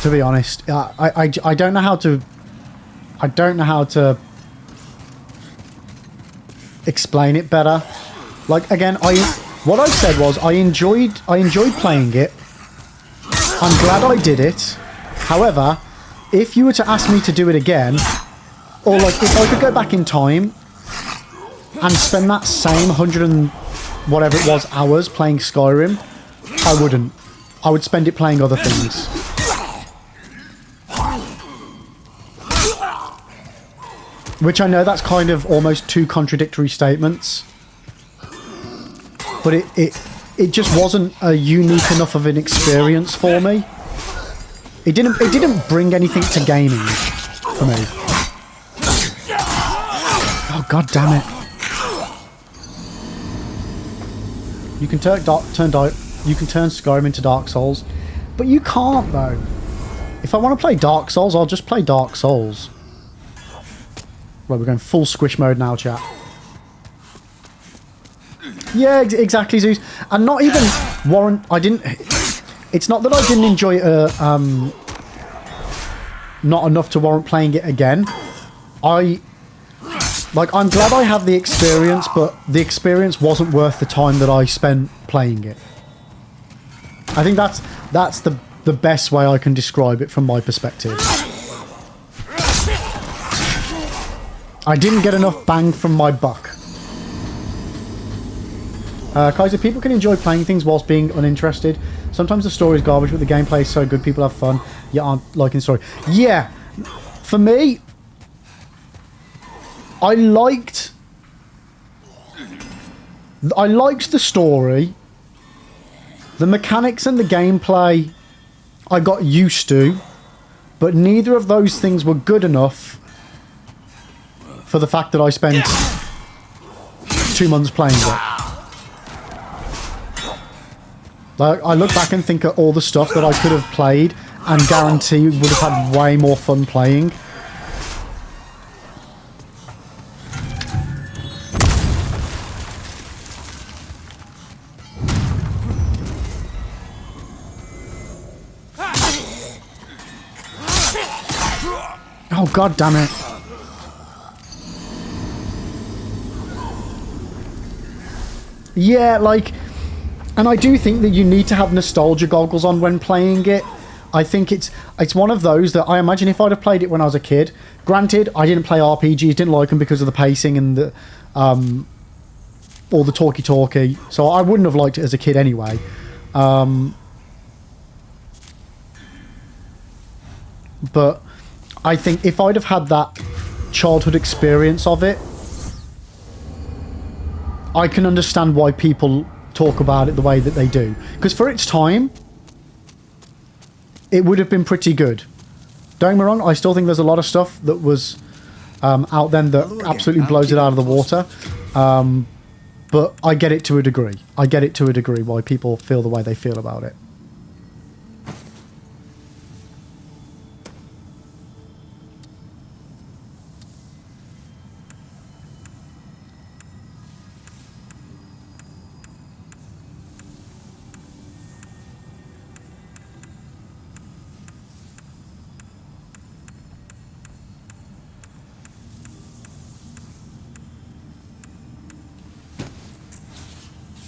To be honest, I don't know how to. I don't know how to explain it better. Like again, what I said was I enjoyed playing it. I'm glad I did it. However, if you were to ask me to do it again, or like if I could go back in time and spend that same 100 and whatever it was hours playing Skyrim, I wouldn't. I would spend it playing other things. Which I know that's kind of almost two contradictory statements. But it just wasn't a unique enough of an experience for me. It didn't bring anything to gaming for me. Oh god damn it. You can turn Skyrim into Dark Souls, but you can't though. If I want to play Dark Souls, I'll just play Dark Souls. Right, we're going full squish mode now, chat. Yeah, exactly, Zeus. And not even warrant. It's not that I didn't enjoy it. Not enough to warrant playing it again. I'm glad I had the experience, but the experience wasn't worth the time that I spent playing it. I think that's the best way I can describe it from my perspective. I didn't get enough bang from my buck. Kaiser, people can enjoy playing things whilst being uninterested. Sometimes the story is garbage, but the gameplay is so good, people have fun. You aren't liking the story. Yeah, for me, I liked the story. The mechanics and the gameplay I got used to, but neither of those things were good enough for the fact that I spent 2 months playing it. Like, I look back and think of all the stuff that I could have played and guarantee would have had way more fun playing. Oh god damn it. Yeah, like, and I do think that you need to have nostalgia goggles on when playing it. I think it's one of those that I imagine if I'd have played it when I was a kid. Granted, I didn't play RPGs, didn't like them because of the pacing and the all the talky, so I wouldn't have liked it as a kid anyway. But I think if I'd have had that childhood experience of it, I can understand why people talk about it the way that they do. Because for its time, it would have been pretty good. Don't get me wrong, I still think there's a lot of stuff that was out then that absolutely blows it out of the water. But I get it to a degree. I get it to a degree why people feel the way they feel about it.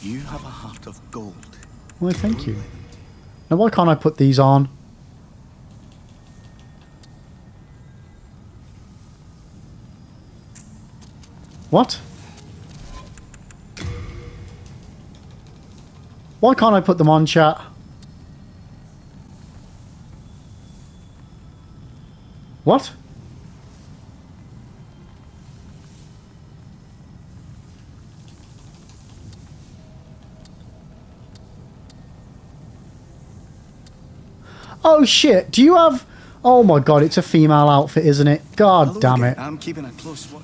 You have a heart of gold. Why, thank you. Now, why can't I put these on? What? Why can't I put them on, chat? What? Oh shit, do you have... Oh my god, it's a female outfit, isn't it? God Hello damn again. it. I'm keeping a close watch.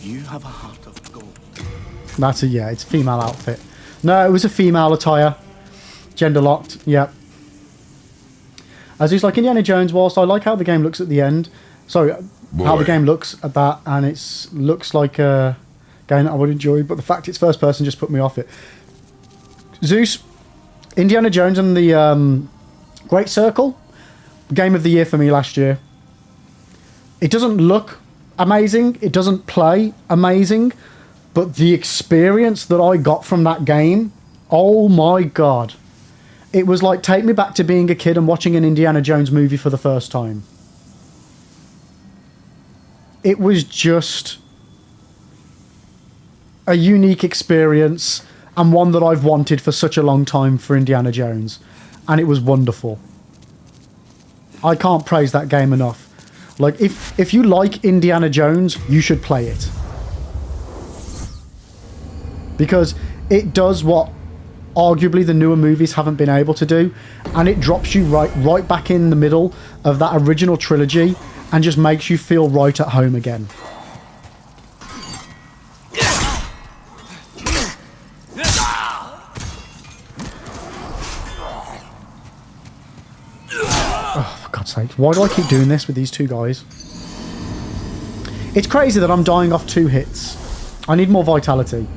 You have a heart of gold. That's a, yeah, it's a female outfit. No, it was a female attire. Gender locked, yep. As it's like Indiana Jones, whilst I like how the game looks at the end. Sorry, how the game looks at that, and it looks like a game that I would enjoy, but the fact it's first person just put me off it. Zeus, Indiana Jones and the Great Circle, game of the year for me last year. It doesn't look amazing, it doesn't play amazing, but the experience that I got from that game, oh my god. It was like, take me back to being a kid and watching an Indiana Jones movie for the first time. It was just a unique experience and one that I've wanted for such a long time for Indiana Jones. And it was wonderful. I can't praise that game enough. Like, if you like Indiana Jones, you should play it. Because it does what arguably the newer movies haven't been able to do, and it drops you right back in the middle of that original trilogy and just makes you feel right at home again. Oh, for God's sake, why do I keep doing this with these two guys? It's crazy that I'm dying off 2 hits. I need more vitality.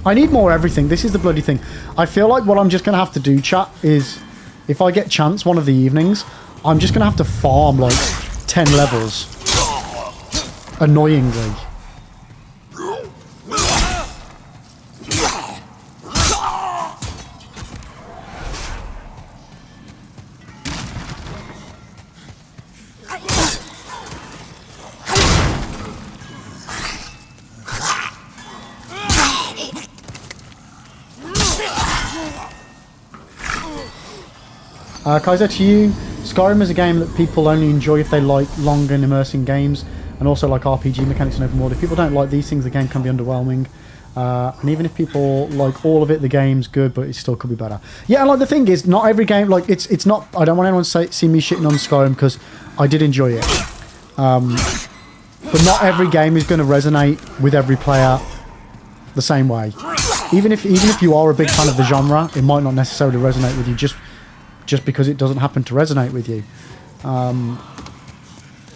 I need more everything. This is the bloody thing. I feel like what I'm just going to have to do, chat, is if I get chance one of the evenings, I'm just going to have to farm like 10 levels. Annoyingly. Kaiser, to you, Skyrim is a game that people only enjoy if they like long and immersing games, and also like RPG mechanics and open world. If people don't like these things, the game can be underwhelming. And even if people like all of it, the game's good, but it still could be better. Yeah, like the thing is, not every game, like it's not, I don't want anyone to see me shitting on Skyrim, because I did enjoy it. But not every game is going to resonate with every player the same way. Even if you are a big fan of the genre, it might not necessarily resonate with you just because it doesn't happen to resonate with you.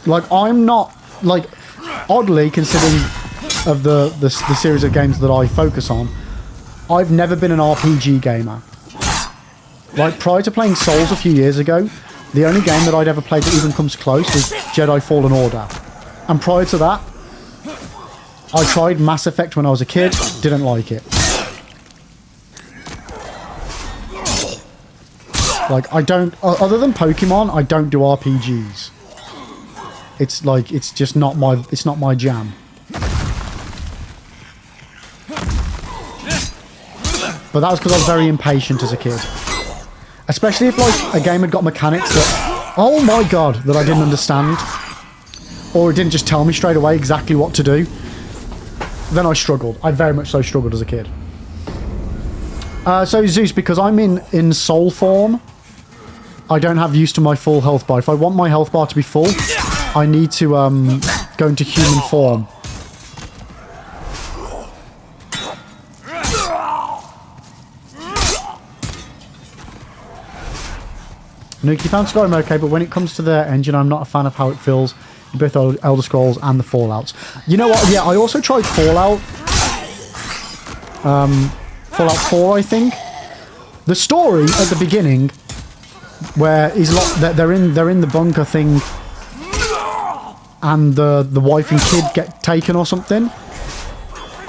Like, I'm not, like, oddly, considering of the series of games that I focus on, I've never been an RPG gamer. Like, prior to playing Souls a few years ago, the only game that I'd ever played that even comes close was Jedi Fallen Order. And prior to that, I tried Mass Effect when I was a kid, didn't like it. Like, I don't, other than Pokemon, I don't do RPGs. It's like, it's just not my, it's not my jam. But that was because I was very impatient as a kid. Especially if, like, a game had got mechanics that, oh my god, that I didn't understand. Or it didn't just tell me straight away exactly what to do. Then I struggled. I very much so struggled as a kid. So Zeus, because I'm in soul form, I don't have use to my full health bar. If I want my health bar to be full, I need to go into human form. Nuke, you found Skyrim okay, but when it comes to the engine, I'm not a fan of how it feels in both Elder Scrolls and the Fallouts. You know what? Yeah, I also tried Fallout. Fallout 4, I think. The story at the beginning, where he's they're in the bunker thing, and the wife and kid get taken or something.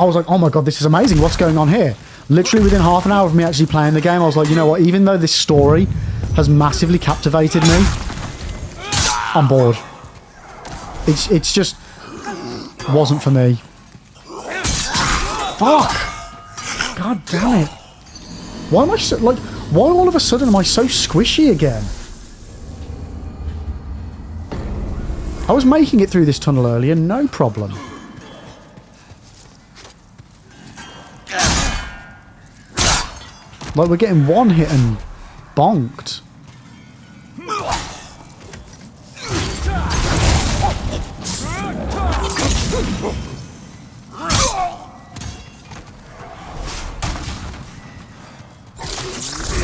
I was like, oh my god, this is amazing. What's going on here? Literally within half an hour of me actually playing the game, I was like, you know what? Even though this story has massively captivated me, I'm bored. It's just wasn't for me. Fuck! God damn it! Why am I so, like? Why all of a sudden am I so squishy again? I was making it through this tunnel earlier, no problem. Like, we're getting one hit and bonked.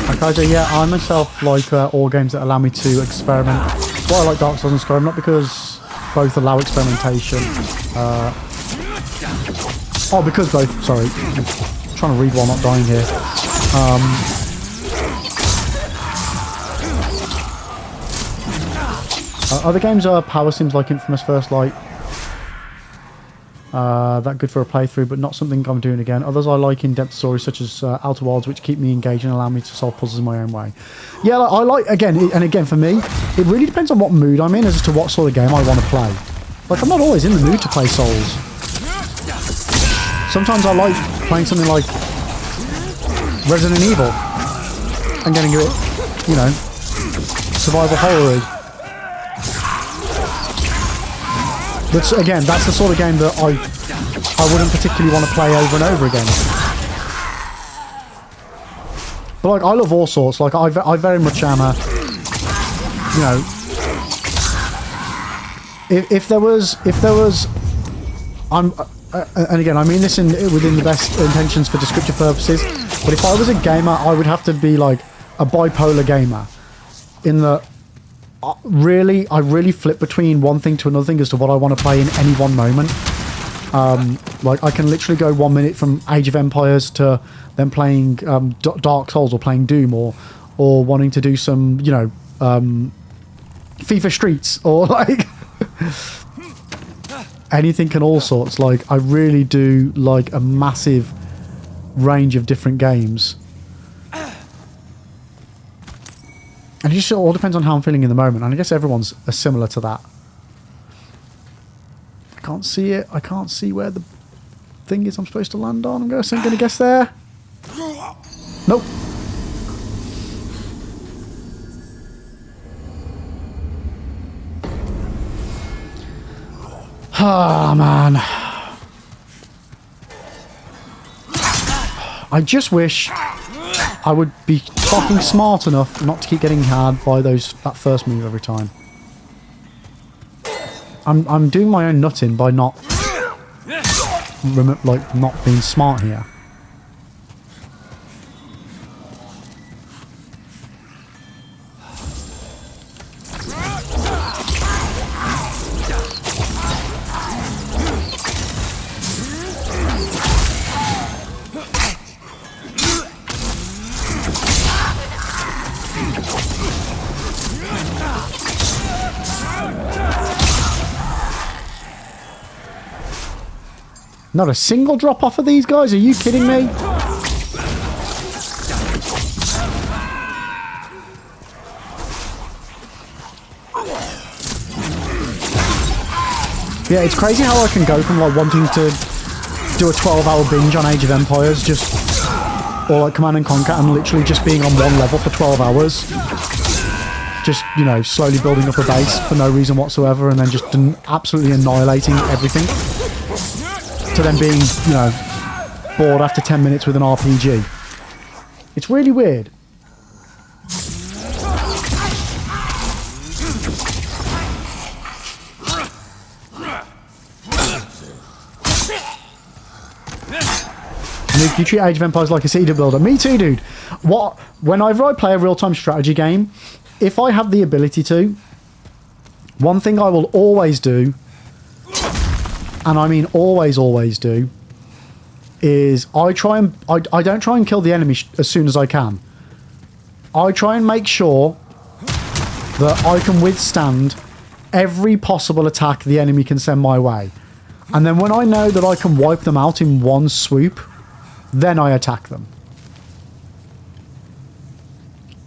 Okay, so yeah, I myself like all games that allow me to experiment. Why I like Dark Souls and Skyrim, not because both allow experimentation. Oh, because both, sorry. I'm trying to read while not dying here. Other games are power sims like Infamous First Light. That good for a playthrough, but not something I'm doing again. Others I like in-depth stories such as Outer Wilds, which keep me engaged and allow me to solve puzzles in my own way. Yeah, I like, again for me, it really depends on what mood I'm in as to what sort of game I want to play. Like, I'm not always in the mood to play Souls. Sometimes I like playing something like Resident Evil and getting a bit, you know, survival horror-y. But again, that's the sort of game that I wouldn't particularly want to play over and over again. But like, I love all sorts. Like, I very much am a, you know, if there was, and again, I mean this within the best intentions for descriptive purposes. But if I was a gamer, I would have to be like a bipolar gamer, in the. I really flip between one thing to another thing as to what I want to play in any one moment. Like, I can literally go 1 minute from Age of Empires to then playing Dark Souls or playing Doom or wanting to do some, you know, FIFA Streets or like anything and all sorts. Like, I really do like a massive range of different games. And it just all depends on how I'm feeling in the moment. And I guess everyone's similar to that. I can't see it. I can't see where the thing is I'm supposed to land on. I'm going to guess there. Nope. Ah, man. I just wish I would be fucking smart enough not to keep getting hard by that first move every time. I'm doing my own nutting by not being smart here. Not a single drop off of these guys? Are you kidding me? Yeah, it's crazy how I can go from like wanting to do a 12-hour binge on Age of Empires or like Command and Conquer and literally just being on one level for 12 hours. Just, you know, slowly building up a base for no reason whatsoever and then just absolutely annihilating everything. To then being, you know, bored after 10 minutes with an RPG. It's really weird. Luke, you treat Age of Empires like a city builder. Me too, dude. Whenever I play a real-time strategy game, if I have the ability to, one thing I will always do, and I mean always do, is I don't try and kill the enemy as soon as I can. I try and make sure that I can withstand every possible attack the enemy can send my way. And then when I know that I can wipe them out in one swoop, then I attack them.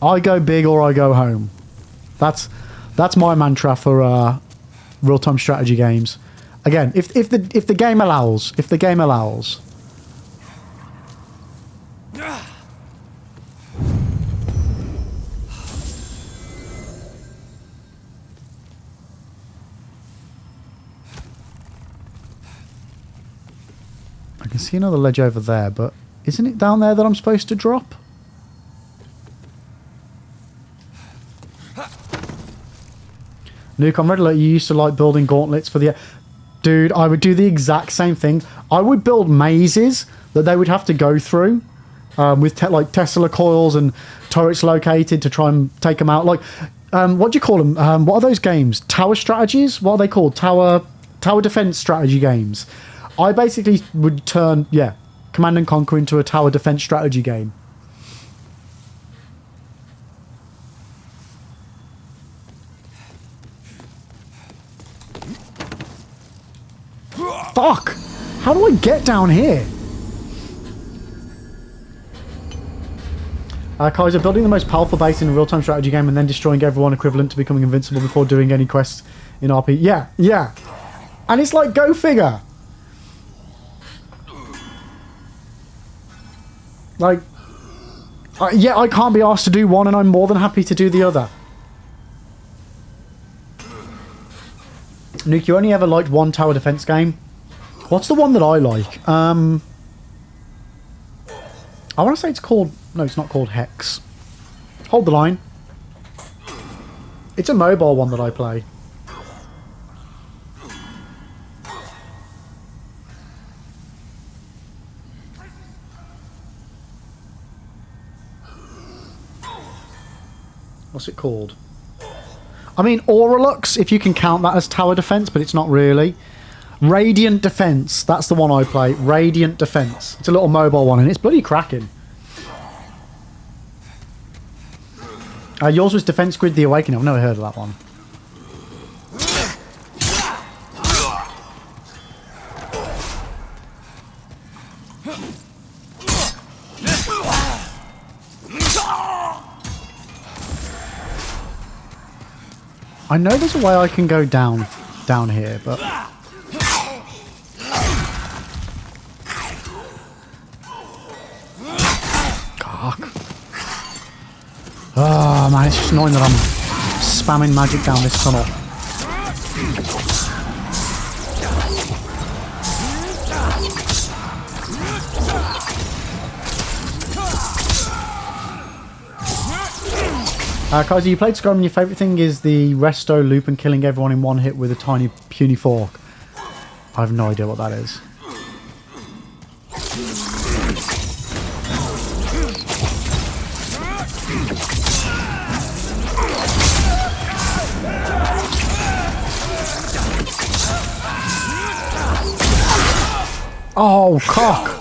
I go big or I go home. That's my mantra for real-time strategy games. Again, if the game allows, I can see another ledge over there, but isn't it down there that I'm supposed to drop? Nuke, I'm ready. Like, you used to like building gauntlets for the... Dude, I would do the exact same thing. I would build mazes that they would have to go through with like Tesla coils and turrets located to try and take them out. Like, what do you call them? What are those games? Tower strategies? What are they called? Tower defense strategy games. I basically would turn, yeah, Command and Conquer into a tower defense strategy game. Fuck! How do I get down here? Kaiser, building the most powerful base in a real-time strategy game and then destroying everyone equivalent to becoming invincible before doing any quests in RP. Yeah, yeah. And it's like, go figure. Like, yeah, I can't be asked to do one and I'm more than happy to do the other. Nuke, you only ever liked one tower defense game? What's the one that I like? I want to say it's called... No, it's not called Hex. Hold the line. It's a mobile one that I play. What's it called? I mean, Auralux, if you can count that as tower defense, but it's not really. Radiant Defense, that's the one I play. Radiant Defense. It's a little mobile one, and it's bloody cracking. Yours was Defense Grid The Awakening. I've never heard of that one. I know there's a way I can go down here, but... Cock. Oh man, it's just annoying that I'm spamming magic down this tunnel. Kaiser, you played Skyrim and your favourite thing is the resto loop and killing everyone in one hit with a tiny puny fork. I have no idea what that is. Oh, cock!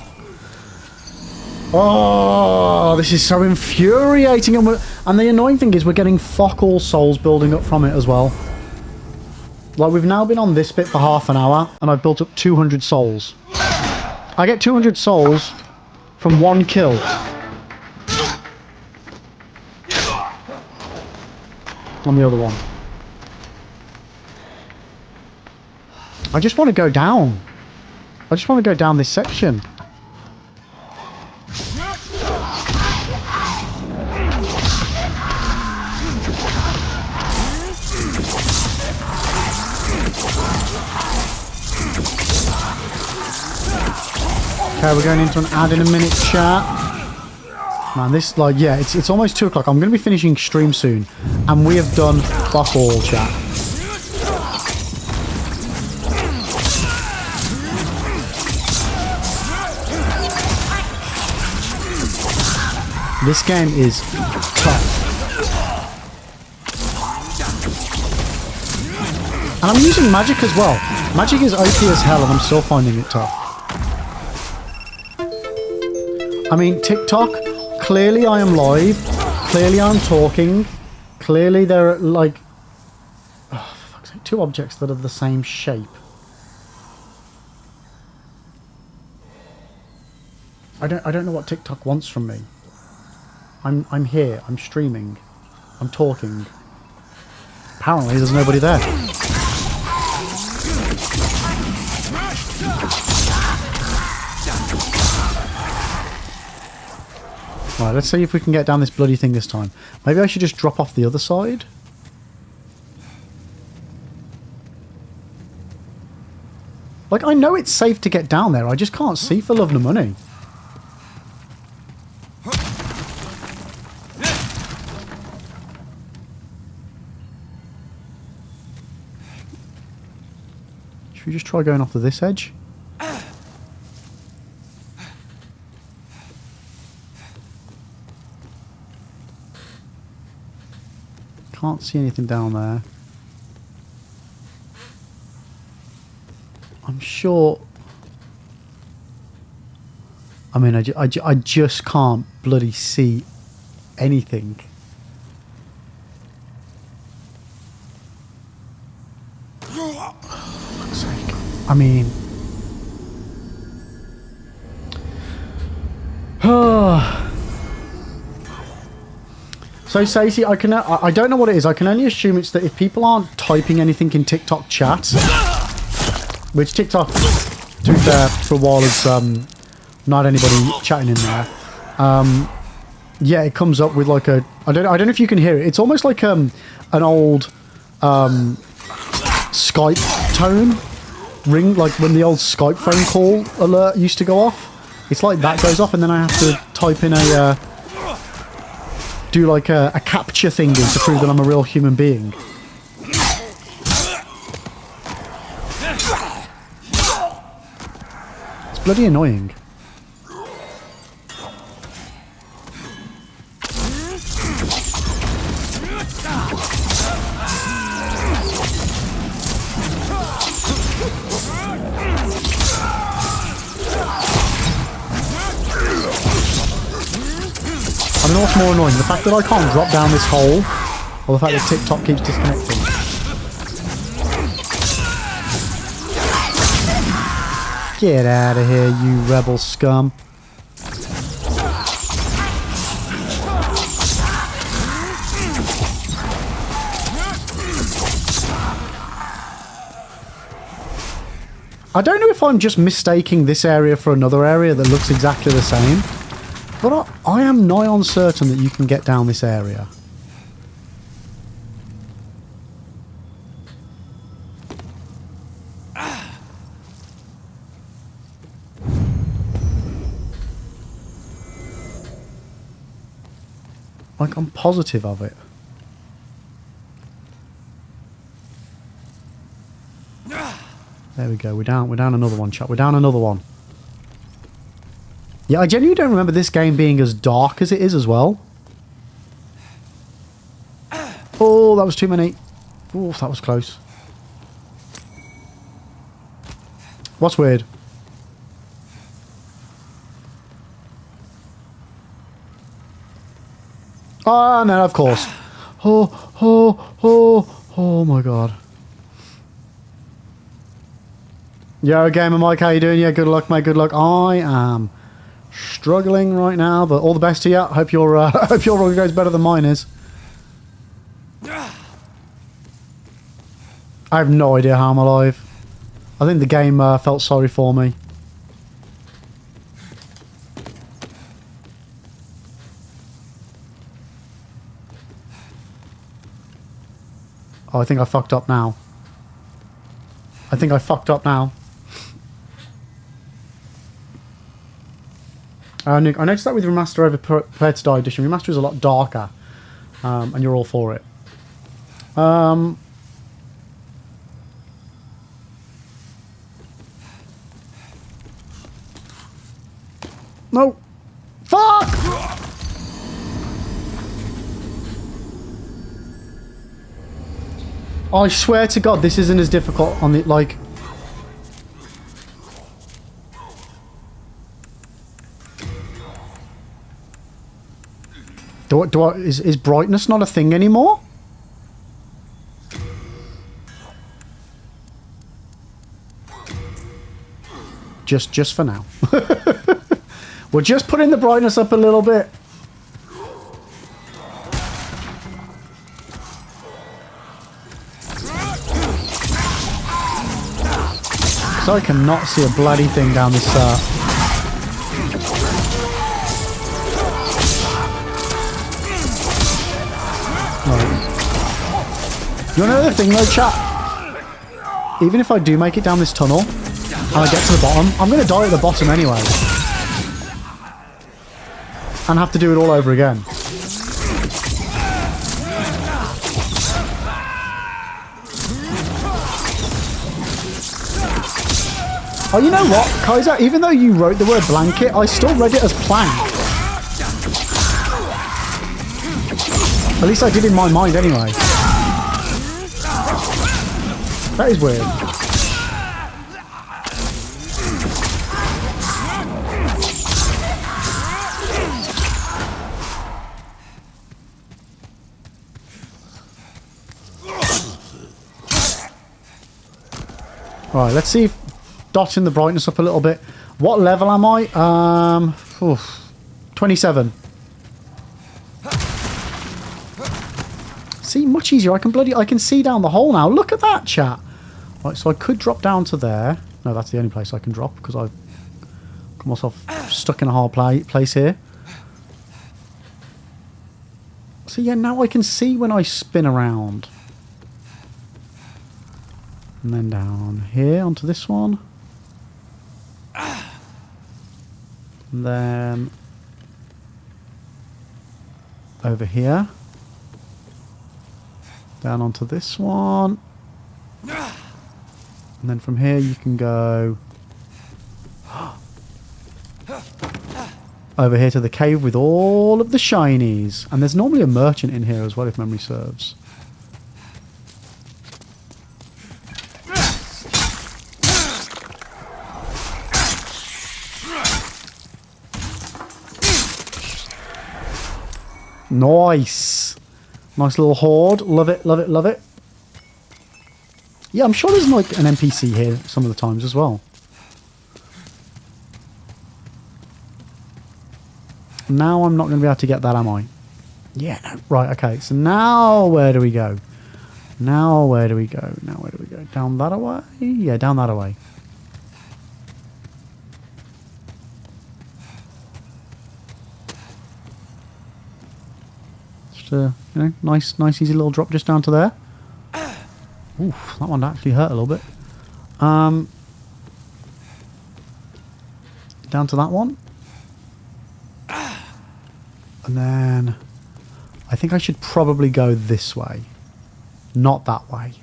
Oh, this is so infuriating. And the annoying thing is we're getting fuck all souls building up from it as well. Like, we've now been on this bit for half an hour, and I've built up 200 souls. I get 200 souls from one kill. On the other one. I just want to go down. I just want to go down this section. Okay, we're going into an ad in a minute, chat. Man, this, like, yeah, it's almost 2 o'clock. I'm going to be finishing stream soon. And we have done fuck all, chat. This game is tough. And I'm using magic as well. Magic is OP as hell and I'm still finding it tough. I mean, TikTok, clearly I am live. Clearly I'm talking. Clearly there are, like... Oh, for fuck's sake, 2 objects that are the same shape. I don't know what TikTok wants from me. I'm here. I'm streaming. I'm talking. Apparently, there's nobody there. Right, let's see if we can get down this bloody thing this time. Maybe I should just drop off the other side. Like, I know it's safe to get down there. I just can't see for love nor money. Should we just try going off to this edge? Can't see anything down there. I'm sure... I mean, I just can't bloody see anything. I mean... So, Stacey, I don't know what it is. I can only assume it's that if people aren't typing anything in TikTok chat, which TikTok, to be fair, for a while is not anybody chatting in there. Yeah, it comes up with like a... I don't know if you can hear it. It's almost like an old Skype tone ring, like when the old Skype phone call alert used to go off. It's like that goes off, and then I have to type in a... do like a capture thing in to prove that I'm a real human being. It's bloody annoying. I don't know what's more annoying, the fact that I can't drop down this hole, or the fact that TikTok keeps disconnecting. Get out of here, you rebel scum. I don't know if I'm just mistaking this area for another area that looks exactly the same. But I am nigh on certain that you can get down this area. Like, I'm positive of it. There we go. We're down another one, chat. We're down another one. Yeah, I genuinely don't remember this game being as dark as it is as well. Oh, that was too many. Oh, that was close. What's weird? Oh, no, of course. Oh my god. Yo, Gamer Mike, how you doing? Yeah, good luck, mate, good luck. I am... struggling right now, but all the best to you. Hope your hope your run goes better than mine is. I have no idea how I'm alive. I think the game felt sorry for me. Oh, I think I fucked up now. I think I fucked up now. I noticed that with Remaster over Prepare to Die Edition. Remaster is a lot darker, and you're all for it. No! Fuck! I swear to God, this isn't as difficult on the, like... Is brightness not a thing anymore? Just for now. We're just putting the brightness up a little bit. So I cannot see a bloody thing down this Right. You know the thing though, chat? Even if I do make it down this tunnel and I get to the bottom, I'm going to die at the bottom anyway. And have to do it all over again. Oh, you know what, Kaiser? Even though you wrote the word blanket, I still read it as plank. At least I did in my mind anyway. That is weird. Right, let's see if dotting the brightness up a little bit. What level am I? 27. See, much easier. I can see down the hole now. Look at that, chat. Right, so I could drop down to there. No, that's the only place I can drop because I've got myself stuck in a hard place here. So yeah, now I can see when I spin around. And then down here onto this one. And then over here. Down onto this one. And then from here you can go over here to the cave with all of the shinies. And there's normally a merchant in here as well, if memory serves. Nice. Nice little horde. Love it, love it, love it. Yeah, I'm sure there's like an NPC here some of the times as well. Now I'm not going to be able to get that, am I? Yeah, no. Right, okay. So now where do we go? Now where do we go? Now where do we go? Down that away? Yeah, down that away. You know, nice easy little drop just down to there. Oof, that one actually hurt a little bit. Down to that one. And then I think I should probably go this way. Not that way.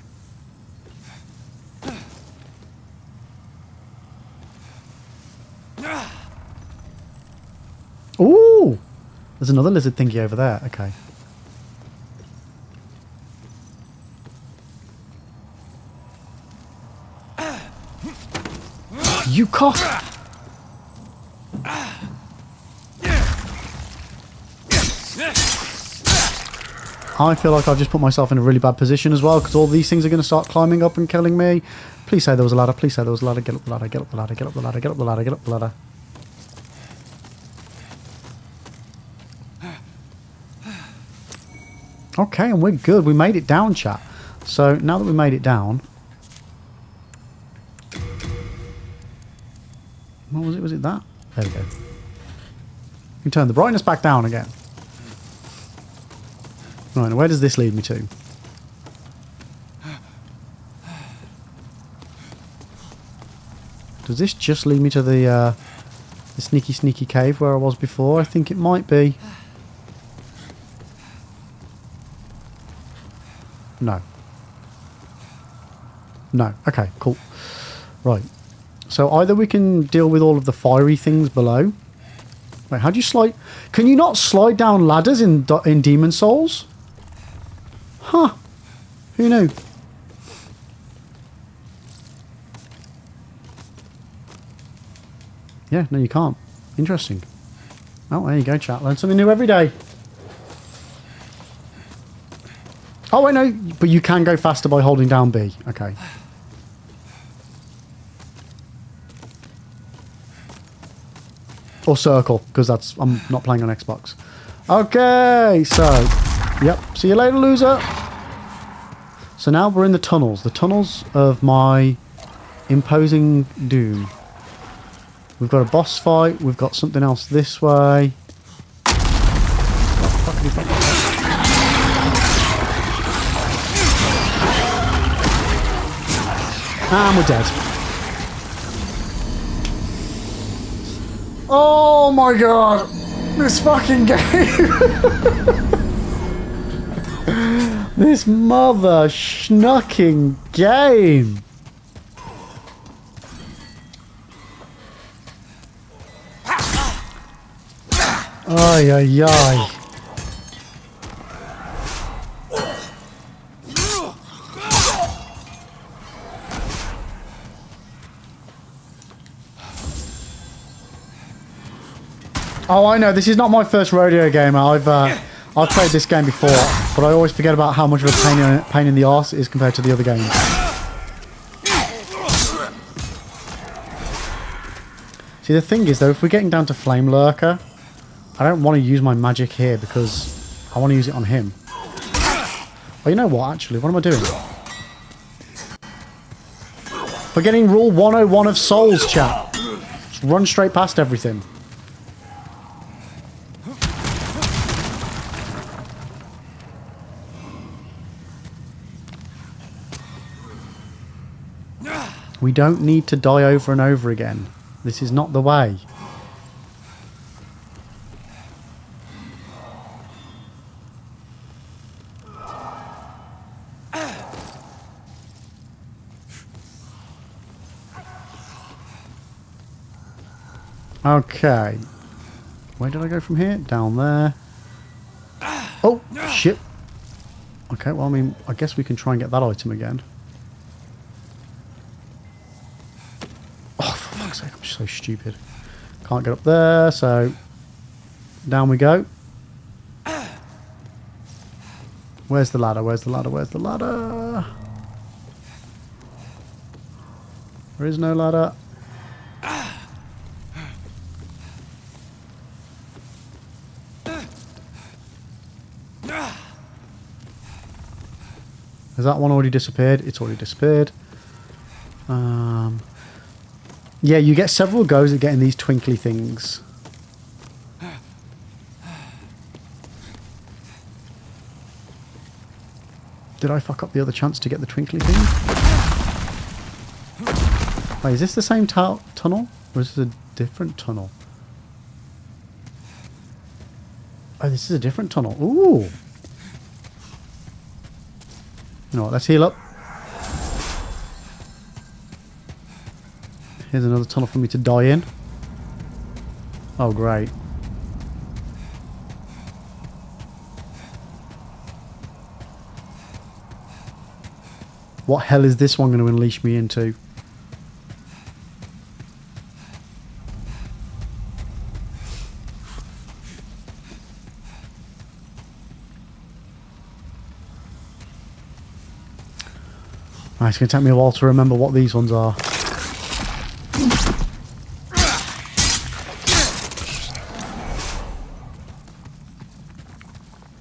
Ooh! There's another lizard thingy over there. Okay. You cock! I feel like I've just put myself in a really bad position as well because all these things are going to start climbing up and killing me. Please say there was a ladder. Please say there was a ladder. Get up the ladder. Get up the ladder. Get up the ladder. Get up the ladder. Get up the ladder. Okay, and we're good. We made it down, chat. So now that we made it down... What was it? Was it that? There we go. You can turn the brightness back down again. Right, now where does this lead me to? Does this just lead me to the sneaky cave where I was before? I think it might be. No. No. Okay, cool. Right. So either we can deal with all of the fiery things below. Wait, how do you slide? Can you not slide down ladders in Demon Souls? Huh. Who knew? Yeah, no you can't. Interesting. Oh, there you go, chat. Learn something new every day. Oh, wait, no. But you can go faster by holding down B. Okay. Or circle, because I'm not playing on Xbox. Okay, so, yep, see you later, loser. So now we're in the tunnels of my imposing doom. We've got a boss fight, we've got something else this way. And we're dead. Oh my god! This fucking game! This mother schnucking game! Ay ay ay. Oh, I know. This is not my first rodeo game. I've played this game before, but I always forget about how much of a pain in the arse it is compared to the other games. See, the thing is, though, if we're getting down to Flame Lurker, I don't want to use my magic here because I want to use it on him. Oh, you know what, actually? What am I doing? Forgetting rule 101 of Souls, chat. Just run straight past everything. We don't need to die over and over again. This is not the way. Okay. Where did I go from here? Down there. Oh, shit. Okay, well, I mean, I guess we can try and get that item again. Oh, for fuck's sake, I'm so stupid. Can't get up there, so down we go. Where's the ladder? Where's the ladder? Where's the ladder? There is no ladder. Has that one already disappeared? It's already disappeared. Yeah, you get several goes at getting these twinkly things. Did I fuck up the other chance to get the twinkly thing? Wait, is this the same tunnel? Or is this a different tunnel? Oh, this is a different tunnel. Ooh! You know what, let's heal up. Here's another tunnel for me to die in. Oh, great. What hell is this one going to unleash me into? Right, it's going to take me a while to remember what these ones are.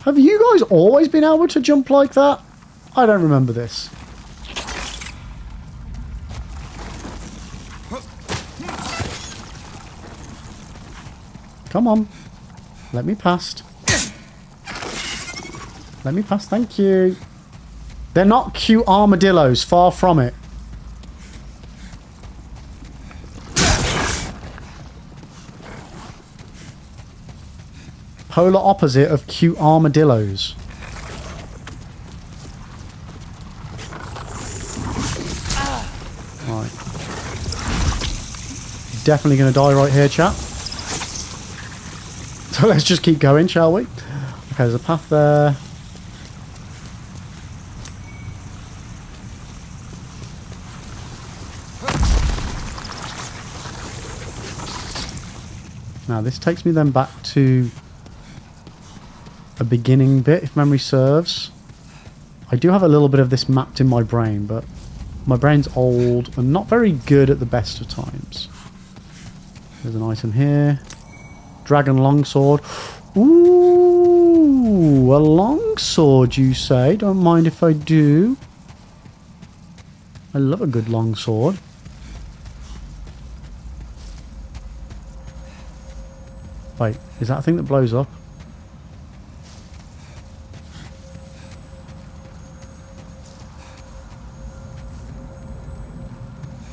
Have you guys always been able to jump like that? I don't remember this. Come on. Let me past. Let me pass, thank you. They're not cute armadillos, far from it. Polar opposite of cute armadillos. Right. Definitely going to die right here, chat. So let's just keep going, shall we? Okay, there's a path there. Now this takes me then back to a beginning bit, if memory serves. I do have a little bit of this mapped in my brain, but my brain's old and not very good at the best of times. There's an item here. Dragon longsword. Ooh, a longsword, you say? Don't mind if I do. I love a good longsword. Wait, is that a thing that blows up?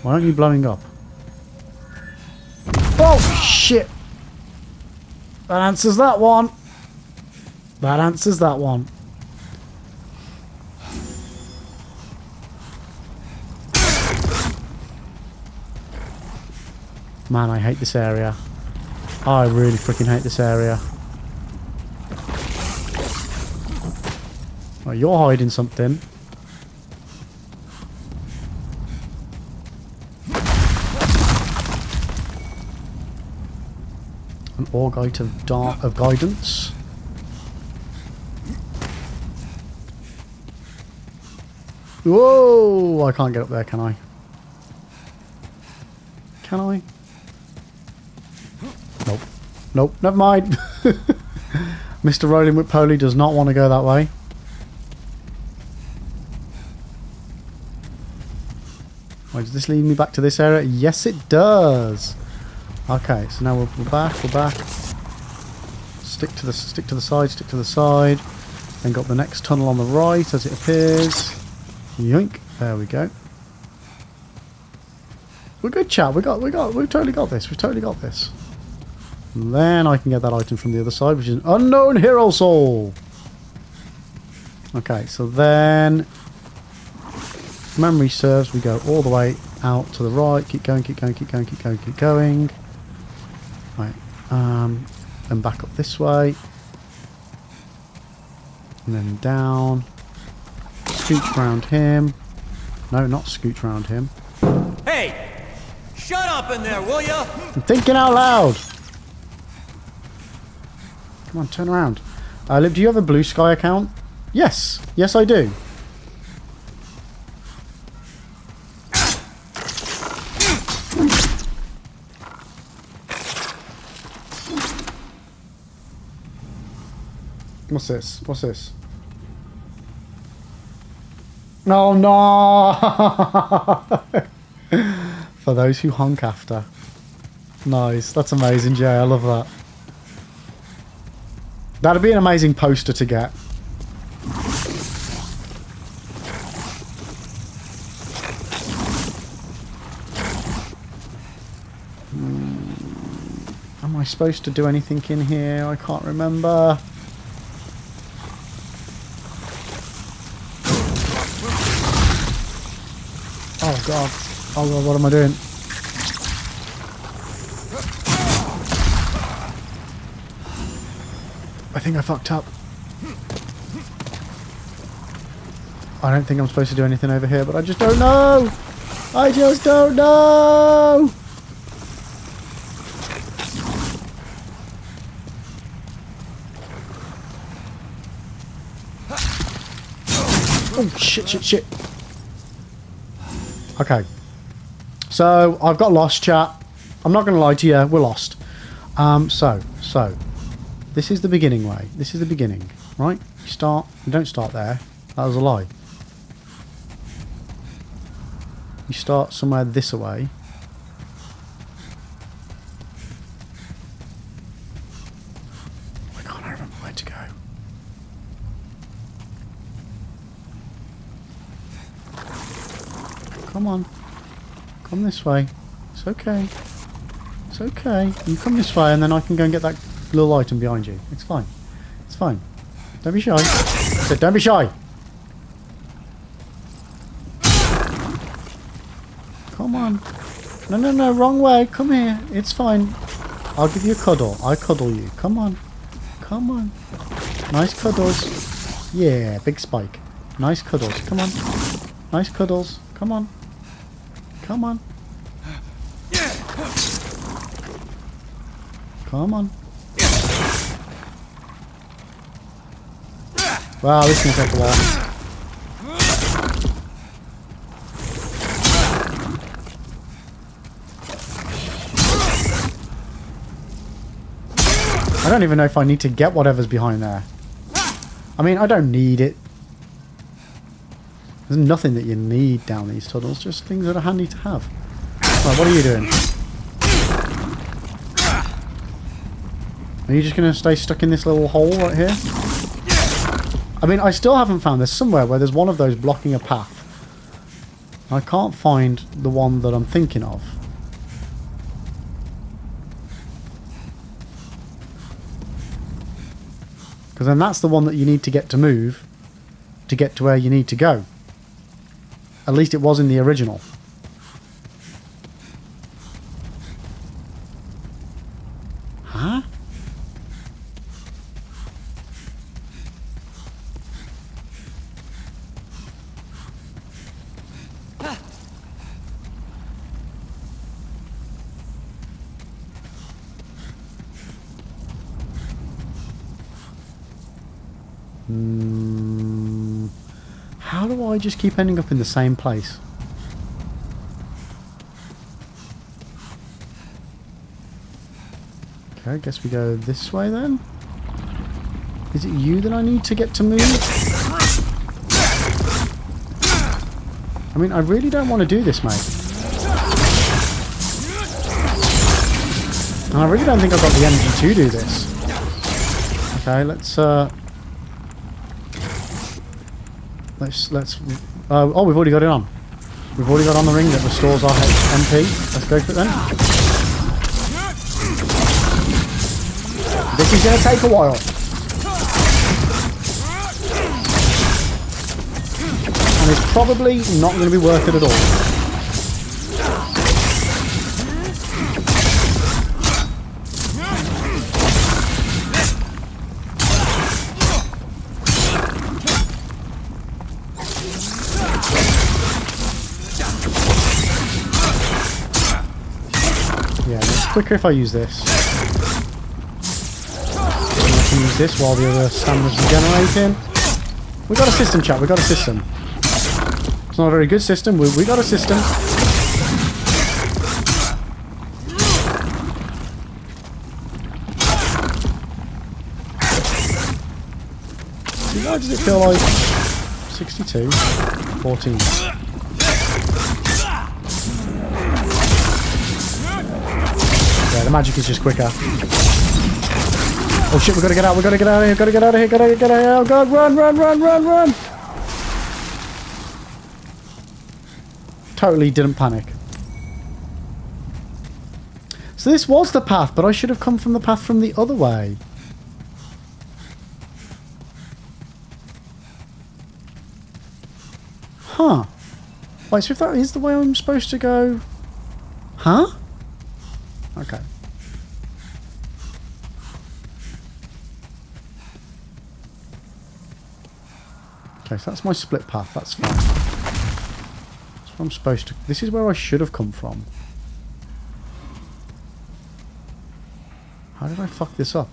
Why aren't you blowing up? Oh, shit! That answers that one. That answers that one. Man, I hate this area. I really freaking hate this area. Oh, you're hiding something. An Augite of guidance. Whoa! I can't get up there, can I? Can I? Nope. Nope, never mind. Mr. Rolling with Polly does not want to go that way. Wait, does this lead me back to this area? Yes, it does. Okay, so now we're back. We're back. Stick to the side. Stick to the side. Then got the next tunnel on the right as it appears. Yoink! There we go. We're good, chat. We've totally got this. We've totally got this. And then I can get that item from the other side, which is an unknown hero soul. Okay, so then, if memory serves, we go all the way out to the right. Keep going. Keep going. Keep going. Keep going. Keep going. Right. Then back up this way. And then down. Scooch round him. No, not scooch round him. Hey! Shut up in there, will ya? I'm thinking out loud. Come on, turn around. Liv, do you have a Blue Sky account? Yes. Yes, I do. What's this? What's this? Oh no! For those who honk after. Nice. That's amazing, Jay. I love that. That'd be an amazing poster to get. Am I supposed to do anything in here? I can't remember. Oh god. Oh god, what am I doing? I think I fucked up. I don't think I'm supposed to do anything over here, but I just don't know! I just don't know! Oh shit, shit, shit. Okay. So, I've got lost, chat. I'm not going to lie to you, we're lost. So. This is the beginning way. This is the beginning, right? You don't start there. That was a lie. You start somewhere this away. I can't remember where to go. Come on. Come this way. It's okay. It's okay. You come this way and then I can go and get that little item behind you. It's fine. It's fine. Don't be shy. I said don't be shy. Come on. No, wrong way. Come here. It's fine. I'll give you a cuddle. I cuddle you. Come on. Come on. Nice cuddles. Yeah, big spike. Nice cuddles. Come on. Nice cuddles. Come on. Come on. Come on. Wow, this is going to take a while. don't even know if I need to get whatever's behind there. I mean, I don't need it. There's nothing that you need down these tunnels, just things that are handy to have. Right, what are you doing? Are you just going to stay stuck in this little hole right here? I mean, I still haven't found... There's somewhere where there's one of those blocking a path. I can't find the one that I'm thinking of. Because then that's the one that you need to get to move to get to where you need to go. At least it was in the original. Huh? How do I just keep ending up in the same place? Okay, I guess we go this way then. Is it you that I need to get to move? I mean, I really don't want to do this, mate. And I really don't think I've got the energy to do this. Okay, let's oh, we've already got it on. We've already got on the ring that restores our MP. Let's go for it then. This is going to take a while. And it's probably not going to be worth it at all. Quicker if I use this. And I can use this while the other stamina's regenerating. We got a system, chat. We got a system. It's not a very good system. We got a system. See, why does it feel like 62, 14? Yeah, the magic is just quicker. Oh shit, we gotta get out, we gotta get out of here, gotta get out of here, gotta get out of here. Oh god, run, run, run, run, run! Totally didn't panic. So this was the path, but I should have come from the path from the other way. Huh. Wait, so if that is the way I'm supposed to go... Huh? Okay. Okay, so that's my split path, that's fine. That's where I'm supposed to... This is where I should have come from. How did I fuck this up?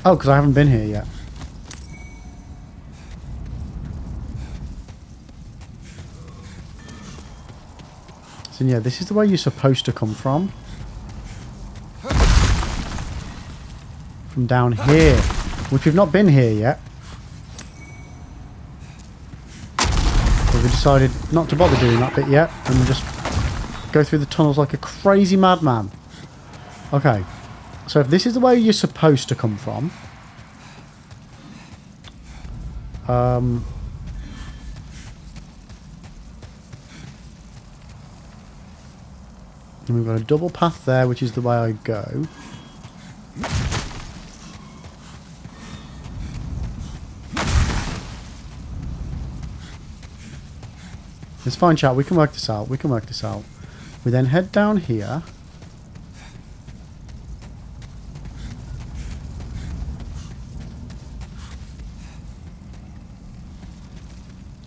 Oh, because I haven't been here yet. So yeah, this is the way you're supposed to come from. From down here, which we've not been here yet. But we decided not to bother doing that bit yet and just go through the tunnels like a crazy madman. Okay, so if this is the way you're supposed to come from, and we've got a double path there, which is the way I go. It's fine, chat. We can work this out. We can work this out. We then head down here.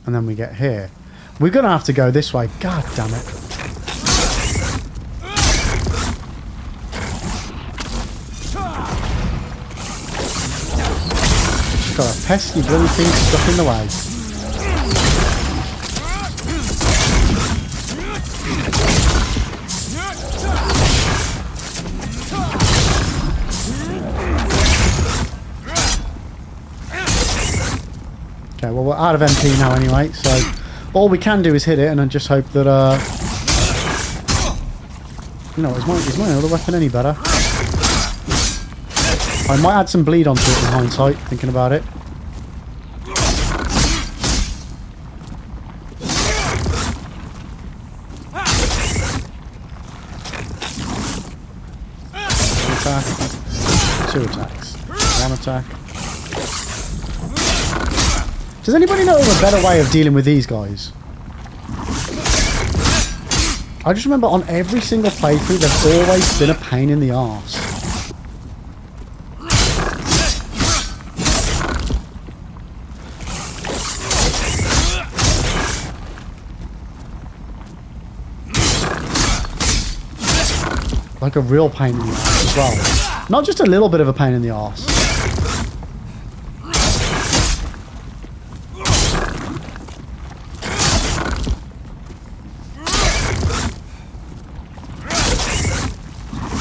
And then we get here. We're going to have to go this way. God damn it. Just got a pesky bloody thing stuck in the way. Okay, well, we're out of MP now anyway, so all we can do is hit it and then just hope that, you know, is my other weapon any better? I might add some bleed onto it in hindsight, thinking about it. One attack, 2 attacks, 1 attack. Does anybody know of a better way of dealing with these guys? I just remember on every single playthrough they've always been a pain in the arse. Like a real pain in the arse as well. Not just a little bit of a pain in the arse.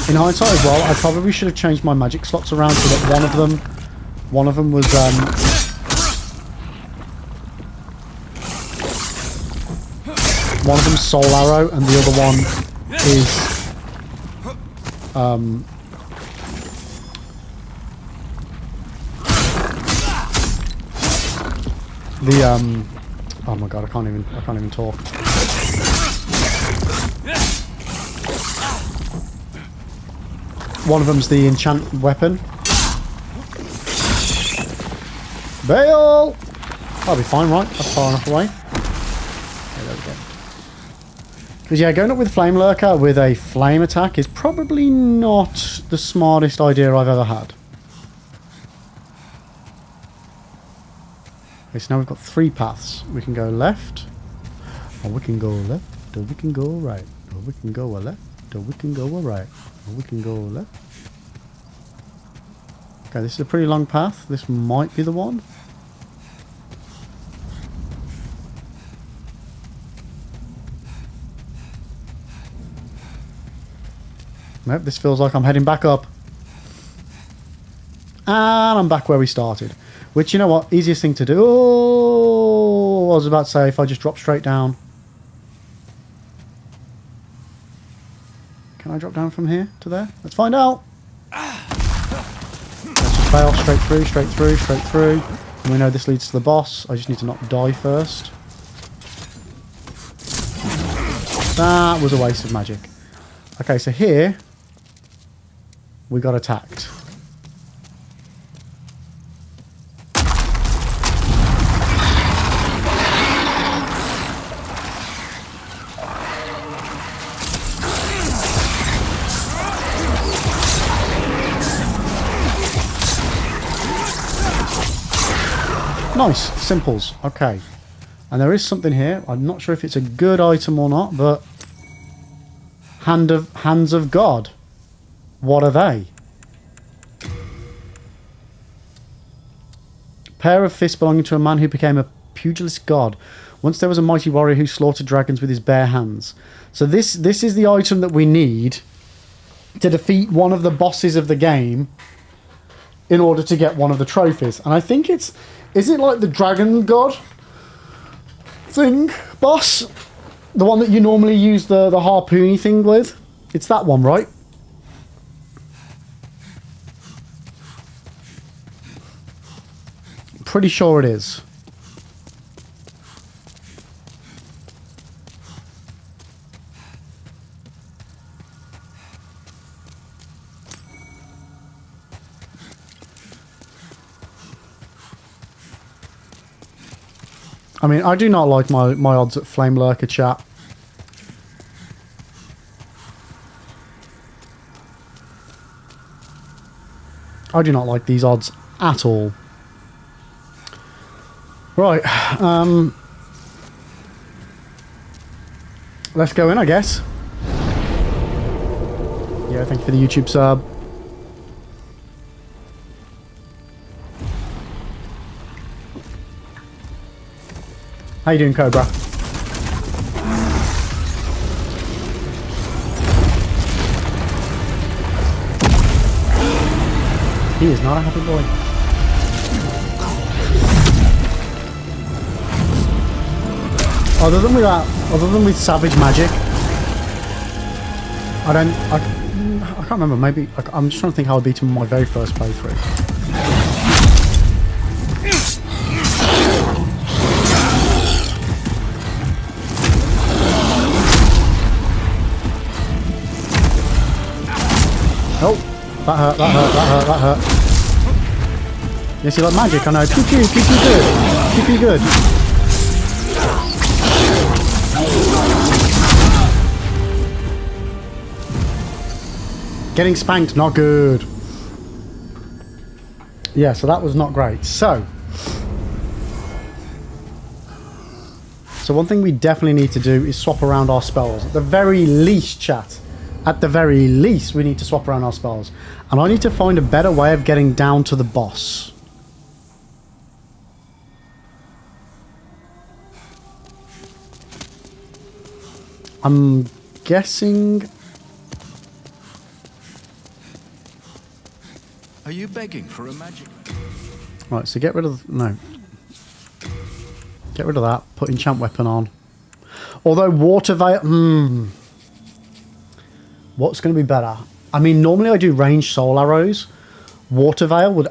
In hindsight as well, I probably should have changed my magic slots around so that one of them was one of them's soul arrow and the other one is oh my god, I can't even talk. One of them's the enchant weapon. Bail! That'll be fine, right? That's far enough away. Okay, there we go. Because yeah, going up with Flame Lurker with a flame attack is probably not the smartest idea I've ever had. Okay, so now we've got 3 paths. We can go left, or we can go left, or we can go right, or we can go left, or we can go right, or we can go left. Okay, this is a pretty long path. This might be the one. Nope, this feels like I'm heading back up. And I'm back where we started. Which, you know what? Easiest thing to do. Oh, I was about to say, if I just drop straight down. Can I drop down from here to there? Let's find out. Let's just bail straight through, straight through, straight through. And we know this leads to the boss. I just need to not die first. That was a waste of magic. Okay, so here we got attacked. Nice, simples. Okay. And there is something here. I'm not sure if it's a good item or not, but hands of God. What are they? Pair of fists belonging to a man who became a pugilist god. Once there was a mighty warrior who slaughtered dragons with his bare hands. So this is the item that we need to defeat one of the bosses of the game in order to get one of the trophies. And I think it's... Is it like the dragon god thing, boss? The one that you normally use the harpoony thing with? It's that one, right? Pretty sure it is. I mean, I do not like my odds at Flame Lurker, chat. I do not like these odds at all. Right, let's go in, I guess. Yeah, thank you for the YouTube sub. How you doing, Cobra? He is not a happy boy. Other than with savage magic, I can't remember. Maybe I'm just trying to think how I beat him in my very first playthrough. Oh, that hurt, that hurt, that hurt, that hurt. Yes, you like magic, I know. Pew pew, pew pew good. Pew pew good. Getting spanked, not good. Yeah, so that was not great. So one thing we definitely need to do is swap around our spells. At the very least, chat. At the very least, we need to swap around our spells. And I need to find a better way of getting down to the boss. I'm guessing... Are you begging for a magic? Right, so get rid of... No. Get rid of that. Put enchant weapon on. Although water veil... What's going to be better? I mean, normally I do ranged soul arrows. Water veil would...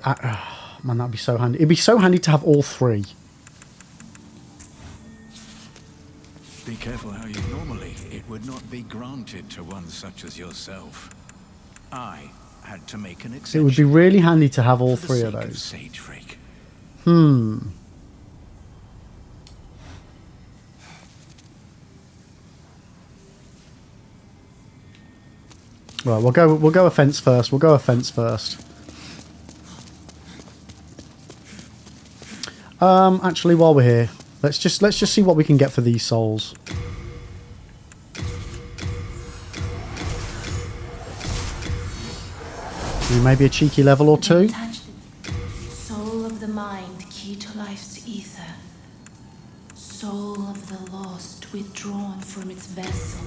man, that'd be so handy. It'd be so handy to have all three. Be careful how you normally. It would not be granted to one such as yourself. I had to make an exception. It would be really handy to have all three of those. Sage freak. Right, we'll go offense first. We'll go offense first. Actually, while we're here, let's just see what we can get for these souls. Maybe a cheeky level or two. Soul of the mind, key to life's ether. Soul of the lost, withdrawn from its vessel.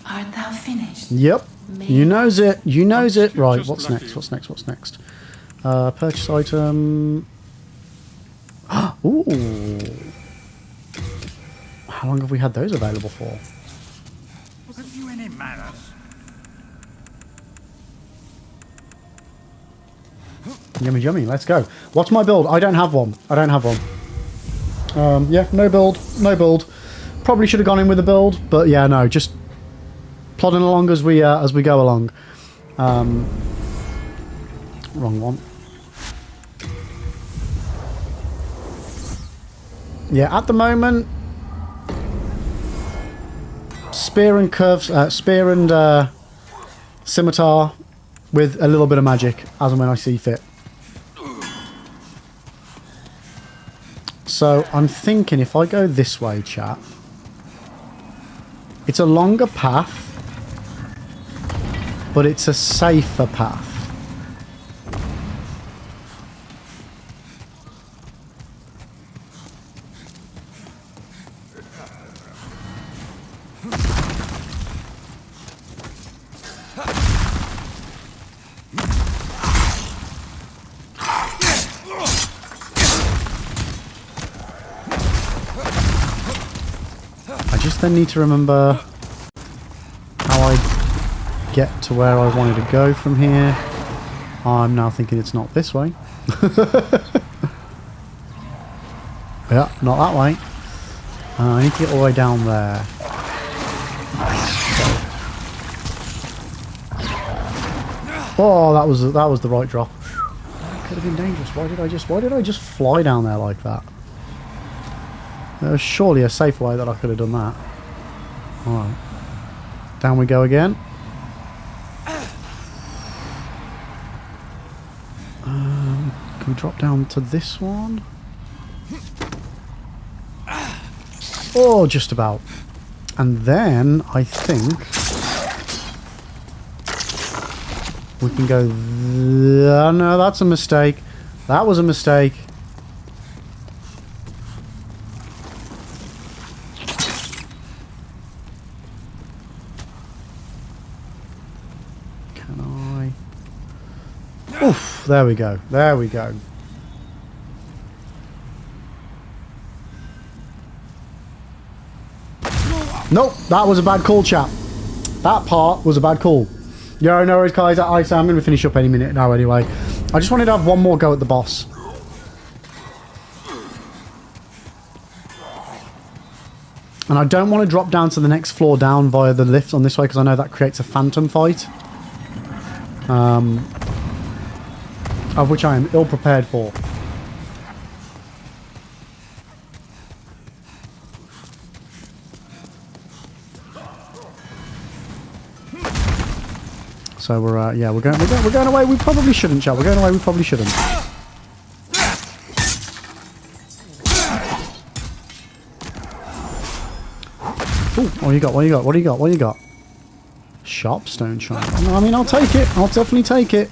Art thou finished? Yep. You knows it. You knows it. Right, what's next? What's next? What's next? Purchase item. Ooh. How long have we had those available for? Have you any manners? Yummy, yummy. Let's go. What's my build? I don't have one. I don't have one. Yeah, no build. No build. Probably should have gone in with a build, but yeah, no, just plodding along as we go along. Wrong one. Yeah, at the moment, spear and scimitar with a little bit of magic as and when I see fit. So I'm thinking if I go this way, chat, it's a longer path, but it's a safer path. Then need to remember how I get to where I wanted to go from here. I'm now thinking it's not this way. Yeah, not that way. I need to get all the way down there. Oh, that was the right drop. Could have been dangerous. Why did I just fly down there like that? There was surely a safer way that I could have done that. Alright. Down we go again. Can we drop down to this one? Oh, just about. And then, I think... we can go... no, that's a mistake. That was a mistake. Oof, there we go. There we go. Nope, that was a bad call, chap. That part was a bad call. Yeah, no worries, guys. I'm going to finish up any minute now anyway. I just wanted to have one more go at the boss. And I don't want to drop down to the next floor down via the lift on this way because I know that creates a phantom fight. Of which I am ill prepared for. So we're yeah, we're going away. We probably shouldn't, chat. We're going away. We probably shouldn't. Ooh, what you got? What you got? What do you got? What you got? Sharpstone shine. I mean, I'll take it. I'll definitely take it.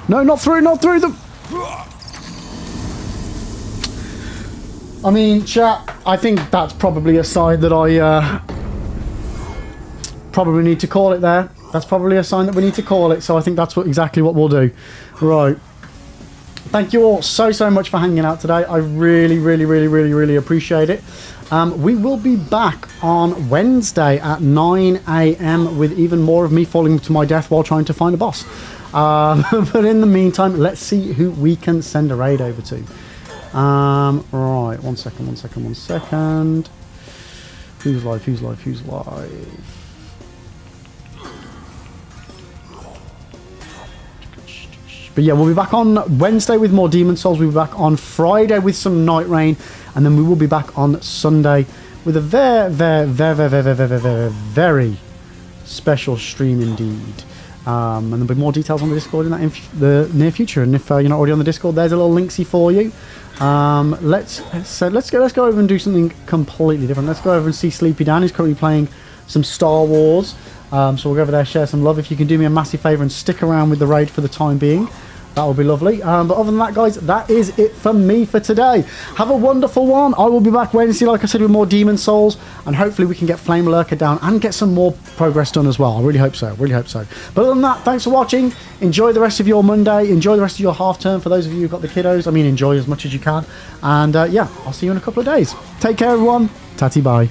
No, not through. Not through them. I mean, chat, I think that's probably a sign that I probably need to call it there. That's probably a sign that we need to call it. So I think that's exactly what we'll do. Right. Thank you all so much for hanging out today. I really appreciate it. We will be back on Wednesday at 9 AM with even more of me falling to my death while trying to find a boss. But in the meantime, let's see who we can send a raid over to. Right, one second. Who's live? But yeah, we'll be back on Wednesday with more Demon Souls. We'll be back on Friday with some Night Rain. And then we will be back on Sunday with a very special stream indeed. And there'll be more details on the Discord in the near future. And if you're not already on the Discord, there's a little linksy for you. Let's go over and do something completely different. Let's go over and see Sleepy Dan. He's currently playing some Star Wars. So we'll go over there, share some love. If you can do me a massive favour and stick around with the raid for the time being, that would be lovely. But other than that, guys, that is it from me for today. Have a wonderful one. I will be back Wednesday, like I said, with more Demon Souls, and hopefully we can get Flame Lurker down and get some more progress done as well. I really hope so. But other than that, thanks for watching. Enjoy the rest of your Monday. Enjoy the rest of your half term. For those of you who've got the kiddos, I mean, enjoy as much as you can. And yeah, I'll see you in a couple of days. Take care, everyone. Tatty bye.